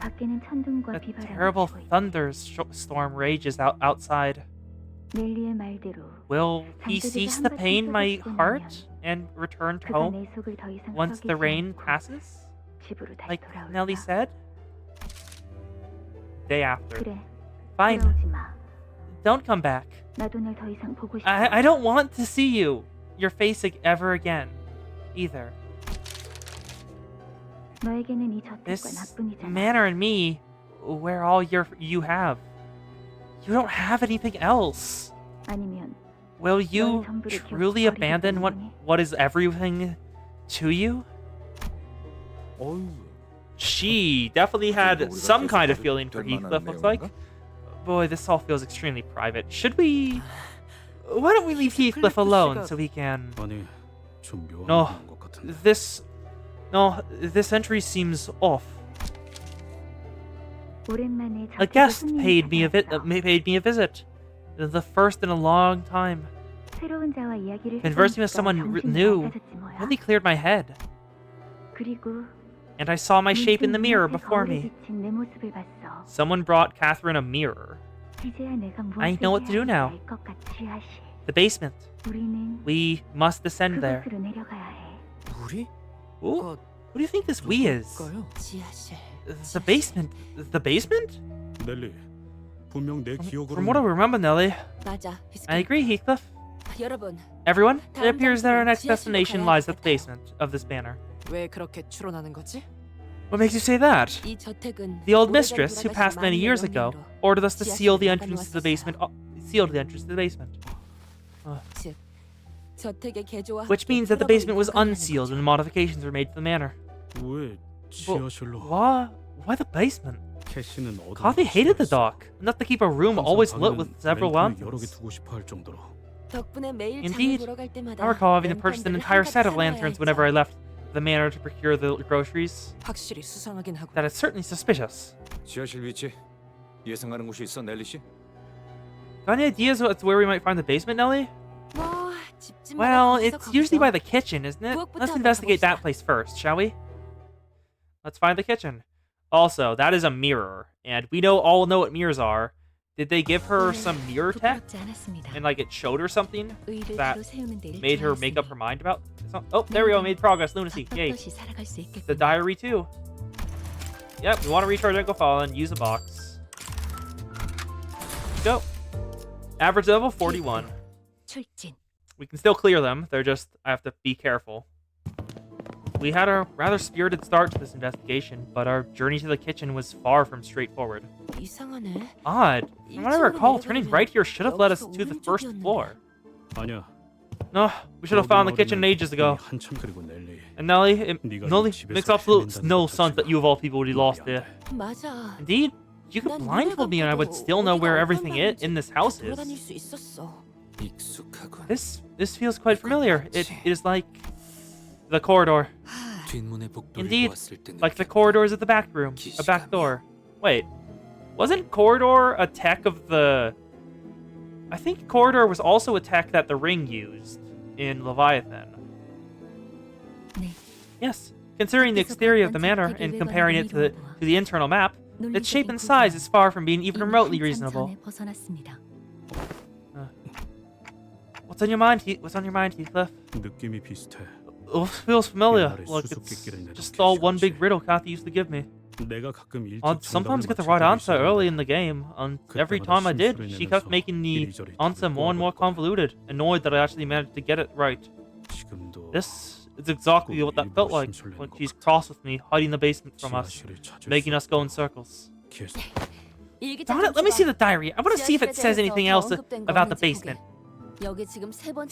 밖에는 천둥과 A 비바람이 terrible 치고 있어. thunderstorm rages outside. 넬리의 말대로 Will he cease the pain in my heart and return 그가 home 내 속을 더 이상 once the 썩이지 rain 않고 passes? 집으로 다시 Like 돌아올까? Nellie said? Day after. 그래. Fine. 돌아오지 마. Don't come back. 나도 널 더 이상 보고 싶어. I don't want to see your face ever again. Either. 너에게는 이 저택과 This 나뿐이잖아. manor and me, where all you have. You don't have anything else. 아니면 Will you 너의 전부를 truly 기어코 abandon 버리기 때문에. what is everything to you? 어휴. She definitely had 우리가 some kind of 계속 feeling for 될 만한 Heathcliff, looks like. 내용인가? Boy, this all feels extremely private. Should we... Why don't we leave Heathcliff alone so he can... 아니, 좀 묘한 No, 것 같은데. this entry seems off. 오랜만에 A 저택에 guest 손님이 paid me a 찾아왔어. visit. The first in a long time. 새로운 자와 이야기를 Conversing with 해보니까 someone 정신이 new 맑아졌지 뭐야. really cleared my head. 그리고 And I saw my shape in the 문득 mirror 눈앞에 before 거울에 me. 비친 내 모습을 봤어. Someone brought Catherine a mirror. 이제야 내가 I know what to do now. 알것 같지 하시. The basement. 우리는 We must descend there. 그곳으로 내려가야 해. 우리? Ooh, who do you think this we is? 누굴까요? 지하실. The basement? The basement? 넬리, 분명 내 기억으로. From what I remember, Nellie. 맞아. I agree, Heathcliff. 여러분, Everyone, it 다음 appears that our 장소는 next 지하실로 destination 가야 lies at the 하겠다. basement of this manor. 왜 그렇게 추론하는 거지? What makes you say that? 이 저택은 The old 오래전 mistress, who 돌아가신 passed many years ago, 명령으로 ordered us to seal the 지하실로 entrance to the 나가놓았었어요. basement. Sealed the entrance to the basement. 즉, 저택의 개조와 Which 함께 means that the 풀어버린 basement was 공간이라는 unsealed 거죠. and modifications were made to the manor. 왜 지하실로? Why the basement? 캐시는 어둠. Coffee hated the dock, enough to keep a room always lit with several 여러 개 lanterns. 두고 싶어 할 정도로. 덕분에 매일 Indeed, 장을 보러 갈 때마다 I recall having to purchase an 랜턴들을 entire set of 한가득 lanterns 사놔야 whenever I 했죠. left the manor to procure the groceries. 확실히 수상하긴 하고. That is certainly suspicious. 지하실 위치 예상하는 곳이 있어, 넬리 씨? Got any ideas as to where we might find the basement, Nellie? 뭐, 집집마다 Well, 거기서 it's usually 거기서. by the kitchen, isn't it? 부엌부터 Let's 한번 investigate that 가봅시다. place first, shall we? Let's find the kitchen. Also, that is a mirror, and we all know what mirrors are. Did they give her some mirror tech? 부끄럽지 않았습니다. And like it showed her something 의를 that 바로 세우는 데를 made her make up 좋아했으니 her mind about Oh, there we go, made progress, lunacy. Yay. 떳떳이 살아갈 수 있겠군요. The diary too. Yep, we want to reach our identical file and use a box. Go. Average level 41. 출진. We can still clear them. They're just, I have to be careful. We had a rather spirited start to this investigation, but our journey to the kitchen was far from straightforward. 이상하네. Odd. From what I recall, turning right here should have led us to the first floor. 아니야. No, we should have found the kitchen ages ago. 한참 그리고 넬리. And Nellie, it makes absolute no sense that you of all people would be lost here. 맞아. Indeed, you could blindfold me and I would still know where everything in this house 돌아다닐 is. 수 있었어. 익숙하군. This feels quite familiar. It is like the corridor. 뒷문의 복도를 Indeed, 보았을 때 like the 느꼈던 corridors at the back room, a back door. Wait, wasn't corridor a tech of the... I think corridor was also a tech that the ring used in Leviathan. 네. Yes, considering the exterior of the manor and comparing it to the internal map, its shape and size is far from being even remotely reasonable. What's on your mind, Heathcliff? 느낌이 비슷해. Oh, feels familiar. Look, it's just all one big riddle Kathy used to give me. 내가 가끔 일찍 I'd sometimes get the right answer early in the game, and every time I did, she kept making the answer more and more convoluted, annoyed that I actually managed to get it right. 지금도 This is exactly what that felt like when she's cross with me, hiding the basement from us, 지하실을 찾을 making 수 us go in circles. 계속 Darn it, let me see the diary. I want to see if it says anything else about the basement. This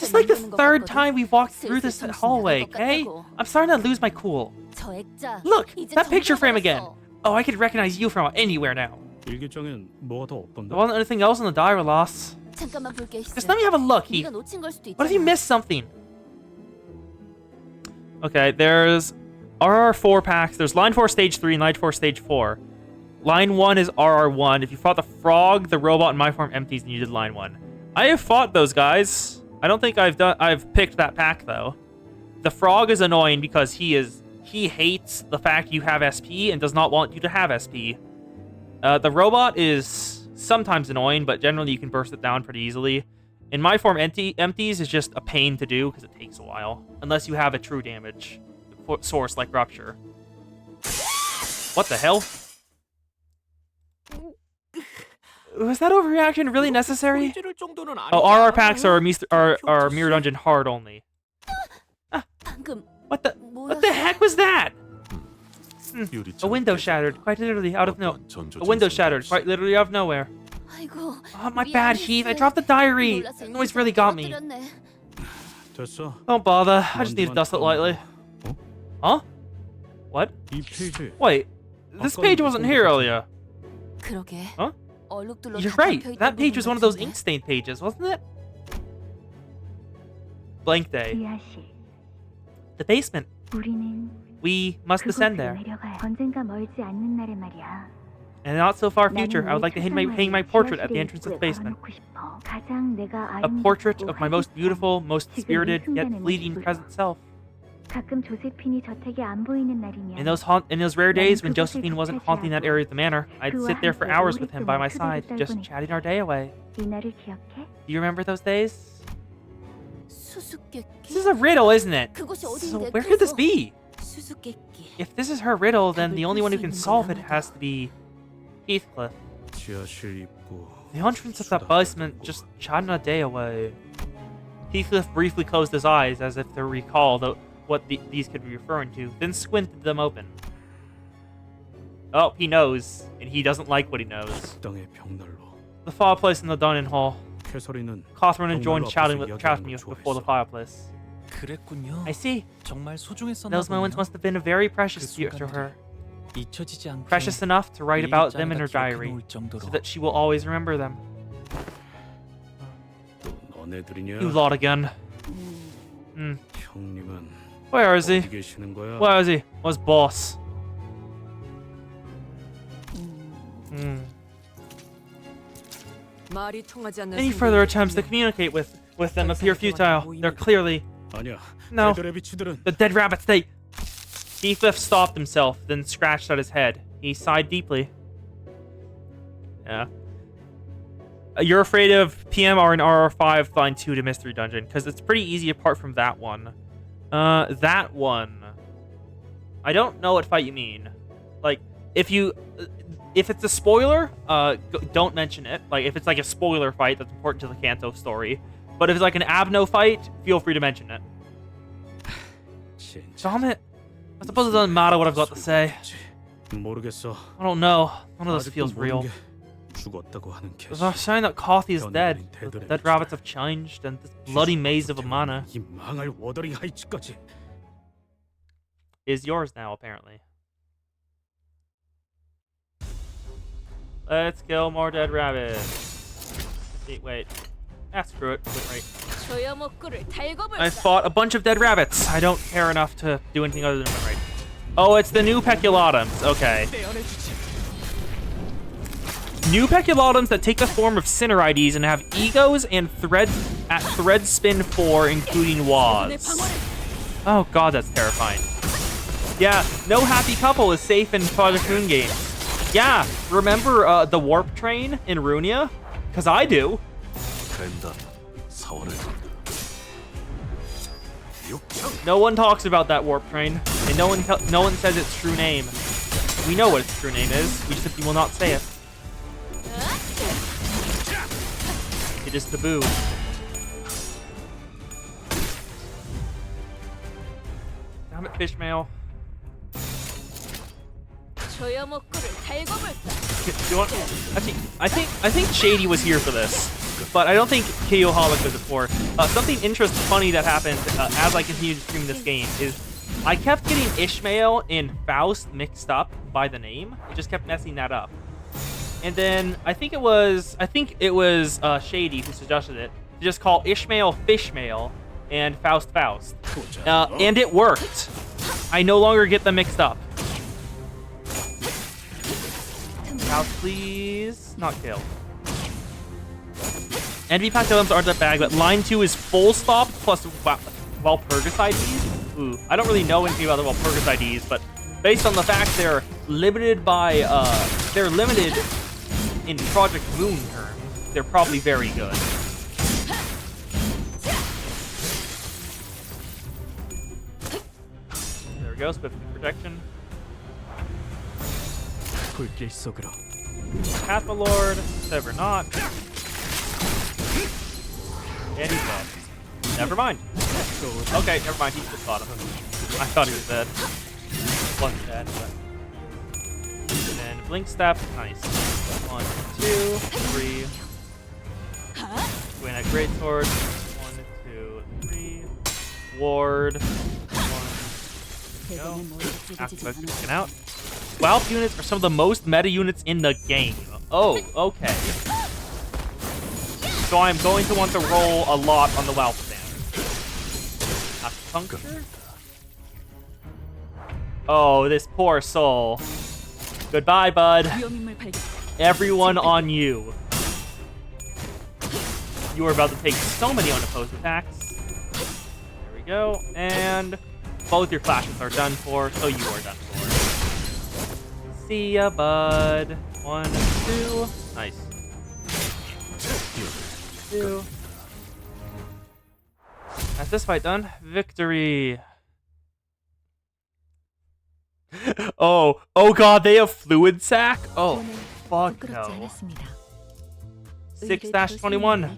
is like the third time we've walked through this hallway, okay? I'm starting to lose my cool. Look, that picture frame again. Oh, I could recognize you from anywhere now. 일기장엔 뭐가 더 없던데? There wasn't anything else in the diary, Loss. Just let me have a look, Heath. What if you missed something? Okay, there's RR4 packs. There's Line 4 Stage 3 and Line 4 Stage 4. Line 1 is RR1. If you fought the frog, the robot, and my form empties, and you did line 1. I have fought those guys. I don't think I've picked that pack though. The frog is annoying because he hates the fact you have SP and does not want you to have SP. The robot is sometimes annoying, but generally you can burst it down pretty easily. In my form, empties is just a pain to do because it takes a while, unless you have a true damage source like Rupture. What the hell? Was that overreaction really necessary? Oh, RR packs are Mirror Dungeon hard only. What the heck was that? A window shattered, quite literally out of nowhere. A window shattered, quite literally out of nowhere. Oh, my bad, Heath. I dropped the diary. That noise really got me. Don't bother. I just need to dust it lightly. Huh? What? Wait, this page wasn't here earlier. Huh? You're right. That page was one of those ink stain pages, wasn't it? Blank day. The basement. We must descend there. In a not so far future, I would like to hang my portrait at the entrance of the basement. A portrait of my most beautiful, most spirited, yet fleeting present self. In those rare days when Josephine wasn't haunting that area of the manor, I'd sit there for hours with him by my side, just chatting our day away. Do you remember those days? This is a riddle, isn't it? So where could this be? If this is her riddle, then the only one who can solve it has to be Heathcliff. The entrance of that basement, just chatting a day away. Heathcliff briefly closed his eyes as if to recall what these could be referring to, then squinted them open. Oh, he knows, and he doesn't like what he knows. The fireplace in the dining hall. Catherine enjoyed chatting with before the fireplace. I see. Those moments must have been very precious to her. Precious enough to write about them in her diary, so that she will always remember them. You lot again. Where is he? Where is he? Where's boss? Any further attempts to communicate with them appear futile. They're clearly... No, the dead rabbits, they... Heathcliff stopped himself, then scratched at his head. He sighed deeply. Yeah. You're afraid of PMR and RR5 line 2 to Mystery Dungeon, because it's pretty easy apart from that one. That one. I don't know what fight you mean. Like, if it's a spoiler, don't mention it. Like, if it's like a spoiler fight that's important to the Kanto story. But if it's like an Abno fight, feel free to mention it. Damn it. I suppose it doesn't matter what I've got to say. I don't know. None of this feels real. They're saying that Carthy is dead. The dead rabbits have changed, and this bloody maze of a manor is yours now, apparently. Let's kill more dead rabbits. Wait. Ah, screw it. Right. I fought a bunch of dead rabbits. I don't care enough to do anything other than run right. Oh, it's the new Peculatums. Okay. New Peculatums that take the form of Sinner IDs and have egos and thread spin 4, including Waz. Oh god, that's terrifying. Yeah, no happy couple is safe in Project Moon games. Yeah, remember the warp train in Runia? Because I do. No one talks about that warp train, and no one says its true name. We know what its true name is, we just simply will not say it. It is taboo. Damn it, Fishmail. Do you want... Actually, I think Shady was here for this, but I don't think KO Holic was before. Something interesting, funny that happened as I continued to stream this game is I kept getting Ishmael and Faust mixed up by the name. It just kept messing that up. And then I think it was Shady who suggested it to just call Ishmael Fishmail and Faust Faust, and it worked. I no longer get them mixed up. House, please. Not kill. Enemy pack items aren't that bad, but line 2 is full stop plus Walpurgis IDs. Ooh, I don't really know anything about the Walpurgis IDs, but based on the fact they're limited by, they're limited in Project Moon terms, they're probably very good. There we go, Swift protection. Cathalord, Sever Not. And he's dead. Never mind. Okay, never mind, he just got him. I thought he was dead. He wasn't dead, but... And then Blink Step, nice. 1, 2, 3. Gwyneth Greatsword. 1, 2, 3. Ward. 1. Go. After taken out. Whelp units are some of the most meta units in the game. Oh, okay. So I'm going to want to roll a lot on the Whelp standard. Acupuncture? Oh, this poor soul. Goodbye, bud. Everyone on you. You are about to take so many unopposed attacks. There we go. And both your flashes are done for, so you are done for. See ya, bud. 1, 2. Nice. 2. That's this fight done. Victory. Oh god, they have fluid sac? Oh, fuck no. 6-21.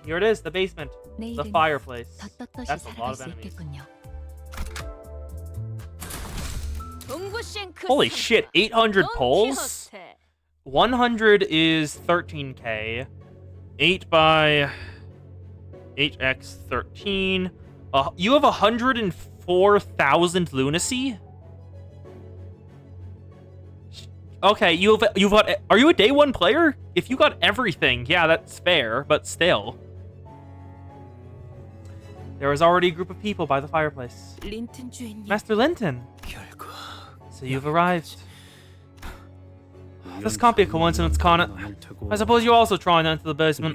Here it is, the basement. The fireplace. That's a lot of enemies. Holy shit, 800 pulls? 100 is 13k. 8 by 8x 13. You have 104,000 lunacy? Okay, you've got. Are you a day 1 player? If you got everything, yeah, that's fair, but still. There was already a group of people by the fireplace. Master Linton. So you've arrived. This can't be a coincidence, can it? I suppose you're also trying to enter the basement.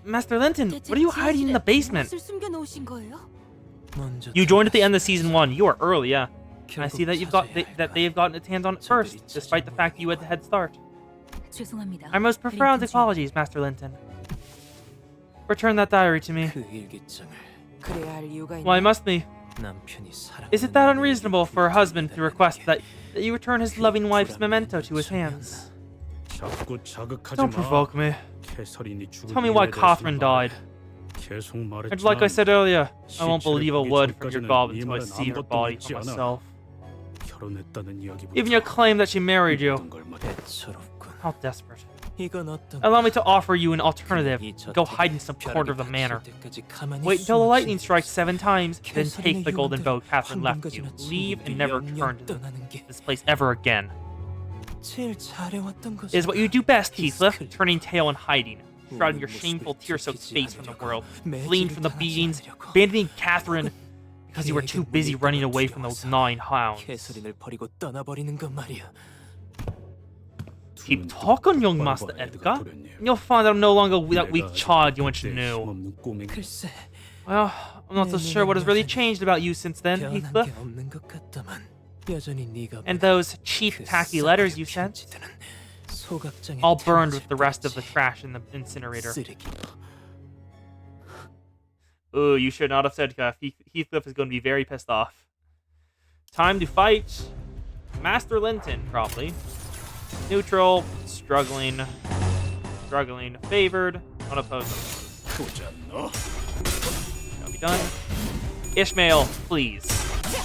Master Linton, what are you hiding in the basement? You joined at the end of Season 1. You are early, yeah. I see that they've gotten its hands on it first, despite the fact you had the head start. Our most profound apologies, Master Linton. Return that diary to me. Why must me? Is it that unreasonable for a husband to request that you return his loving wife's memento to his hands? Don't provoke me. Tell me why Catherine died. And like I said earlier, I won't believe a word from your goblin until I see her body for myself. Even your claim that she married you. How desperate. Allow me to offer you an alternative. Go hide in some corner of the manor. Wait until the lightning strikes 7 times, then take the golden bow Catherine left you. Leave and never return to this place ever again. It is what you do best, Heathcliff, turning tail and hiding. Shrouding your shameful, tear-soaked face from the world. Fleeing from the beatings, abandoning Catherine because you were too busy running away from those 9 hounds. Keep talking, young Master Edgar. You'll find that I'm no longer that weak child you once knew. Well, I'm not so sure what has really changed about you since then, Heathcliff. And those cheap, tacky letters you sent, all burned with the rest of the trash in the incinerator. Ooh, you should not have said Heathcliff is going to be very pissed off. Time to fight Master Linton, probably. Neutral, struggling, favored, unopposed. That'll be done. Ishmael, please.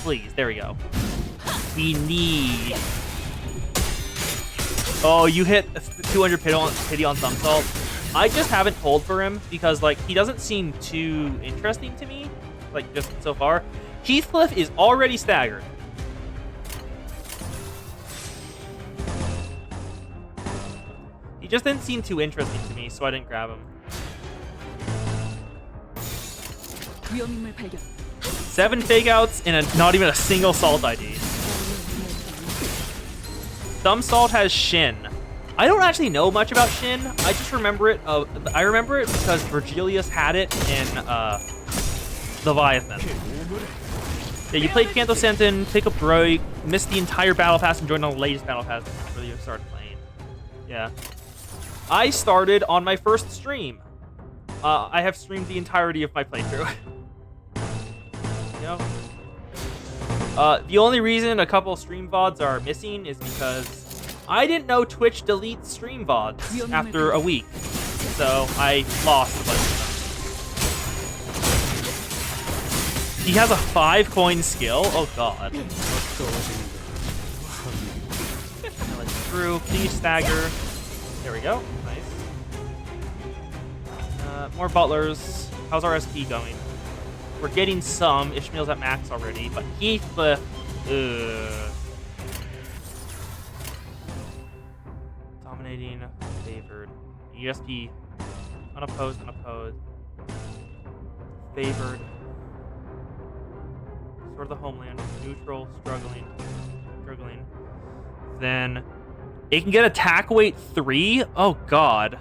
Please, there we go. We need... Oh, you hit 200 pity on Thumbsalt. I just haven't pulled for him because, like, he doesn't seem too interesting to me, like, just so far. Heathcliff is already staggered. He just didn't seem too interesting to me, so I didn't grab him. 7 fake outs and not even a single Salt ID. Some Salt has Shin. I don't actually know much about Shin. I just remember it. I remember it because Virgilius had it in Leviathan. Yeah, you played Canto Sentin, pick up Roy, missed the entire Battle Pass, and joined on the latest Battle Pass before you started playing. Yeah. I started on my first stream. I have streamed the entirety of my playthrough. Yep. The only reason a couple stream VODs are missing is because I didn't know Twitch deletes stream VODs after a week. So I lost a bunch of them. He has a 5-coin skill? Oh god. Let's through. Please stagger. There we go. Nice. More butlers. How's our SP going? We're getting some. Ishmael's at max already, but Heathcliff. Dominating. Favored. ESP. Unopposed. Unopposed. Favored. Sword of the Homeland. Neutral. Struggling. Struggling. Then it can get attack weight 3? Oh god.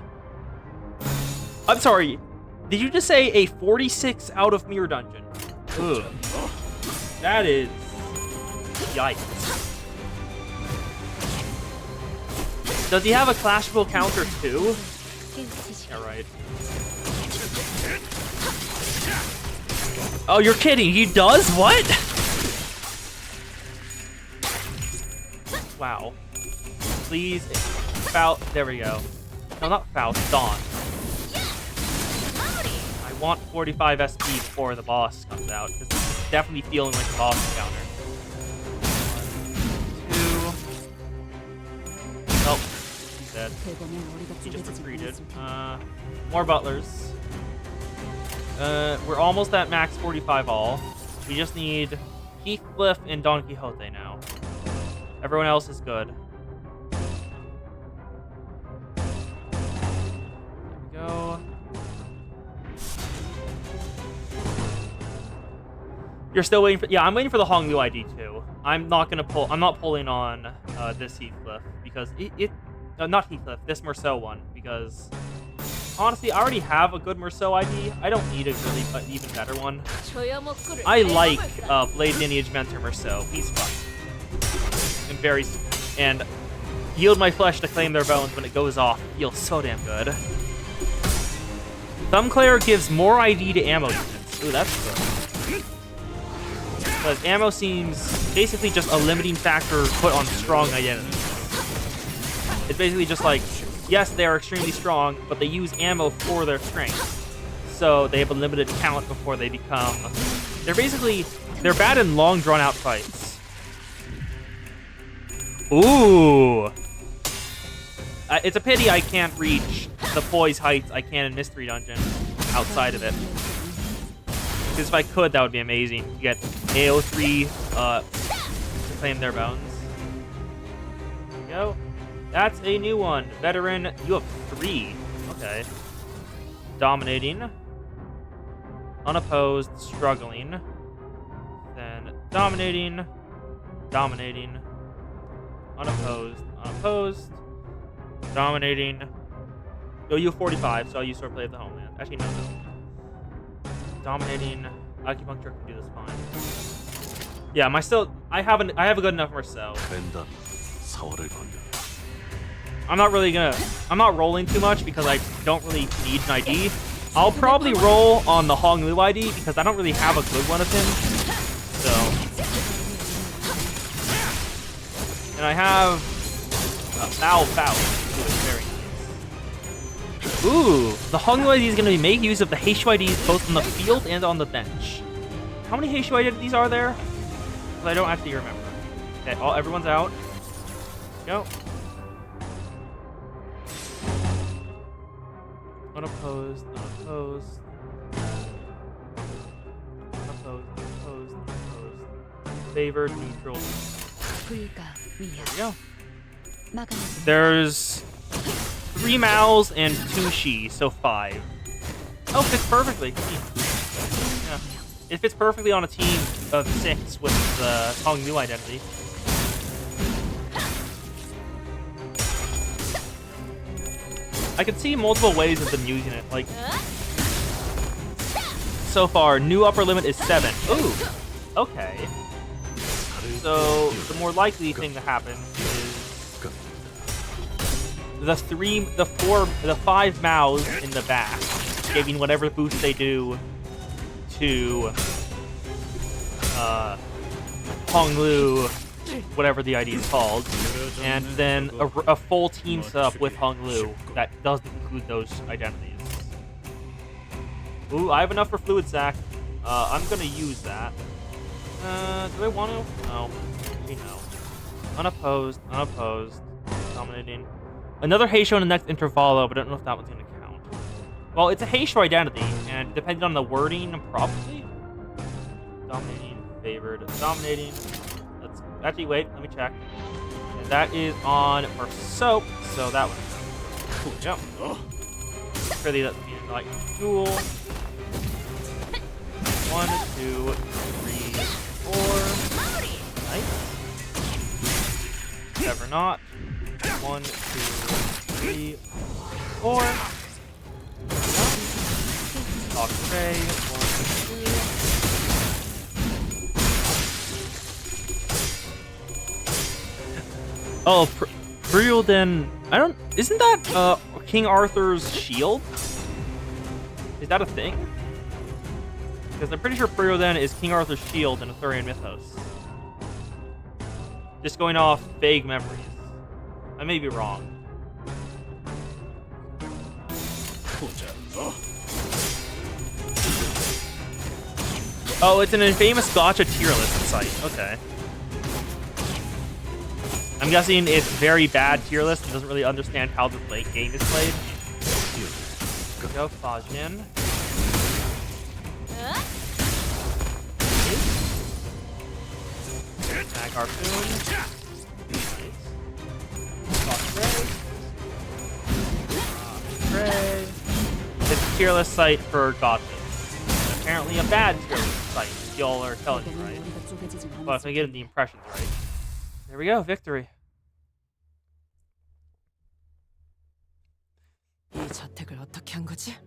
I'm sorry. Did you just say a 46 out of mirror dungeon? Ugh. That is... Yikes. Does he have a clashable counter too? Yeah, right. Oh, you're kidding. He does? What? Wow. Please. Foul. There we go. No, not foul. Dawn. I want 45 SP before the boss comes out, because this is definitely feeling like a boss encounter. 1, 2. Nope. He's dead. He just retreated. More butlers. We're almost at max 45 all. We just need Heathcliff and Don Quixote now. Everyone else is good. There we go. You're still waiting for... Yeah, I'm waiting for the Honglu ID too. I'm not pulling on this Heathcliff because not Heathcliff, this Merceau one, because honestly, I already have a good Merceau ID. I don't need a really even better one. I like Blade Lineage Mentor Merceau. He's fun. And yield my flesh to claim their bones when it goes off. Feels so damn good. Thumbclair gives more ID to ammo units. Ooh, that's good. Because ammo seems basically just a limiting factor put on strong identities. It's basically just like, yes, they are extremely strong, but they use ammo for their strength. So they have a limited count before they become... They're bad in long, drawn-out fights. Ooh! It's a pity I can't reach the poise heights I can in Mystery Dungeon outside of it. Because if I could, that would be amazing. To get AO3 to claim their bones. There we go. That's a new one. Veteran, you have 3. Okay. Dominating. Unopposed, struggling. Then dominating. Dominating. Unopposed. Unopposed. Dominating. Oh, you have 45, so I'll use Swordplay of the Homeland. Actually, no. Dominating. Acupuncture can do this fine. Yeah, I have a good enough Merceau. I'm not rolling too much because I don't really need an ID. I'll probably roll on the Honglu ID because I don't really have a good one of him. So. And I have Foul. Very nice. Ooh, the Honglu ID is going to make use of the Heishu IDs both on the field and on the bench. How many Heishu IDs are there? Because I don't actually remember. Okay, everyone's out. Go. Unopposed. Favored, neutral. There we go. There's 3 Mals and 2 Shi, so 5. Oh, fits perfectly. Yeah. It fits perfectly on a team of 6 with the Honglu identity. I can see multiple ways of them using it. Like, so far, new upper limit is 7. Ooh, okay. So the more likely thing to happen is the 5 Maos in the back, giving whatever boost they do to Honglu, whatever the ID is called, and then a full team setup with Honglu that doesn't include those identities. Ooh, I have enough for fluid sac. I'm gonna use that. Do I want to? No. Actually, no. Unopposed. Dominating. Another Heisho in the next intervalo, but I don't know if that one's gonna count. Well, it's a Heisho identity, and depending on the wording, probably. Dominating, favored, dominating. Let's actually wait. Let me check. And that is on for soap, so that one. Cool. Yep. Really, that's being like duel. 1, 2, 3, 4. Nice. Never not. 1, 2, 3, 4. Talk Ray. 1, 2. Oh, Prioden. Isn't that King Arthur's shield? Is that a thing? Because I'm pretty sure Prioden is King Arthur's shield in Arthurian mythos. Just going off vague memories. I may be wrong. Oh, it's an infamous gacha tier list site. Okay. I'm guessing it's very bad tier list and doesn't really understand how the late game is played. Go Fajin. Attack Harpoon. Nice. It's a tier list site for gachas. Apparently a bad tier list site, y'all are telling me, right? Well, if I get the impressions right. There we go, victory.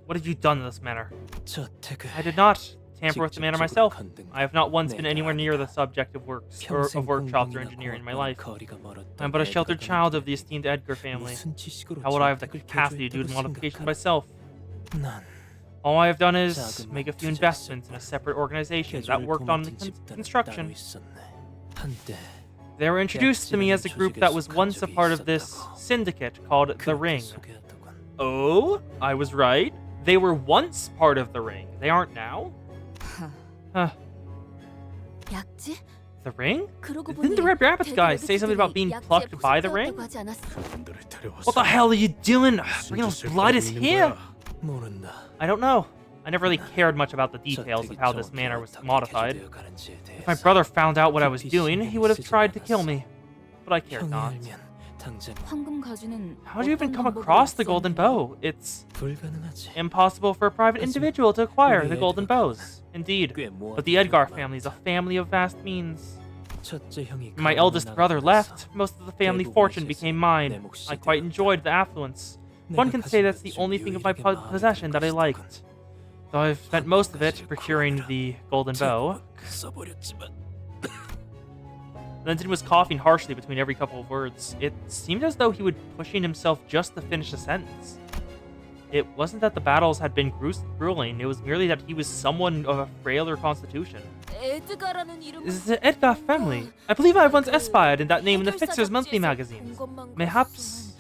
What have you done in this manner? I did not tamper with the manor myself. I have not once been anywhere near the subject of works or of workshops or engineering in my life. I am but a sheltered child of the esteemed Edgar family. How would I have the capacity to do the modification myself? All I have done is make a few investments in a separate organization that worked on the construction. They were introduced to me as a group that was once a part of this syndicate called The Ring. Oh, I was right. They were once part of The Ring. They aren't now? Huh. The Ring? Didn't the Red Rabbits guy say something about being plucked by the Ring? What the hell are you doing? Bringing those blood is here! I don't know. I never really cared much about the details of how this manor was modified. If my brother found out what I was doing, he would have tried to kill me. But I cared not. How did you even come across the golden bow? It's impossible for a private individual to acquire the golden bows. Indeed, but the Edgar family is a family of vast means. When my eldest brother left, most of the family fortune became mine. I quite enjoyed the affluence. One can say that's the only thing of my possession that I liked. Though I've spent most of it procuring the golden bow. Linton was coughing harshly between every couple of words. It seemed as though he was pushing himself just to finish a sentence. It wasn't that the battles had been grueling, it was merely that he was someone of a frailer constitution. This is the Edgar family. I believe I once espied in that name in the Fixer's monthly magazines. Mayhaps...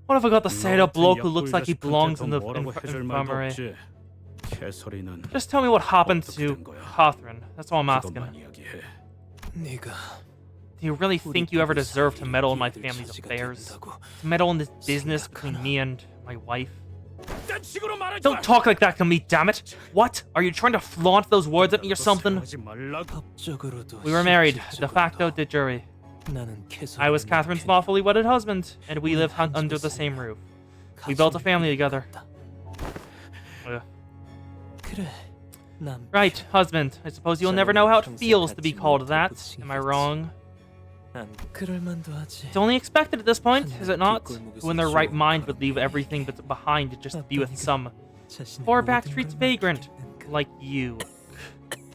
What have I got to say to a bloke who looks like he belongs in the infirmary? Just tell me what happened to Catherine. That's all I'm asking. Do you really think you ever deserve to meddle in my family's affairs? To meddle in this business between me and my wife? Don't talk like that to me, damn it! What? Are you trying to flaunt those words at me or something? We were married, de facto de jure. I was Catherine's lawfully wedded husband, and we lived under the same roof. We built a family together. Right, husband. I suppose you'll never know how it feels to be called that. Am I wrong? It's only expected at this point, is it not? Who in their right mind would leave everything but behind just to be with some poor backstreets vagrant like you?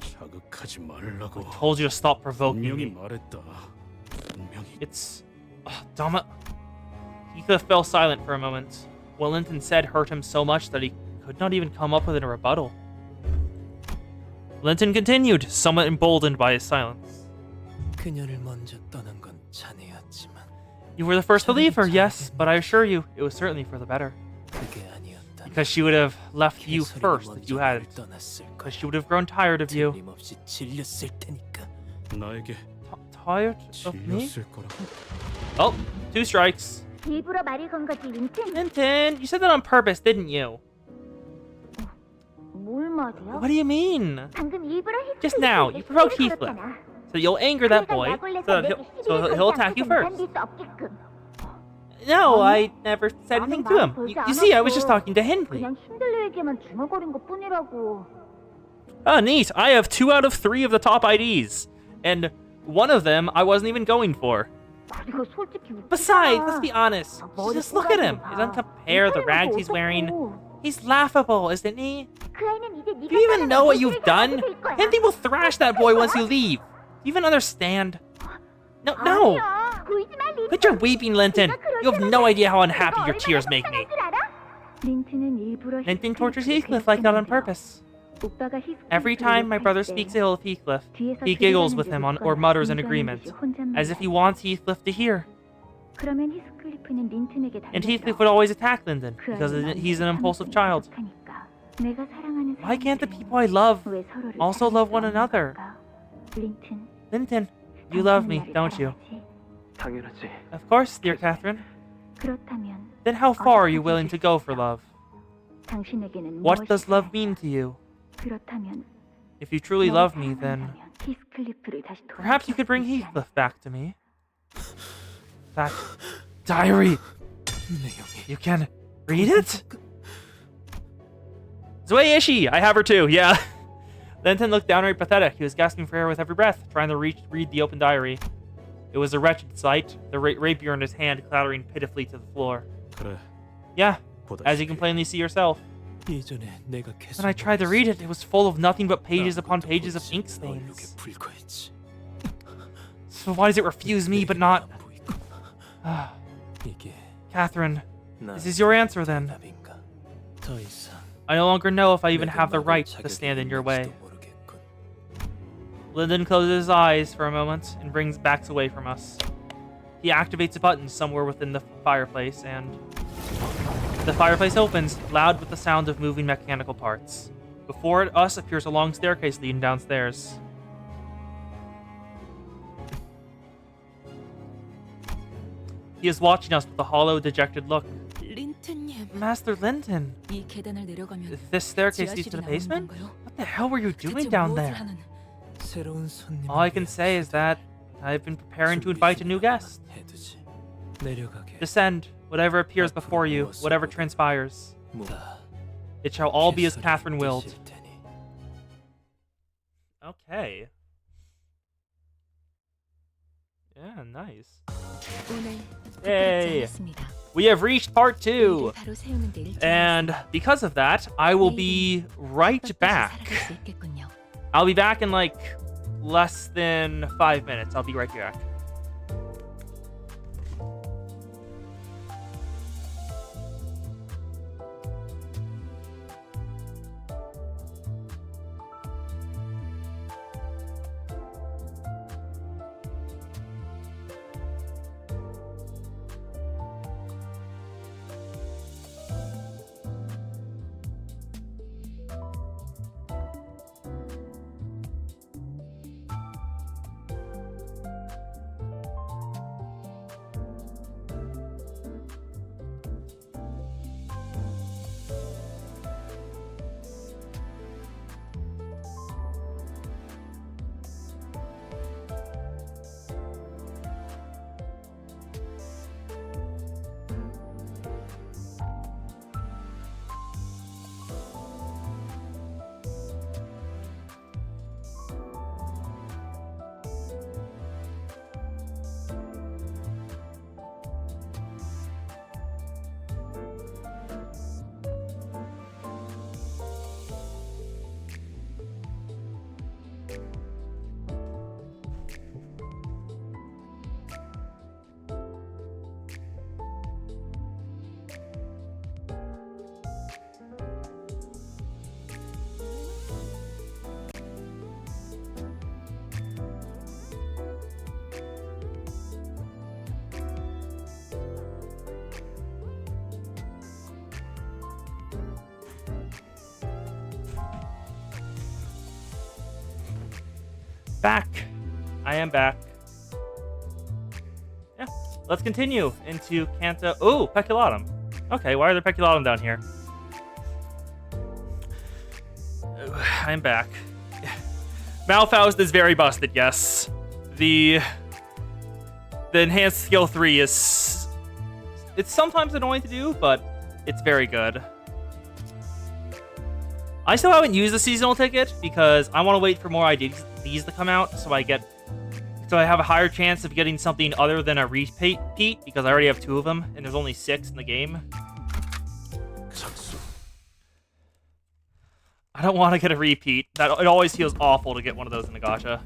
자극하지 말라고. I told you to stop provoking 분명히 me. 말했다. 분명히. It's... damn it. Heathcliff fell silent for a moment. What Linton said hurt him so much that he could not even come up with a rebuttal. Linton continued, somewhat emboldened by his silence. You were the first to leave her, yes, but I assure you, it was certainly for the better. Because she would have left you first if you hadn't. Because she would have grown tired of you. 나에게 Tired of me? 질렸을 거라. Oh, 2 strikes. 일부러 말을 건 거지, 린튼? Linton, you said that on purpose, didn't you? 뭘 말이야? What do you mean? 방금 일부러 Just now, you provoked Heathcliff. So you'll anger that boy, so he'll attack you first. No, I never said anything to him. You see, I was just talking to Hindley. 그냥 힘들려에게만 중얼거린 것뿐이라고. Oh, neat. I have 2 out of 3 of the top IDs. And one of them I wasn't even going for. 그리고 솔직히 웃기다. Besides, let's be honest. Just look at him. He doesn't compare the rags he's wearing. He's laughable, isn't he? 그 아이는 이제 네가 Do you even know what 따라가는 you've done? 될 거야. Hindley will thrash that boy once you leave. Do you even understand? No. 아니야. 울지 마, 린튼. Quit your weeping, Linton. You have no idea how unhappy your tears make me. 린튼은 일부러 Linton tortures Heathcliff like that on purpose. 오빠가 Every time my brother speaks ill of Heathcliff, he giggles with him or mutters an agreement, as if he wants Heathcliff to hear. 그러면 히스클리프는 린튼에게 And Heathcliff would always attack Linton, because he's an impulsive child. 내가 사랑하는 Why can't the people I love 왜 서로를 also love one another? 린튼, Linton, you love me, don't you? 당연하지. Of course, dear Catherine. 그렇다면 Then how far are you willing to go for love? 당신에게는 What does 무엇이 love mean to you? 그렇다면 If you truly love me, then 히스클리프를 다시 perhaps you could bring Heathcliff back to me. That diary. You can read it? Zuei-ishi! I have her too, yeah. Linton looked downright pathetic. He was gasping for air with every breath, trying to read the open diary. It was a wretched sight, the rapier in his hand clattering pitifully to the floor. 그래. Yeah, as you can plainly see yourself. When I tried to read it, it was full of nothing but pages upon pages of ink stains. So why does it refuse me but not... Catherine, this is your answer then. I no longer know if I even have the right to stand in your way. Lyndon closes his eyes for a moment and backs away from us. He activates a button somewhere within the fireplace, and the fireplace opens, loud with the sound of moving mechanical parts. Before us appears a long staircase leading downstairs. He is watching us with a hollow, dejected look. 린튼님, Master Linton, 이 계단을 내려가면 this staircase leads to the 지하실이 basement? 나오는 건가요? What the hell were you doing 대체 down 무엇을 there? 하는 All I can say is that I've been preparing to invite a new guest. Descend, whatever appears before you, whatever transpires. It shall all be as Catherine willed. Okay. Yeah, nice. 오늘 Yay. 않았습니다. We have reached part 2. 일을 바로 세우는 데 일정했어요. And because of that, I will be right 떳떳이 back. 살아갈 수 있겠군요. I'll be back in like less than 5 minutes. I'll be right back. back. I am back. Yeah. Let's continue into Canto. Oh, Peculatum. Okay, why are there Peculatum down here? I'm back. Malfaust is very busted, yes. The enhanced skill 3 is... It's sometimes annoying to do, but it's very good. I still haven't used the seasonal ticket because I want to wait for more IDs to come out so I have a higher chance of getting something other than a repeat because I already have 2 of them and there's only 6 in the game. I don't want to get a repeat. It always feels awful to get one of those in the gacha.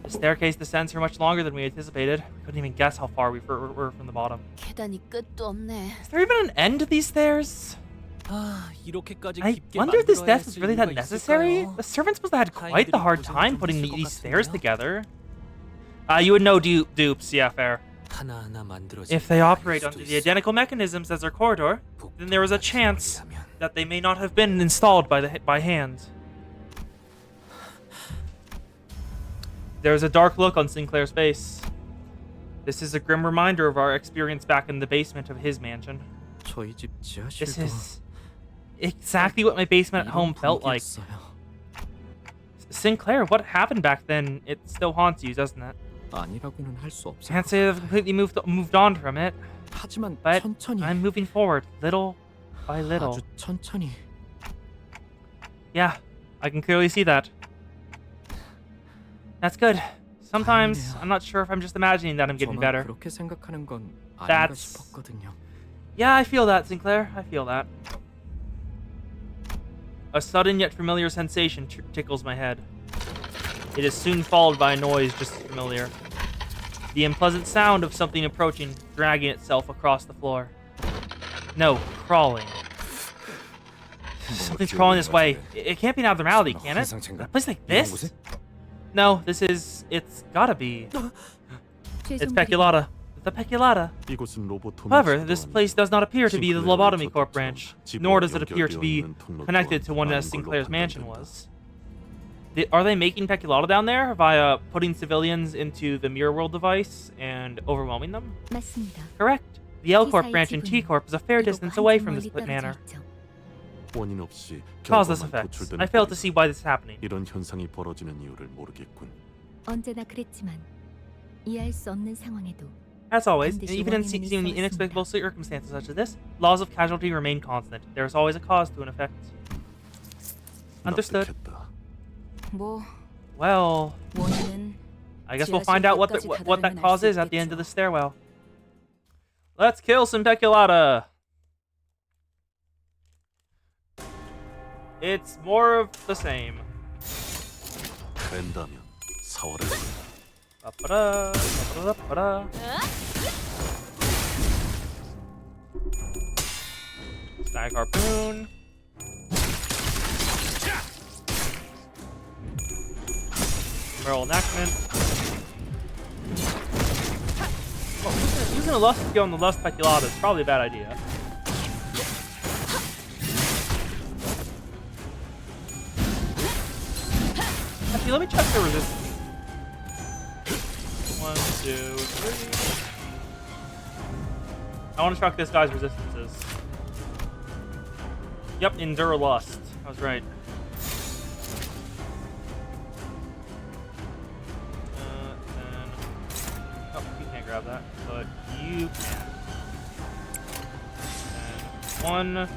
The staircase descends here much longer than we anticipated. We couldn't even guess how far we were from the bottom. 계단이 끝도 없네. Is there even an end to these stairs? I I wonder if this death was really that necessary? The servants must have had quite the hard time putting these stairs together. You would know dupes, yeah, fair. If they operate under the identical mechanisms as their corridor, then there is a chance that they may not have been installed by hand. There is a dark look on Sinclair's face. This is a grim reminder of our experience back in the basement of his mansion. This is exactly what my basement at home felt like. Sinclair, what happened back then? It still haunts you, doesn't it? Can't say I've completely moved on from it, but I'm moving forward, little by little. Yeah, I can clearly see that. That's good. Sometimes I'm not sure if I'm just imagining that I'm getting better. Yeah, I feel that, Sinclair. I feel that. A sudden yet familiar sensation tickles my head. It is soon followed by a noise just as familiar. The unpleasant sound of something approaching, dragging itself across the floor. No, crawling. Something's crawling this way. It can't be an abnormality, can it? A place like this? No, it's gotta be. It's Peculata. The Peculata. However, this place does not appear to be the Lobotomy Corp branch, nor does it appear to be connected to one as Sinclair's mansion was. Are they making Peculata down there via putting civilians into the Mirror World device and overwhelming them? 맞습니다. Correct. The L Corp branch in T Corp is a fair distance away from this manor. Causeless effects. I fail to see why this is happening. 언제나 그랬지만 이해할 수 없는 상황에도 As always, and even in seemingly inexplicable circumstances such as this, laws of casualty remain constant. There is always a cause to an effect. Understood. 뭐 Well, 원인은 I guess we'll find out what that cause is at the end of the stairwell. Let's kill some Peculata. It's more of the same. Ba-ba-da, ba-ba-da-ba-da. Stag harpoon. Barrel enactment. Oh, using a lust skill on the lust Peculata is probably a bad idea. Actually, let me check the resistance. 1, 2, 3. I want to check this guy's resistances. Yep, Endure Lust. I was right. Oh, you can't grab that, but you can. And 1,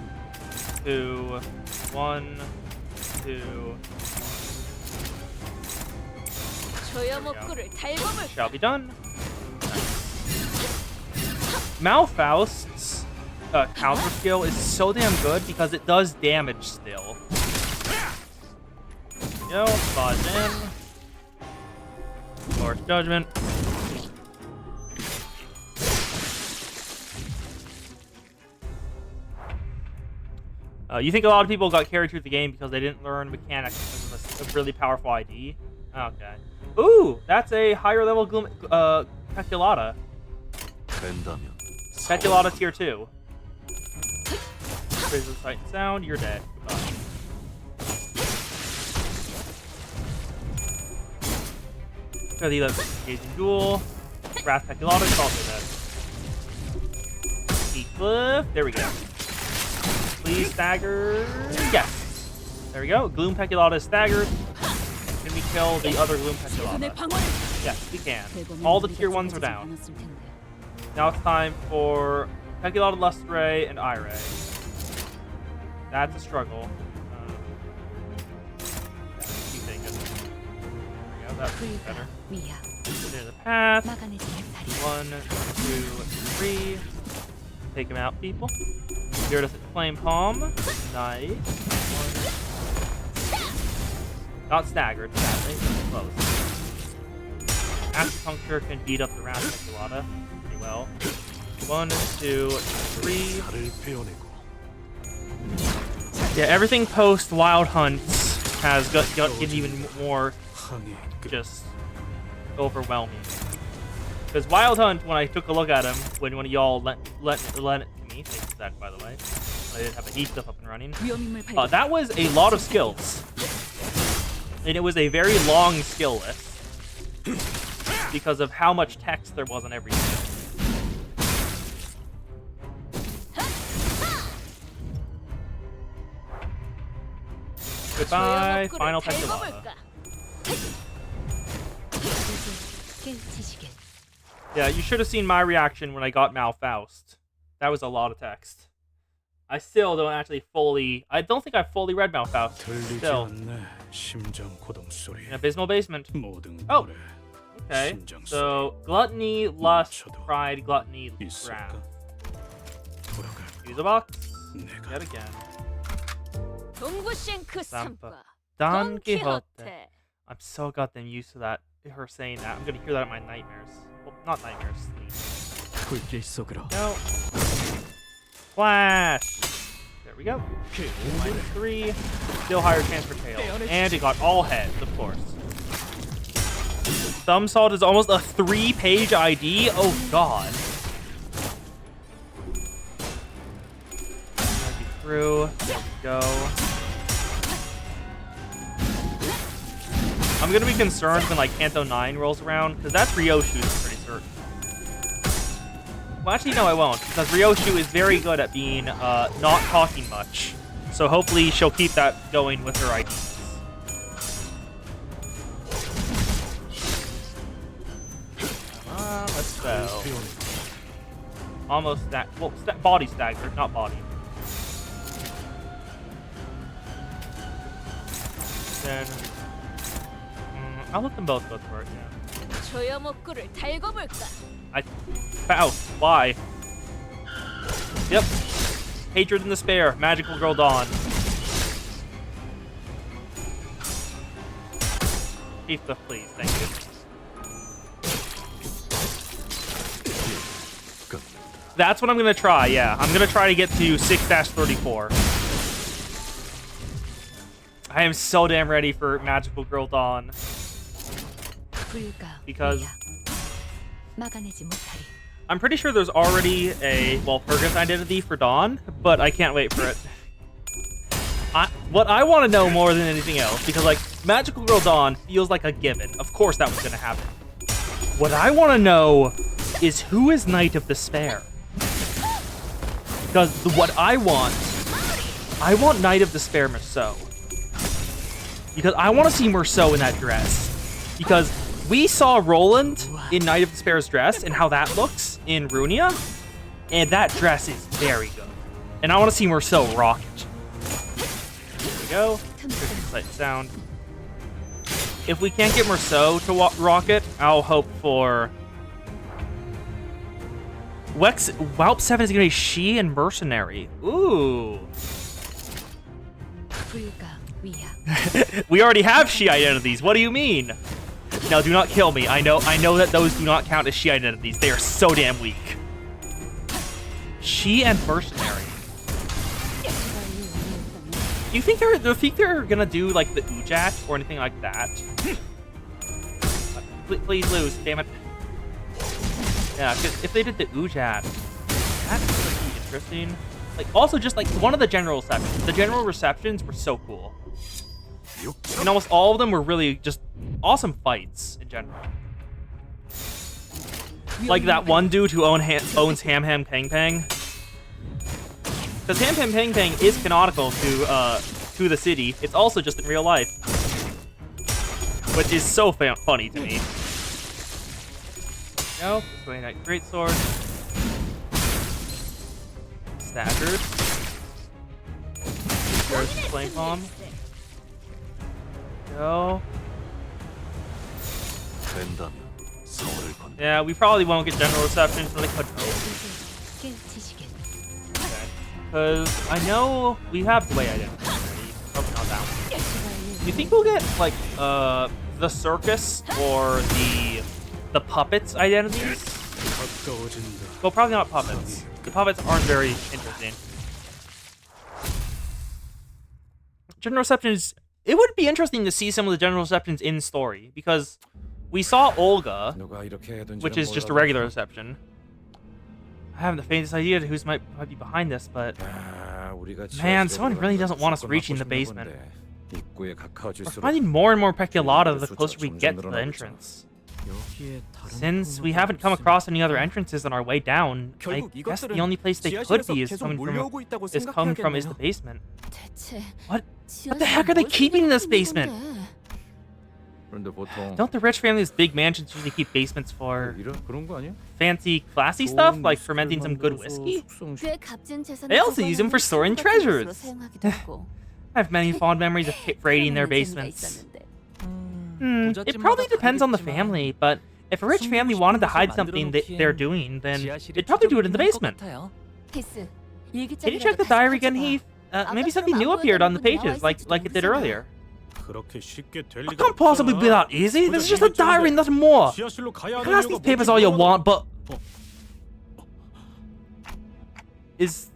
2, 1, 2. Shall be done. Malfaust's counter skill is so damn good because it does damage still. Yo, Bodge in. Force Judgment. You think a lot of people got carried through the game because they didn't learn mechanics because of a really powerful ID? Okay. Ooh, that's a higher level Peculata. Peculata tier 2. Raise the sight and sound, you're dead. Goodbye. the engaging duel. Wrath Peculata, also dead. Heathcliff, there we go. Please stagger. Yes. There we go. Gloom Peculata is staggered. Can we kill the other Gloom Peculata? Yes, we can. All the tier 1s are down. Now it's time for Peculata, Lustre, and Ire. That's a struggle. Keep thinking. There we go. That's better. There's a path. 1, 2, 3. Take him out, people. Here does it. Flame Palm. Nice. 1. Not staggered, sadly. Close. Acupuncture can beat up the round Peculata pretty well. 1, 2, 3. Yeah, everything post Wild Hunts has got even more just overwhelming. Because Wild Hunt, when I took a look at him, when one of y'all lent it to me, thanks for that, by the way. I didn't have a Heathcliff up and running. That was a lot of skills. And it was a very long skill list. Because of how much text there was on every skill. Goodbye, final Peculata. Yeah, you should have seen my reaction when I got Malfaust. That was a lot of text. I still don't actually fully... I don't think I fully read Malfaust. Still. Abysmal Basement. Oh! Okay. So, Gluttony, Lust, Pride, Gluttony, Wrath. Use a box. Yet again. Zampa. Don Quixote. I'm so goddamn used to that. Her saying that. I'm gonna hear that in my nightmares. Well, not nightmares. Sleep. No. Flash. There we go. -3. Still higher chance for tail. And it got all heads, of course. Thumb Salt is almost a 3-page ID. Oh god. Through. There we go. I'm gonna be concerned when like Kanto 9 rolls around, because that's Ryoshu's pretty certain. Well, actually, no, I won't, because Ryoshu is very good at being not talking much. So hopefully she'll keep that going with her IDs. Come on, let's go. Almost well, body staggered, not body. Then I'll let them both go through it, yeah. Faust, why? Yep. Hatred and Despair, Magical Girl Dawn. Heathcliff, please, thank you. That's what I'm gonna try, yeah. I'm gonna try to get to 6-34. I am so damn ready for Magical Girl Dawn. Because I'm pretty sure there's already a, well, Fergus identity for Dawn, but I can't wait for it. What I want to know more than anything else, because like Magical Girl Dawn feels like a given. Of course that was going to happen. What I want to know is who is Knight of Despair. Because what I want Knight of Despair Merceau. Because I want to see Merceau in that dress. Because we saw Roland in Knight of Despair's dress and how that looks in Runia. And that dress is very good. And I want to see Merceau rock it. There we go. Slight sound. If we can't get Merceau to rock it, I'll hope for... Whelp 7 is going to be She and Mercenary. Ooh. We already have She identities. What do you mean? Now, do not kill me. I know that those do not count as She identities. They are so damn weak. She and Mercenary. Do you think they're gonna do like the Ujat or anything like that? Please lose, damn it. Yeah, because if they did the Ujat, that's pretty interesting. Like, also just like one of the general receptions. The general receptions were so cool. And almost all of them were really just awesome fights in general. Like that one dude who owns Ham Ham Pang Pang. Because Ham Ham Pang Pang is canonical to the city. It's also just in real life. Which is so funny to me. No, this way, Knight Greatsword. Staggered. There's Flame Palm. Go. Yeah, we probably won't get general reception from the because I know we have the way identity already. Probably not that one. You think we'll get like the circus or the puppets identities? Well, probably not puppets. The puppets aren't very interesting. General receptions. It would be interesting to see some of the general receptions in story because we saw Olga, which is just a regular reception. I haven't the faintest idea who might be behind this, but man, someone really doesn't want us reaching the basement. We're finding more and more peculata the closer we get to the entrance. Since we haven't come across any other entrances on our way down, I guess the only place they could be is coming from is the basement. What the heck are they keeping in this basement? Don't the rich families' big mansions usually keep basements for fancy, classy stuff, like fermenting some good whiskey? They also use them for storing treasures. I have many fond memories of raiding their basements. It probably depends on the family, but if a rich family wanted to hide something they're doing, then they'd probably do it in the basement. Can you check the diary again, Heath? Maybe something new appeared on the pages, like it did earlier. It can't possibly be that easy. This is just a diary, nothing more. You can ask these papers all you want, but is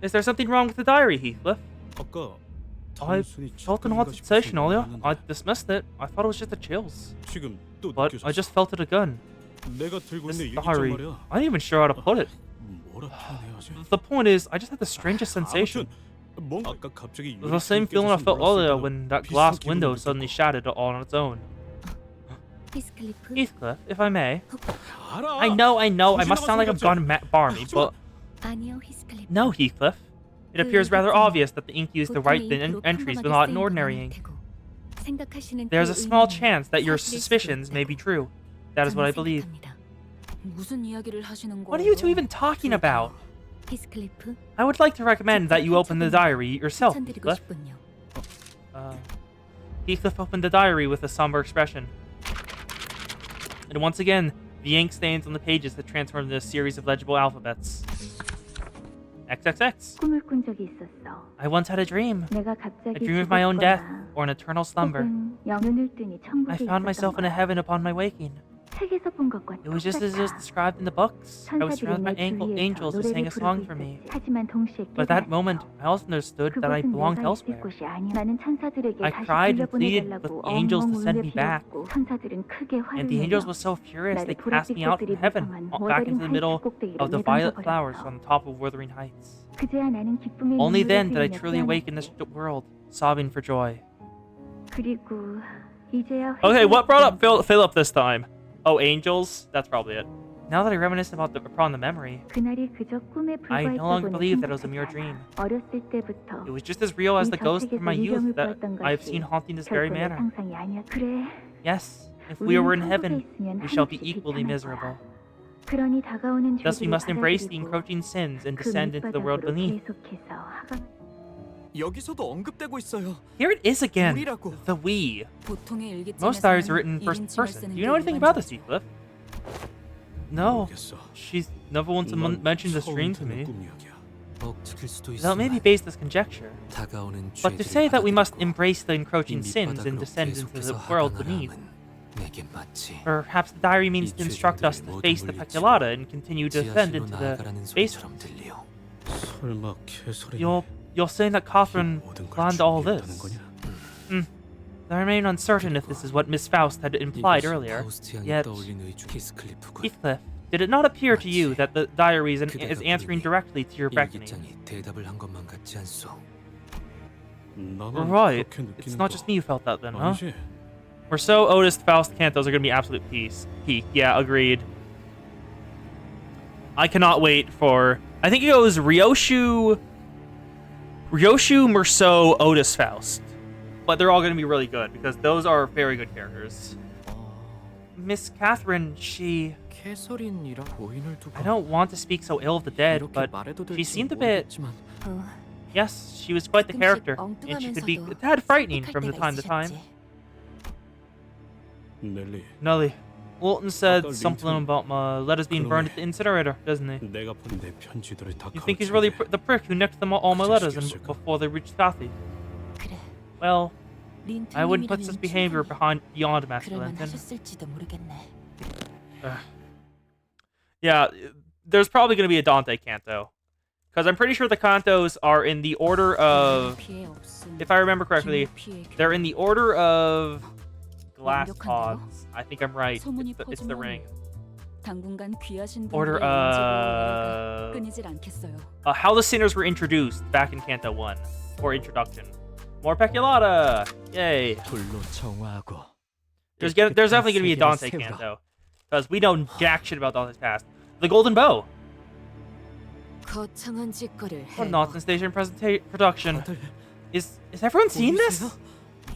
there something wrong with the diary, Heathcliff? I felt an odd sensation earlier. I dismissed it. I thought it was just the chills. But I just felt it again. This diary, I'm not even sure how to put it. The point is, I just had the strangest sensation. The same feeling I felt earlier when that glass window suddenly shattered all on its own. Heathcliff, if I may. I know, I must sound like I've gone barmy, but... No, Heathcliff. It appears rather obvious that the ink used to write the entries was not an ordinary ink. There's a small chance that your suspicions may be true. That is what I believe. What are you two even talking about? I would like to recommend that you open the diary yourself, Heathcliff. Heathcliff opened the diary with a somber expression. And once again, the ink stains on the pages had transformed into a series of legible alphabets. XXX. I once had a dream. A dream of my own death, or an eternal slumber. I found myself in a heaven upon my waking. It was just as it was described in the books. I was surrounded by angels who sang a song for me. But at that moment, I also understood that I belonged elsewhere. I cried and pleaded with the angels to send me back. And the angels were so furious they cast me out from heaven, back into the middle of the violet flowers on the top of Wuthering Heights. Only then did I truly awake in this world, sobbing for joy. Okay, what brought up Philip this time? Oh, angels? That's probably it. Now that I reminisce upon the memory, I no longer believe that it was a mere dream. It was just as real as the ghost from my youth that I have seen haunting this very manor. Yes, if we were in heaven, we shall be equally miserable. Thus we must embrace the encroaching sins and descend into the world beneath. Here it is again, the we. Most diaries are written first person. Do you know anything about this, Heathcliff? No, she's never once mentioned this dream to me. Though it may be based as conjecture, but to say that we must embrace the encroaching sins and descend into the world beneath. Perhaps the diary means to instruct us to face the peculata and continue to descend into the basement. You're saying that Catherine planned all this? I remain uncertain if this is what Miss Faust had implied earlier. Yet, Heathcliff, did it not appear to you that the diary is answering directly to your beckoning? Right. It's not just me who felt that then, huh? Merceau, Otis, Faust, Cantos are going to be absolute peak. Yeah, agreed. I cannot wait for... I think it goes Ryoshu, Merceau, Otis, Faust. But they're all going to be really good, because those are very good characters. Miss Catherine, she... I don't want to speak so ill of the dead, but she seemed a bit... Yes, she was quite the character, and she could be a tad frightening from time to time. Nelly, Walton said something about my letters being burned at the incinerator, doesn't he? You think he's really the prick who nicked them all my letters before they reached Kathy? Well, I wouldn't put such behavior beyond Master Linton. Yeah, there's probably going to be a Dante Canto. Because I'm pretty sure the Cantos are in the order of... If I remember correctly, they're in the order of... glass pods. I think I'm right. It's the ring. Order of... how the sinners were introduced back in Canto 1. Or introduction. More Peculata! Yay! There's definitely going to be a Dante Canto. Because we know jack shit about Dante's past. The Golden Bow! What nonsense station production. Is everyone seeing this?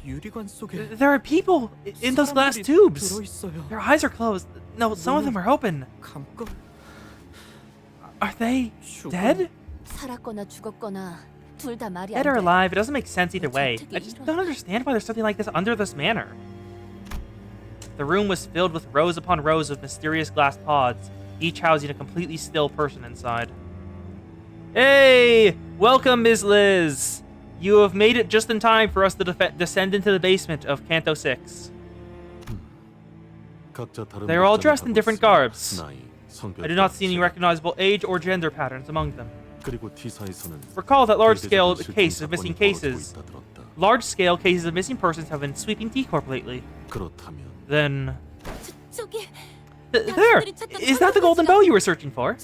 There are people in those glass tubes. Their eyes are closed. No, some of them are open. Are they dead? Dead or alive, it doesn't make sense either way. I just don't understand why there's something like this under this manor. The room was filled with rows upon rows of mysterious glass pods, each housing a completely still person inside. Hey! Welcome, Ms. Liz! You have made it just in time for us to descend into the basement of Canto 6. They are all dressed in different garbs. I do not see any recognizable age or gender patterns among them. Recall that large-scale cases of missing persons have been sweeping T-Corp lately. Then... There! Is that the Golden Bow you were searching for?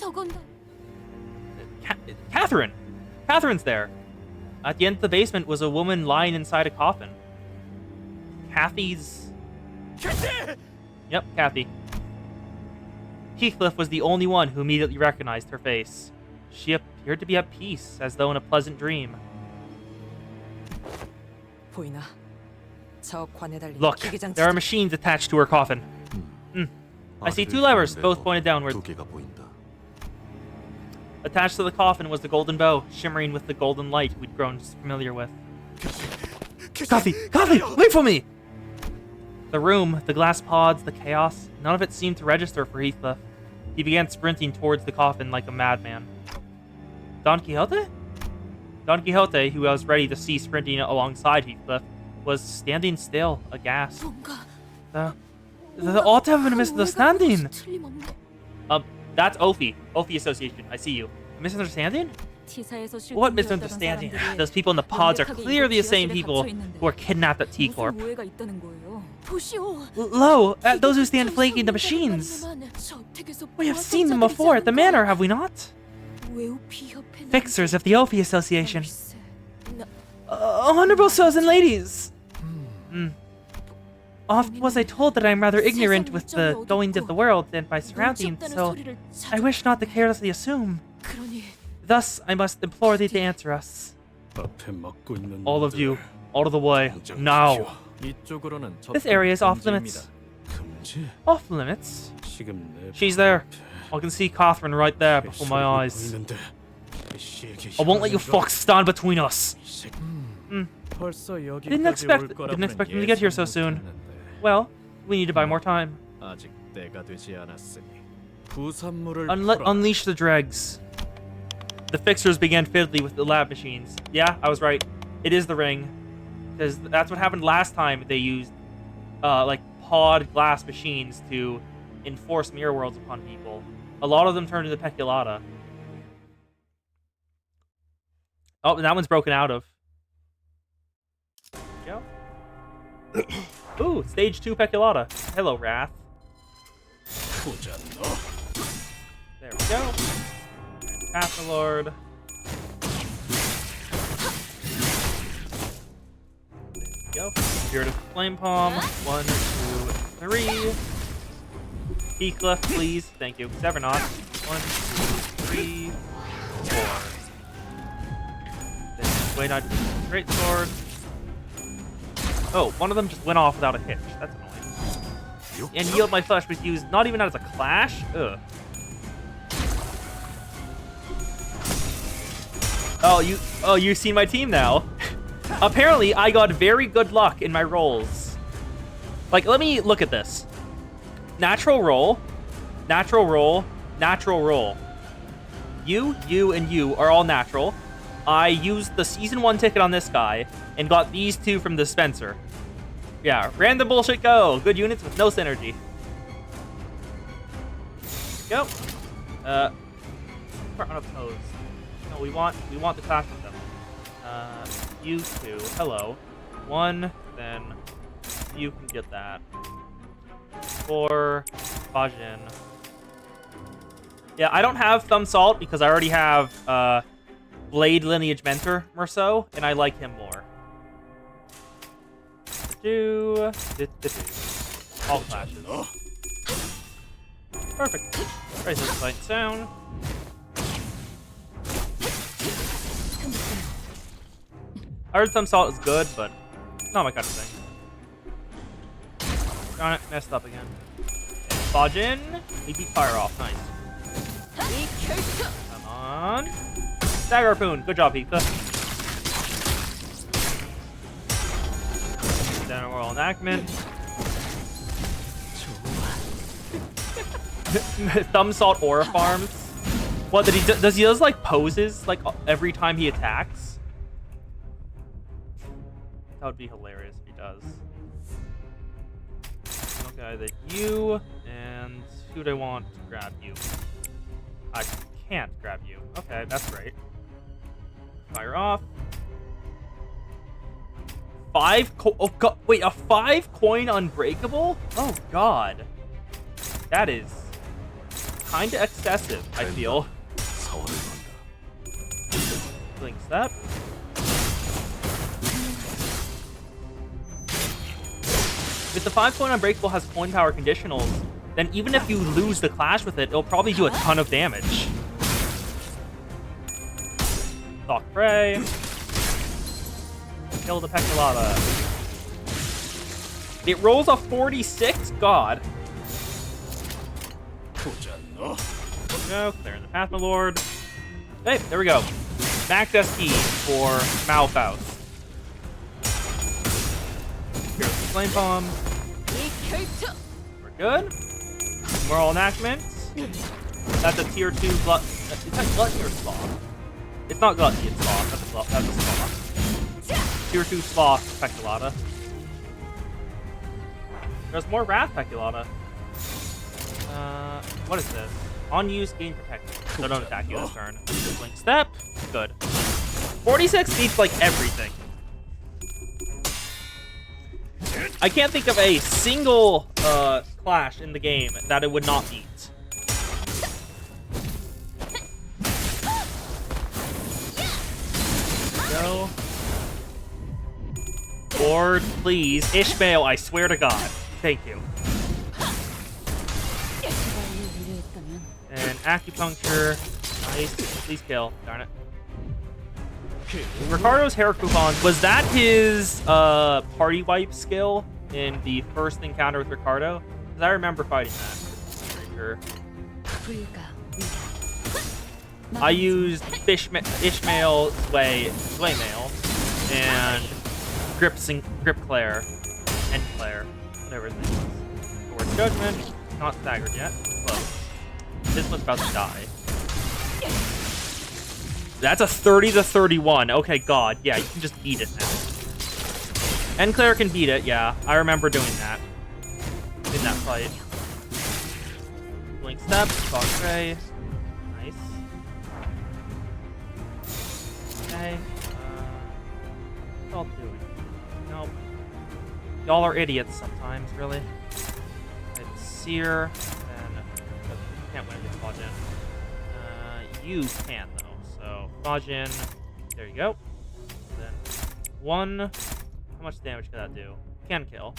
Catherine! Catherine's there. At the end of the basement was a woman lying inside a coffin. Kathy's... Yep, Kathy. Heathcliff was the only one who immediately recognized her face. She appeared to be at peace, as though in a pleasant dream. Look, there are machines attached to her coffin. I see two levers, both pointed downward. Attached to the coffin was the golden bow, shimmering with the golden light we'd grown familiar with. Kathy! Kathy! Wait for me! The room, the glass pods, the chaos, none of it seemed to register for Heathcliff. He began sprinting towards the coffin like a madman. Don Quixote? Don Quixote, who was ready to see sprinting alongside Heathcliff, was standing still, aghast. There ought to have been a misunderstanding. That's Ophi. Ophi Association. I see you. A misunderstanding? What misunderstanding? Those people in the pods are clearly the same people who were kidnapped at T-Corp. Lo, at those who stand flanking the machines. We have seen them before at the manor, have we not? Fixers of the Ophi Association. Honorable sirs and ladies. Oft was I told that I am rather ignorant with the goings of the world and my surroundings, so I wish not to carelessly assume. Thus, I must implore thee to answer us. All of you, out of the way, now. This area is off limits. Off limits? She's there. I can see Catherine right there before my eyes. I won't let you fucks stand between us. Didn't expect him to get here so soon. Well, we need to buy more time. Unleash the dregs. The fixers began fiddly with the lab machines. Yeah, I was right. It is the ring. Because that's what happened last time they used, like, pod glass machines to enforce mirror worlds upon people. A lot of them turned into Peculata. Oh, and that one's broken out of. There we go. Ooh, stage 2 Peculata. Hello, Wrath. There we go. Pathlord. go. Spirit of Flame Palm. 1, 2, 3. Heathcliff, please. Thank you. Severnot. 1, 2, 3, 4. Then wait, I great sword. Oh, one of them just went off without a hitch. That's annoying. And Yield My Flesh was used not even as a clash. Ugh. Oh, you see my team now. Apparently, I got very good luck in my rolls. Like, let me look at this. Natural roll, natural roll, natural roll. You, and you are all natural. I used the Season 1 ticket on this guy and got these two from the dispenser. Yeah, random bullshit go. Good units with no synergy. Go. We're unopposed. No, we want the clash with them. You two, hello. 1, then you can get that. 4, Bajin. Yeah, I don't have Thumb Salt because I already have Blade Lineage Mentor Merceau, and I like him more. All clashes. Perfect. Raise this fight down. I heard Thumb Salt is good, but not my kind of thing. Darn it, messed up again. Bajin, we beat Fire off, nice. Come on. Dagger Harpoon, good job, Heathcliff. Then a Royal Enactment. Thumb Salt Aura Farms. What, does he like poses like every time he attacks? That would be hilarious if he does. Okay, then you, and who do I want to grab you? I can't grab you. Okay, that's great. Fire off. 5 oh god, wait, a 5 coin unbreakable? Oh god. That is kinda excessive, I feel. Blink Step. If the 5 coin unbreakable has coin power conditionals, then even if you lose the clash with it, it'll probably do a ton of damage. Stalk Prey. Kill the Peculata. It rolls a 46? God. Go, clearing the path, my lord. Hey, there we go. Max SP for Malfaust. Here's the Flame Bomb. We're good. Moral Enactment. That's a tier 2 glut. Is that Gluttony or Sloth? It's not Gluttony, it's Sloth. That's a Sloth. Tier 2 Sloth Peculata. There's more Wrath Peculata. What is this? On use, gain protection. So don't attack you this turn. Blink Step. Good. 46 beats like everything. I can't think of a single clash in the game that it would not beat. Go. Lord, please. Ishmael, I swear to God. Thank you. And acupuncture. Nice. Please kill. Darn it. Ricardo's hair coupons. Was that his party wipe skill in the first encounter with Ricardo? Because I remember fighting that. Pretty sure. I used Ishmael Swaymail and Grip Claire and Claire, whatever his name is. Towards Judgment. Not staggered yet. Close. This one's about to die. That's a 30 to 31. Okay, God. Yeah, you can just beat it now. And Claire can beat it, yeah. I remember doing that. In that fight. Blink Step, Stalk Prey. Nice. Okay. What's all doing? Nope. Y'all are idiots sometimes, really. It's Seer, and can't win against Bajin. You can, though. So, Bajin, there you go. And then 1, come much damage can that do? Can kill,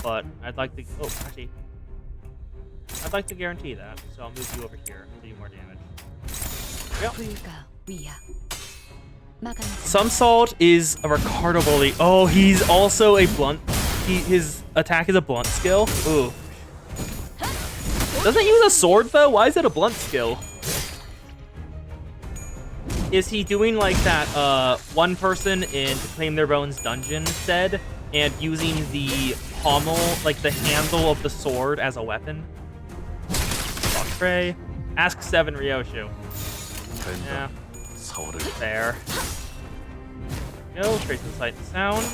but I'd like to. Oh, actually, I'd like to guarantee that. So I'll move you over here to do more damage. Yep. 불가 위야. 마감이 Some Salt is a Ricardo bully. Oh, he's also a blunt. His attack is a blunt skill. Ooh. Doesn't it use a sword though? Why is it a blunt skill? Is he doing like that one person in To Claim Their Bones dungeon said, and using the pommel, like the handle of the sword as a weapon? Prey. Ask 7 Ryoshu. Yeah. Fair. Go straight to the sight and sound.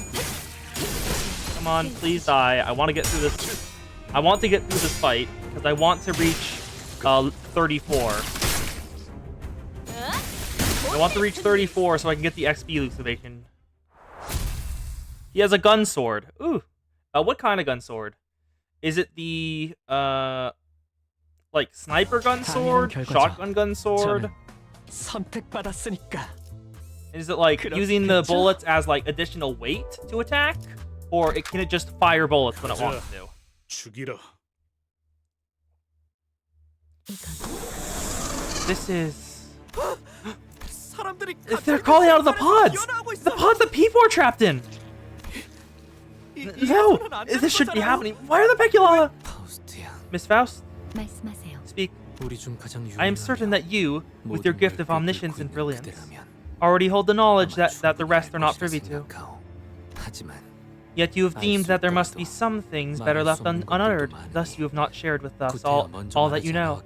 Come on, please die. I want to get through this. I want to get through this fight because I want to reach 34. I want to reach 34 so I can get the XP elucidation. He has a gun sword. Ooh. What kind of gun sword? Is it the like sniper gun sword, shotgun gun sword? 선택받았으니까. Is it like using the bullets as like additional weight to attack, or can it just fire bullets when it wants to? 죽이라. This is. They're calling out of the pods. The pods that people are trapped in. No, this shouldn't be happening. Why are the Pecula? Miss Faust, 말씀하세요. speak. I am certain that you, with your gift of omniscience and brilliance, already hold the knowledge that the rest are not privy to. Yet you have deemed that there must be some things better left unuttered, thus you have not shared with us all that you know.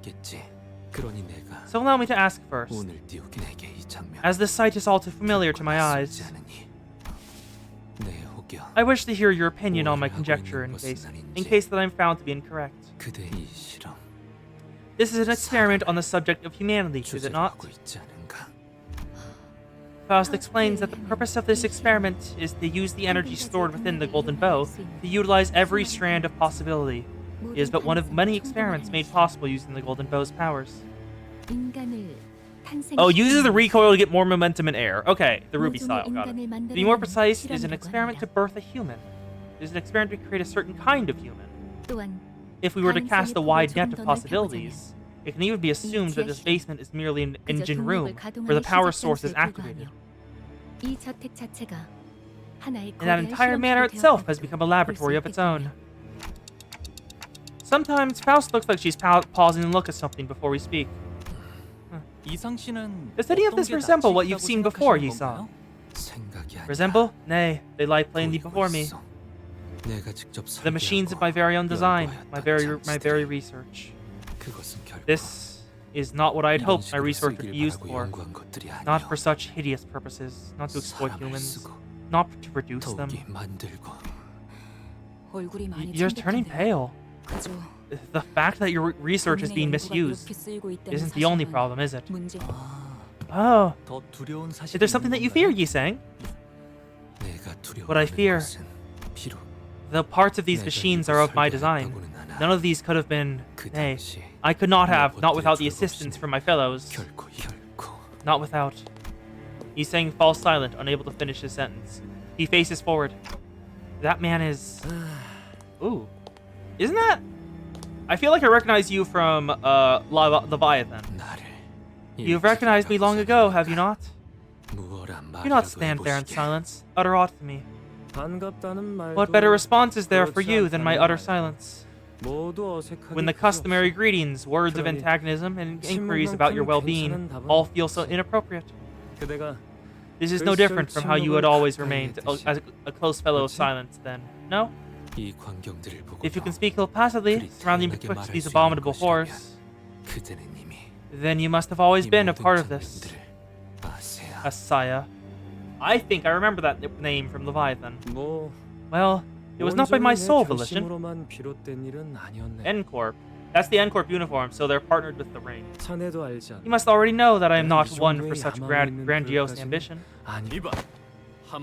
So allow me to ask first, as this sight is all too familiar to my eyes, I wish to hear your opinion on my conjecture in case that I'm found to be incorrect. This is an experiment on the subject of humanity, is it not? Faust explains that the purpose of this experiment is to use the energy stored within the golden bow to utilize every strand of possibility. It is but one of many experiments made possible using the golden bow's powers. 인간을 Oh, uses the recoil to get more momentum in air. Okay, the Ruby style, got it. To be more precise, it is an experiment to birth a human. It is an experiment to create a certain kind of human. 또한 If we were to cast a wide net of possibilities, it can even be assumed that this basement is merely an engine room where the power source is activated. 이 저택 자체가 하나의 And that entire manor itself has become a laboratory of its own. Sometimes Faust looks like she's pausing and look at something before we speak. Does any of this resemble what you've seen before, Yi-san? Resemble? Nay, they lie plainly before me. The machines of my very own design, my very research. This is not what I had hoped my research would be used for. Not for such hideous purposes, not to exploit humans, not to produce them. You're turning pale. The fact that your research is being misused isn't the only problem, is it? Oh. Is there something that you fear, Yi-sang? What I fear... The parts of these machines are of my design. None of these could have been... Nay, I could not have, not without the assistance from my fellows. Not without... Yi-sang falls silent, unable to finish his sentence. He faces forward. That man is... Ooh. Isn't that... I feel like I recognize you from Leviathan. You've recognized me long ago, have you not? Do not stand there in silence. Utter aught to me. What better response is there for you than my utter silence? When the customary greetings, words of antagonism, and inquiries about your well-being all feel so inappropriate. This is no different from how you had always remained a close fellow of silence then, no? If you can speak impassively, surrounding betwixt these abominable horrors, then you must have always been a part of this. Asaya. I think I remember that name from Leviathan. Well, it was not by my sole volition. N-Corp. That's the N-Corp uniform, so they're partnered with the Ring. You must already know that I am not one for such grandiose ambition.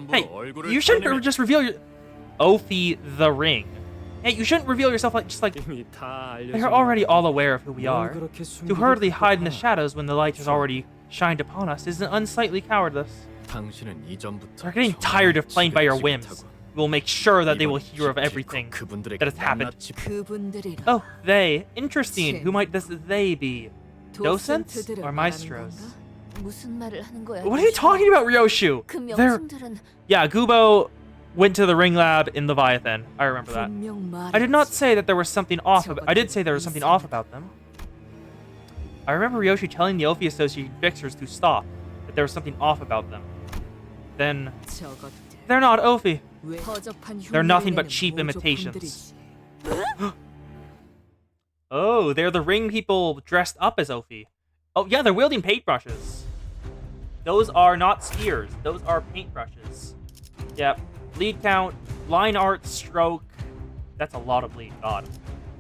Hey, you shouldn't just reveal your... Ophi the Ring. Hey, you shouldn't reveal yourself like they're already all aware of who we are. To hurriedly hide in the shadows when the light has already shined upon us is an unsightly cowardice. We're getting tired of playing by your whims. will make sure that they will hear of everything that has happened. 그분들이라. Oh, they. Interesting. Who might this they be? Docents or maestros? 무슨 말을 하는 거야? What are you talking about, Ryoshu? 그 They're... 명승들은 Yeah, Gubo went to the ring lab in Leviathan. I remember that. 분명 I did not 말했지. say that there was something off. I did say there was something off about them. I remember Ryoshi telling the Ophi Association fixers to stop, that there was something off about them. Then 저것들. they're not Ophi. 허접한 They're nothing but 흉내를 cheap 내는 imitations. 모조품들이지. Oh, they're the ring people dressed up as Ophi. Oh yeah, they're wielding paintbrushes. Those are not spears. Those are paintbrushes. Yep. Bleed count, line art, stroke. That's a lot of bleed. God.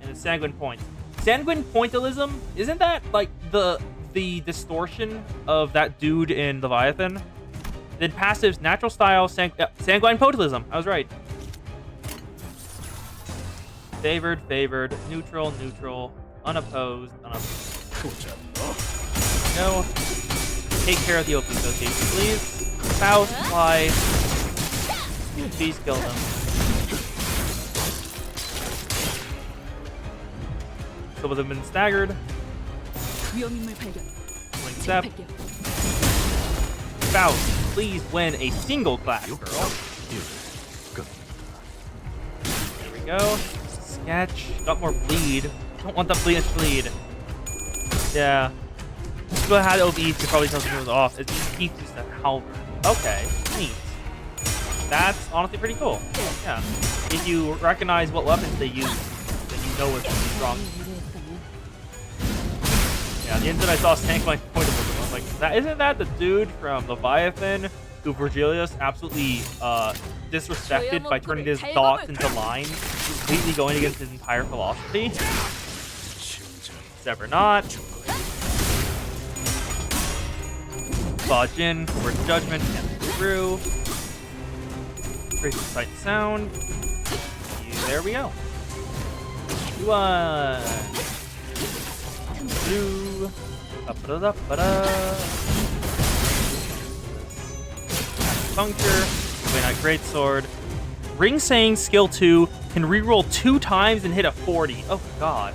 And a sanguine point. Sanguine pointillism, isn't that like the distortion of that dude in Leviathan? Then passives, natural style, sanguine pointillism. I was right. Favored, favored, neutral, neutral, unopposed, unopposed. No. Take care of the Ophi Association, please. Spouse, fly. Please kill them. Some of them have been staggered. 위험인물 발견. Swing step. 발견. Spouse, please win a single class, girl. There we go. Sketch. Got more bleed. Don't want the bleed. Yeah. People that had OBs could probably tell something was off. It's just Keith used that halberd. Okay, neat. That's honestly pretty cool. Yeah. If you recognize what weapons they use, then you know what's wrong. Yeah, the instant I saw Sanguine Pointable, I was like, isn't that the dude from Leviathan who Virgilius absolutely disrespected by turning his thoughts into lines, completely going against his entire philosophy? Sever not. Lodge in, forward judgment, and through. Trace of sight and sound. There we go. 1, 2. Puncture. Waynight Greatsword. Ring Saying skill 2 can reroll 2 times and hit a 40. Oh god.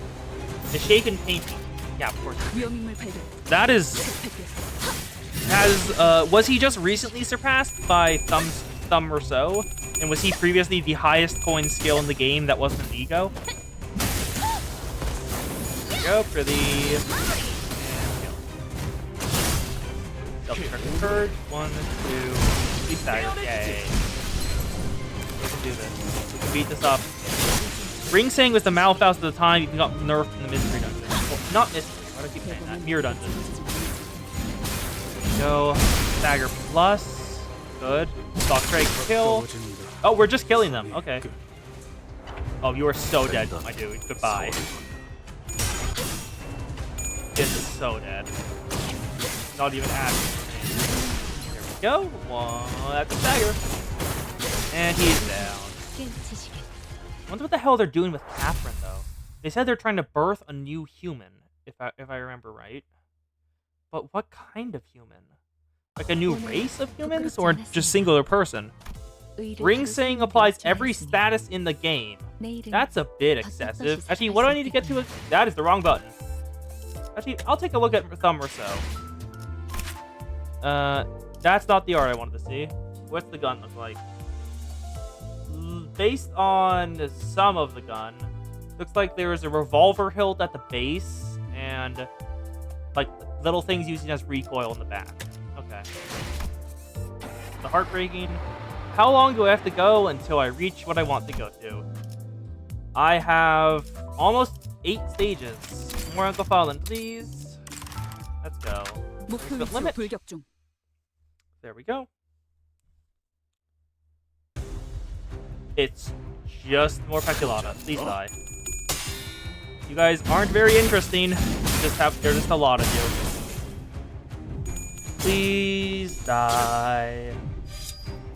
The shaken painting. Yeah, of course. 위험인물 발견. That is. Was he just recently surpassed by Thumb or so? And was he previously the highest coin skill in the game that wasn't an ego? There we go, pretty. Double check the purge. 1, 2. Keep staggered. Yay. We can do this. We can beat this up. Ring Saying was the Malfaust at the time. You got nerfed in the Mystery Dungeon. Well, not Mystery. Why do I keep saying that? Mirror Dungeon. Go. Stagger plus. Good. Stock Drake kill. Oh, we're just killing them. Okay. Oh, you are so dead, my dude. Goodbye. This is so dead. Not even active. There we go. One. That's a stagger. And he's down. I wonder what the hell they're doing with Catherine, though. They said they're trying to birth a new human, if I remember right. But what kind of human? Like a new race of humans, or just singular person? Ring Saying applies every status in the game. That's a bit excessive. Actually, what do I need to get to? That is the wrong button. Actually, I'll take a look at Thumb or so. That's not the art I wanted to see. What's the gun look like? Based on some of the gun, looks like there is a revolver hilt at the base and like little things using as recoil in the back. Okay. The heartbreaking. How long do I have to go until I reach what I want to go to? I have almost 8 stages. More Uncle Fallen, please. Let's go. 목표 The 위치로 limit. 불격 중. There we go. It's just more Peculata. Please die. You guys aren't very interesting. There's just a lot of you. Please die.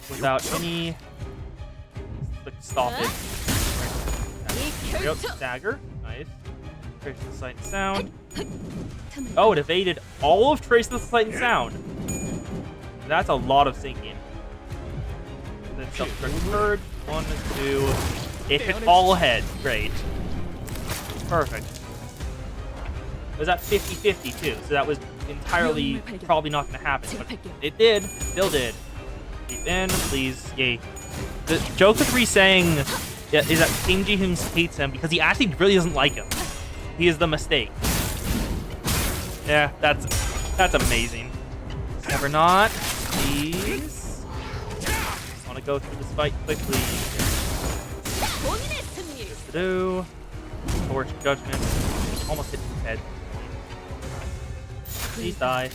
Without any... Stop it. There we go. Stagger. Nice. Trace of Sight and Sound. Oh, it evaded all of Trace of Sight and Sound. That's a lot of sinking. Then Self-destructive purge. 1, 2. It hit all heads. Great. Perfect. It was at 50-50 too, so that was entirely probably not going to happen. But it did. Still did. Keep in, please. Yay. The joke with Ree saying is that Kim Ji-hoon hates him because he actually really doesn't like him. He is the mistake. Yeah, that's amazing. Never not. Please. I want to go through this fight quickly. Do. Torch Judgment. Almost hit his head. Please die.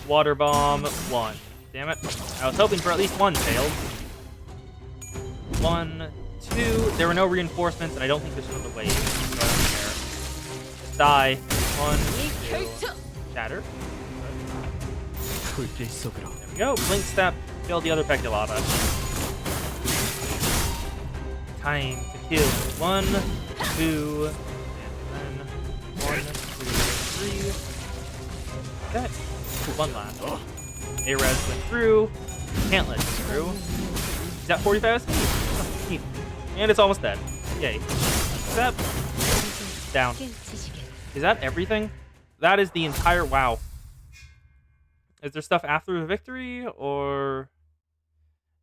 Water Bomb. 1. Damn it. I was hoping for at least 1 failed. 1, 2. There were no reinforcements, and I don't think there's another wave. So I don't care. Just die. 1, 2. Shatter. There we go. Blink Step. Kill the other Peculata. Time to kill. 1, 2, and then 1, 2, 3. Okay. 1 last. A-Res went through. Can't let it through. Is that 45 SP? And it's almost dead. Yay. Step. Down. Is that everything? That is the entire... Wow. Is there stuff after the victory, or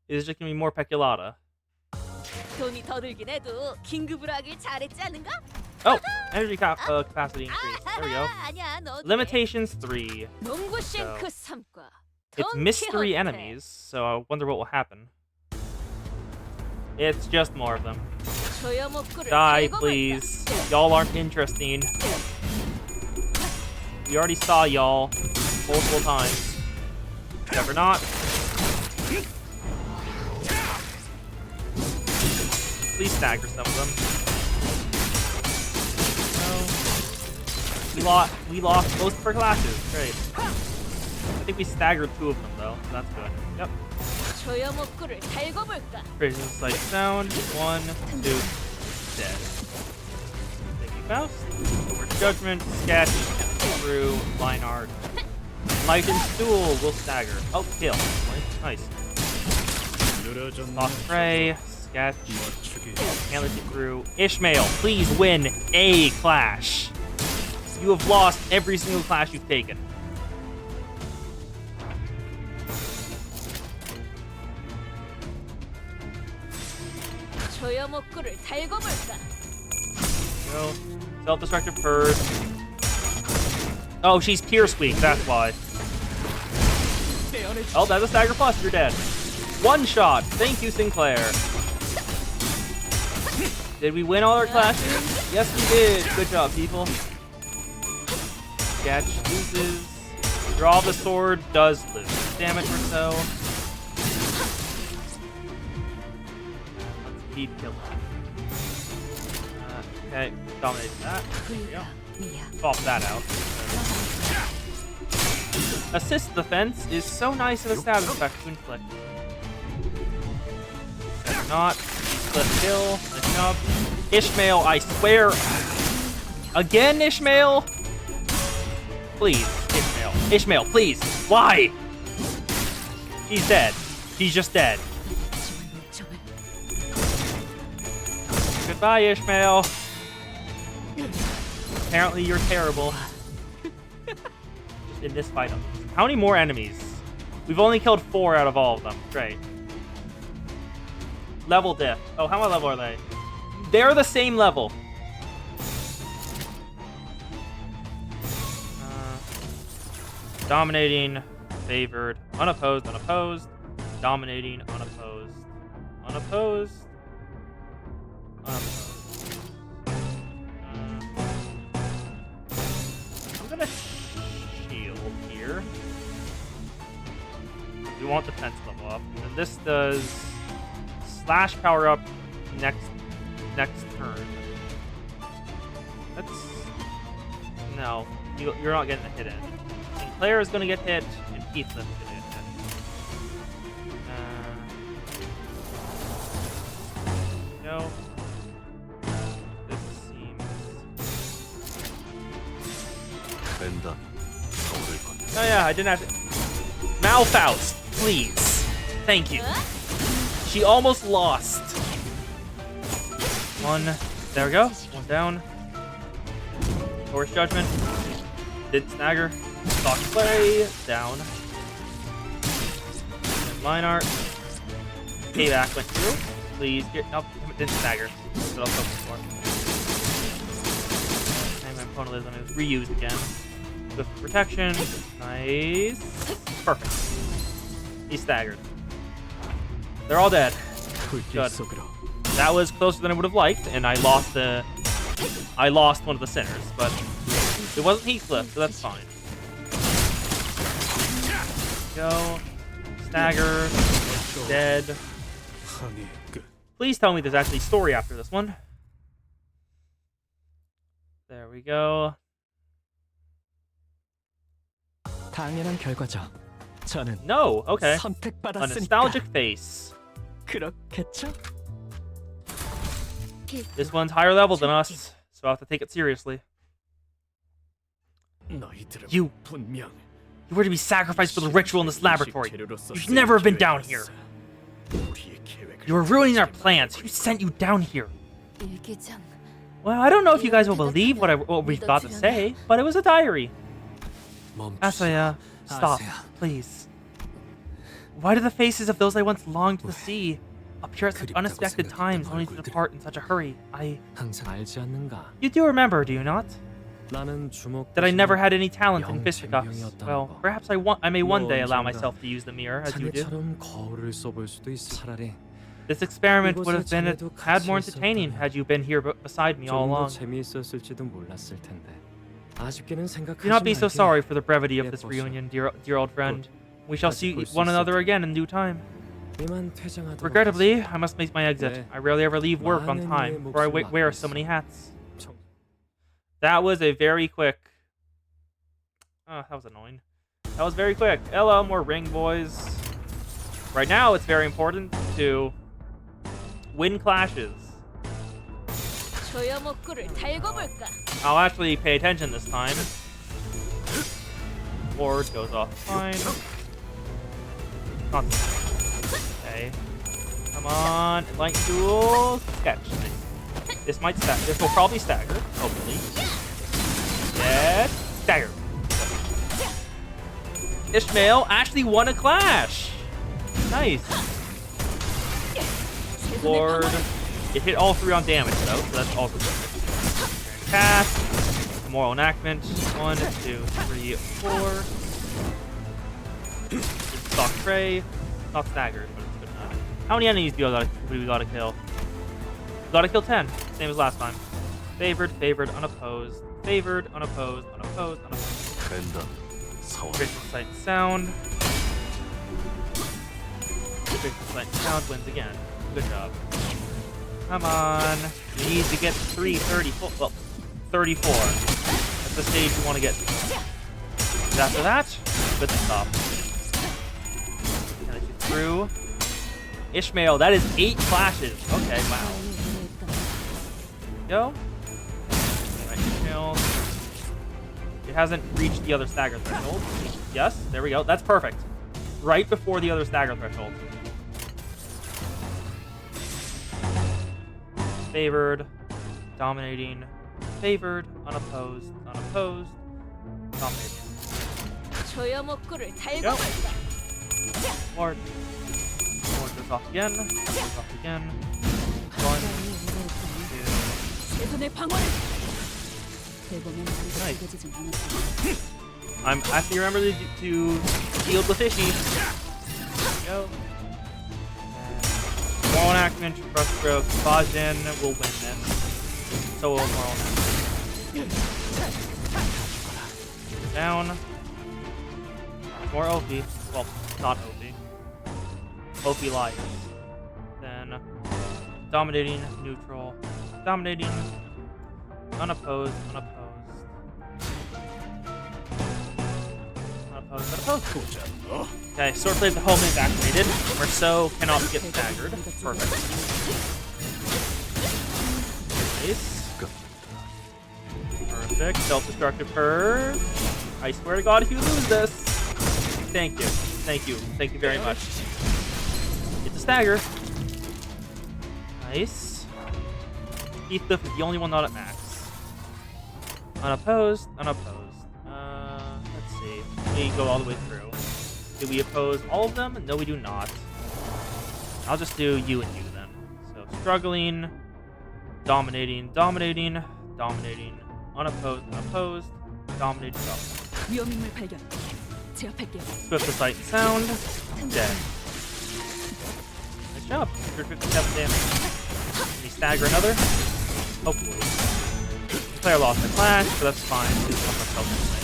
is it just going to be more Peculata? Oh, energy capacity increase. There we go. Limitations 3. So, it's mystery enemies, so I wonder what will happen. It's just more of them. Die, please. Y'all aren't interesting. We already saw y'all multiple times. Never not. Please stagger some of them. No. We lost most of our classes. Great. I think we staggered 2 of them though. So that's good. Yep. Prison Sight Sound. 1, 2. Dead. Thank you, Faust. Over Judgment. Sketch. Through. Line Art. Light and Stool will stagger. Oh, kill. Nice. Lost Prey. Sketch. Can't let you through. Ishmael, please win a clash. You have lost every single clash you've taken. Go. Self-destructive first. Oh, she's Pierce Weak, that's why. Oh, that's a stagger plus, you're dead. 1 shot. Thank you, Sinclair. Did we win all our clashes? Yes, we did. Good job, people. Sketch loses. Draw the sword does lose. Damage or so. Let's keep killing. Okay, dominate that. There we go. Swap that out. Assist the fence is so nice of a status effect to inflict. That's not. Split kill. Nice job. Ishmael, I swear. Again, Ishmael? Please, Ishmael. Ishmael, please. Why? He's dead. He's just dead. Goodbye, Ishmael. Apparently, you're terrible. In this fight. How many more enemies? We've only killed 4 out of all of them. Great. Level diff. Oh, how much level are they? They're the same level. Dominating, favored, unopposed, unopposed, dominating, unopposed, unopposed, unopposed. I'm gonna shield here. We want defense level up, and this does slash power up next turn. That's no, you're not getting a hit in. Sinclair is going to get hit, and Heathcliff is going to get hit. No. This seems... Oh yeah, I didn't have to... Malfaust, please. Thank you. She almost lost. One. There we go. One down. Force Judgment. Didn't snagger. Stock play. Down. And Line Art. Payback went through. Please get. Nope. Didn't snagger. That's what I was hoping for. And my opponent lives on it. Reused again. With protection. Nice. Perfect. He's staggered. They're all dead. Good. That was closer than I would have liked, and I lost one of the sinners, but it wasn't Heathcliff, so that's fine. Go. Stagger. Dead. Please tell me there's actually story after this one. There we go. 당연한 결과죠. 저는 No, okay. A 선택받았으니까. nostalgic face. 그렇겠죠? This one's higher level than us, so I have to take it seriously. 너희들은 You 분명 were to be sacrificed for the ritual in this laboratory. You should never have been down here. You were ruining our plans. Who sent you down here? 일기장. Well, I don't know if you guys will believe what we've got to say, but it was a diary. Asaya, stop, please. Why do the faces of those I once longed to see appear at such unexpected times, only to depart in such a hurry? You do remember, do you not? That I never had any talent in fisticuffs. Well, perhaps I may one day allow myself to use the mirror, as you do. This experiment would have been had more entertaining had you been here beside me all along. Do not be so sorry for the brevity of this reunion, dear old friend. We shall see one another again in due time. Regrettably, I must make my exit. I rarely ever leave work on time, for I wear so many hats. That was a very quick... Oh, that was annoying. That was very quick. Hello, more ring boys. Right now, it's very important to win clashes. I'll actually pay attention this time. Board goes off fine. Okay. Come on. Enlightened Duel. Sketch. This might stagger. This will probably stagger, hopefully. Yes. Stagger. Ishmael actually won a clash. Nice. Lord. It hit all three on damage, though, so that's also good. Cast. Moral enactment. 1, 2, 3, 4. Stock Prey. Not staggered, but it's good enough. How many enemies do we gotta kill? We gotta kill 10. Same as last time. Favored, favored, unopposed. Favored, unopposed, unopposed, unopposed. Visual Sight and Sound. Visual Sight and Sound wins again. Good job. Come on. We need to get 34. Well, 34. That's the stage we want to get to. And after that, good stuff. Can I get through? Ishmael, that is 8 clashes. Okay, wow. Go. Alright, Ishmael. It hasn't reached the other stagger threshold. Yes, there we go. That's perfect. Right before the other stagger threshold. Favored, dominating, favored, unopposed, unopposed, dominating. Go. Ward. Ward goes off again. Goes off again. 1, 2. Nice. I'm actually remembering to shield the fishy. Go. Moral enactment, brushstroke, Bajin will win this. So will moral enactment. Down. More OP. Well, not OP. OP liars. Then dominating, neutral, dominating, unopposed, unopposed. Unopposed. Okay, Swordblade the Home is activated. Merceau cannot get staggered. Perfect. Nice. Perfect. Self-destructive purge. I swear to God, if you lose this. Thank you. Thank you. Thank you very much. It's a stagger. Nice. Heathcliff is the only one not at max. Unopposed, unopposed. Let's see. We go all the way through. Do we oppose all of them? No, we do not. I'll just do you and you then. So struggling, dominating, dominating, dominating, unopposed, unopposed, dominating, dominating. 위험인물 발견. 제압할게요. Swift to sight and sound. Dead. Nice job. 157 damage. Can you stagger another? Hopefully. The player lost the clash, but that's fine. There's not much else to say.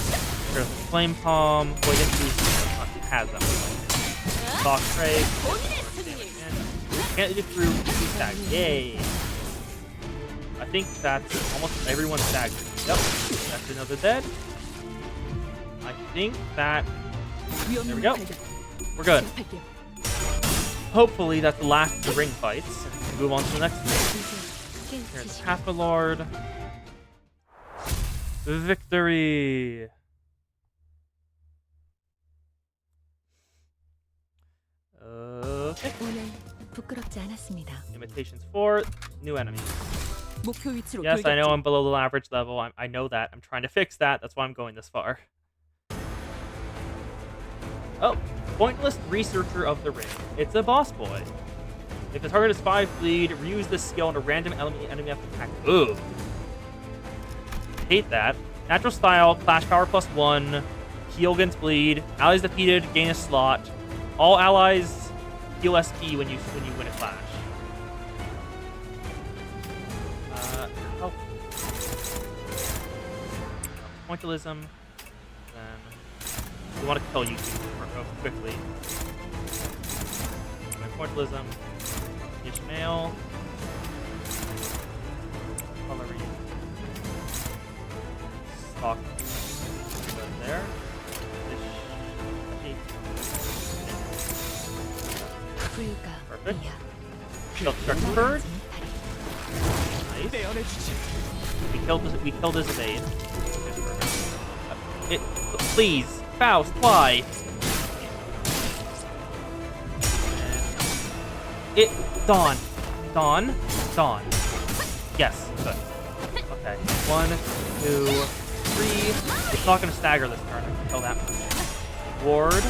There's a flame palm. Well, he didn't use it. Has that one. Sock tray. Can't get through 2 stag. Yay. I think that's almost everyone staggered. Yep. That's another dead. I think that... There we go. We're good. Hopefully that's the last of the ring fights. And move on to the next one. Here's Kappa Lord. Victory! Okay. 오늘 부끄럽지 않았습니다. Imitations 4. New enemies. 목표 위치로 Yes, I know 돌격중. I'm below the average level. I know that. I'm trying to fix that. That's why I'm going this far. Oh, Pointless Researcher of the Ring. It's a boss boy. If the target is 5 bleed, reuse this skill on a random enemy attack. Ooh. Hate that. Natural style, clash power +1, heal against bleed, allies defeated, gain a slot. All allies heal SP when you win a clash. Oh. Pointillism. Then we want to kill you quickly. Pointillism. Ishmael. Coloring. Stock. Right there. Perfect. Self-destruct bird. Nice. We killed his evade. Please, Faust, why? Dawn. Yes, good. Okay, 1, 2, 3. It's not gonna stagger this turn. I can tell that much. Ward.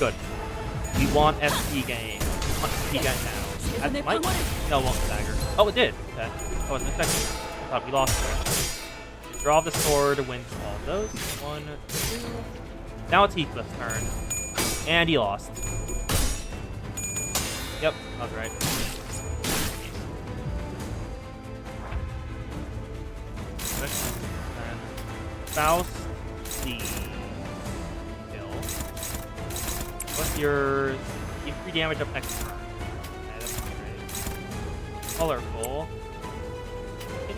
Good. We want SP gain. We want SP gain now. That might. No, it won't stagger. Oh, it did. Okay. I wasn't expecting it. I thought we lost there. Draw the sword, wins all of those. 1, 2. Now it's Heathcliff's turn. And he lost. Yep, I was right. And Faust, the kill. What's your... You 3 damage up next turn. Okay, that's not great. Colorful. You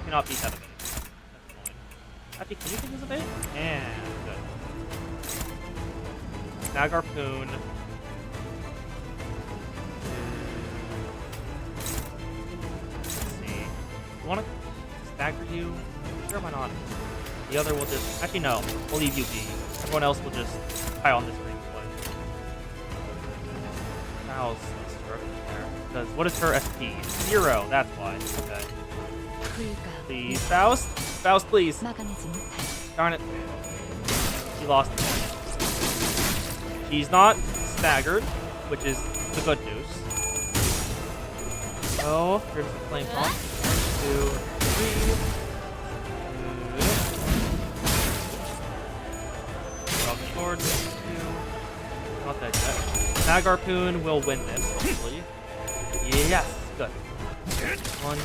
cannot beat that evade. That's annoying. Actually, can you beat this evade? And good. Snag Harpoon. I want to stagger you. Sure, why not? The other will just... Actually, no. We'll leave you be. Everyone else will just pile on this ring play. How's struggling there? Because what is her SP? 0. That's why. Okay. Please, Faust. Faust, please. Darn it. She lost. She's not staggered, which is the good news. So, here's the flame pump. 2, 3. Drop the sword. 2. Not that yet. Snag Harpoon will win this, hopefully. Yes, good. 1, 2,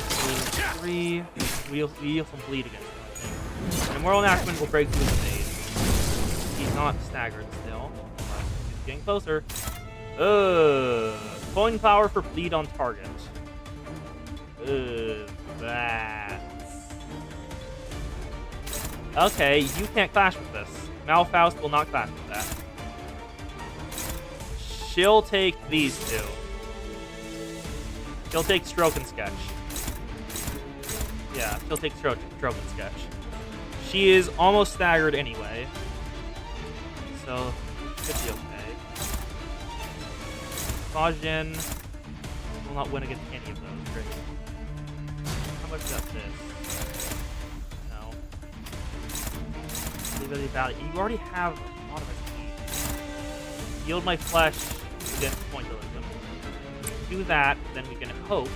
3. We'll some bleed against him, I think. And Immortal Enactment will break through the phase. He's not staggered still. But he's getting closer. Coin power for bleed on target. That. Okay, you can't clash with this. Malfaust will not clash with that. She'll take these 2. She'll take Stroke and Sketch. Yeah, she'll take Stroke and Sketch. She is almost staggered anyway. So, should be okay. Majin. will not win against any of those. Great. How much is that this? No. Lily Valley. You already have a lot of XP. Yield my flesh against pointillism. Do that, then we can hope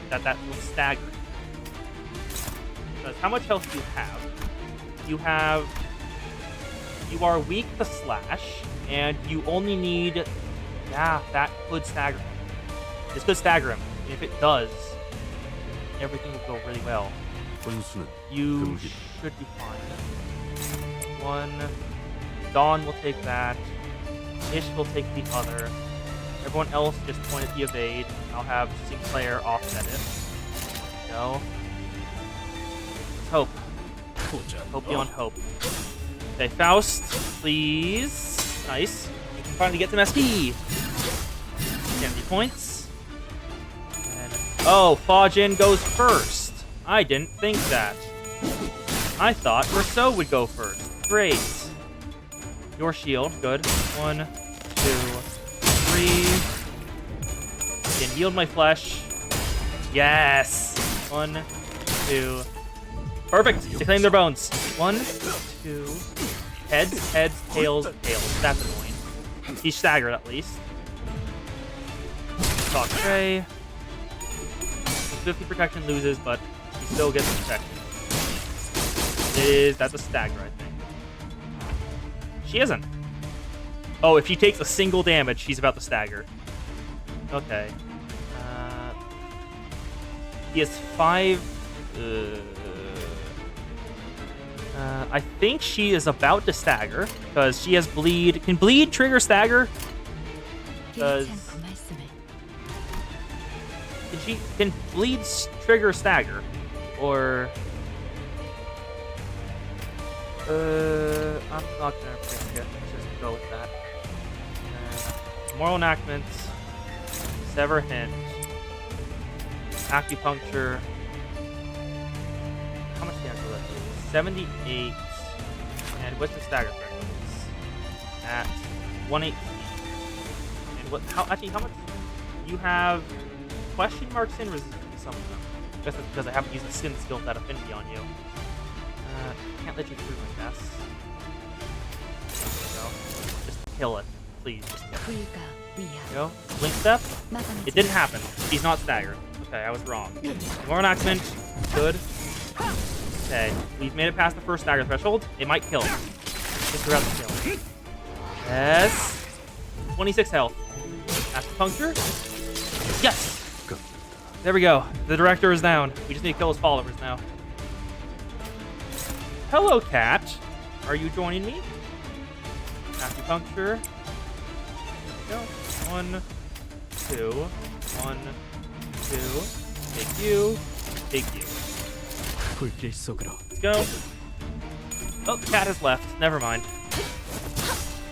that that will stagger. Because how much health do you have? You are weak to slash, and you only need... Yeah, that could stagger him. This could stagger him. And if it does, everything will go really well. You should be fine. One. Dawn will take that. Ish will take the other. Everyone else just point at the evade. I'll have Sinclair offset it. Go. Let's hope. Hope beyond hope. Okay, Faust, please. Nice. You can finally get some SP. 70 points. And, oh, Fajin goes first. I didn't think that. I thought Rousseau would go first. Great. Your shield, good. 1, 2, 3. Can yield my flesh. Yes. 1, 2. Perfect. To claim their bones. 1, 2. Heads, tails, tails. That's annoying. He's staggered at least. Talk Trey. 50 protection loses, but he still gets protection. That's a stagger, I think. She isn't. Oh, if she takes a single damage, she's about to stagger. Okay. He has 5... I think she is about to stagger, because she has bleed. Can bleed trigger stagger? Because... Can bleed trigger stagger? Or... I'm not gonna pick it. Let's just go with that. Moral enactments. Sever hint. Acupuncture. How much damage will that do? 78. And what's the stagger threshold? At 118. And what? How much? You have question marks in resistance to some of them. Just because I haven't used a sin skill with that affinity on you. Can't let you through, I guess. There we go. Just kill it. Please, just kill it. There you go. Blink step. It didn't happen. He's not staggered. Okay, I was wrong. More enactment. Good. Okay, we've made it past the first stagger threshold. It might kill him. Just around the kill. Yes. 26 health. Acupuncture. Yes. There we go. The director is down. We just need to kill his followers now. Hello, cat. Are you joining me? Acupuncture. Go. 1, 2. 1, 2. Take you. Take you. Let's go. Oh, the cat has left. Never mind.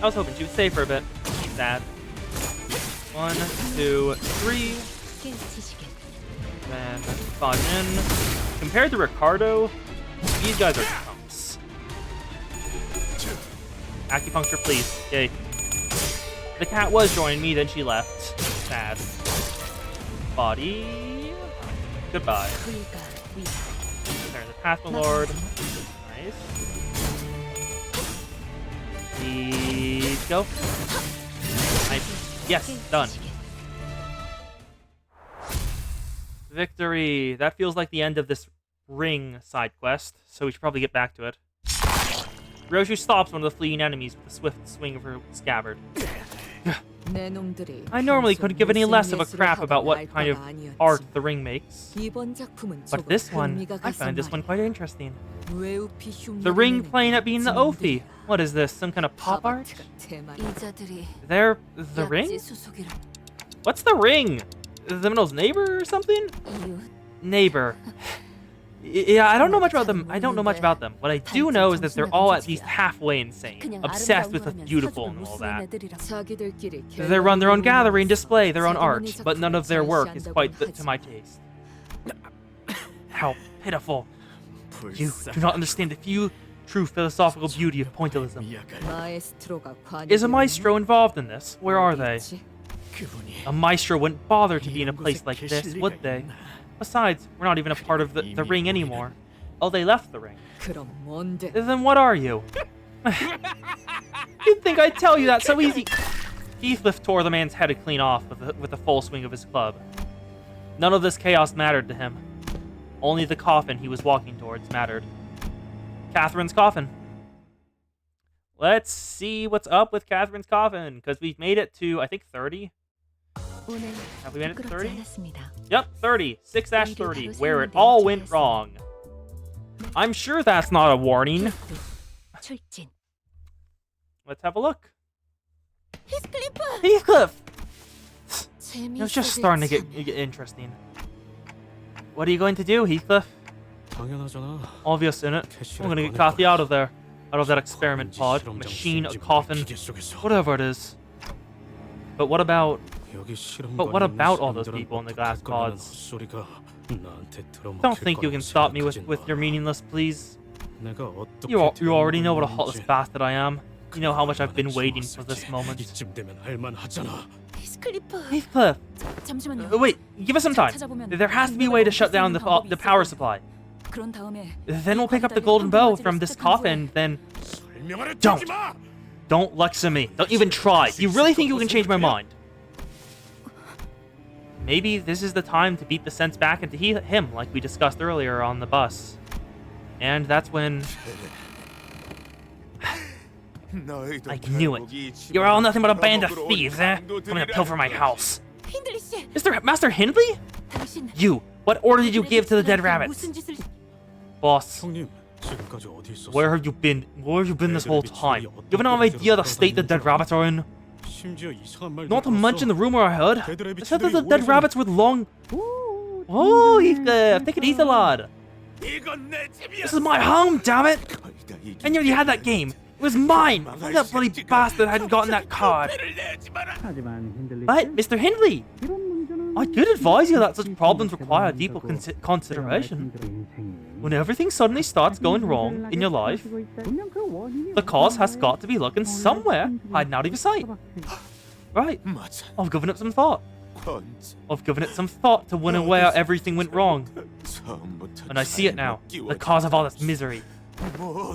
I was hoping she would stay for a bit. She's sad. 1, 2, 3. Then 5 in. Compared to Ricardo, these guys are chumps. Acupuncture, please. Yay. The cat was joining me, then she left. Sad. Body. Goodbye. There's the path, my lord. Nice. Please go. Nice. Yes, done. Victory. That feels like the end of this ring side quest, so we should probably get back to it. Roshu stops one of the fleeing enemies with a swift swing of her scabbard. I normally couldn't give any less of a crap about what kind of art the ring makes. But this one, I find this one quite interesting. The ring playing at being the Ophi. What is this, some kind of pop art? They're the ring? What's the ring? Zimino's neighbor or something? Neighbor. Yeah, I don't know much about them. What I do know is that they're all at least halfway insane, obsessed with the beautiful and all that. They run their own gallery and display their own art, but none of their work is quite to my taste. How pitiful. You do not understand the few true philosophical beauty of pointillism. Is a maestro involved in this? Where are they? A maestro wouldn't bother to be in a place like this, would they? Besides, we're not even a part of the ring anymore. Oh, they left the ring. 그럼 뭔데? Then what are you? You'd think I'd tell you that so easy. Heathcliff tore the man's head clean off with a full swing of his club. None of this chaos mattered to him. Only the coffin he was walking towards mattered. Catherine's coffin. Let's see what's up with Catherine's coffin, because we've made it to, I think, 30. Have we made it to 30? Yep, 30. 6-30, where it all went wrong. I'm sure that's not a warning. Let's have a look. Heathcliff! It's just starting to get interesting. What are you going to do, Heathcliff? Obvious, innit? I'm gonna get Kathy out of there. Out of that experiment pod, machine, a coffin, whatever it is. But what about all those people in the glass pods? Don't think you can stop me with your meaningless pleas. You already know what a heartless bastard I am. You know how much I've been waiting for this moment. Heathcliff! Wait, give us some time. There has to be a way to shut down the power supply. Then we'll pick up the golden bow from this coffin, then... Don't lecture me. Don't even try. You really think you can change my mind? Maybe this is the time to beat the sense back into him, like we discussed earlier on the bus. And that's when... I knew it. You're all nothing but a band of thieves, eh? Coming to pilfer my house. Master Hindley? You, what order did you give to the dead rabbits? Boss, where have you been? Where have you been this whole time? You have no idea the state the dead rabbits are in? Not to mention the rumor I heard. They said that the dead rabbits with long... Oh, Heathcliff, take it easy, lad. This is my home, damn it! I knew you had that game. It was mine. Why that bloody bastard hadn't gotten that card? But, Mr. Hindley, I did advise you that such problems require deeper consideration. When everything suddenly starts going wrong in your life, the cause has got to be lurking somewhere, hiding out of your sight. Right, I've given it some thought. I've given it some thought to when and where everything went wrong. And I see it now, the cause of all this misery.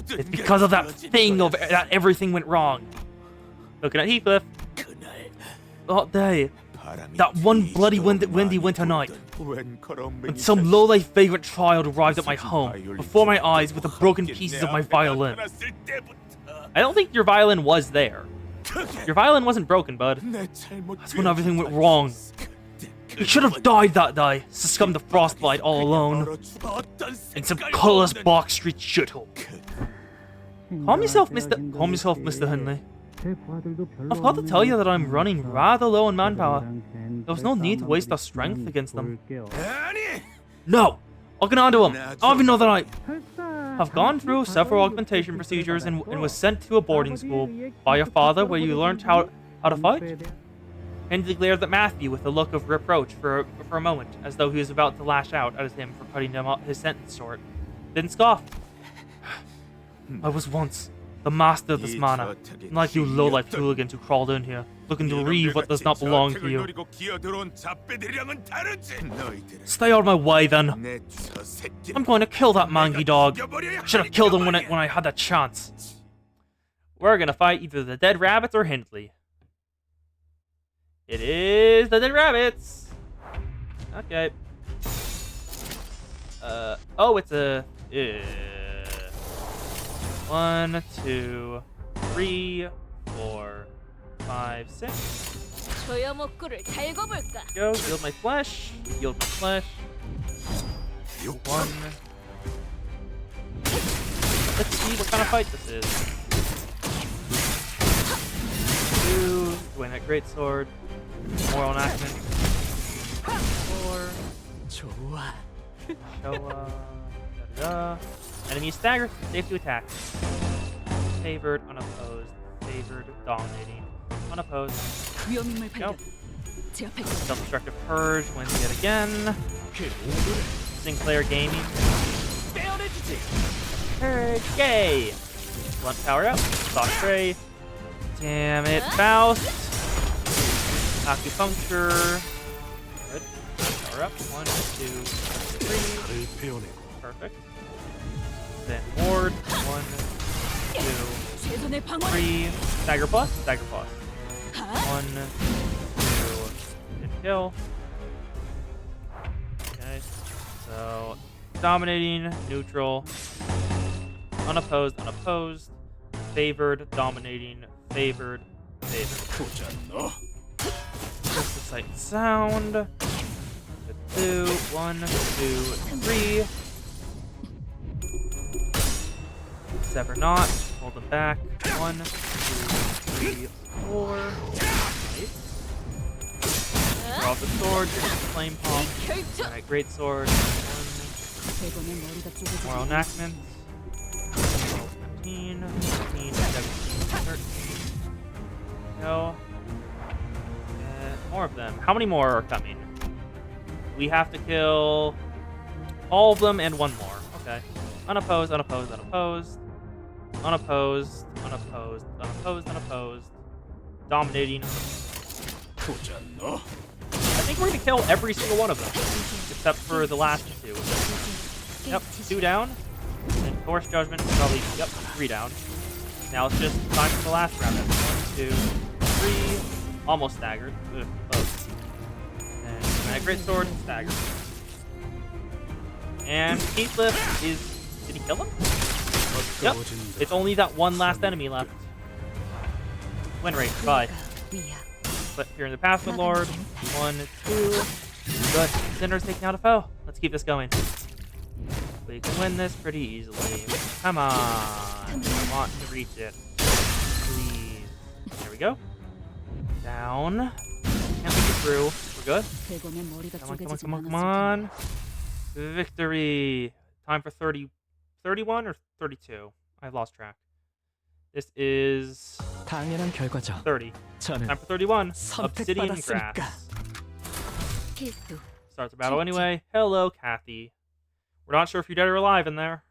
It's because of that thing that everything went wrong. Looking at Heathcliff. That day, that one bloody windy winter night, when some low-life vagrant child arrived at my home, before my eyes with the broken pieces of my violin. I don't think your violin was there. Your violin wasn't broken, bud. That's when everything went wrong. You should have died that day, succumbed to frostbite all alone, in some colorless Bark Street shithole. Calm yourself, Mr. Hindley. I've got to tell you that I'm running rather low on manpower. There was no need to waste our strength against them. No! I'll get on to him. I even know that I have gone through several augmentation procedures and was sent to a boarding school by your father where you learned how to fight. Hindley glared at Matthew with a look of reproach for a moment, as though he was about to lash out at him for cutting his sentence short. Then scoffed. I was once the master of this manor, like you low-life hooligans who crawled in here, looking to reave what does not belong to you. Stay out of my way, then. I'm going to kill that mangy dog. I should have killed him when I had that chance. We're gonna fight either the dead rabbits or Hindley. It is the dead rabbits. Okay. Oh, it's a... 1, 2, 3, 4, 5, 6. Go, yield my flesh. Yield my flesh. 1. Let's see what kind of fight this is. 2. Doing that greatsword. Moral enactment. 4. Showa. Da-da-da. Enemy stagger, safe to attack. Favored, unopposed. Favored, dominating. Unopposed. Nope. Self-destructive purge wins yet again. Sinclair Gaming. Purge, yay! Blunt power up. Stock Trey. Damn it, Faust. Acupuncture. Good. Power up. 1, 2, 3. 나를 베어내고 Perfect. Then ward. 1, 2, 최선의 방어. 3. Stagger plus. Stagger plus. 1, 2. Didn't kill. Okay. So dominating, neutral, unopposed, unopposed, favored, dominating, favored, favored. 보자 너. Just the sight and sound. 2, 1, 2, 3. Sever not. Hold them back. 1, 2, 3, 4. Nice. Draw the sword. Flame pump. Alright, great sword. 100번의 머리가 쪼개져. More enactments. 12, 15, 16, 17, 13. No. More of them. How many more are coming? We have to kill all of them and one more. Okay. Unopposed, unopposed, unopposed. Unopposed, unopposed, unopposed, unopposed. Dominating. 보자 너. I think we're gonna kill every single one of them. Except for the last 2. Yep, 2 down. And Force Judgment is probably, yep, 3 down. Now it's just time for the last round. 1, 2, 3. Almost staggered. Ugh, close. And that great sword, staggered. And Heathcliff is... Did he kill him? Yep. It's only that one last enemy left. Win rate, bye. But here in the path, my lord. 1, 2. Good. Cinder's taking out a foe. Let's keep this going. We can win this pretty easily. Come on. I want to reach it. Please. There we go. Down. Can't make it through. We're good. 100번의 머리가 Come on, come on, 쪼개지지 come on, come 않았으면 on. Victory. Time for 31 or 32? I've lost track. This is 당연한 결과죠. 30. 저는 Time for 31. Obsidian 선택받았으니까. grass. 필수. Starts the battle anyway. Hello, Kathy. We're not sure if you're dead or alive in there.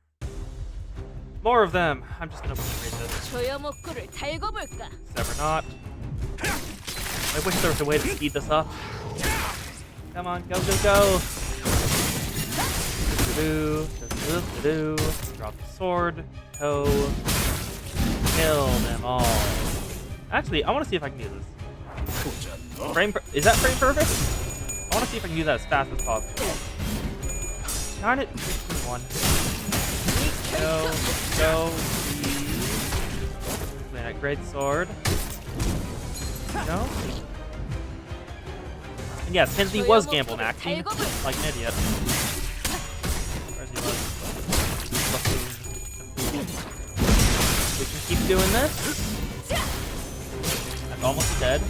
More of them. I'm just gonna read this. 조여목구를 달고 볼까? Sever not. I wish there was a way to speed this up. Come on, go, go, go. Do. Drop the sword. Toe. Kill them all. Actually, I want to see if I can do this. Is that frame perfect? I want to see if I can do that as fast as possible. Darn it. 1. Go. That great sword. No? And yes, Hensley was gamble maxing, like an idiot. Where's he was? We can keep doing this. That's almost dead. I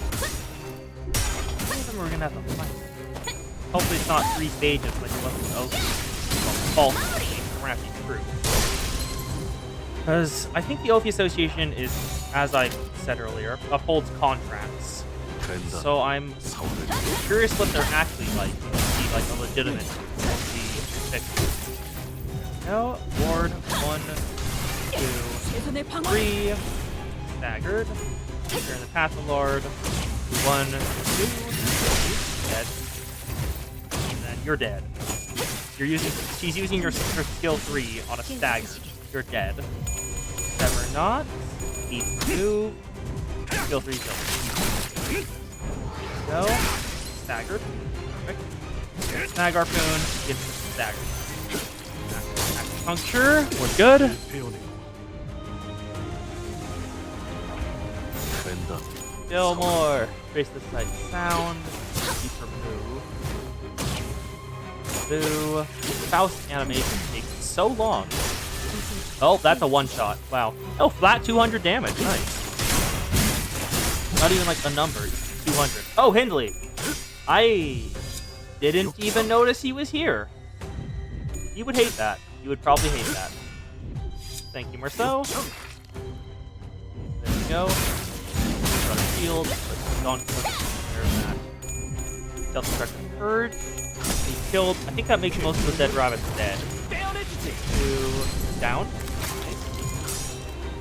think we're gonna have to fight. Hopefully it's not 3 stages like it was with Oak. Well, we're gonna have to get through. Because I think the Oath Association is, as I said earlier, upholds contracts. So I'm curious what they're actually like. To be like a legitimate Oath fiction. No, ward 1, 2, 3. Staggered. You're in the path of Lord. 1, 2. Dead. And then you're dead. She's using your skill 3 on a stagger. You're dead. Never not. Eat 2. Skill 3 kill. Go. Staggered. Perfect. Snag harpoon. Get staggered. Acupuncture. We're good. Still more. Trace the sight sound. Keep her move. Boo. Faust animation takes so long. Oh, that's a one-shot. Wow. Oh, flat 200 damage. Nice. Not even like a number. 200. Oh, Hindley. I didn't even notice he was here. You would hate that. You would probably hate that. Thank you, Marceau. There we go. Got a shield. Gone for that. Self-destruction purge. He killed. I think that makes most of the dead rabbits dead. 2 down. Nice.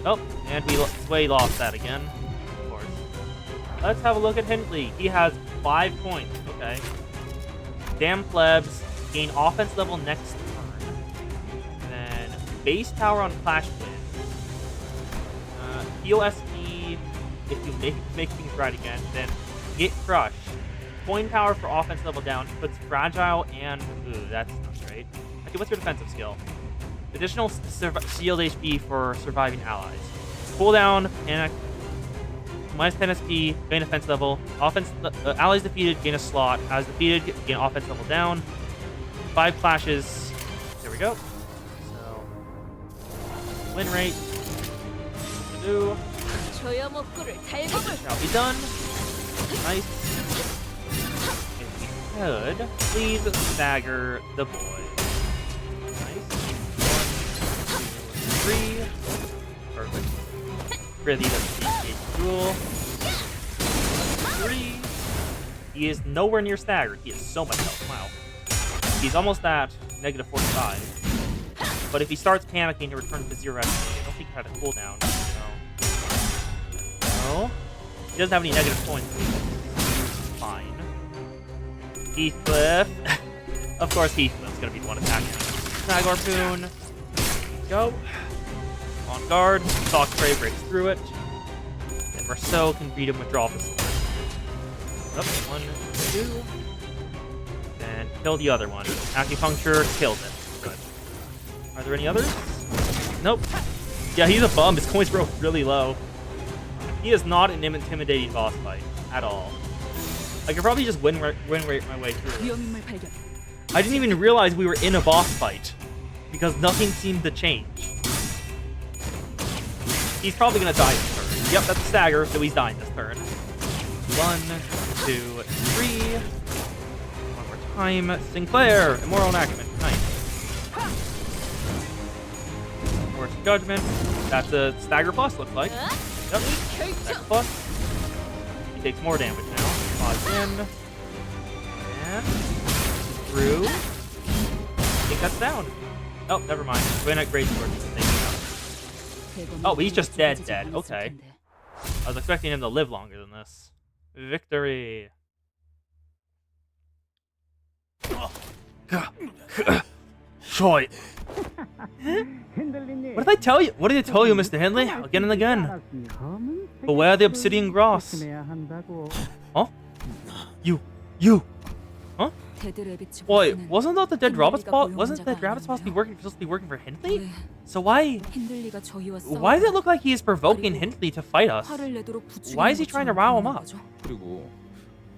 Oh, and we lost that again. Of course. Let's have a look at Hindley. He has 5 points. Okay. Damn plebs gain offense level next turn. And then base tower on Clash Win. Heal SP if you make things right again. Then get crush. Coin power for offense level down. Puts fragile and ooh, that's not great. Okay, what's your defensive skill? Additional shield HP for surviving allies. Cooldown, panic. Minus 10 SP, gain offense level. Offense, allies defeated, gain a slot. Allies defeated, gain offense level down. 5 clashes. There we go. So, win rate. Do. Shall be done. Nice. If we could, please stagger the boy. Nice. 1, 2, 3. Perfect. Really doesn't need a duel. 3. He is nowhere near staggered. He has so much health. Wow. He's almost at negative 45. But if he starts panicking, he returns to 0 SP. I don't think he had a cooldown. No. He doesn't have any negative points. So he's fine. Heathcliff. Of course, Heathcliff's gonna be the one attacking. Snag Harpoon. Go. On guard. Stalk Prey breaks through it. And Marceau can beat him with Draw the Sword. Up. 1, 2. Then kill the other one. Acupuncture kills it. Good. Are there any others? Nope. Yeah, he's a bum. His coins broke really low. He is not an intimidating boss fight at all. I could probably just win rate my way through. I didn't even realize we were in a boss fight because nothing seemed to change. He's probably gonna die this turn. Yep, that's a stagger, so he's dying this turn. 1, 2, 3. One more time. Sinclair, Immoral Enactment. Nice. Force Judgment. That's a stagger plus, looks like. Yep. Stagger plus. He takes more damage now. Pause in. And through. I think that's down. Oh, never mind. Granite Greatsword. Oh, he's just dead. Okay. I was expecting him to live longer than this. Victory. Troy. What did I tell you? What did I tell you, Mr. Hindley? Again and again. Beware the obsidian grass. Huh? You. Huh? Wait, wasn't that the dead rabbit spot? Wasn't the dead rabbit supposed to be working for Hindley? So why does it look like he is provoking Hindley to fight us? Why is he trying to rile him up?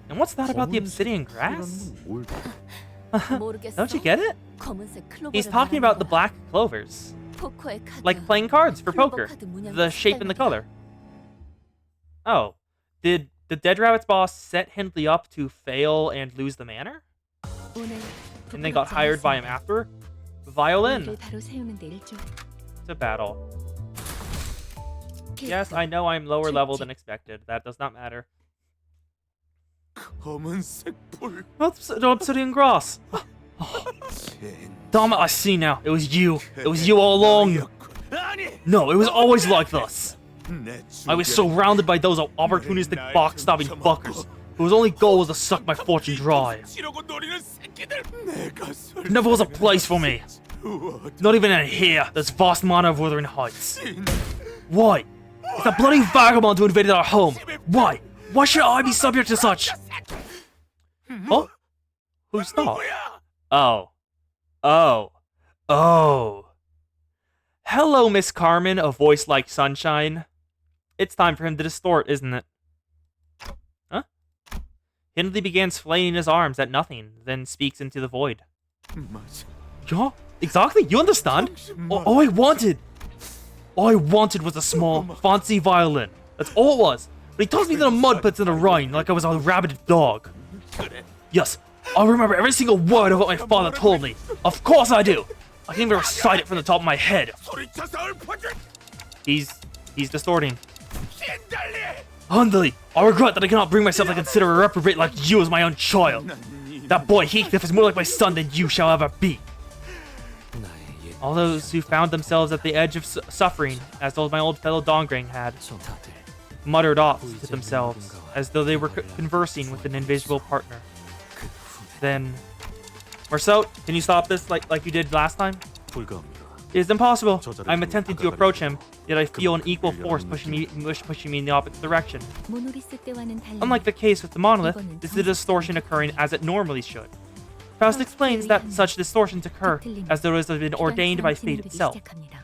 And what's that about the obsidian grass? Don't you get it? He's talking about the black clovers. Like playing cards for poker. The shape and the color. Oh. Did the Dead Rabbit's boss set Hindley up to fail and lose the manor? And then got hired by him after? Violin. To battle. Yes, I know I'm lower level than expected. That does not matter. The obsidian grass. Damn it, I see now. It was you. It was you all along. No, it was always like this. I was surrounded by those opportunistic box-stopping fuckers whose only goal was to suck my fortune dry. There never was a place for me. Not even in here, this vast manor of Wuthering Heights. Why? It's a bloody vagabond who invaded our home. Why? Why should I be subject to such? Huh? Who's that? Oh. Hello, Miss Carmen, a voice like sunshine. It's time for him to distort, isn't it? Huh? Hindley begins flailing his arms at nothing, then speaks into the void. Yeah, exactly, you understand? All I wanted was a small, fancy violin. That's all it was. But he tossed me to the mud pits in the Rhine like I was a rabid dog. Yes, I remember every single word of what my father told me. Of course I do. I can even recite it from the top of my head. He's distorting. Hindley, I regret that I cannot bring myself to consider a reprobate like you as my own child. That boy Heathcliff is more like my son than you shall ever be. All those who found themselves at the edge of suffering, as my old fellow Dongring had. muttered off to themselves, as though they were conversing with an invisible partner. Then, Marceau, can you stop this like you did last time? 불가합니다. It is impossible. I'm attempting to approach him, yet I feel an equal force pushing me in the opposite direction. 모노리스 때와는 달리 Unlike the case with the monolith, this is a distortion occurring as it normally should. Faust explains that such distortions occur as though it has been ordained by fate itself.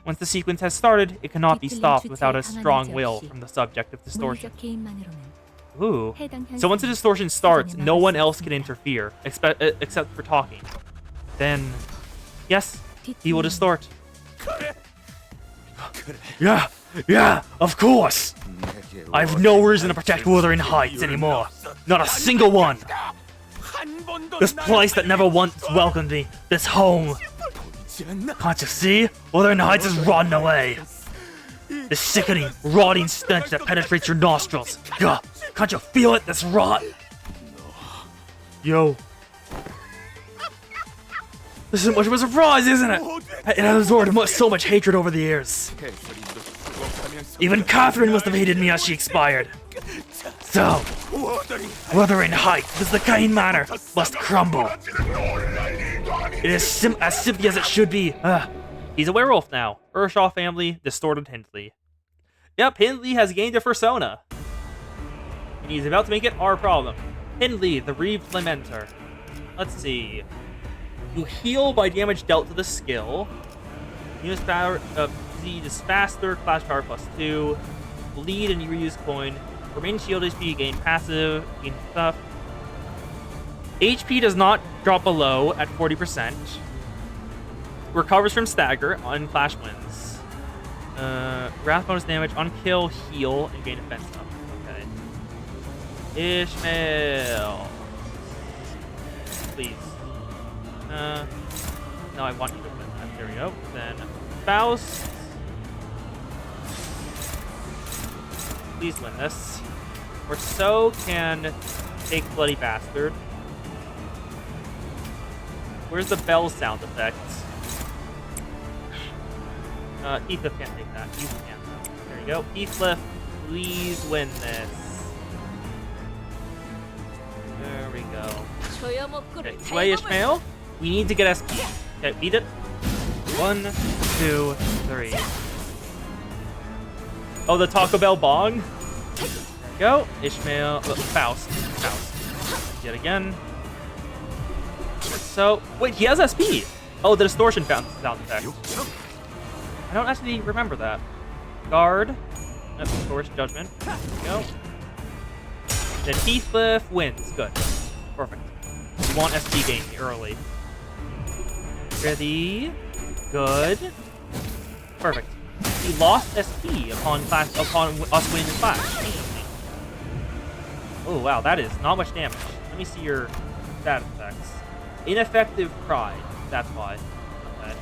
Once the sequence has started, it cannot be stopped without a strong will from the subject of distortion. 물리적 개인만으로는 Ooh. So once the distortion starts, no one else can interfere, except for talking. Then, yes, he will distort. Yeah, of course! I have no reason to protect Wuthering Heights anymore. Not a single one! This place that never once welcomed me. This home. Can't you see? Wuthering Heights is rotting away. This sickening, rotting stench that penetrates your nostrils. Gah! Can't you feel it? This rot? Yo. This isn't much of a surprise, isn't it? It has absorbed so much hatred over the years. Even Catherine must have hated me as she expired. So, Wuthering Heights, this decaying manor, must crumble. It is as simply as it should be. He's a werewolf now. Urshaw family, distorted Hindley. Yep, Hindley has gained a persona. And he's about to make it our problem. Hindley, the Reeve Lamenter. Let's see. You heal by damage dealt to the skill. Use power, is faster, clash power +2. Bleed and you reuse coin. Remain shield HP, gain passive, gain stuff. HP does not drop below at 40%. Recovers from stagger on flash wins. Wrath bonus damage on kill, heal, and gain defense up. Okay. Ishmael. Please. No, I want you to win that. There we go. Then Faust. Please win this. Or so can take Bloody Bastard. Where's the bell sound effect? Heathcliff can't take that. You can. There you go. Heathcliff, please win this. There we go. Okay, Sway Ishmael. We need to get SP. Okay, beat it. 1, 2, 3. Oh, the Taco Bell bong? There we go. Ishmael. Faust. Yet again. So, wait, he has SP. Oh, the distortion sound effect. I don't actually remember that. Guard. Force Judgment. There we go. Then Heathcliff wins. Good. Perfect. We want SP gain early. Ready. Good. Perfect. He lost SP upon us winning the clash. Oh wow, that is not much damage. Let me see your stat effects. Ineffective pride. That's why. Okay.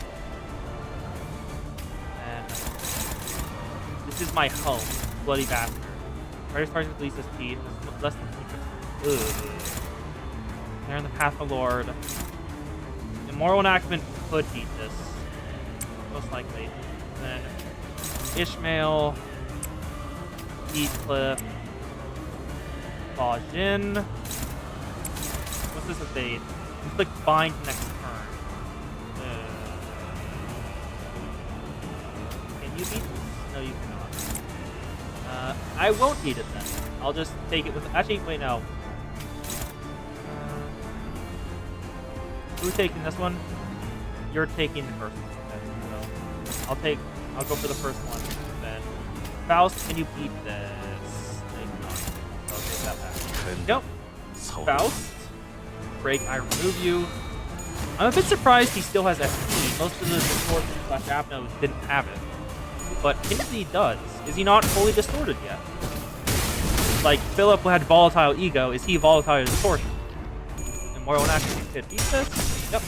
And this is my home. Bloody Bastard. Right as far as least SP. Less than 2%. They're in the path of the Lord. Immoral enactment could beat this. Most likely. Then Ishmael, Heathcliff, Bajin. What's this evade? It's like bind next turn. Can you beat this? No, you cannot. I won't beat it then. I'll just take it with. Actually, wait, no. Who's taking this one? You're taking the first one. Okay, so I'll go for the first one. Then Faust, can you beat this? No, you cannot. I'll take that back. Nope. Faust. Break, I remove you. I'm a bit surprised he still has SP. Most of the distortion / Apnos didn't have it. But Hindley does. Is he not fully distorted yet? Like, Philip had volatile ego. Is he volatile distortion? Moral enactment could beat this. Yep.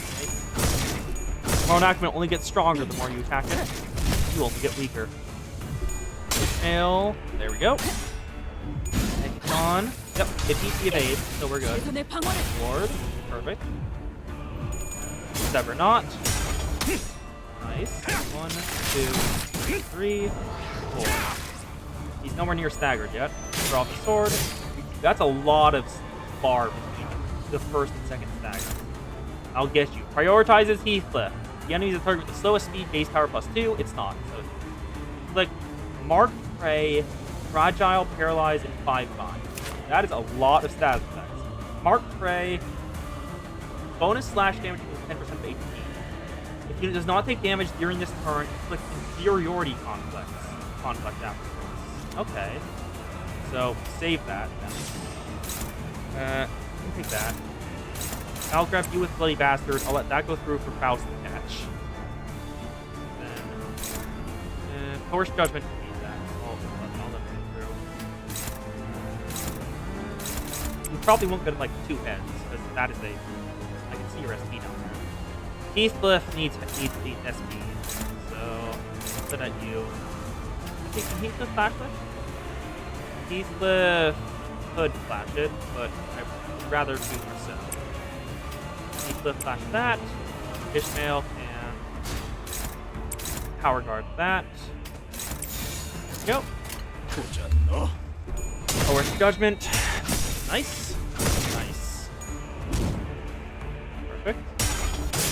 Moral enactment only gets stronger the more you attack it. You only get weaker. Ishmael. There we go. Take it on. Yep. It beats the evade, so we're good. Ward. Perfect. Sever not. Nice. 1, 2, 3, 4. He's nowhere near staggered yet. Draw the sword. That's a lot of bar between the first and second stagger. I'll get you. Prioritizes Heathcliff. The enemy is a target with the slowest speed, base power +2. It's not. So, like, Mark, Prey, Fragile, Paralyze, and 5/5. That is a lot of stat effects. Mark, Prey, bonus slash damage equals 10% of HP. If unit does not take damage during this turn, inflict inferiority conflict afterwards. Okay. So, save that. You can take that. I'll grab you with Bloody Bastard. I'll let that go through for Faust to catch. Then, Coerce Judgment can beat that. I'll let it through. You probably won't get like 2 heads, because that is I can see your SP down there. Heathcliff needs the SP, so I'll put at you. I think, can Heathcliff flash it? Heathcliff could flash it, but I'd rather do so. Heathcliff flash that. Ishmael can power guard that. There we go. Coerce Judgment. Nice. Nice. Perfect.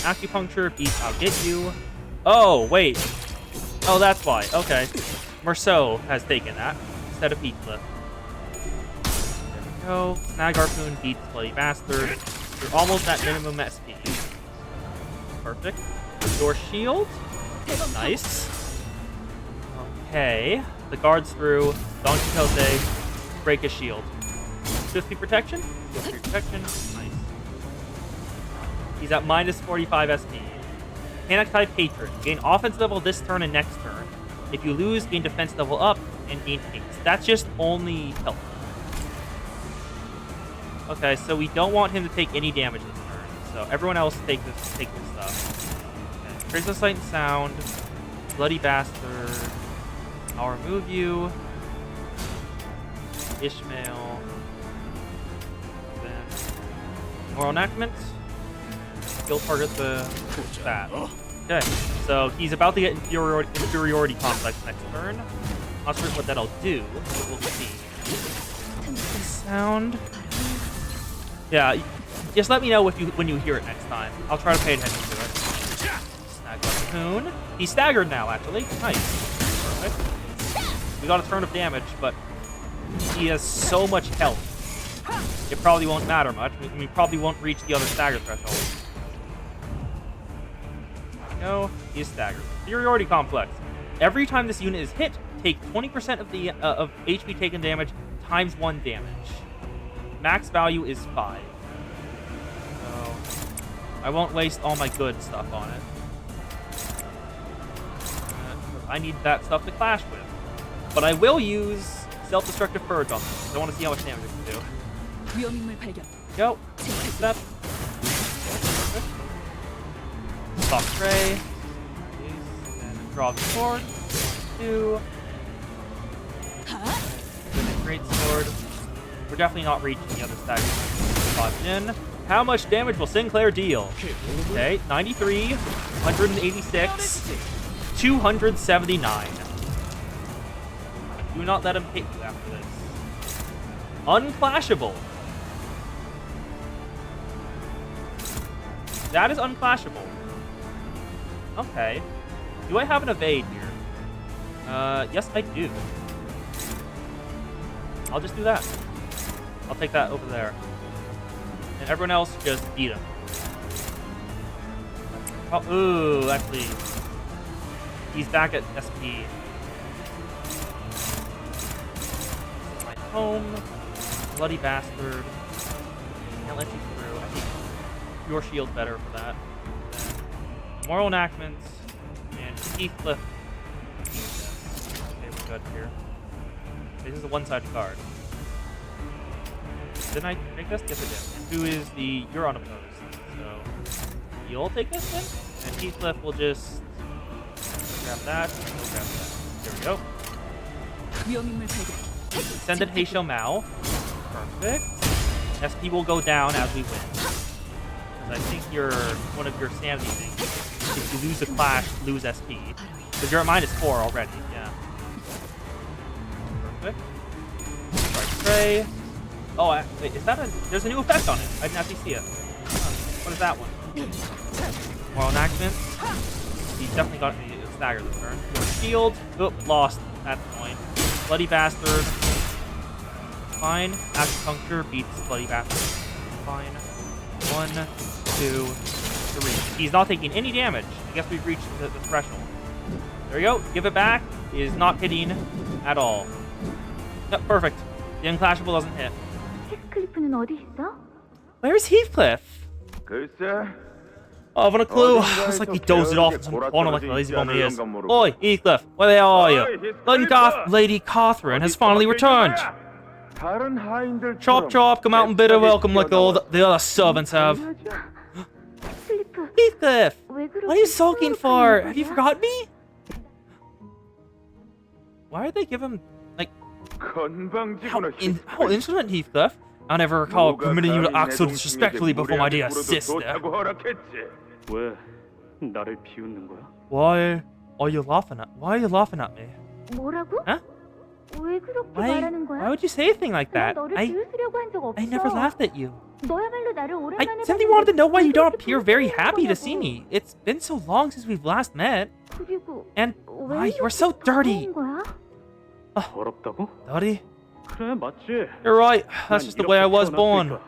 Acupuncture beats I'll get you. Oh, wait. Oh, that's why. Okay. Merceau has taken that instead of Heathcliff. There we go. Snag Harpoon beats Bloody Bastard. You're almost at minimum SP. Perfect. Your shield. Nice. Okay. The guard's through. Don Quixote. Break his shield. 50 protection. 50 protection. Nice. He's at minus 45 SP. Panic type Patron. Gain offense level this turn and next turn. If you lose, gain defense level up and gain haste. That's just only health. Okay, so we don't want him to take any damage this turn. So everyone else take this stuff. Okay. Crystal Sight and Sound. Bloody Bastard. I'll remove you. Ishmael. Then Moral Enactment. He'll target the bat. Okay, so he's about to get inferiority complex next turn. Not sure what that'll do, but we'll see. Sound. Yeah, just let me know when you hear it next time. I'll try to pay attention to it. Snag Harpoon. He's staggered now, actually. Nice. Perfect. We got a turn of damage, but he has so much health. It probably won't matter much. We probably won't reach the other stagger threshold. No, he is staggered. Inferiority complex. Every time this unit is hit, take 20% of the of HP taken damage times 1 damage. Max value is 5. So I won't waste all my good stuff on it. I need that stuff to clash with. But I will use self-destructive purge on this. I want to see how much damage it can do. Go. Step. Soft Prey. And draw the sword. 2. Then a great sword. We're definitely not reaching the other stagger. Locked in. How much damage will Sinclair deal? Okay, 93, 186, 279. Do not let him hit you after this. Unclashable. That is unclashable. Okay. Do I have an evade here? Yes, I do. I'll just do that. I'll take that over there. And everyone else just beat him. Oh, ooh, actually. He's back at SP. My home. Bloody Bastard. Can't let you through. I think your shield's better for that. Moral Enactments. And Heathcliff. Okay, we're good here. This is a one-sided card. Didn't I take this? Yes, I did. Who is the... You're unopposed. So, you'll take this then? And Heathcliff will just... grab that. We'll grab that. There we go. Ascendant Heishou Mao. Perfect. SP will go down as we win. Because I think one of your sanity things. If you lose a clash, lose SP. Because you're at -4 already, yeah. quick. Spray. Oh, wait, is that a... There's a new effect on it. I didn't actually see it. What is that one? Moral enactment. He definitely got a stagger this turn. Shield. Oh, lost. That's annoying. Bloody Bastard. Fine. Acupuncture beats Bloody Bastard. Fine. 1, 2, 3. He's not taking any damage. I guess we've reached the threshold. There we go. Give it back. He is not hitting at all. Yep, perfect. The unclashable doesn't hit. 히스클리프는 어디 있어? Where's Heathcliff? 글쎄, Oh, I haven't a clue. It's like he dozed it off in some corner like the lazy bum he is. Oi, Heathcliff, where are you? Lady Catherine has finally returned. 다른 하인들처럼 Chop chop, come out and bid her welcome like all the other servants have. 히스클리프, Heathcliff, 왜 그렇게 what are you sulking for? 수줍어하는 Have you 거야? forgotten me? Why did they give him, like, 건방지구나. how insolent, Heathcliff? I never recall permitting you to act so disrespectfully before my dear sister. 왜 나를 비웃는 거야? Why are you laughing at me? 뭐라고? Huh? 왜 그렇게 Why 말하는 거야? would you say a thing like 난 that? 너를 비웃으려고 한 적 없어. I never laughed at you. 너야말로 나를 I 오랜만에 simply 봤는데 wanted to know why you don't 왜 appear 그렇게 very 불쌍한 happy to 거냐고. see me. It's been so long since we've last met. 그리고 And 왜 why, you are 이렇게 so dirty. 더러운 거야? 더럽다고? Dirty? 그래 맞지. You're right. That's just the way I was born.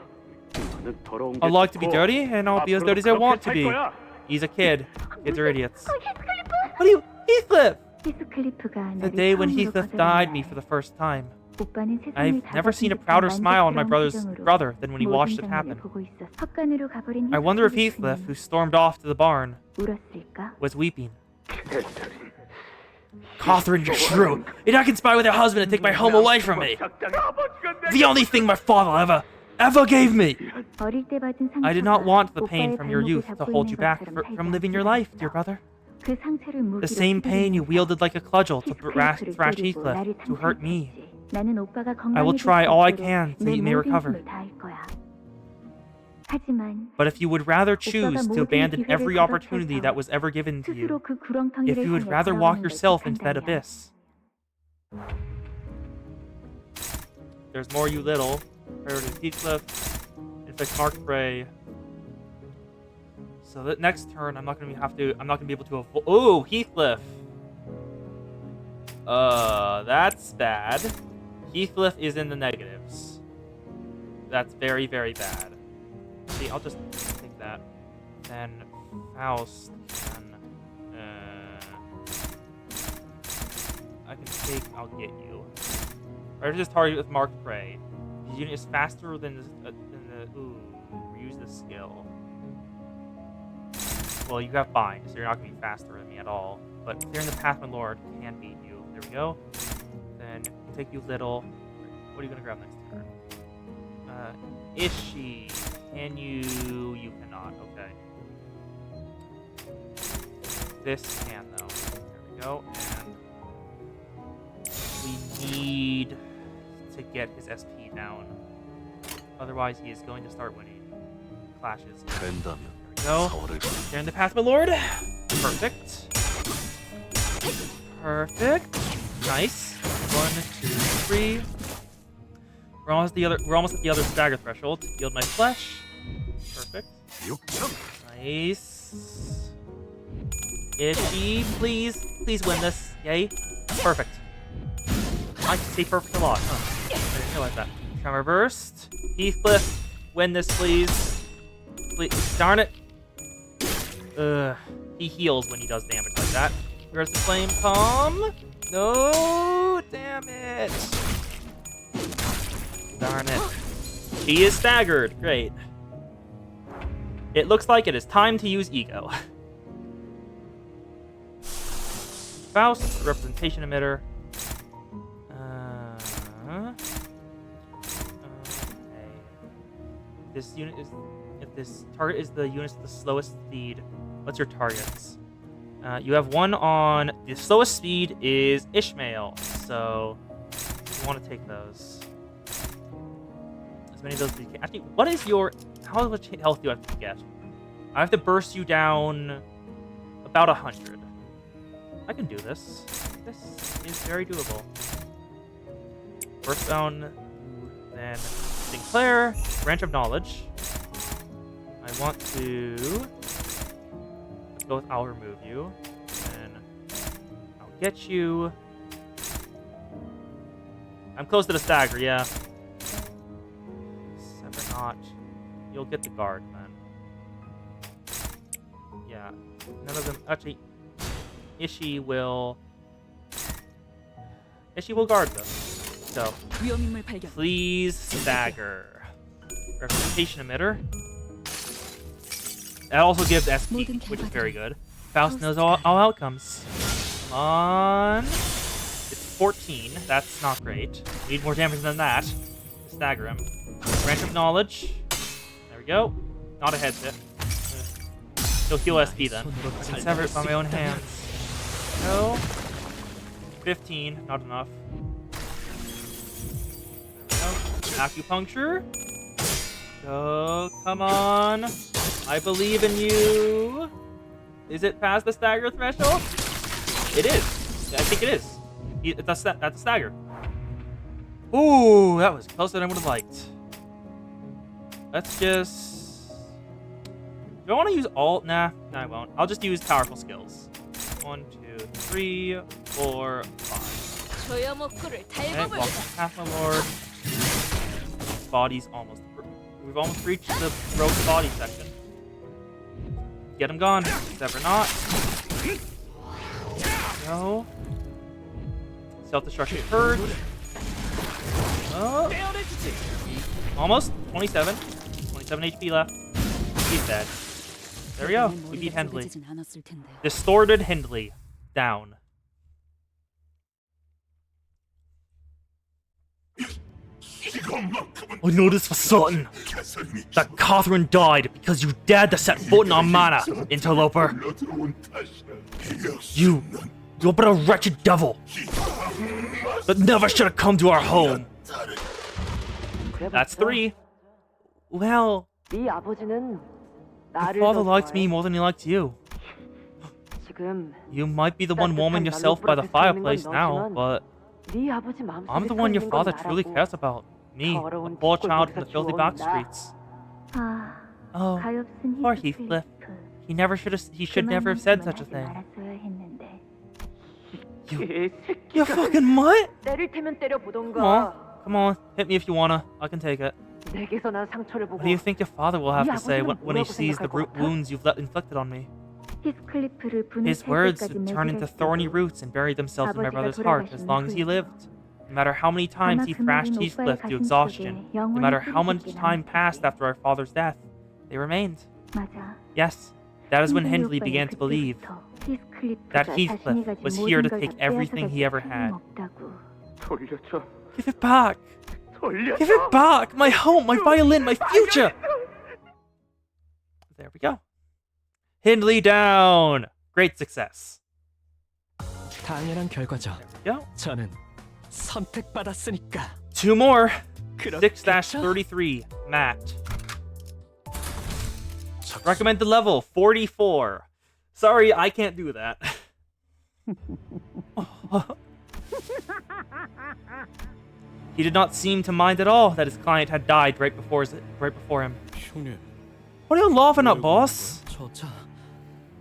나는 더러운 게 I like to be 좋고 dirty, and I'll be as 앞으로도 dirty as I want 그렇게 to 살 be. 거야. He's a kid. Kids are idiots. 히스클리프! What are you, Heathcliff? 히스클리프가 The 나를 day when 처음으로 Heathcliff 거절한 died 날. me for the first time. 오빠는 세상을 I've 다 never seen a 가진 prouder 듯한 smile on my 만족스러운 brother 표정으로 than when he 모든 watched it 장면을 happen. 보고 있었어. 헛간으로 가버린 I wonder if Heathcliff, who stormed off to the barn, 울었을까? was weeping. Catherine, you're shrew. And I conspire with her husband and take my home away from me. The only thing my father ever gave me. 어릴 때 받은 상처가 I did not want the pain 오빠의 from your 발목을 youth to 잡고 hold 있는 you back 것처럼 from 살지 living your 않기로 life, 했어. dear brother. 그 상처를 무기로 The same pain you 휘두르면서 wielded like a cudgel to 히스클리프를 thrash 때리고 Heathcliff, 나를 to hurt me. 상처했지. 나는 오빠가 I will 건강해질 try 수 all I 있도록 can so 내 you may 모든 recover. 힘을 다할 거야. 하지만 But if you would rather choose 오빠가 to 모든 abandon 기회를 every opportunity 걷어차서 that was ever given to 스스로 you, 그 구렁텅이를 if you would 향해 rather walk 걸어가는 yourself 것이 into that 판단이야. abyss. There's more, you little. Priority Heathcliff. Inflict Mark Prey. So that next turn, I'm not gonna be able to avoid. Oh, Heathcliff. That's bad. Heathcliff is in the negatives. That's very, very bad. See, I'll just take that. Then Faust can. I can take. I'll get you. Or just target with Marked Prey. His unit is faster than the. Ooh, reuse the skill. Well, you have bind, so you're not gonna be faster than me at all. But clearing the path, my lord, can beat you. There we go. Then we'll take you little. What are you gonna grab next turn? Ishi. Can you? You cannot. Okay. This can though. There we go. And we need to get his SP down. Otherwise, he is going to start winning clashes. There we go. Clearing the path, my lord. Perfect. Perfect. Nice. 1, 2, 3. We're almost at the other stagger threshold. Yield my flesh. Perfect. Nice. Ishi, please win this. Yay. Perfect. I can say perfect a lot, huh? I didn't realize that. Tremor burst. Heathcliff, win this, please. Please. Darn it. He heals when he does damage like that. Where's the flame palm? No, damn it. Darn it. He is staggered. Great. It looks like it is time to use ego. Faust, representation emitter. Okay. This unit is. If this target is the unit with the slowest speed, what's your targets? You have one on the slowest speed is Ishmael, so you want to take those. As many of those as you can. Actually, what is your? How much health do I have to get? I have to burst you down about 100. I can do this. This is very doable. Earthbound, then Sinclair, Branch of Knowledge. I want to go with I'll remove you, and I'll get you. I'm close to the stagger, yeah. Sever not. You'll get the guard, man. Yeah, none of them. Actually, Ishii will guard them. So, please stagger. Representation emitter. That also gives SP, which is very good. Faust knows all outcomes. Come on. It's 14. That's not great. We need more damage than that. Stagger him. Branch of Knowledge. There we go. Not a head hit. He'll heal SP then. I can sever it by my own hands. No. 15. Not enough. Acupuncture. Go, come on. I believe in you. Is it past the stagger threshold? It is. I think it is. That's a stagger. Ooh, that was closer than I would have liked. Let's just... Do I want to use alt? Nah, I won't. I'll just use powerful skills. 1, 2, 3, 4, 5. Okay, welcome to Path, my lord. Body's almost... We've almost reached the rogue body section. Get him gone. Sever not. No. Self-destruction purge. Oh. Almost. 27. 27 HP left. He's dead. There we go. We beat Hendley. Distorted Hendley. Down. I know this for certain. That Catherine died because you dared to set foot in our manor, interloper. You're but a wretched devil that never should have come to our home. That's 3. Well, your father liked me more than he liked you. You might be the one warming yourself by the fireplace now, but I'm the one your father truly cares about. Me, a poor child from the filthy back streets. Oh, poor Heathcliff. He should never have said such a thing. You fucking mutt? Come on, hit me if you wanna. I can take it. What do you think your father will have to say when he sees the wounds you've inflicted on me? His words would turn into thorny roots and bury themselves in my brother's heart as long as he lived. No matter how many times he thrashed Heathcliff to exhaustion, no matter how much time passed after our father's death, they remained. Yes, that is when Hendley began to believe that Heathcliff was here to take everything he ever had. Give it back! Give it back! My home, my violin, my future! There we go. Hendley down! Great success. 당연한 결과죠. There we go. 저는 선택받았으니까. 2 more. 6-33. Matt. Recommended level 44. Sorry, I can't do that. He did not seem to mind at all that his client had died right before him. What are you laughing at, boss?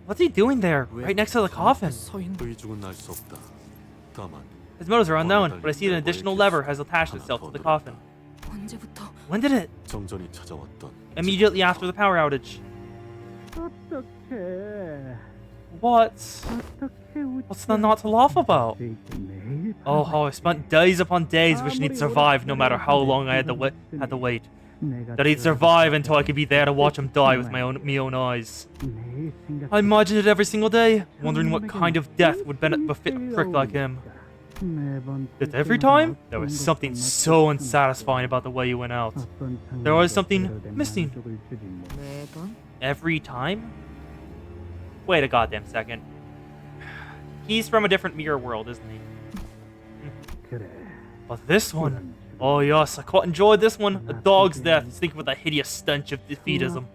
What's he doing there, right next to the coffin? His motives are unknown, but I see an additional lever has attached itself to the coffin. When did it? Immediately after the power outage. What's there not to laugh about? Oh, how I spent days upon days wishing he'd survive no matter how long I had to wait. That he'd survive until I could be there to watch him die with my own eyes. I imagined it every single day, wondering what kind of death would befit a prick like him. Yet every time, there was something so unsatisfying about the way he went out. There was something missing. Every time? Wait a goddamn second. He's from a different mirror world, isn't he? But this one... Oh yes, I quite enjoyed this one. A dog's death. He's thinking with a hideous stench of defeatism.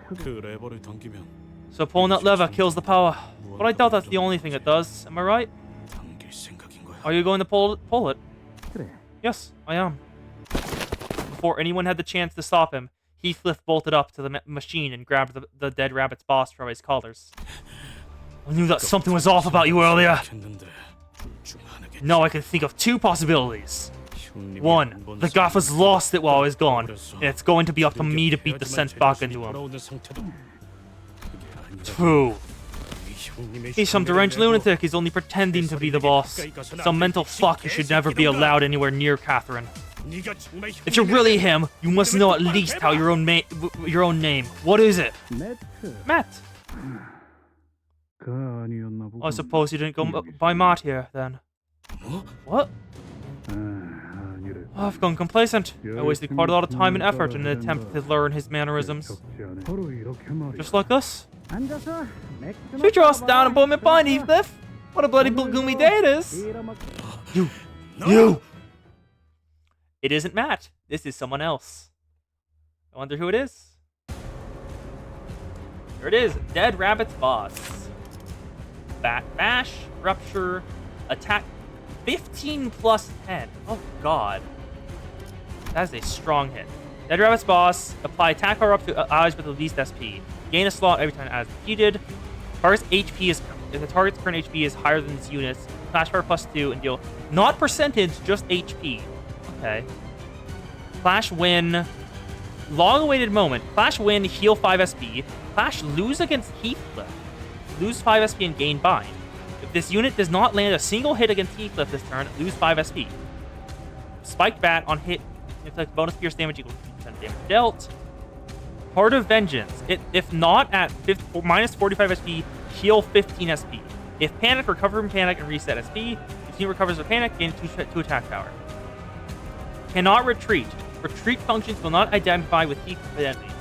So pulling that lever kills the power. But I doubt that's the only thing it does. Am I right? Are you going to pull it? Yes, I am. before anyone had the chance to stop him, Heathcliff bolted up to the machine and grabbed the dead rabbit's boss from his collars. I knew that something was off about you earlier. Now I can think of two possibilities. One, the gaffer's lost it while I was gone, and it's going to be up to me to beat the sense back into him. Two, he's some deranged lunatic. He's only pretending to be the boss. Some mental fuck who should never be allowed anywhere near Catherine. If you're really him, you must know at least how your own name. What is it? Matt. I suppose you didn't go by Matt here, then. What? I've gone complacent. I wasted quite a lot of time and effort in an attempt to learn his mannerisms. Just like us. Shoot your ass down and put me behind, Heathcliff. What a bloody gloomy day it is. You! It isn't Matt. This is someone else. I wonder who it is. There it is. Dead Rabbit's boss. Bat Bash, Rupture, Attack 15 plus 10. Oh god. That is a strong hit. Dead Rabbit's boss. Apply attack power up to allies with the least SP. Gain a slot every time as defeated. Target's HP is... If the target's current HP is higher than its units, flash power +2 and deal... Not percentage, just HP. Okay. Flash win. Long-awaited moment. Flash win, heal 5 SP. Flash lose against Heathcliff. Lose 5 SP and gain bind. If this unit does not land a single hit against Heathcliff this turn, lose 5 SP. Spiked Bat on hit inflicts bonus pierce damage equal to 10% damage dealt. Heart of Vengeance. If not at minus 45 SP, heal 15 SP. If panic, recover from panic and reset SP. If team recovers from panic, gain 2 attack power. Cannot retreat. Retreat functions will not identify with Heathcliff enemies.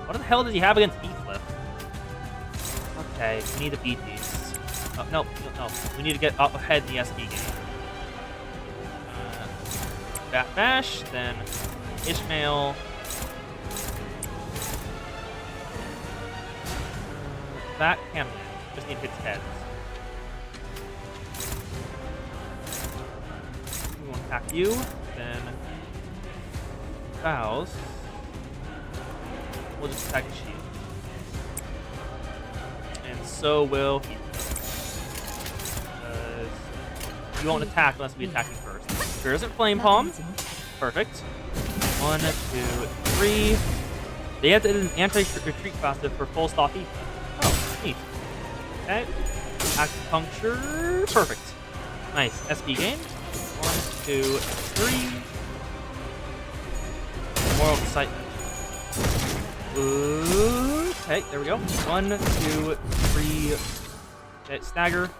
What the hell does he have against Heathcliff? Okay, we need to beat these. Oh, no. We need to get up ahead in the SP game. Bat Bash, then Ishmael. That can win. Just need to hit heads. We won't attack you. Then Fouls. We'll just attack the shield. And so will he. You won't attack unless we attack him first. There isn't Flame Palm. Perfect. 1, 2, 3. They have to hit an anti-retreat passive for full stop defense. Oh, neat. Okay. Acupuncture. Perfect. Nice. SP gain. 1, 2, 3. Moral excitement. Okay, there we go. 1, 2, 3. Okay, stagger.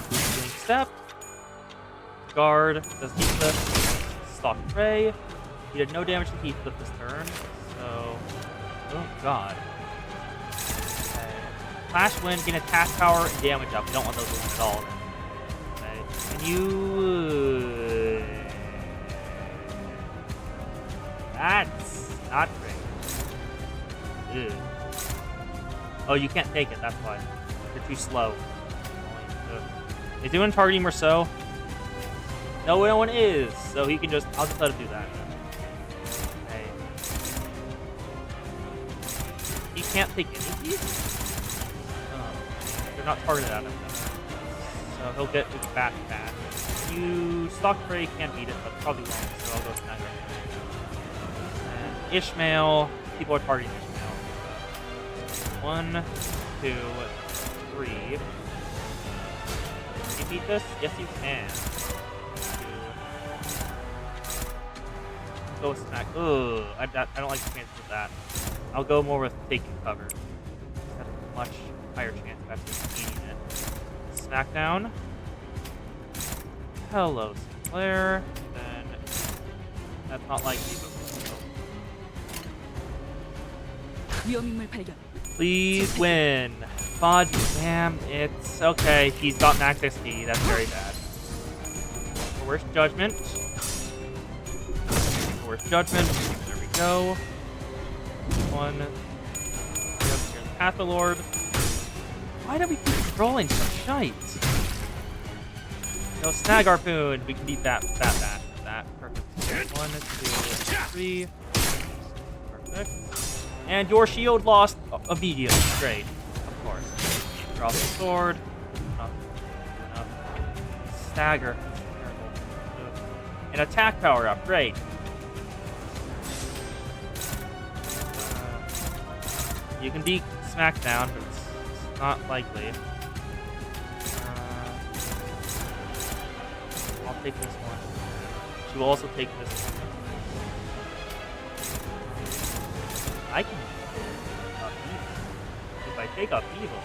Healing step. Guard. Does Heathcliff. Stalk prey. He did no damage to Heathcliff this turn. So. Oh god. Okay. Flash win, gain attack power and damage up. We don't want those to win at all. Okay. Can you. That's not great. Ew. Oh, you can't take it, that's why. You're too slow. Is anyone targeting Merceau? No one is, so he can just... I'll just let him do that. Okay. He can't take any of these? Oh, they're not targeted at him. So he'll get his back. You Stalk Prey can't beat it, but probably won't, so I'll go Snyder. And Ishmael, people are targeting Ishmael. 1, 2, 3. Can you beat this? Yes, you can. Go smack. Ugh, I don't like the chances of that. I'll go more with taking cover. Has a much higher chance of actually beating it. Smackdown. Hello, Sinclair. Then that's not like me. Please win. God damn it. Okay, he's got max XP. That's very bad. Coerced Judgment. Coerced Judgment. There we go. 1. Here's Patholord. Why do we keep rolling such shite? No, Snag Harpoon. We can beat that. Perfect. 1, 2, 3. Perfect. And your shield lost immediately. Great. Of course. Drop the sword. Enough. Stagger. Terrible. An attack power up. Great. You can be smacked down, but it's not likely. I'll take this one. She will also take this one. I can if I take up evil.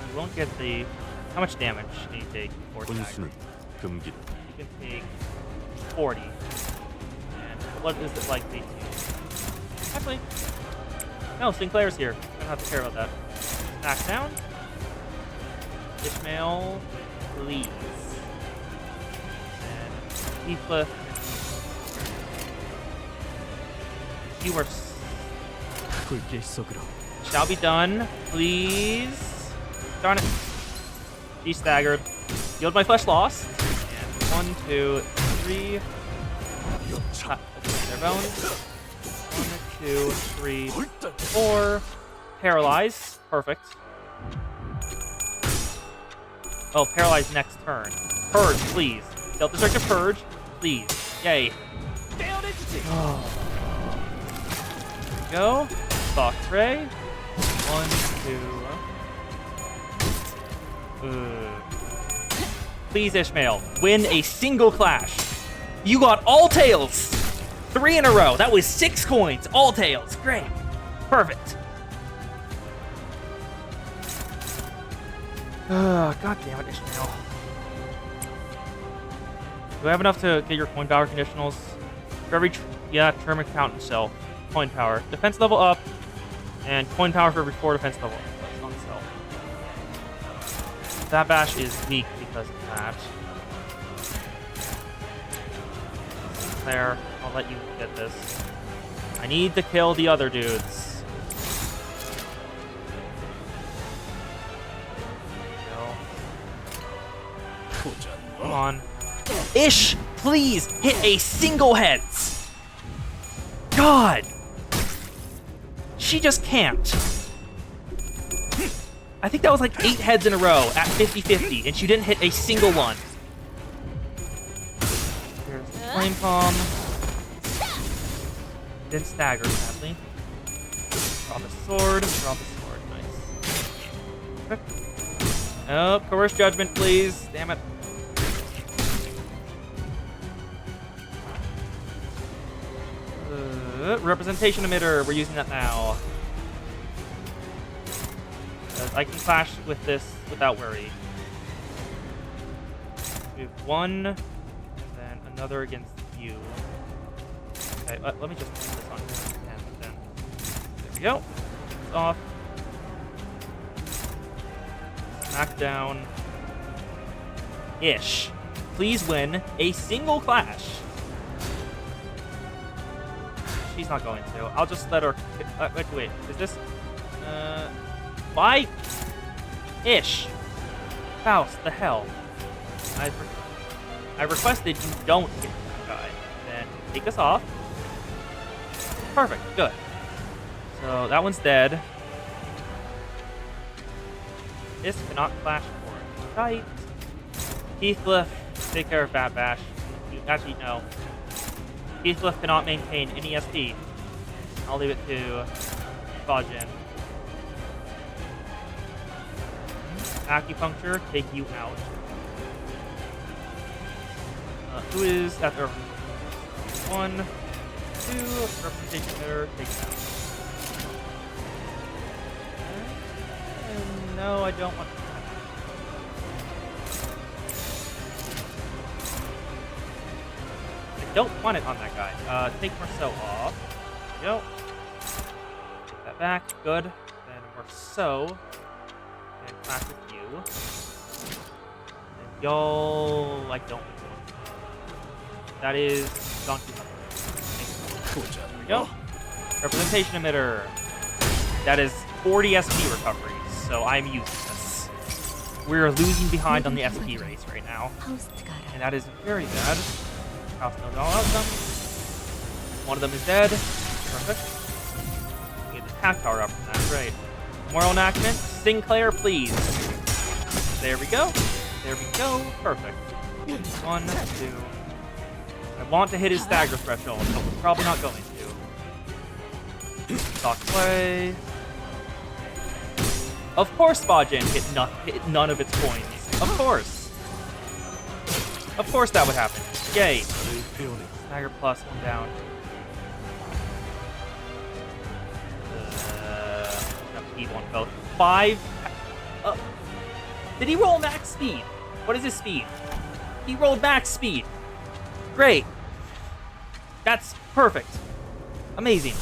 I won't get the... How much damage can you take before stagger? You can take 40. And what is it likely to... Actually, no, Sinclair's here. I don't have to care about that. Smack down. Ishmael, please. And Heathcliff. You are... Shall be done, please. Darn it. She staggered. Yield my flesh lost. And 1, 2, 3. Their bones. 1, 2, 3, 4. Paralyze. Perfect. Oh, paralyze next turn. Purge, please. Self-destructive purge, please. Yay. Oh. There we go. Stalk prey. 1, 2. Please, Ishmael, win a single clash. You got all tails. 3 in a row. That was 6 coins. All tails. Great. Perfect. God damn it, Ishmael. Do I have enough to get your coin power conditionals? For every term account itself. Coin power. Defense level up. And coin power for every 4 defense level up. That's on self. That bash is weak because of that. There. I'll let you get this. I need to kill the other dudes. Come on. Ish, please hit a single heads. God. She just can't. I think that was like 8 heads in a row at 50-50, and she didn't hit a single one. Here's the flame palm. Didn't stagger, sadly. Drop a sword. Drop a sword. Nice. Okay. Oh, coerced judgment, please. Damn it. Representation emitter. We're using that now. I can clash with this without worry. We have 1, and then another against you. Okay, let me just put this on then. There we go. It's off. Smackdown. Ish. Please win a single clash. She's not going to. I'll just let her... wait. Is this... why? Ish. Faust, the hell. I requested you don't get that guy. Then take this off. Perfect. Good. So that one's dead. This cannot clash for right. Heathcliff, take care of Bad Bash. Actually, no. Heathcliff cannot maintain any SP. I'll leave it to Bajin. Acupuncture, take you out. Who is at the 1, 2, representation emitter, take it out. And no, I don't want to. I don't want it on that guy. Take Marceau off. There we go. Take that back. Good. Then Marceau. And clash with you. And y'all... I don't. That is Donkey Hunter. There we go. Representation emitter. That is 40 SP recovery, so I'm using this. we're losing behind on the SP race right now. 파우스트가 알아. And that is very bad. House knows all outcome. One of them is dead. Perfect. We get the attack power up from that. Great. Moral enactment. Sinclair, please. There we go. There we go. Perfect. 1, 2. I want to hit his stagger threshold, but we're probably not going to. Stock play. Of course Spa Jam hit none of its coins. Of course. Of course that would happen. Yay. Stagger plus, 1 down. He won't go. 5. Did he roll max speed? What is his speed? He rolled max speed. Great. That's perfect. Amazing.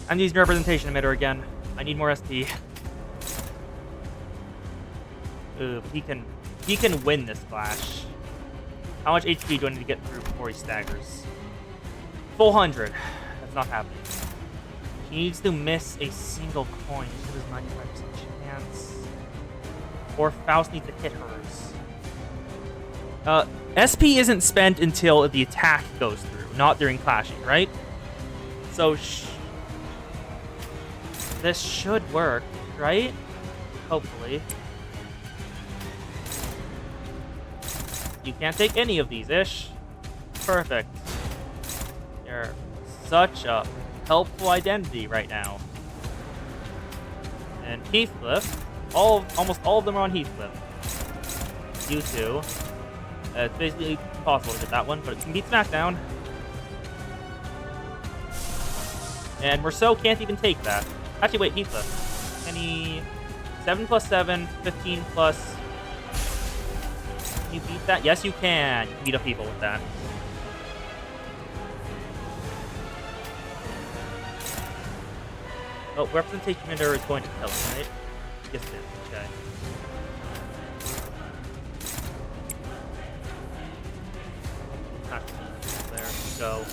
I'm using representation emitter again. I need more SP. Ooh, he can win this clash. How much HP do I need to get through before he staggers? Full 100. That's not happening. He needs to miss a single coin. He has 95% chance. Or Faust needs to hit hers. SP isn't spent until the attack goes through, not during clashing, right? So this should work, right? Hopefully. You can't take any of these, Ish. Perfect. You're such a helpful identity right now. And Heathcliff, almost all of them are on Heathcliff. You two. It's basically impossible to get that one, but it can beat SmackDown. And Merceau can't even take that. Actually, wait, Heathcliff. Can he... 7 plus 7, 15 plus... Can you beat that? Yes, you can. You can beat up people with that. Oh, representation emitter is going to kill him, right? Yes, it is. Okay. There we go.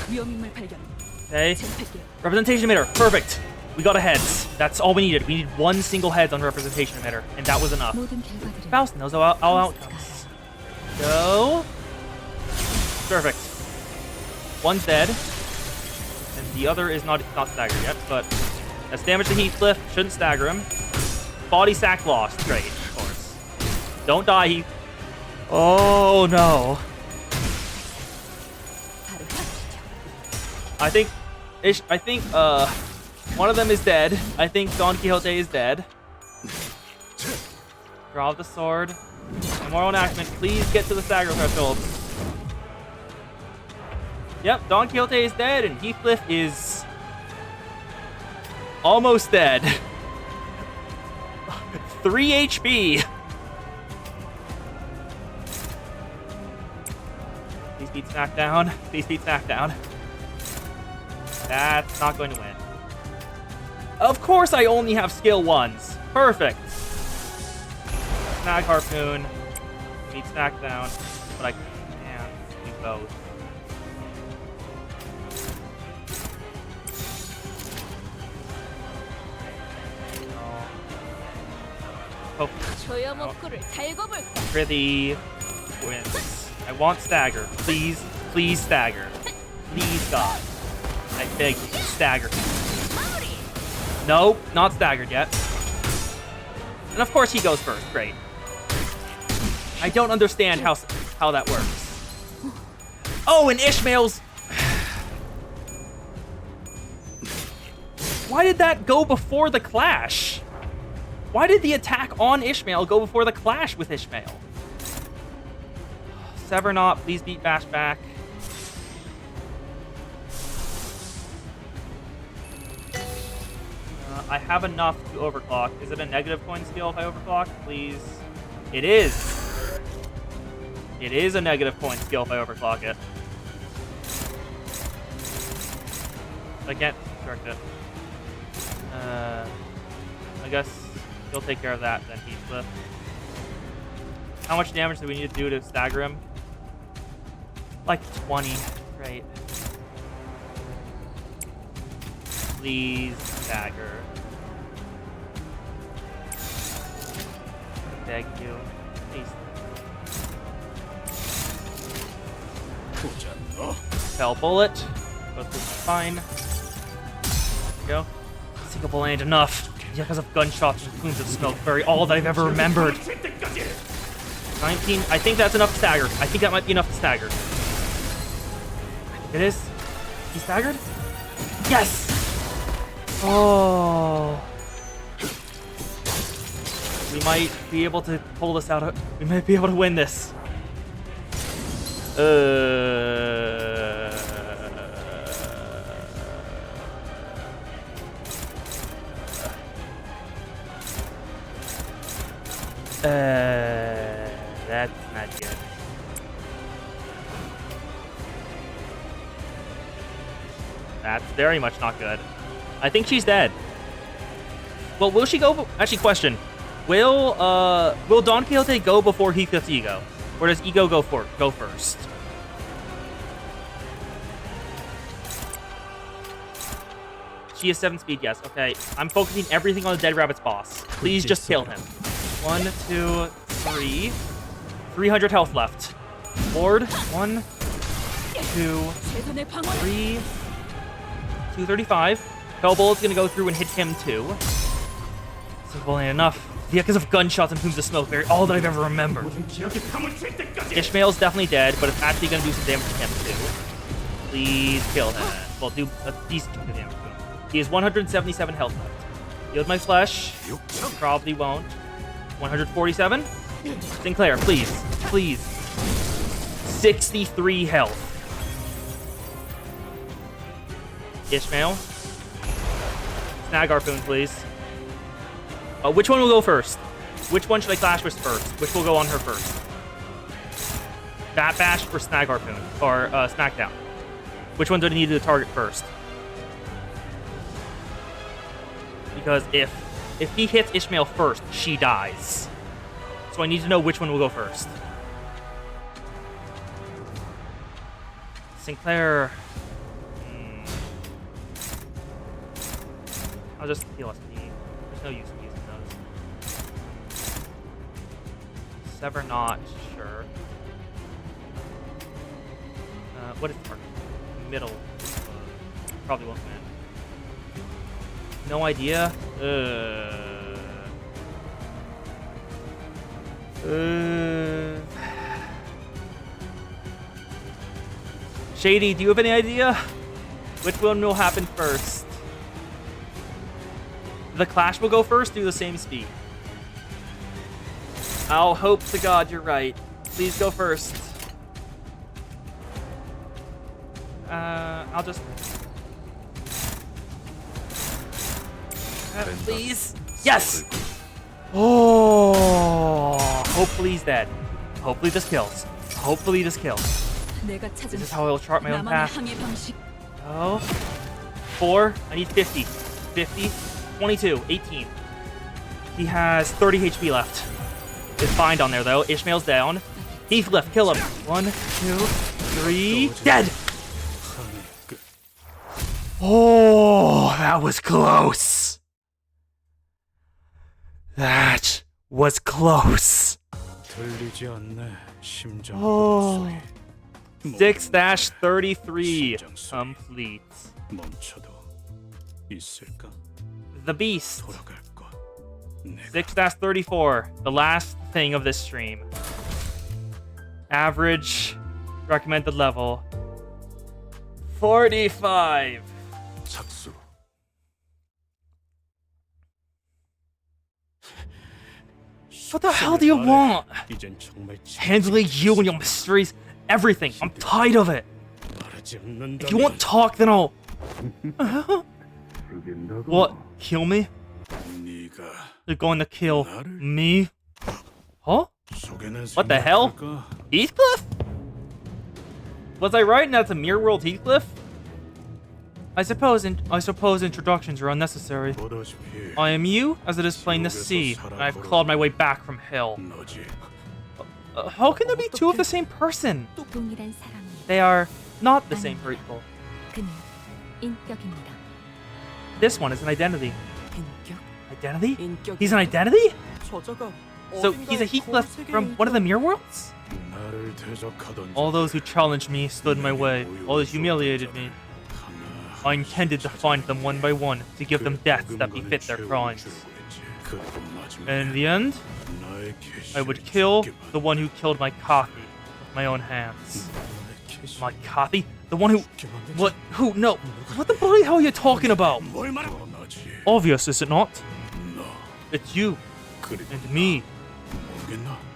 위험인물 발견. Okay. 젠틀게. Representation emitter. Perfect. We got a heads. That's all we needed. We needed 1 single heads on representation emitter, and that was enough. 모든 결과들은 Faust knows all outcomes. Go. Perfect. One's dead. And the other is not staggered yet, but that's damage to Heathcliff. Shouldn't stagger him. Body sack lost. Great, of course. Don't die, Heath. Oh, no. I think one of them is dead. I think Don Quixote is dead. Draw the sword. Moral enactment, please get to the stagger threshold. Yep, Don Quixote is dead, and Heathcliff is almost dead. 3 HP. Please beat SmackDown. Please beat SmackDown. That's not going to win. Of course I only have skill 1s. Perfect. Snag Harpoon. Beat SmackDown. But I can't do both. 조여목구를 달궈볼까? Prithee wins. I want stagger. Please, please stagger. Please, God. I beg you, stagger. Nope, not staggered yet. And of course he goes first. Great. I don't understand how that works. Oh, and Ishmael's... Why did that go before the clash? Why did the attack on Ishmael go before the clash with Ishmael? Sever not, please beat Bash back. I have enough to overclock. Is it a negative coin skill if I overclock? Please. It is. It is a negative coin skill if I overclock it. I can't correct it. I guess you'll take care of that then, Heathcliff. How much damage do we need to do to stagger him? Like 20. Great. Please stagger. beg you. Please. Fell bullet. Goes through fine. There we go. Single bullet ain't enough. Yeah, because of gunshots and plumes of smoke. Very all that I've ever remembered. 19. I think that's enough to stagger. I think that might be enough to stagger. It is. He staggered? Yes! Oh. We might be able to pull this out. We might be able to win this. That's not good. That's very much not good. I think she's dead. Well, will she go? Actually, question: Will Don Quixote go before Heathcliff's ego, or does ego go first? She has 7 speed. Yes. Okay. I'm focusing everything on the dead rabbit's boss. Please just kill him. 1, 2, 3. 300 health left. Lord. 1, 2, 3. 235. Fell bullet's gonna go through and hit him too. Simple ain't enough. Yeah, because of gunshots and plumes of smoke. All that I've ever remembered. Ishmael's definitely dead, but it's actually gonna do some damage to him too. Please kill him. Well, do a decent chunk of damage to him. He has 177 health left. Yield my flesh. Probably won't. 147. Sinclair, please. Please. 63 health. Ishmael. Snag Harpoon, please. Which one will go first? Which one should I clash with first? Which will go on her first? Bat Bash or Snag Harpoon? Or Smackdown? Which one do I need to target first? Because if he hits Ishmael first, she dies. So I need to know which one will go first. Sinclair. I'll just heal SP. There's no use in using those. Sever not, sure. What is target? Middle. Probably won't win. No idea. Shady, do you have any idea? Which one will happen first? The clash will go first, do the same speed. I'll hope to God you're right. Please go first. I'll just... please? Yes! Oh! Hopefully he's dead. Hopefully this kills. Hopefully this kills. This is how I will chart my own path. Oh. 4. I need 50. 50. 22. 18. He has 30 HP left. It's bind on there, though. Ishmael's down. Heathcliff, kill him. 1, 2, 3. Dead! Oh, that was close. That was close. Oh. 6-33 complete. The Beast. 6-34. The last thing of this stream. Average recommended level 45. What the hell do you want? Handling you and your mysteries, everything. I'm tired of it. If you won't talk, then I'll... What? Kill me? You're going to kill me? Huh? What the hell? Heathcliff? Was I right? That's a mirror world Heathcliff? I suppose introductions are unnecessary. I am you, as it is plain to see, and I've clawed my way back from hell. How can there be two of the same person? They are not the same people. This one is an identity. Identity? He's an identity? So he's a Heathcliff from one of the Mirror Worlds? All those who challenged me stood in my way. All those humiliated me. I intended to find them one by one, to give them deaths that befit their crimes. And in the end, I would kill the one who killed my Kathy with my own hands. My Kathy? The one who... What? Who? No. What the bloody hell are you talking about? Obvious, is it not? It's you. And me.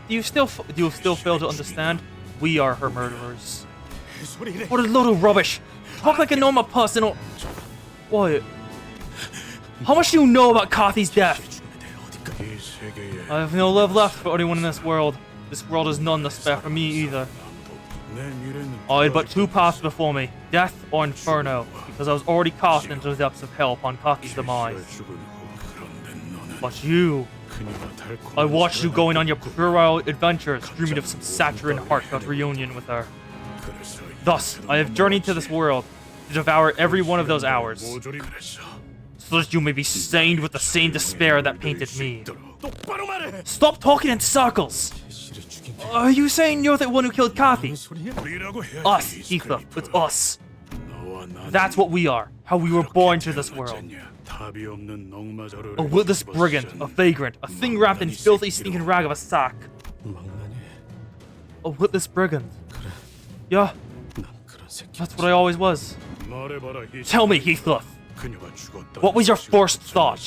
Do you still fail to understand? We are her murderers. What a load of rubbish! Talk like a normal person or... What? How much do you know about Kathy's death? I have no love left for anyone in this world. This world is none to spare for me either. I had but two paths before me, death or inferno, because I was already cast into the depths of hell upon Kathy's demise. But you... I watched you going on your puerile adventures, dreaming of some saccharine heartfelt reunion with her. Thus, I have journeyed to this world, to devour every one of those hours, so that you may be stained with the same despair that painted me. Stop talking in circles! Are you saying you're the one who killed Kathy? Us, Heathcliff, it's us. That's what we are, how we were born to this world. A witless brigand, a vagrant, a thing wrapped in filthy stinking rag of a sack. A witless brigand. Yeah, that's what I always was. Tell me, Heathcliff, what was your first thought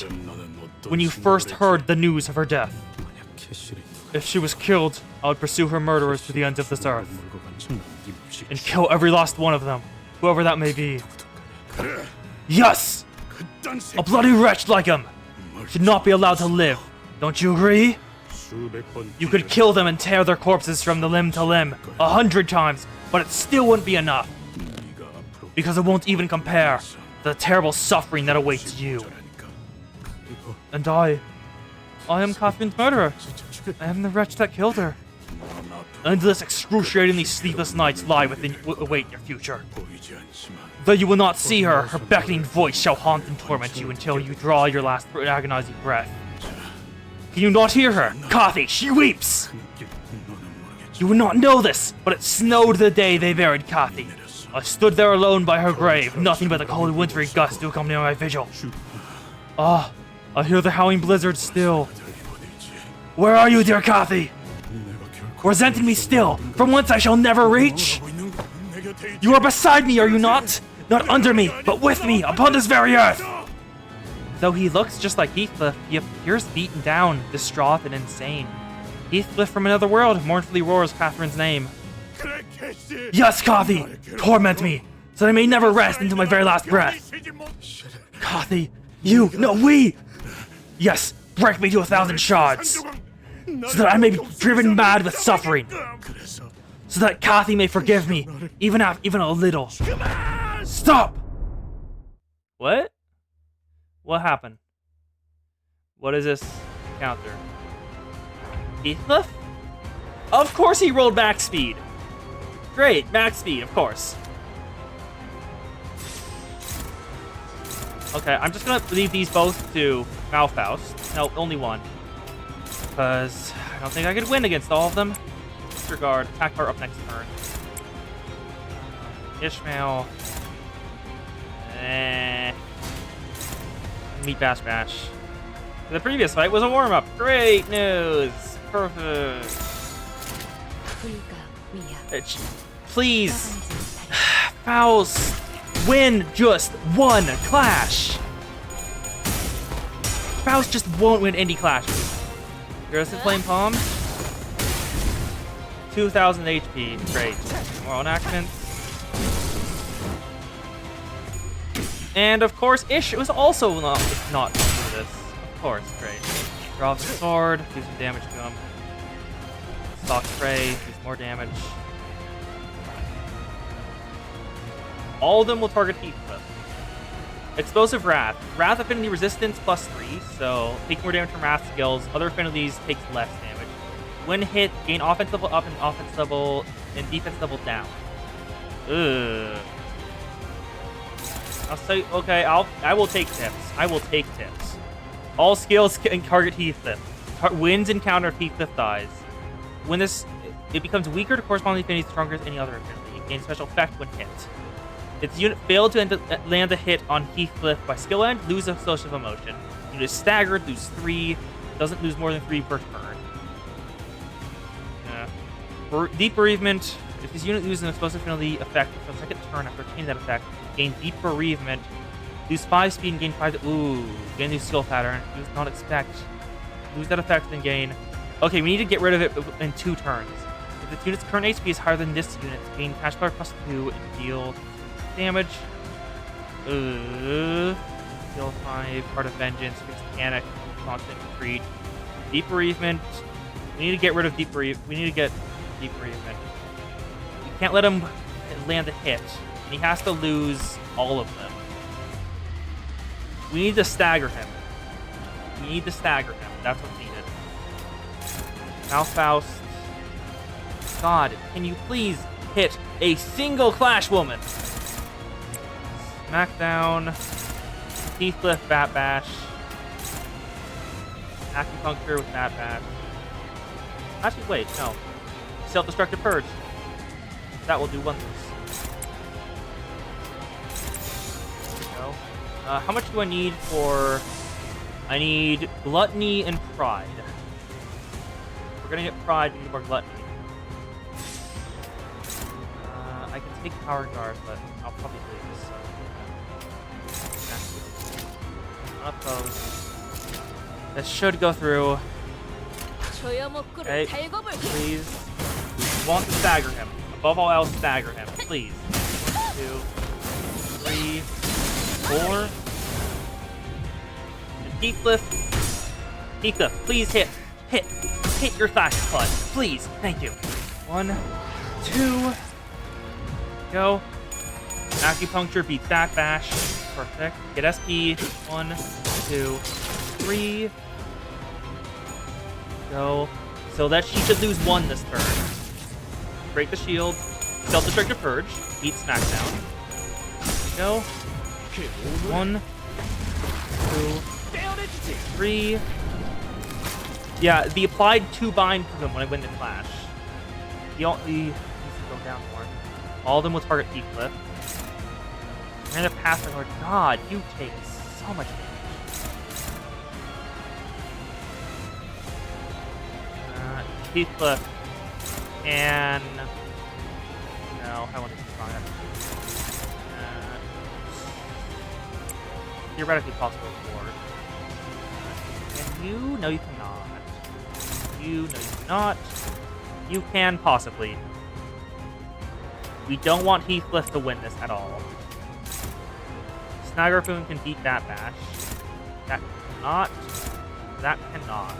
when you first heard the news of her death? If she was killed, I would pursue her murderers to the ends of this earth. And kill every last one of them, whoever that may be. Yes! A bloody wretch like him should not be allowed to live. Don't you agree? You could kill them and tear their corpses from the limb to limb 100 times, but it still wouldn't be enough. Because it won't even compare to the terrible suffering that awaits you. And I am Catherine's murderer. I am the wretch that killed her. Endless, excruciatingly sleepless nights lie await your future. Though you will not see her, her beckoning voice shall haunt and torment you until you draw your last agonizing breath. Can you not hear her? Kathy, she weeps! You would not know this, but it snowed the day they buried Kathy. I stood there alone by her grave, nothing but the cold wintry gusts to accompany my vigil. Ah, I hear the howling blizzard still. Where are you, dear Kathy? Resenting me still, from whence I shall never reach? You are beside me, are you not? Not under me, but with me, upon this very earth! Though he looks just like Heathcliff, he appears beaten down, distraught, and insane. Heathcliff from another world mournfully roars Catherine's name. Yes, Kathy! Torment me, so that I may never rest until my very last breath! Kathy, you, no, we! Yes, break me to 1,000 shards! So that I may be driven mad with suffering! So that Kathy may forgive me, even a little. Stop! What? What happened? What is this counter? Heathcliff? Of course he rolled max speed. Great, max speed, of course. Okay, I'm just gonna leave these both to Malfaust. No, only one. Because I don't think I could win against all of them. Disregard, attack power up next turn. Ishmael. Meet Bash Bash. The previous fight was a warm-up. Great news. Perfect. Please. Faust. Win just one clash. Faust just won't win any clashes. Aggressive Flame Palm. 2,000 HP. Great. More enactments. And of course, Ish was also not do this. Of course, great. Draw the sword, do some damage to him. Stalk Prey, do some more damage. All of them will target Heathcliff. Explosive Wrath. Wrath affinity resistance +3, so taking more damage from Wrath skills. Other affinities takes less damage. When hit, gain offense level up and offense level and defense level down. Ugh. I'll say, okay, I will take tips. I will take tips. All skills can target Heathcliff. Wins encounter if Heathcliff dies. When this, it becomes weaker to corresponding affinity stronger as any other affinity. It gains special effect when hit. Its unit failed to land a hit on Heathcliff by skill end, lose a social emotion. Unit is staggered, lose 3. Doesn't lose more than 3 per turn. Deep Bereavement. If this unit loses an explosive penalty effect for the second turn after obtaining that effect, gain Deep Bereavement. Lose 5 speed and gain 5. Ooh, gain new skill pattern. Do not expect. Lose that effect and gain. Okay, we need to get rid of it in 2 turns. If the unit's current HP is higher than this unit's, gain Cash Power +2 and deal damage. Deal 5. Part of Vengeance. Fixed Panic. Constant Retreat. Deep Bereavement. We need to get rid of Deep Bereavement. We need to get Deep Bereavement. We can't let him land a hit. And he has to lose all of them. We need to stagger him. We need to stagger him. That's what's needed. Malfaust. God, can you please hit a single Clash Woman? Smackdown. Heathcliff, Bat Bash. Acupuncture with Bat Bash. Actually, wait, no. Self-destructive Purge. That will do wonders. How much do I need for... I need Gluttony and Pride. We're gonna get Pride, we need more Gluttony. I can take Power Guard, but I'll probably lose. Unopposed. That should go through. Okay, please. We want to stagger him. Above all else, stagger him. Please. 1, 2, 3, 4. Heathcliff. Heathcliff, please hit your Clash Flood. Please. Thank you. 1, 2. Go. Acupuncture beats Bat Bash. Perfect. Get SP. 1, 2, 3. Go. So that she should lose 1 this turn. Break the shield. Self-destructive Purge. Beat Smackdown. Go. 1, 2, 3. Yeah, the applied 2 bind to them when I win the Clash. He needs to go down more. All of them will target Heathcliff. And a Pathfinder Lord. God, you take so much damage. Heathcliff and no, I want to try it. Theoretically possible for. Can you? No, you cannot. You? No, you cannot. You can possibly. We don't want Heathcliff to win this at all. Snaggerpoon can beat that Bash. That cannot. That cannot.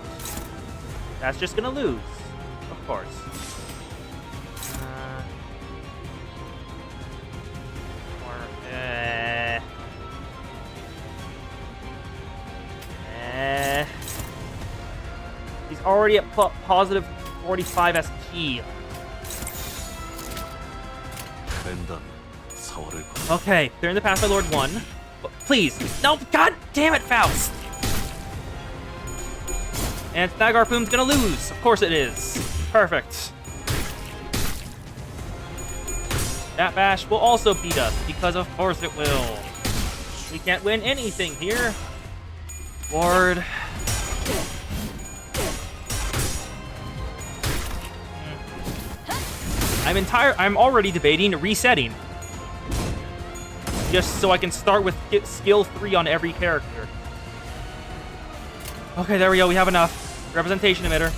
That's just gonna lose. Of course. He's already at positive 45 SP. Okay, clearing the path by Lord 1. Please, no, god damn it, Faust! And Stagharpoon's gonna lose. Of course it is. Perfect. That Bash will also beat us, because of course it will. We can't win anything here. Lord. I'm already debating resetting. Just so I can start with skill 3 on every character. Okay, there we go. We have enough. Representation emitter.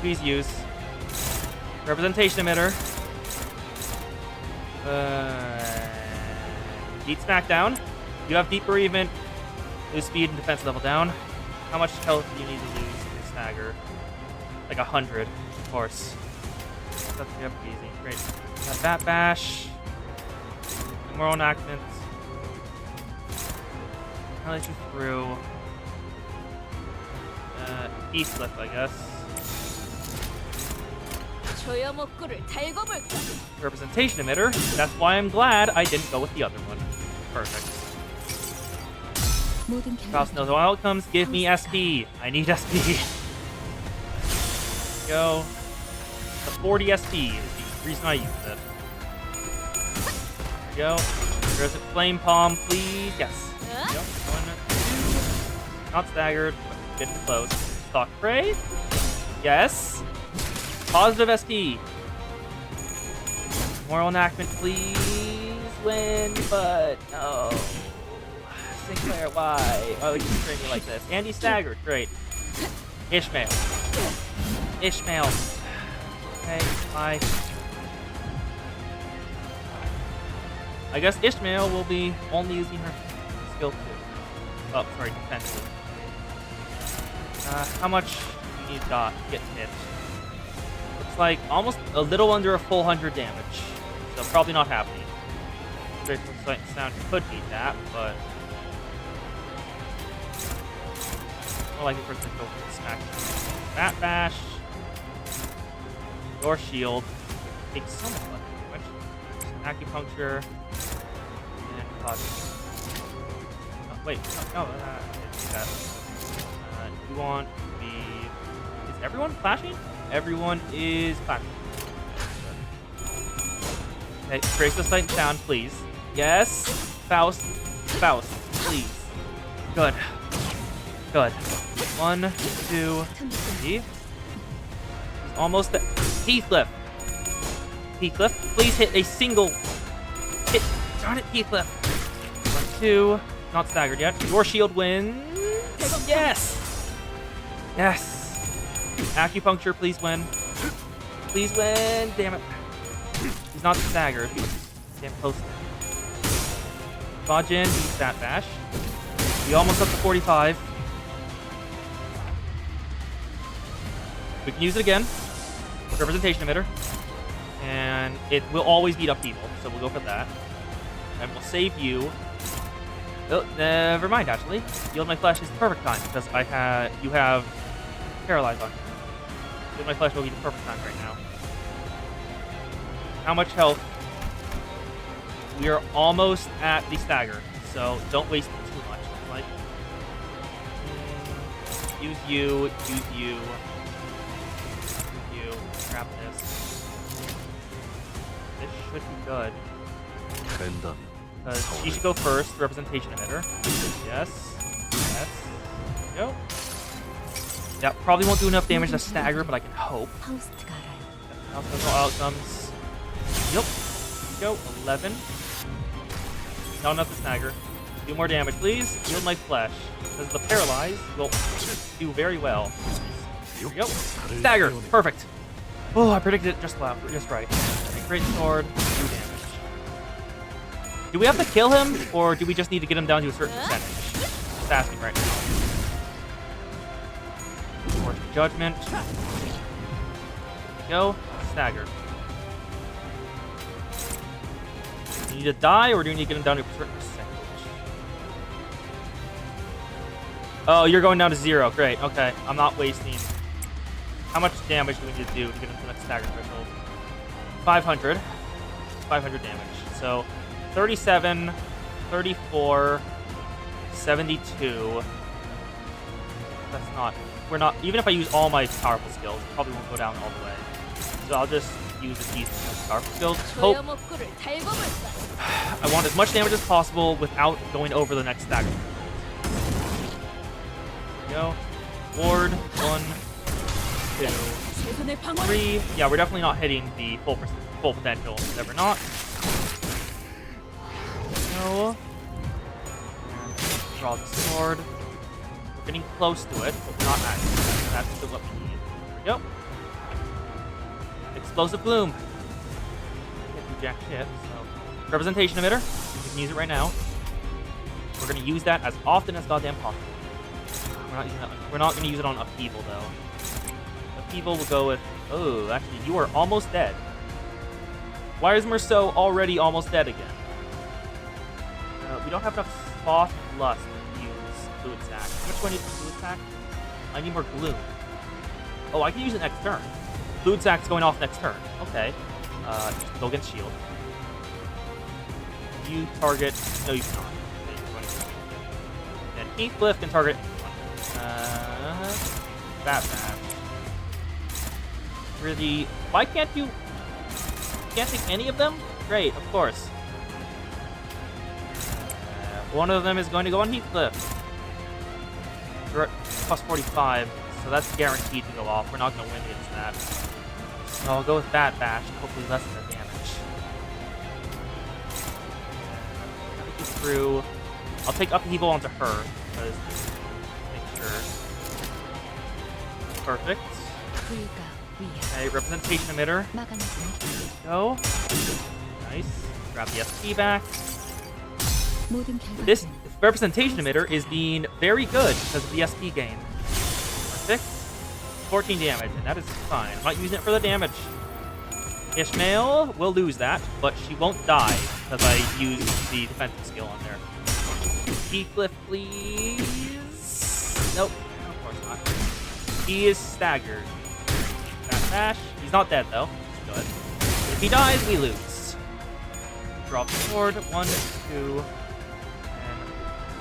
Please use. Representation emitter. Beat Smackdown. You have Deep Bereavement. Lose speed and defense level down. How much health do you need to lose to stagger? Like 100, of course. That's easy. Great. Got that Bash. More enactments. I'll let you through. Heathcliff, I guess. Representation emitter. That's why I'm glad I didn't go with the other one. Perfect. Faust knows how outcomes. Give me SP. I need SP. Go. The 40 SP is the reason I use it. There we go. There's a flame palm, please. Yes. There we go. 1, 2. Not staggered, but getting close. Stock prey. Yes. Positive SP. Moral enactment, please. Win, but no. Sinclair, why? Why would you train me like this? Andy staggered. Great. Ishmael. Ishmael. Okay, bye. I guess Ishmael will be only using her skill 2. Oh, sorry, defensive. How much do you need to get hit? Looks like almost a little under a full 100 damage. So probably not happening. Straight from Sight and Sound could beat that, but more likely for it to go for the smack. Bat bash. Your shield takes so much less damage. Acupuncture. And oh, wait, no, that. You want the... Is everyone flashing? Everyone is flashing. Okay, trace the Sight and Sound, please. Yes. Faust. Faust, please. Good. Good. 1, 2, 3. He's almost there. Heathcliff. Heathcliff, please hit a single hit. Darn it, Heathcliff. 1, 2. Not staggered yet. Your shield wins. Yes. Yes. Acupuncture, please win. Please win. Damn it. He's not staggered. Damn close. Bajin, beats that bash. We almost up to 45. We can use it again. Representation emitter. And it will always beat upheaval, so we'll go for that. And we'll save you. Oh, never mind, actually. Yield My Flesh is the perfect time, because you have Paralyze on you. Yield My Flesh will be the perfect time right now. How much health? We are almost at the stagger, so don't waste too much. Like, use you. Grab this. This should be good. She should go first. Representation emitter. Yes. Yes. There we go. That probably won't do enough damage to stagger, but I can hope. Also, outcomes. Yep. Go. 11. Not enough to stagger. Do more damage, please. Yield My Flesh. Because the Paralyze will do very well. Here we go. Stagger. Perfect. Oh, I predicted it just right. Great sword. 2 damage. Do we have to kill him, or do we just need to get him down to a certain percentage? Just asking right now. Force of Judgment. Go. Stagger. Do you need to die, or do you need to get him down to a certain percentage? Oh, you're going down to 0. Great. Okay. I'm not wasting. How much damage do we need to do to get him to the next stagger threshold? 500. 500 damage. So 37, 34, 72. That's not... We're not... Even if I use all my powerful skills, it probably won't go down all the way. So I'll just use the least powerful skills. Hope... I want as much damage as possible without going over the next stagger. There we go. Ward. 1, 2, 3. Yeah, we're definitely not hitting the full potential. Never not. No. Draw the sword. We're getting close to it, but we're not at it. That's still what we need. There we go. Explosive Bloom. Can't do jack shit, so. Representation emitter. We can use it right now. We're going to use that as often as goddamn possible. We're not going to use it on upheaval, though. Upheaval will go with... Oh, actually, you are almost dead. Why is Merceau already almost dead again? We don't have enough Sloth Lust to use Fluid Sac. How much do I need for Fluid Sac? I need more Gloom. Oh, I can use it next turn. Fluid Sac's going off next turn. Okay. Just go against shield. You target... No, you cannot. And Heathcliff can target... That. really... Why can't you... Can't take any of them? Great, of course. One of them is going to go on Heathcliff. We're at plus 45, so that's guaranteed to go off. We're not going to win against that. So I'll go with Bat Bash, hopefully lessen their damage. Get through. I'll take Upheaval onto her, because make sure. Perfect. Okay, Representation Emitter. Go. Nice. Grab the SP back. This Representation Emitter is being very good because of the SP gain. Perfect. 14 damage, and that is fine. I'm not using it for the damage. Ishmael will lose that, but she won't die because I used the defensive skill on there. Heathcliff, please. Nope. Of course not. He is staggered. That dash. He's not dead though. Good. If he dies, we lose. Drop the sword. 1, 2,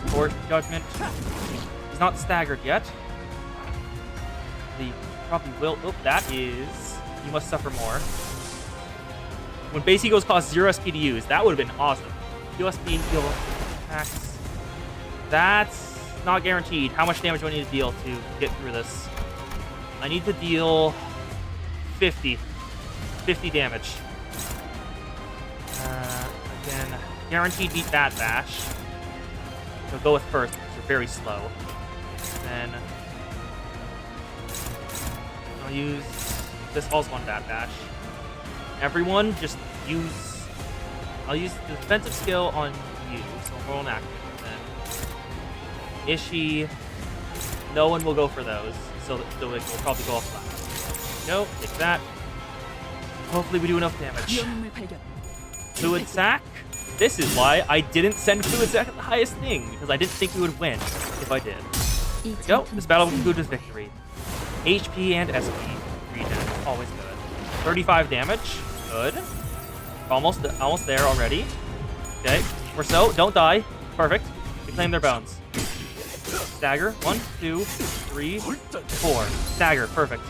and Force Judgment. He's not staggered yet. He probably will. Oh, that is. You must suffer more. When base egos cost 0 SP to use, that would have been awesome. Heal SP, heal attacks. That's not guaranteed. How much damage do I need to deal to get through this? I need to deal 50 damage. Again, guaranteed beat Bat Bash. So go with first, because you're very slow. Then I'll use this also on Bat Bash. Everyone just use... I'll use the defensive skill on you, so roll an active. Then Ishii, no one will go for those, so it will probably go off flat. Go, take that. Hopefully we do enough damage. Fluid Sac. This is why I didn't send Fluid Sac at the highest thing, because I didn't think we would win if I did. There we go. This battle will conclude with victory. HP and SP regen, always good. 35 damage, good. Almost there already. Okay, or so. Don't die. Perfect. Reclaim their bones. Stagger. 1, 2, 3, 4. Stagger. Perfect.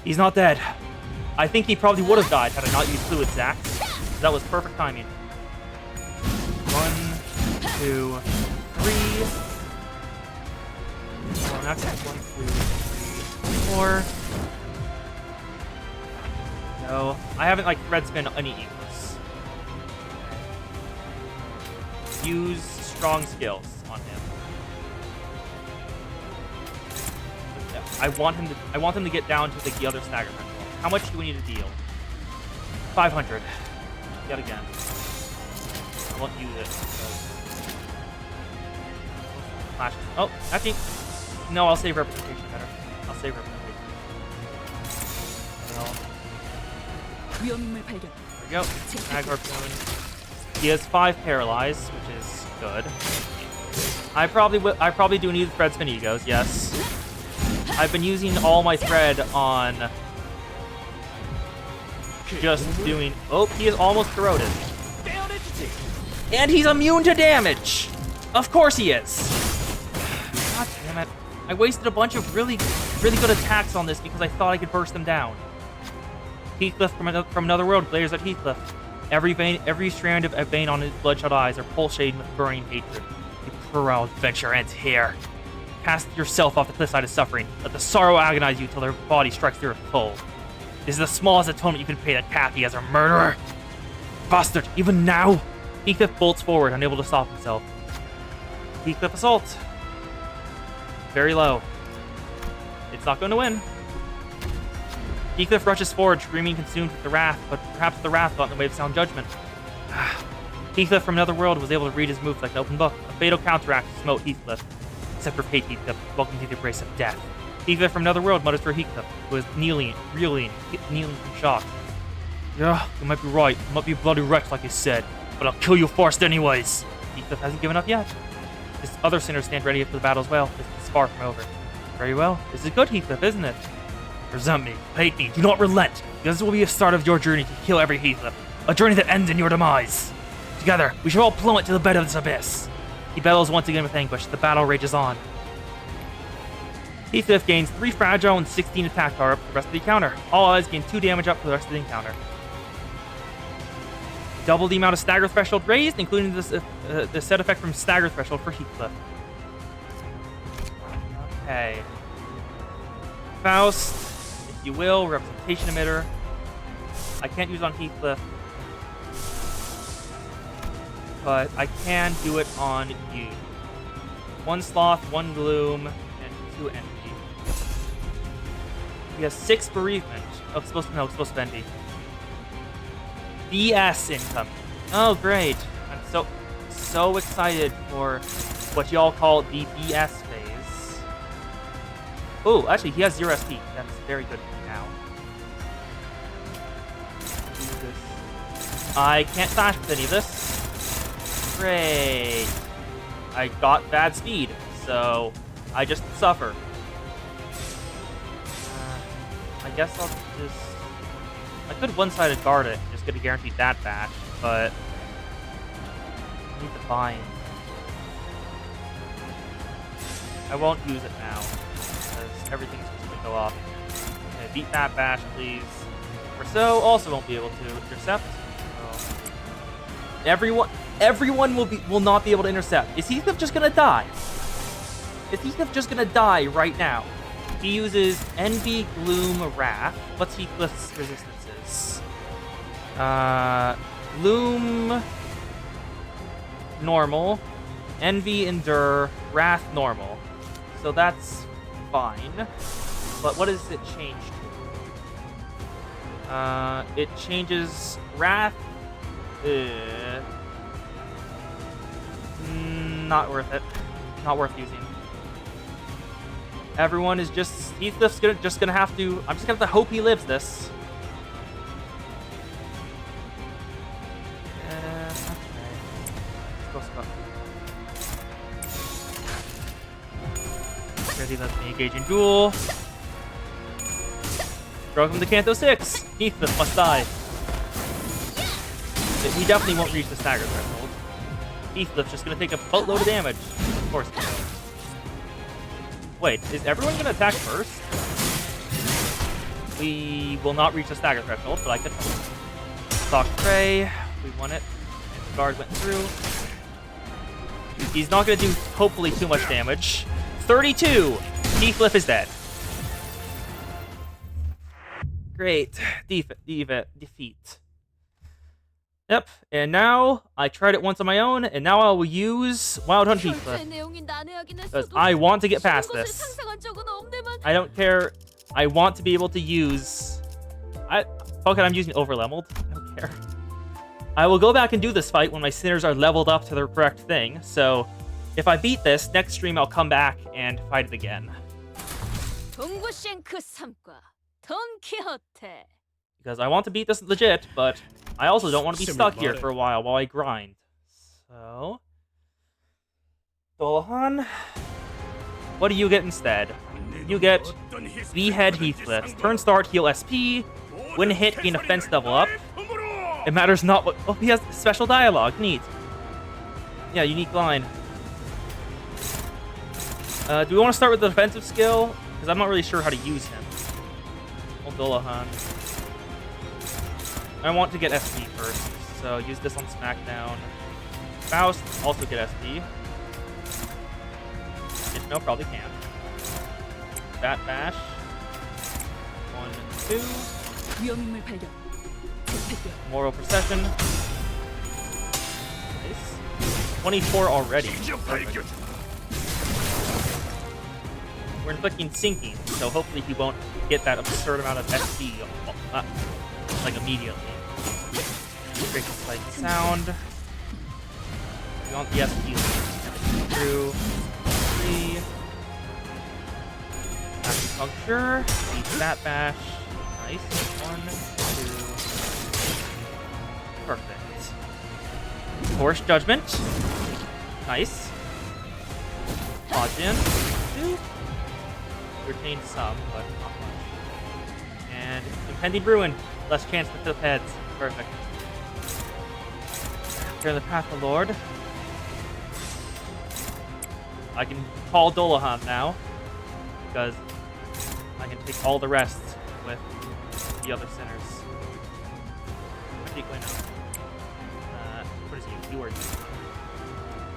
He's not dead. I think he probably would have died had I not used Fluid Sac. That was perfect timing. 1, 2, 3. Oh, not 1, 2, 3, 4. No, I haven't like red spin any equals. Use strong skills on him. I want him to get down to the other stagger threshold. How much do we need to deal? 500. Yet again. I won't use it because... Oh, actually, no, I'll save representation better. I'll save representation. No. There we go. Snag Harpoon. He has 5 paralyze, which is good. I probably do need thread spin egos, yes. I've been using all my thread on just doing... Oh, he is almost corroded. And he's immune to damage! Of course he is! God damn it. I wasted a bunch of really good attacks on this because I thought I could burst them down. Heathcliff from another world glares at Heathcliff. Every strand of vein on his bloodshot eyes are pulsating with burning hatred. The cruel adventure ends here. Cast yourself off the cliffside of suffering. Let the sorrow agonize you till their body strikes the earth cold. This is the smallest atonement you can pay to Kathy as a murderer. Bastard, even now? Heathcliff bolts forward, unable to stop himself. Heathcliff assault. Very low. It's not going to win. Heathcliff rushes forward, screaming, consumed with the wrath, but perhaps the wrath got in the way of sound judgment. Heathcliff from another world was able to read his moves like an open book. A fatal counteract smote Heathcliff. Except for fate, Heathcliff. Welcome to the embrace of death. Heathcliff from another world mutters for Heathcliff, who is kneeling from shock. Yeah, you might be right. You might be a bloody wretch like you said, but I'll kill you first anyways. Heathcliff hasn't given up yet. His other sinners stand ready for the battle as well. It's far from over. Very well. This is good, Heathcliff, isn't it? Resent me, hate me, do not relent. This will be the start of your journey to kill every Heathcliff. A journey that ends in your demise. Together, we shall all plummet to the bed of this abyss. He bellows once again with anguish. The battle rages on. Heathcliff gains 3 fragile and 16 attack power up for the rest of the encounter. All allies gain 2 damage up for the rest of the encounter. Double the amount of stagger threshold raised, including the set effect from stagger threshold for Heathcliff. Okay. Faust, if you will, representation emitter. I can't use it on Heathcliff, but I can do it on you. 1 sloth, 1 gloom, and 2 envy. He has 6 bereavement. Oh, explosive envy. BS incoming. Oh, great. I'm so excited for what y'all call the BS phase. Oh, actually, he has 0 SP. That's very good now. I can't flash with any of this. Great. I got bad speed, so I just suffer. I guess I'll just... I could one-sided guard it, just get a guaranteed that bash, but I need the bind. I won't use it now, because everything's just going to go off. Okay, beat that bash, please. Rousseau also won't be able to intercept. So everyone will not be able to intercept. Is Heathcliff just going to die? Is Heathcliff just going to die right now? He uses Envy, Gloom, Wrath. What's Heathcliff's resistances? Gloom, normal. Envy, Endure. Wrath, normal. So that's fine. But what does it change to? It changes Wrath. Not worth it. Not worth using. Everyone is just... Heathcliff's just gonna have to... I'm just gonna have to hope he lives this. Okay. Ready, let me engage in duel. Throw him to Canto 6. Heathcliff must die. He definitely won't reach the stagger threshold. Heathcliff's just gonna take a boatload of damage. Of course he will. Wait, is everyone gonna attack first? We will not reach the stagger threshold, but I could Stalk Prey. We won it. And the guard went through. He's not gonna do, hopefully, too much damage. 32! Heathcliff is dead. Great. Defeat. Yep, and now I tried it once on my own, and now I will use Wild Hunt Heathcliff. Because I want to get past this. I don't care. I want to be able to use... Okay, I'm using Overleveled. I don't care. I will go back and do this fight when my Sinners are leveled up to the correct thing. So, if I beat this, next stream I'll come back and fight it again. Because I want to beat this legit, but I also don't want to be stuck here for a while I grind. So... Dolahan, what do you get instead? You get Behead Heathcliff. Turn start, heal SP. When hit, gain offense level up. It matters not what... Oh, he has special dialogue. Neat. Yeah, unique line. Do we want to start with the defensive skill? Because I'm not really sure how to use him. Oh, Dolahan. I want to get SP first, so use this on SmackDown. Faust, also get SP. No, probably can. Bat Bash. 1 and 2. Moral Procession. Nice. 24 already. Perfect. We're inflicting sinking, so hopefully he won't get that absurd amount of SP like immediately. Break the Spike Sound. We want the SP through 3. Acupuncture. Beat that bash. Nice. 1, 2. Perfect. Force Judgment. Nice. Dodge in. 2. Retain some, but not much. And Impending Ruin. Less chance to flip heads. Perfect. Clear the path, the Lord. I can call Dolahan now. because I can take all the rest with the other sinners. Actually, wait, no. What is you? You are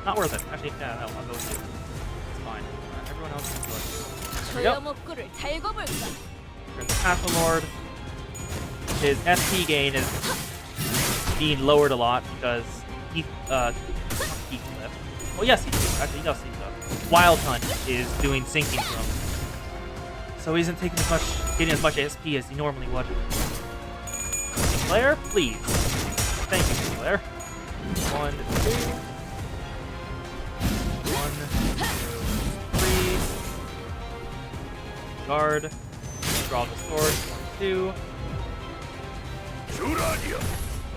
not worth it. Actually, yeah, no, I'll go with you. It's fine. Everyone else is good. There we go. 소용없고를 달고 볼까? There's the Pathlord. His SP gain is being lowered a lot because Heathcliff. Oh yes, Heathcliff. Actually, he does Heathcliff. Wild Hunt is doing sinking to him, so he isn't getting as much SP as he normally would. Claire, please. Thank you, Claire. 1, 2. 1, 2, 3. Guard. Draw the sword. 1, 2.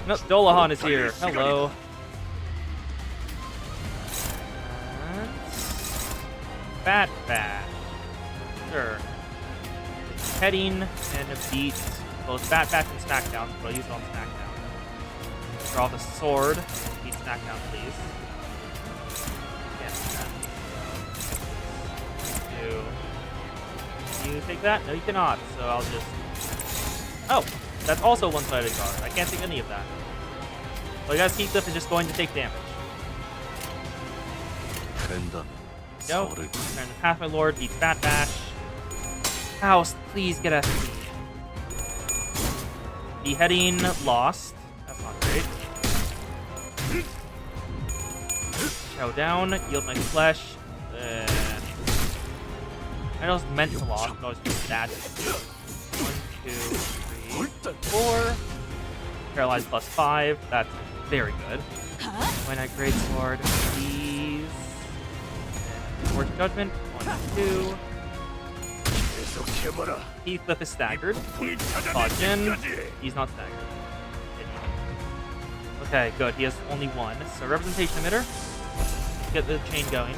Nope, Dolahan is here. Hello. And Bat. Sure. Heading and a beat both Bat and Smackdown, so I'll use it on Smackdown. Draw the sword. Beat Smackdown, please. Can't do that. Can you take that? No, you cannot, so I'll just... Oh! That's also one-sided guard. I can't take any of that. So I guess Heathcliff is just going to take damage. Go. Turn the Path, my lord. Beats Bat Bash. House, please get SP. Beheading lost. That's not great. Chow down. Yield my flesh. I know it's meant to lost, but I was just that. 1, 2, 3, 4. Paralyzed +5. That's very good. Why not Great Sword, please? And Force Judgment. 1, 2. Heathcliff is staggered. Jin. He's not staggered. Okay, good. He has only 1. So representation emitter. Get the chain going.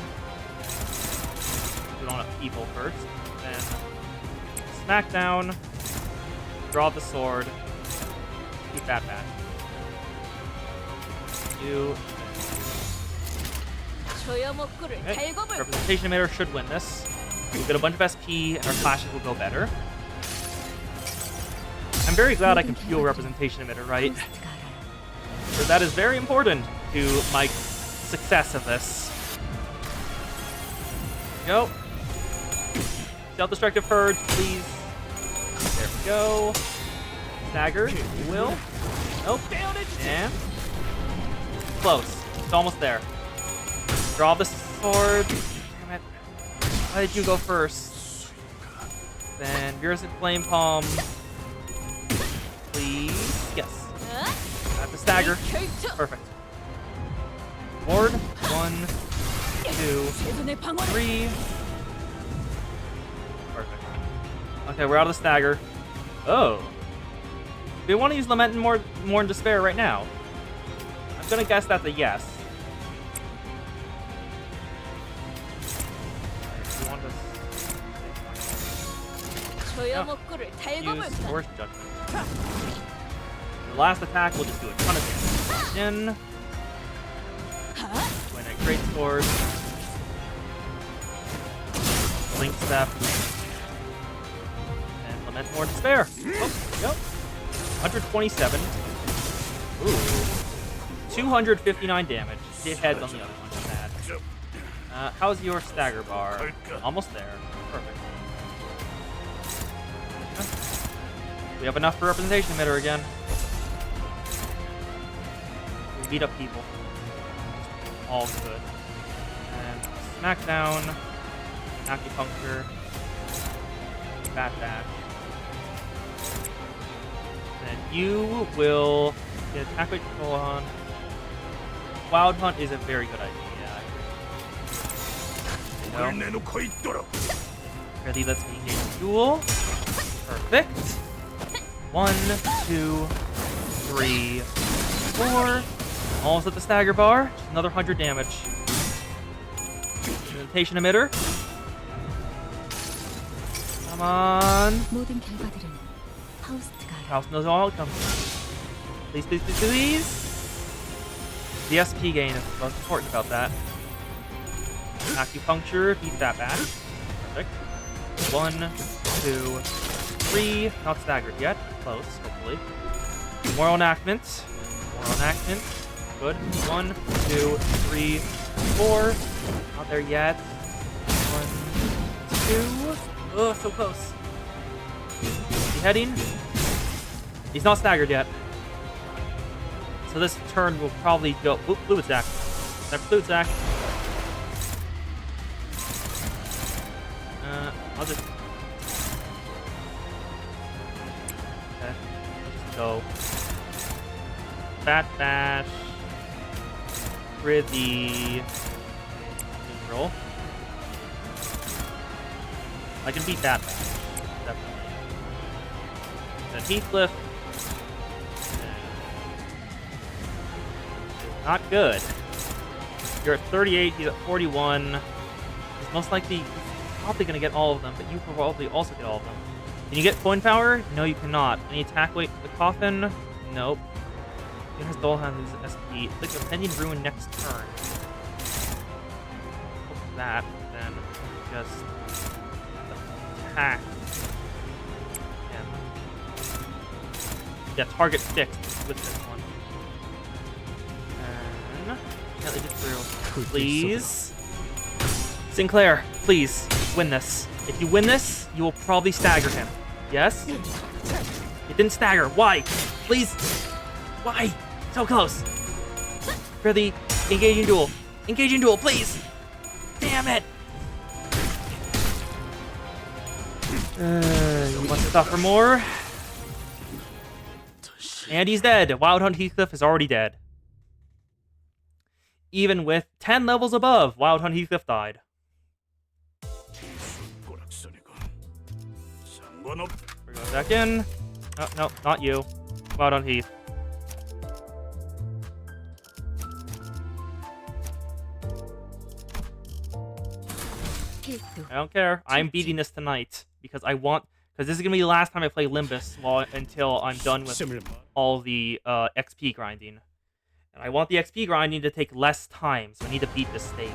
We don't have people first. Then Smackdown. Draw the sword. Keep that back. 2. Okay. Representation emitter should win this. We'll get a bunch of SP and our clashes will go better. I'm very glad I can fuel representation emitter, right? So that is very important to my success of this. Go. Self-destructive purge, please. There we go. Stagger, you will. Nope. And close. It's almost there. Draw the sword. Damn it. Why did you go first? Then Virulent Flame Palm. Please. Yes. That's a stagger. Perfect. Ward. 1, 2, 3. Perfect. Okay, we're out of the stagger. Oh. Do we want to use Lament and more in Despair right now? I'm gonna guess that's a yes. Use Force Judgment. The last attack will just do a ton of damage. In. When a Great Sword. Link Step. And Lament more Despair. Oh, yep. 127. Ooh. 259 damage. Hit heads on the other one. Bad. How's your stagger bar? Almost there. Perfect. We have enough for representation emitter again. We beat up people. All good. And Smackdown. Acupuncture. Bat Bash. Then you will get attack rate control on. Wild Hunt is a very good idea. There you go. Ready, let's engage duel. Perfect. 1, 2, 3, 4. Almost at the stagger bar. Just another 100 damage. Representation emitter. Come on. House knows all outcomes. Please, please, please, please. The SP gain is the most important about that. Acupuncture, beat that back. Perfect. 1, 2, 3. Not staggered yet. Close, hopefully. More enactment. More enactment. Good. 1, 2, 3, 4. Not there yet. 1, 2. Oh, so close. Is he heading? He's not staggered yet. So this turn will probably go. Oop, fluid sack. That fluid sack. I'll just. Okay. I'll just go. Bat bash. Prithee. Neutral. I can beat that bash. Definitely. Then Heathcliff. Not good. You're at 38, he's at 41. He's most likely, he's probably going to get all of them, but you probably also get all of them. Can you get coin power? No, you cannot. Any attack weight the coffin? Nope. He has Dolhan loses SP. Click the pending ruin next turn. That, then just attack him. Yeah, target fixed with this one. Can't leave it through. Please. Sinclair, please, win this. If you win this, you will probably stagger him. Yes? It didn't stagger. Why? Please. Why? So close. Prithee, engaging duel. Engaging duel, please. Damn it. You want to suffer more? And he's dead. Wild Hunt Heathcliff is already dead. Even with 10 levels above, Wild Hunt Heathcliff died. We're going back in. Oh, no, not you. Wild Hunt Heath. I don't care. I'm beating this tonight because I want... Because this is going to be the last time I play Limbus until I'm done with all the XP grinding. And I want the XP grinding to take less time, so I need to beat this stage.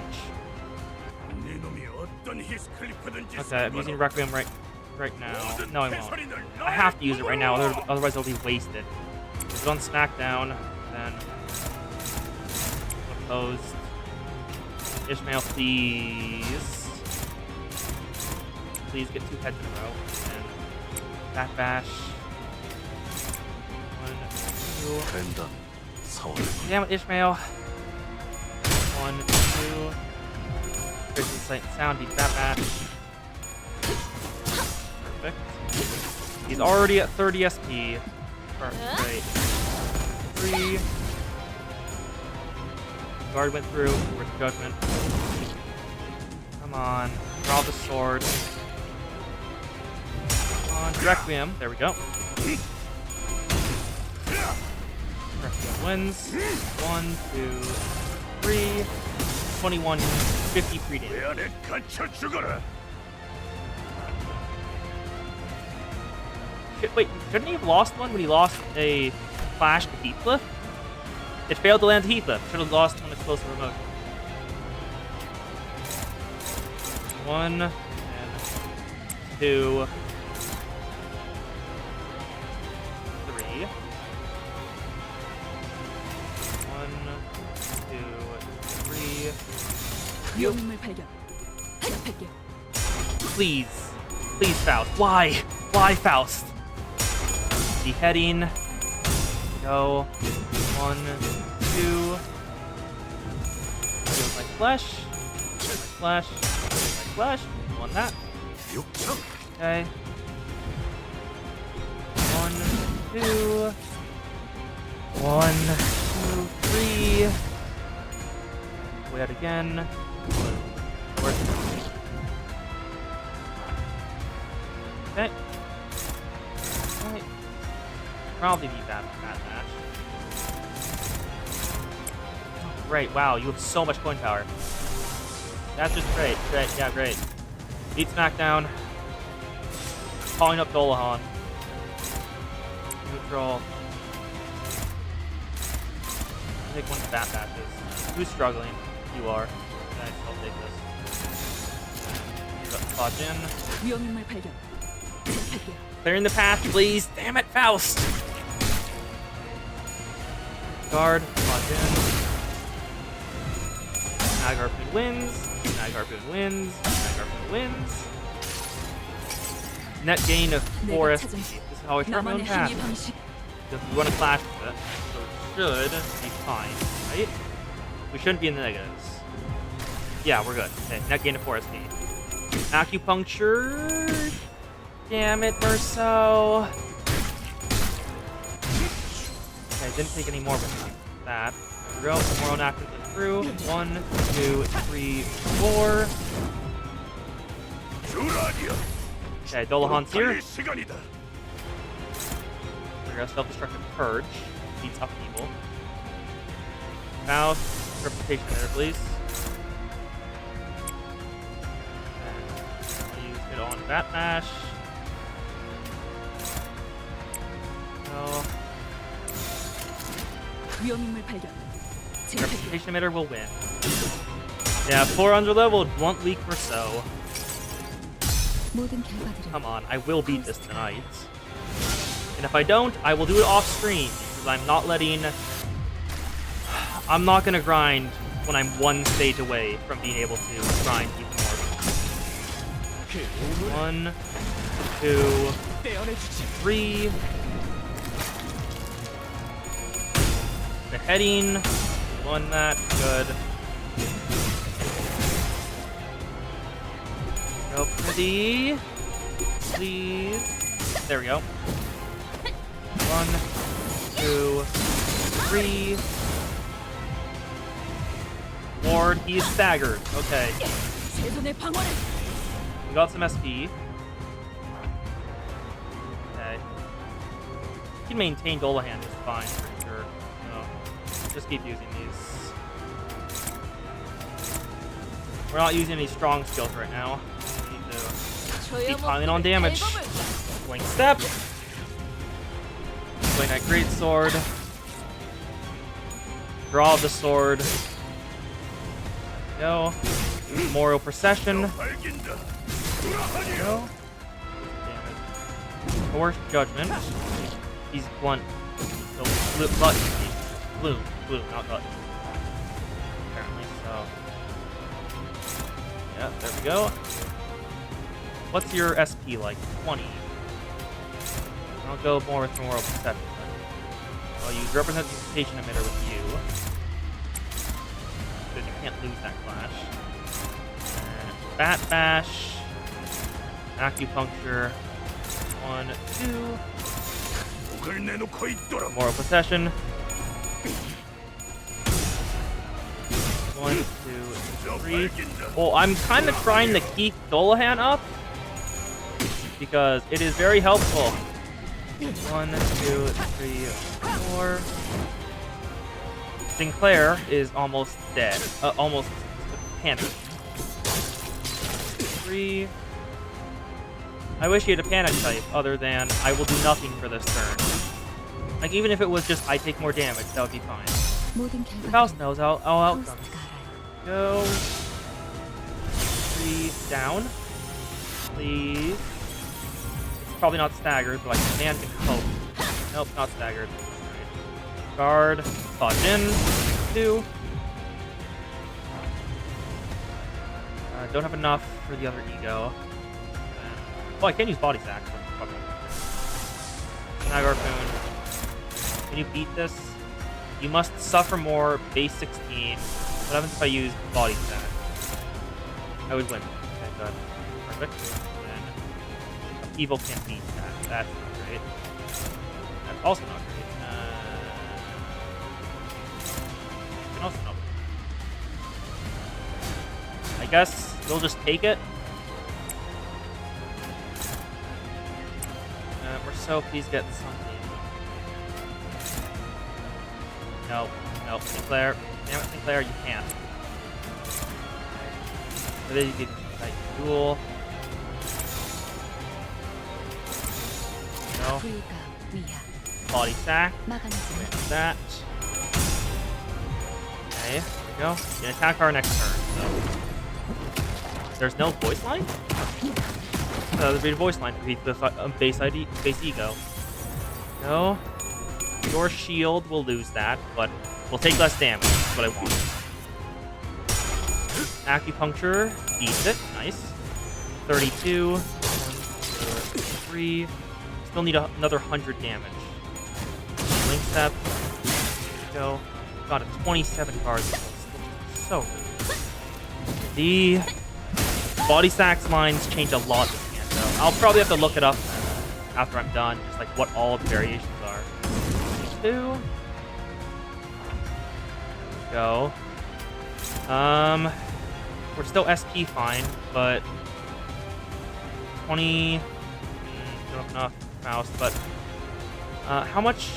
Okay, I'm using Requiem right now. No, I won't. I have to use it right now, otherwise it'll be wasted. Put it on SmackDown, then... Opposed. Ishmael, please. Please get 2 heads in a row. And Bat Bash. 1, 2... Damn it, Ishmael. 1, 2. Prison Sight Sound beats that match. Perfect. He's already at 30 SP. Perfect. Great. 3. Guard went through. Worth Judgment. Come on. Draw the sword. Come on. Requiem. There we go. Requiem wins. 1, 2, 3. 21, 53 damage. Shit, wait, shouldn't he have lost one when he lost a flash to Heathcliff? It failed to land to Heathcliff. Should have lost on explosive remote. 1 and 2. 3. 1, 2, 3. 위험인물 발견. 제압할게. Please. Please, Faust. Why? Why, Faust? Beheading. Go. 1, 2. Heals my flesh. My flesh. My flesh. One that. Okay. 1, 2. 1, 2, 3. Wait again. Okay. Right. Probably need that match. Great, wow, you have so much coin power. That's just great. Great, yeah, great. Beat SmackDown. Calling up Dolahan. Neutral. I'll take one of the bat batches. Who's struggling? You are. Nice, I'll take this. Dodge in. 위험인물 발견. 제압할게요. Clearing the path, please. Damn it, Faust. Guard. Dodge in. Snag Harpoon wins. Snag Harpoon wins. Snag Harpoon wins. Net gain of 4 SP. This is how I start my own 나만의 path. 항해 방식. Because we want to clash with it, so it should be fine, right? We shouldn't be in the negatives. Yeah, we're good. Okay, net gain of 4 SP. Acupuncture. Damn it, Merceau. Okay, didn't take any more with that. There we go. More on actively through. 1, 2, 3, 4. Okay, Dolahan's here. We're gonna self-destructive purge. Beats up evil. Mouse, reputation there, please. And I'll use it on Bat Mash. No. 위험인물 발견. 제압할게요. Reputation emitter will win. Yeah, 4 under-leveled won't leak for so. 모든 결과들은 Come on, I will beat this tonight. And if I don't, I will do it off screen because I'm not letting. I'm not gonna grind when I'm 1 stage away from being able to grind even more. 1, 2, 3. The heading. Won that. Good. Go pretty. Please. There we go. 1, 2, 3. Ward, he's staggered. Okay. 최선의 방어를. We got some SP. Okay. You can maintain Dolahan just fine, pretty sure. No. Just keep using these. We're not using any strong skills right now. We need to keep piling on damage. Blink step. Blink that great sword. Draw the sword. Go. Moral procession. Go. Damage. Coerced judgment. He's blunt. So blue, not button. Apparently so. Yeah, there we go. What's your SP like? 20. I'll go more with moral perception. I'll use representation emitter with you. Because you can't lose that clash. And Bat Bash. Acupuncture. 1, 2. Moral possession. 1, 2, 3. Well, I'm kind of trying to keep Dolahan up because it is very helpful. 1, 2, 3, 4. Sinclair is almost dead. Almost panicked. 3. I wish he had a panic type other than I will do nothing for this turn. Like, even if it was just I take more damage, that would be fine. 모든 Faust 결과들은 knows all outcomes. 파우스트가 알아요. Go. 3 down. Please. It's probably not staggered, but I can cope. Nope, not staggered. Right. Guard. Dodge in. 2. Don't have enough for the other ego. Oh, I can use body sack. Snag Harpoon. Can you beat this? You must suffer more. Base 16. What happens if I use body sack? I would win. Okay, good. Perfect. And evil can't beat that. That's not great. That's also not great. Can also not. I guess we'll just take it. So please get something. No, no, Sinclair. Damn it, Sinclair, you can't. So then you get like duel. No. Body sack. With that. Okay, there we go. You can attack our next turn. So There's no voice line? There'd be a voice line for Heathcliff's base ego. No. Your shield will lose that, but we'll take less damage. That's what I want. Acupuncture beats it. Nice. 32. 1, 2, 3. Still need another 100 damage. Link step. Go. Got a 27 cards. So good. The body stacks lines change a lot this game, though. I'll probably have to look it up after I'm done, just like what all the variations are. 2. Go. We're still SP fine, but 20. Don't have enough mouse, but how much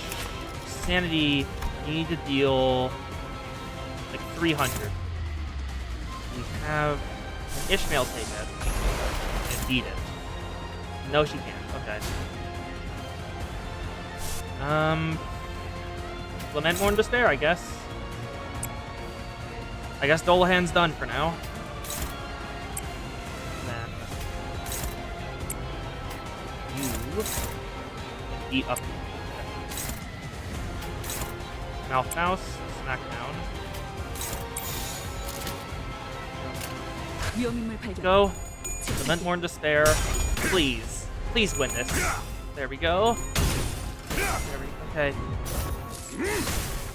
sanity do you need to deal? Like 300. We have Ishmael take it and beat it. No, she can't. Okay. Lament Mourn Despair, I guess. I guess Dolahan's done for now. Then you eat up. Mouse, smack down. Go. Lament Mourn Despair. Please. Please win this. There we go. Okay.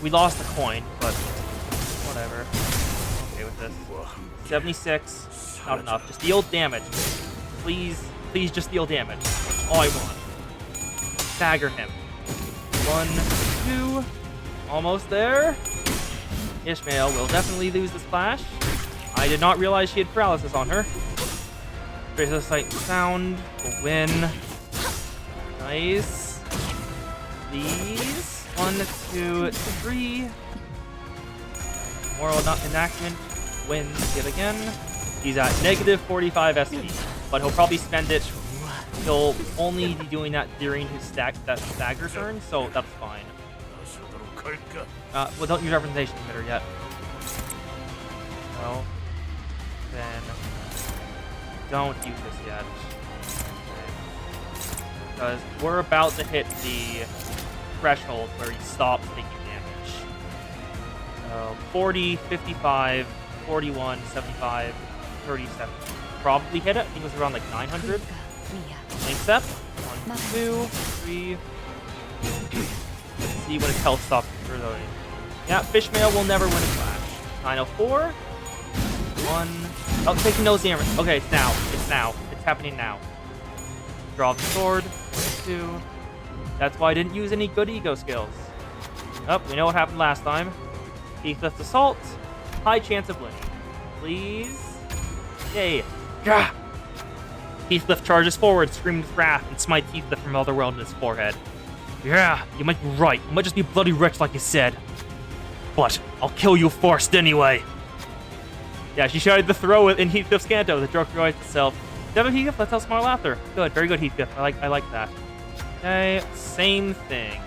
We lost the coin, but whatever. Okay with this. 76. Not enough. Just deal damage. Please. Please just deal damage. All I want. Stagger him. 1, 2. Almost there. Ishmael will definitely lose the splash. I did not realize she had paralysis on her. Trace of Sight and Sound will win. Nice. These. 1, 2, 3. Moral enactment wins yet again. He's at negative 45 SP, but he'll probably spend it. He'll only be doing that during his stagger turn, so that's fine. Well, don't use representation emitter yet. No. Then don't use this yet. Because we're about to hit the threshold where he stops taking damage. So 40, 55, 41, 75, 37. Probably hit it. I think it was around like 900. Link step. 1, 2, 3. Let's see when his health stops reloading. Yeah, Fishmail will never win a flash. 904. 1. Oh, taking no damage. Okay, it's now. It's now. It's happening now. Draw the sword. 2. That's why I didn't use any good ego skills. Oh, we know what happened last time. Heathcliff's assault. High chance of winning. Please. Yay. Gah! Heathcliff charges forward, screaming with wrath, and smites Heathcliff from Otherworld in his forehead. Yeah, you might be right. You might just be bloody rich like you said. But I'll kill you first anyway. Yeah, she shouted the throw in Heathcliff's canto. The joke realized itself. Devin Heathcliff, let's tell smart laughter. Good, very good, Heathcliff. I like that. Okay, same thing.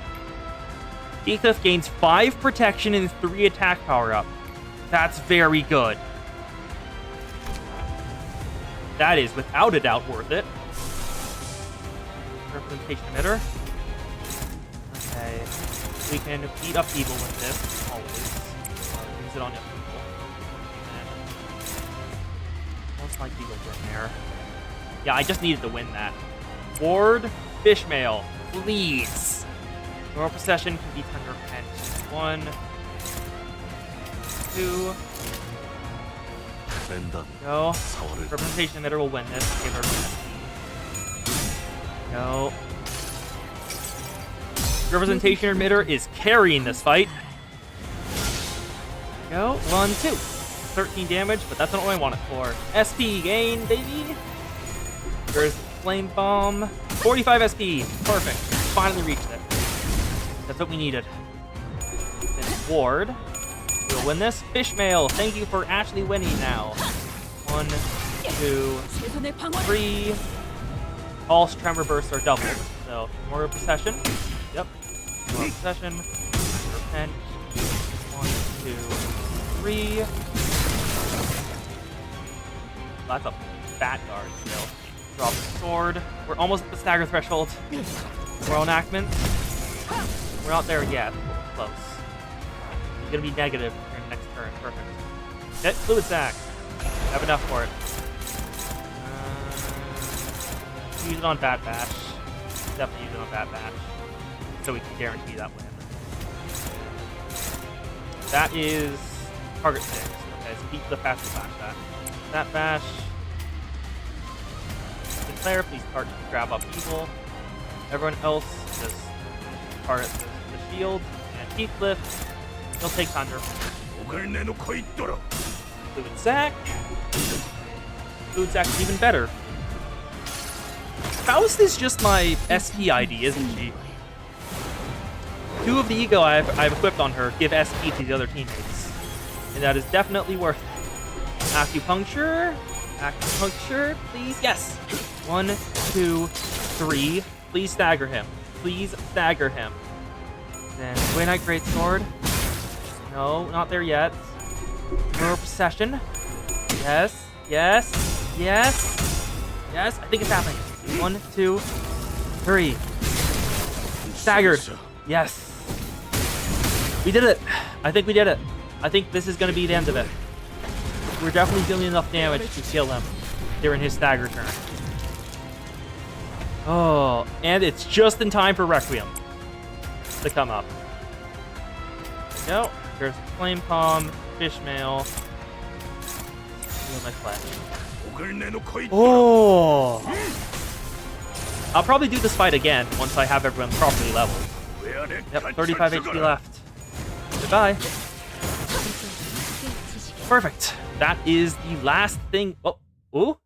Heathcliff gains 5 protection and 3 attack power up. That's very good. That is without a doubt worth it. Representation emitter. Okay, we can beat up evil with this always. Use it on evil. Most like evil in there. Yeah, I just needed to win that. Ward, Fishmail, please. Moral Possession can be Tender Repent. 1, 2. Go. Representation emitter will win this. Give her go. Representation emitter is carrying this fight. Go. 1, 2. 13 damage, but that's not what I want it for. SP gain, baby. There's Flame Bomb. 45 SP. Perfect. Finally reached it. That's what we needed. Then Ward. We'll win this. Fishmail, thank you for actually winning now. 1, 2, 3. Pulse Tremor Bursts are doubled. So, more Possession. Yep. More Possession. Repent. 1, 2, 3. That's up. bat guard still. Drop the sword. We're almost at the stagger threshold. Royal enactment. We're not there yet. But we're close. It's gonna be negative for your next turn. Perfect. Okay, fluid sac. Have enough for it. Use it on Bat Bash. Definitely use it on Bat Bash. So we can guarantee that win. That is target 6. Okay, so Heathcliff has to flash that. Bat Bash. Sinclair, please target grab up evil. Everyone else just target the shield. And Heathcliff, he'll take Thunder. Fluid Sack. Fluid Sack is even better. Faust is just my SP ID, isn't she? 2 of the ego I've equipped on her give SP to the other teammates. And that is definitely worth it. Acupuncture. Acupuncture, please. Yes. 1, 2, 3. Please stagger him. Please stagger him. Then Way Knight Greatsword. No, not there yet. Mirror Procession. Yes. Yes. Yes. Yes. I think it's happening. 1, 2, 3. Staggered. Yes. We did it. I think we did it. I think this is going to be the end of it. We're definitely dealing enough damage to kill him during his stagger turn. Oh, and it's just in time for Requiem to come up. No, there's Flame Palm, Fishmail. Feel my flesh. Oh! I'll probably do this fight again once I have everyone properly leveled. Yep, 35 HP left. Goodbye. Perfect. That is the last thing. Oh, ooh.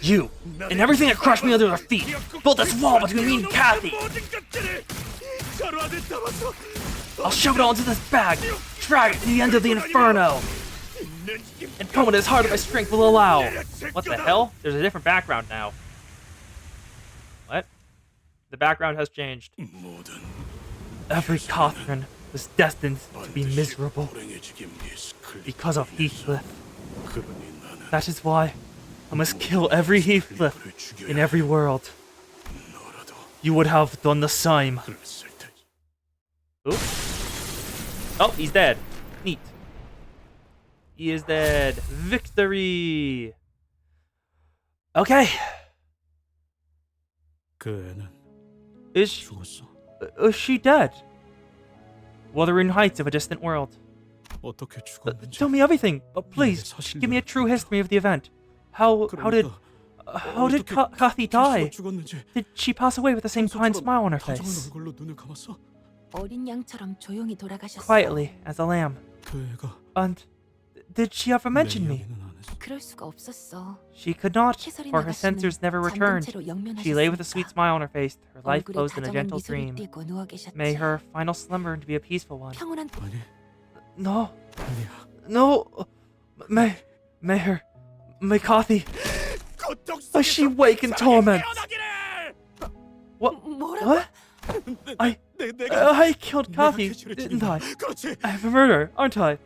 You and everything that crushed me under their feet built this wall between me and Kathy. I'll shove it all into this bag, drag it to the end of the inferno, and come it as hard as my strength will allow. What the hell? There's a different background now. What? The background has changed. Every Catherine was destined to be miserable because of Heathcliff. That is why I must kill every Heathcliff in every world. You would have done the same. Ooh. Oh, he's dead. Neat. He is dead. Victory! Okay. Is she dead? Wuthering Heights of a distant world. Tell me everything, please. Give me a true history of the event. How did Kathy die? Did she pass away with the same kind smile on her face? Quietly, as a lamb. And did she ever mention me? She could not, for her senses never returned. She lay with a sweet smile on her face, her life closed in a gentle dream. May her final slumber be a peaceful one. No. No. May Kathy. May she wake in torment. What? I killed Kathy, didn't I? I'm a murderer, aren't I?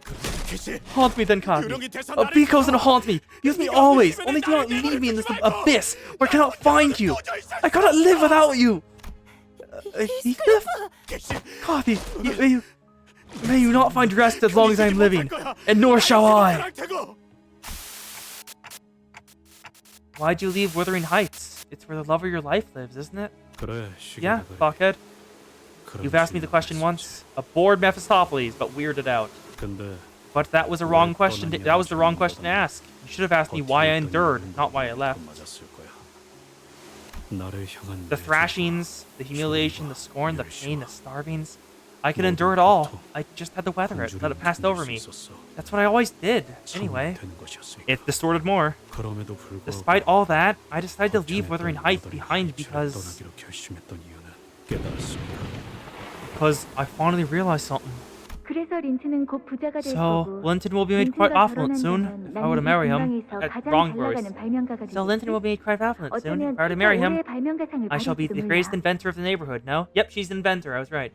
Haunt me then, Kathy. Be close and haunt me. Use me always. Only do not leave me in this abyss where I cannot find you. I cannot live without you. Heathcliff? Kathy, may you not find rest as long as I am living, and nor shall I. Why'd you leave Wuthering Heights? It's where the love of your life lives, isn't it? Yeah, fuckhead. You've asked me the question once. A bored Mephistopheles, but weirded out. But that was a wrong question. That was the wrong question to ask. You should have asked me why I endured, not why I left. The thrashings, the humiliation, the scorn, the pain, the starvings. I could endure it all. I just had to weather it, let it pass over me. That's what I always did, anyway. It distorted more. Despite all that, I decided to leave Wuthering Heights behind because I finally realized something. So, Linton will be made quite affluent soon, if I were to marry him. Wrong voice. So, Linton will be made quite affluent soon, if I were to marry him. I shall be the greatest inventor of the neighborhood, no? Yep, she's the inventor, I was right.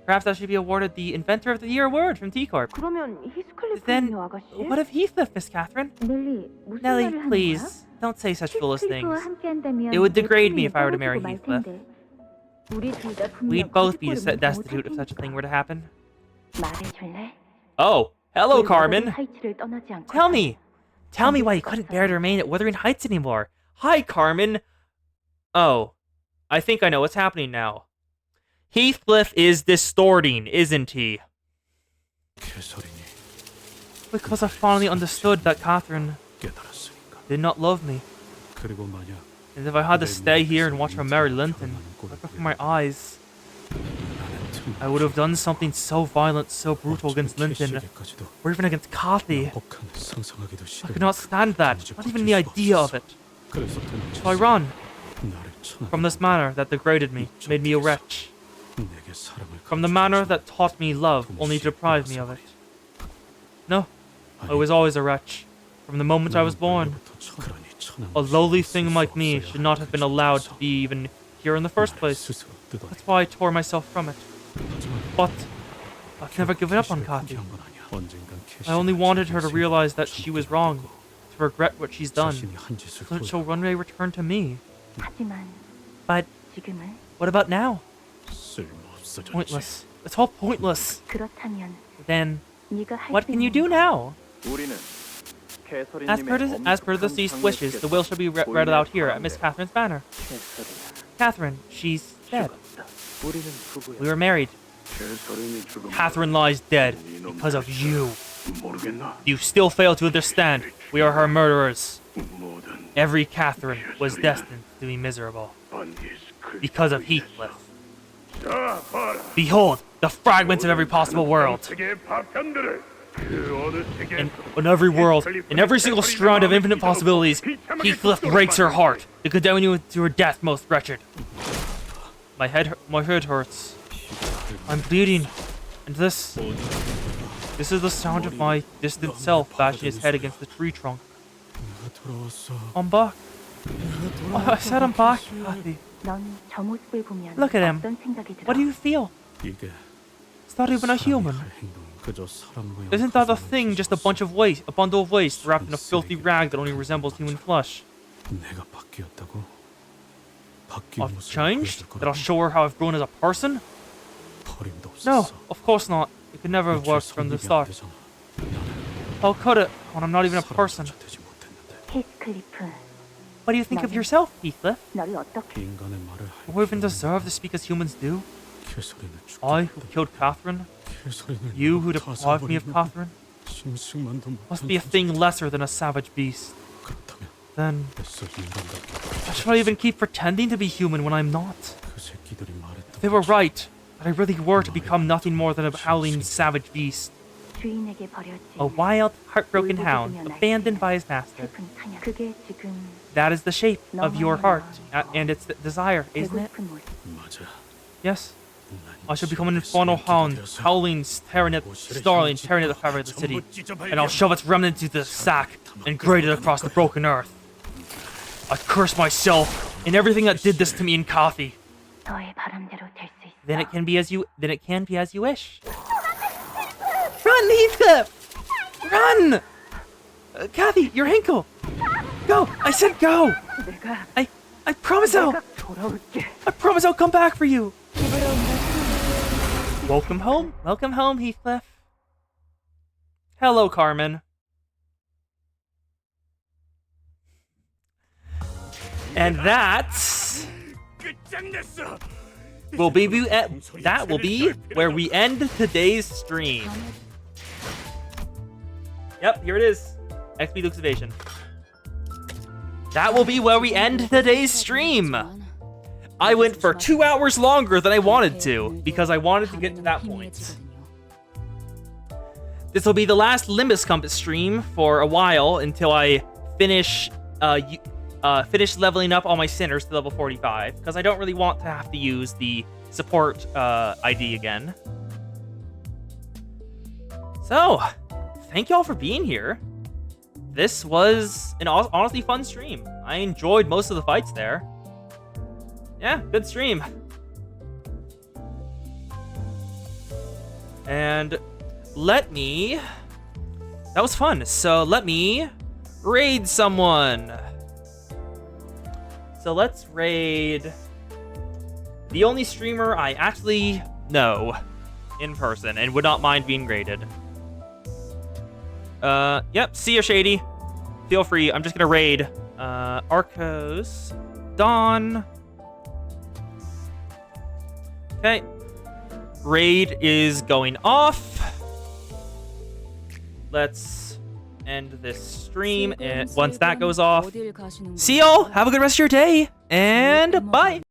Perhaps I should be awarded the Inventor of the Year award from T-Corp. 그러면 히스클리프 Then, 아가씨? what of Heathcliff, Miss Catherine? 넬리, 무슨 Nellie, 말을 하는 please, 거야? don't say such foolish things. 히스클리프와 함께한다면 It would 내 degrade me 품이 if I were to marry 떨어지고 말 Heathcliff. 텐데. 우리 둘 다 분명 We'd both be 거짓말을 destitute if 못할 such a thing 테니까. were to happen. 말해줄래? Oh, hello, 왜 Carmen. 너희들이 하이츠를 떠나지 않고 Tell me why you couldn't bear to remain at Wuthering Heights anymore. Hi, Carmen. Oh, I think I know what's happening now. Heathcliff is distorting, isn't he? 캐서린이 Because I finally understood that Catherine 깨달았으니까. did not love me. 그리고 만약 And if I had to stay here and watch her marry Linton, right before my eyes, I would have done something so violent, so brutal against Linton, or even against Kathy. I could not stand that, not even the idea of it. So I run from this manor that degraded me, made me a wretch. From the manor that taught me love, only to deprive me of it. No, I was always a wretch. From the moment I was born. A lowly thing like me should not have been allowed to be even here in the first place. That's why I tore myself from it. But I've never given up on Kathy. I only wanted her to realize that she was wrong, to regret what she's done, so that she'll one day return to me. 하지만 But 지금은 what about now? Pointless. It's all pointless. 그렇다면 Then, 네가 할 what 수 can you 있는 do now? 우리는 As per the deceased wishes, the will shall be read out here at Miss Catherine's manor. Catherine, she's dead. We were married. Catherine lies dead because of you. You still fail to understand. We are her murderers. Every Catherine was destined to be miserable because of Heathcliff. Behold, the fragments of every possible world. In every world, in every single strand of infinite possibilities, Heathcliff breaks her heart to condemn you to her death, most wretched. My head hurts. I'm bleeding, and this is the sound of my distant self bashing his head against the tree trunk. I'm back. Oh, I said I'm back, Kathy. 넌 저 모습을 보면 Look at him. 어떤 생각이 들어? What do you feel? It's not even a human. Isn't that a thing just a bundle of waste wrapped in a filthy rag that only resembles human flesh? I've changed? That I'll show her how I've grown as a person? No, of course not. It could never have worked from the start. How could it, when I'm not even a person? 히스클리프, What do you think of yourself, Heathcliff? 너를 어떻게? Do I even deserve to speak as humans do? I who killed Catherine? You who deprived me of Catherine? Must be a thing lesser than a savage beast. Then, why should I even keep pretending to be human when I'm not? If they were right, that I really were to become nothing more than a howling savage beast. 주인에게 버려진 A wild, heartbroken hound, abandoned by his master. 슬픈 사냥. 그게 지금 That is the shape of your heart, and its desire, isn't 되고 it? 싶은 모습. Yes. I shall become an infernal hound, howling, tearing at the fabric of the city, and I'll shove its remnants into the sack and grate it across the broken earth. I curse myself and everything that did this to me in Kathy. 너의 바람대로 될 수 있어. Then it can be as you wish. Run, Heathcliff! Run! Kathy, your ankle! Go! I said go! 내가 I promise I'll 돌아올게. come back for you! Welcome home, Heathcliff. Hello, Carmen. And that will be where we end today's stream. Yep, here it is. XP Luke's Evasion. That will be where we end today's stream. I went for 2 hours longer than I wanted to, because I wanted to get to that point. This will be the last Limbus Compass stream for a while until I finish leveling up all my sinners to level 45, because I don't really want to have to use the support ID again. So, thank y'all for being here. This was an honestly fun stream. I enjoyed most of the fights there. Yeah, good stream. And let me... That was fun. So let me raid someone. So let's raid the only streamer I actually know in person and would not mind being raided. Yep, see ya, Shady. Feel free. I'm just gonna raid Arcos, Dawn. Okay. Raid is going off. Let's end this stream, and once that goes off, see y'all. Have a good rest of your day, and bye.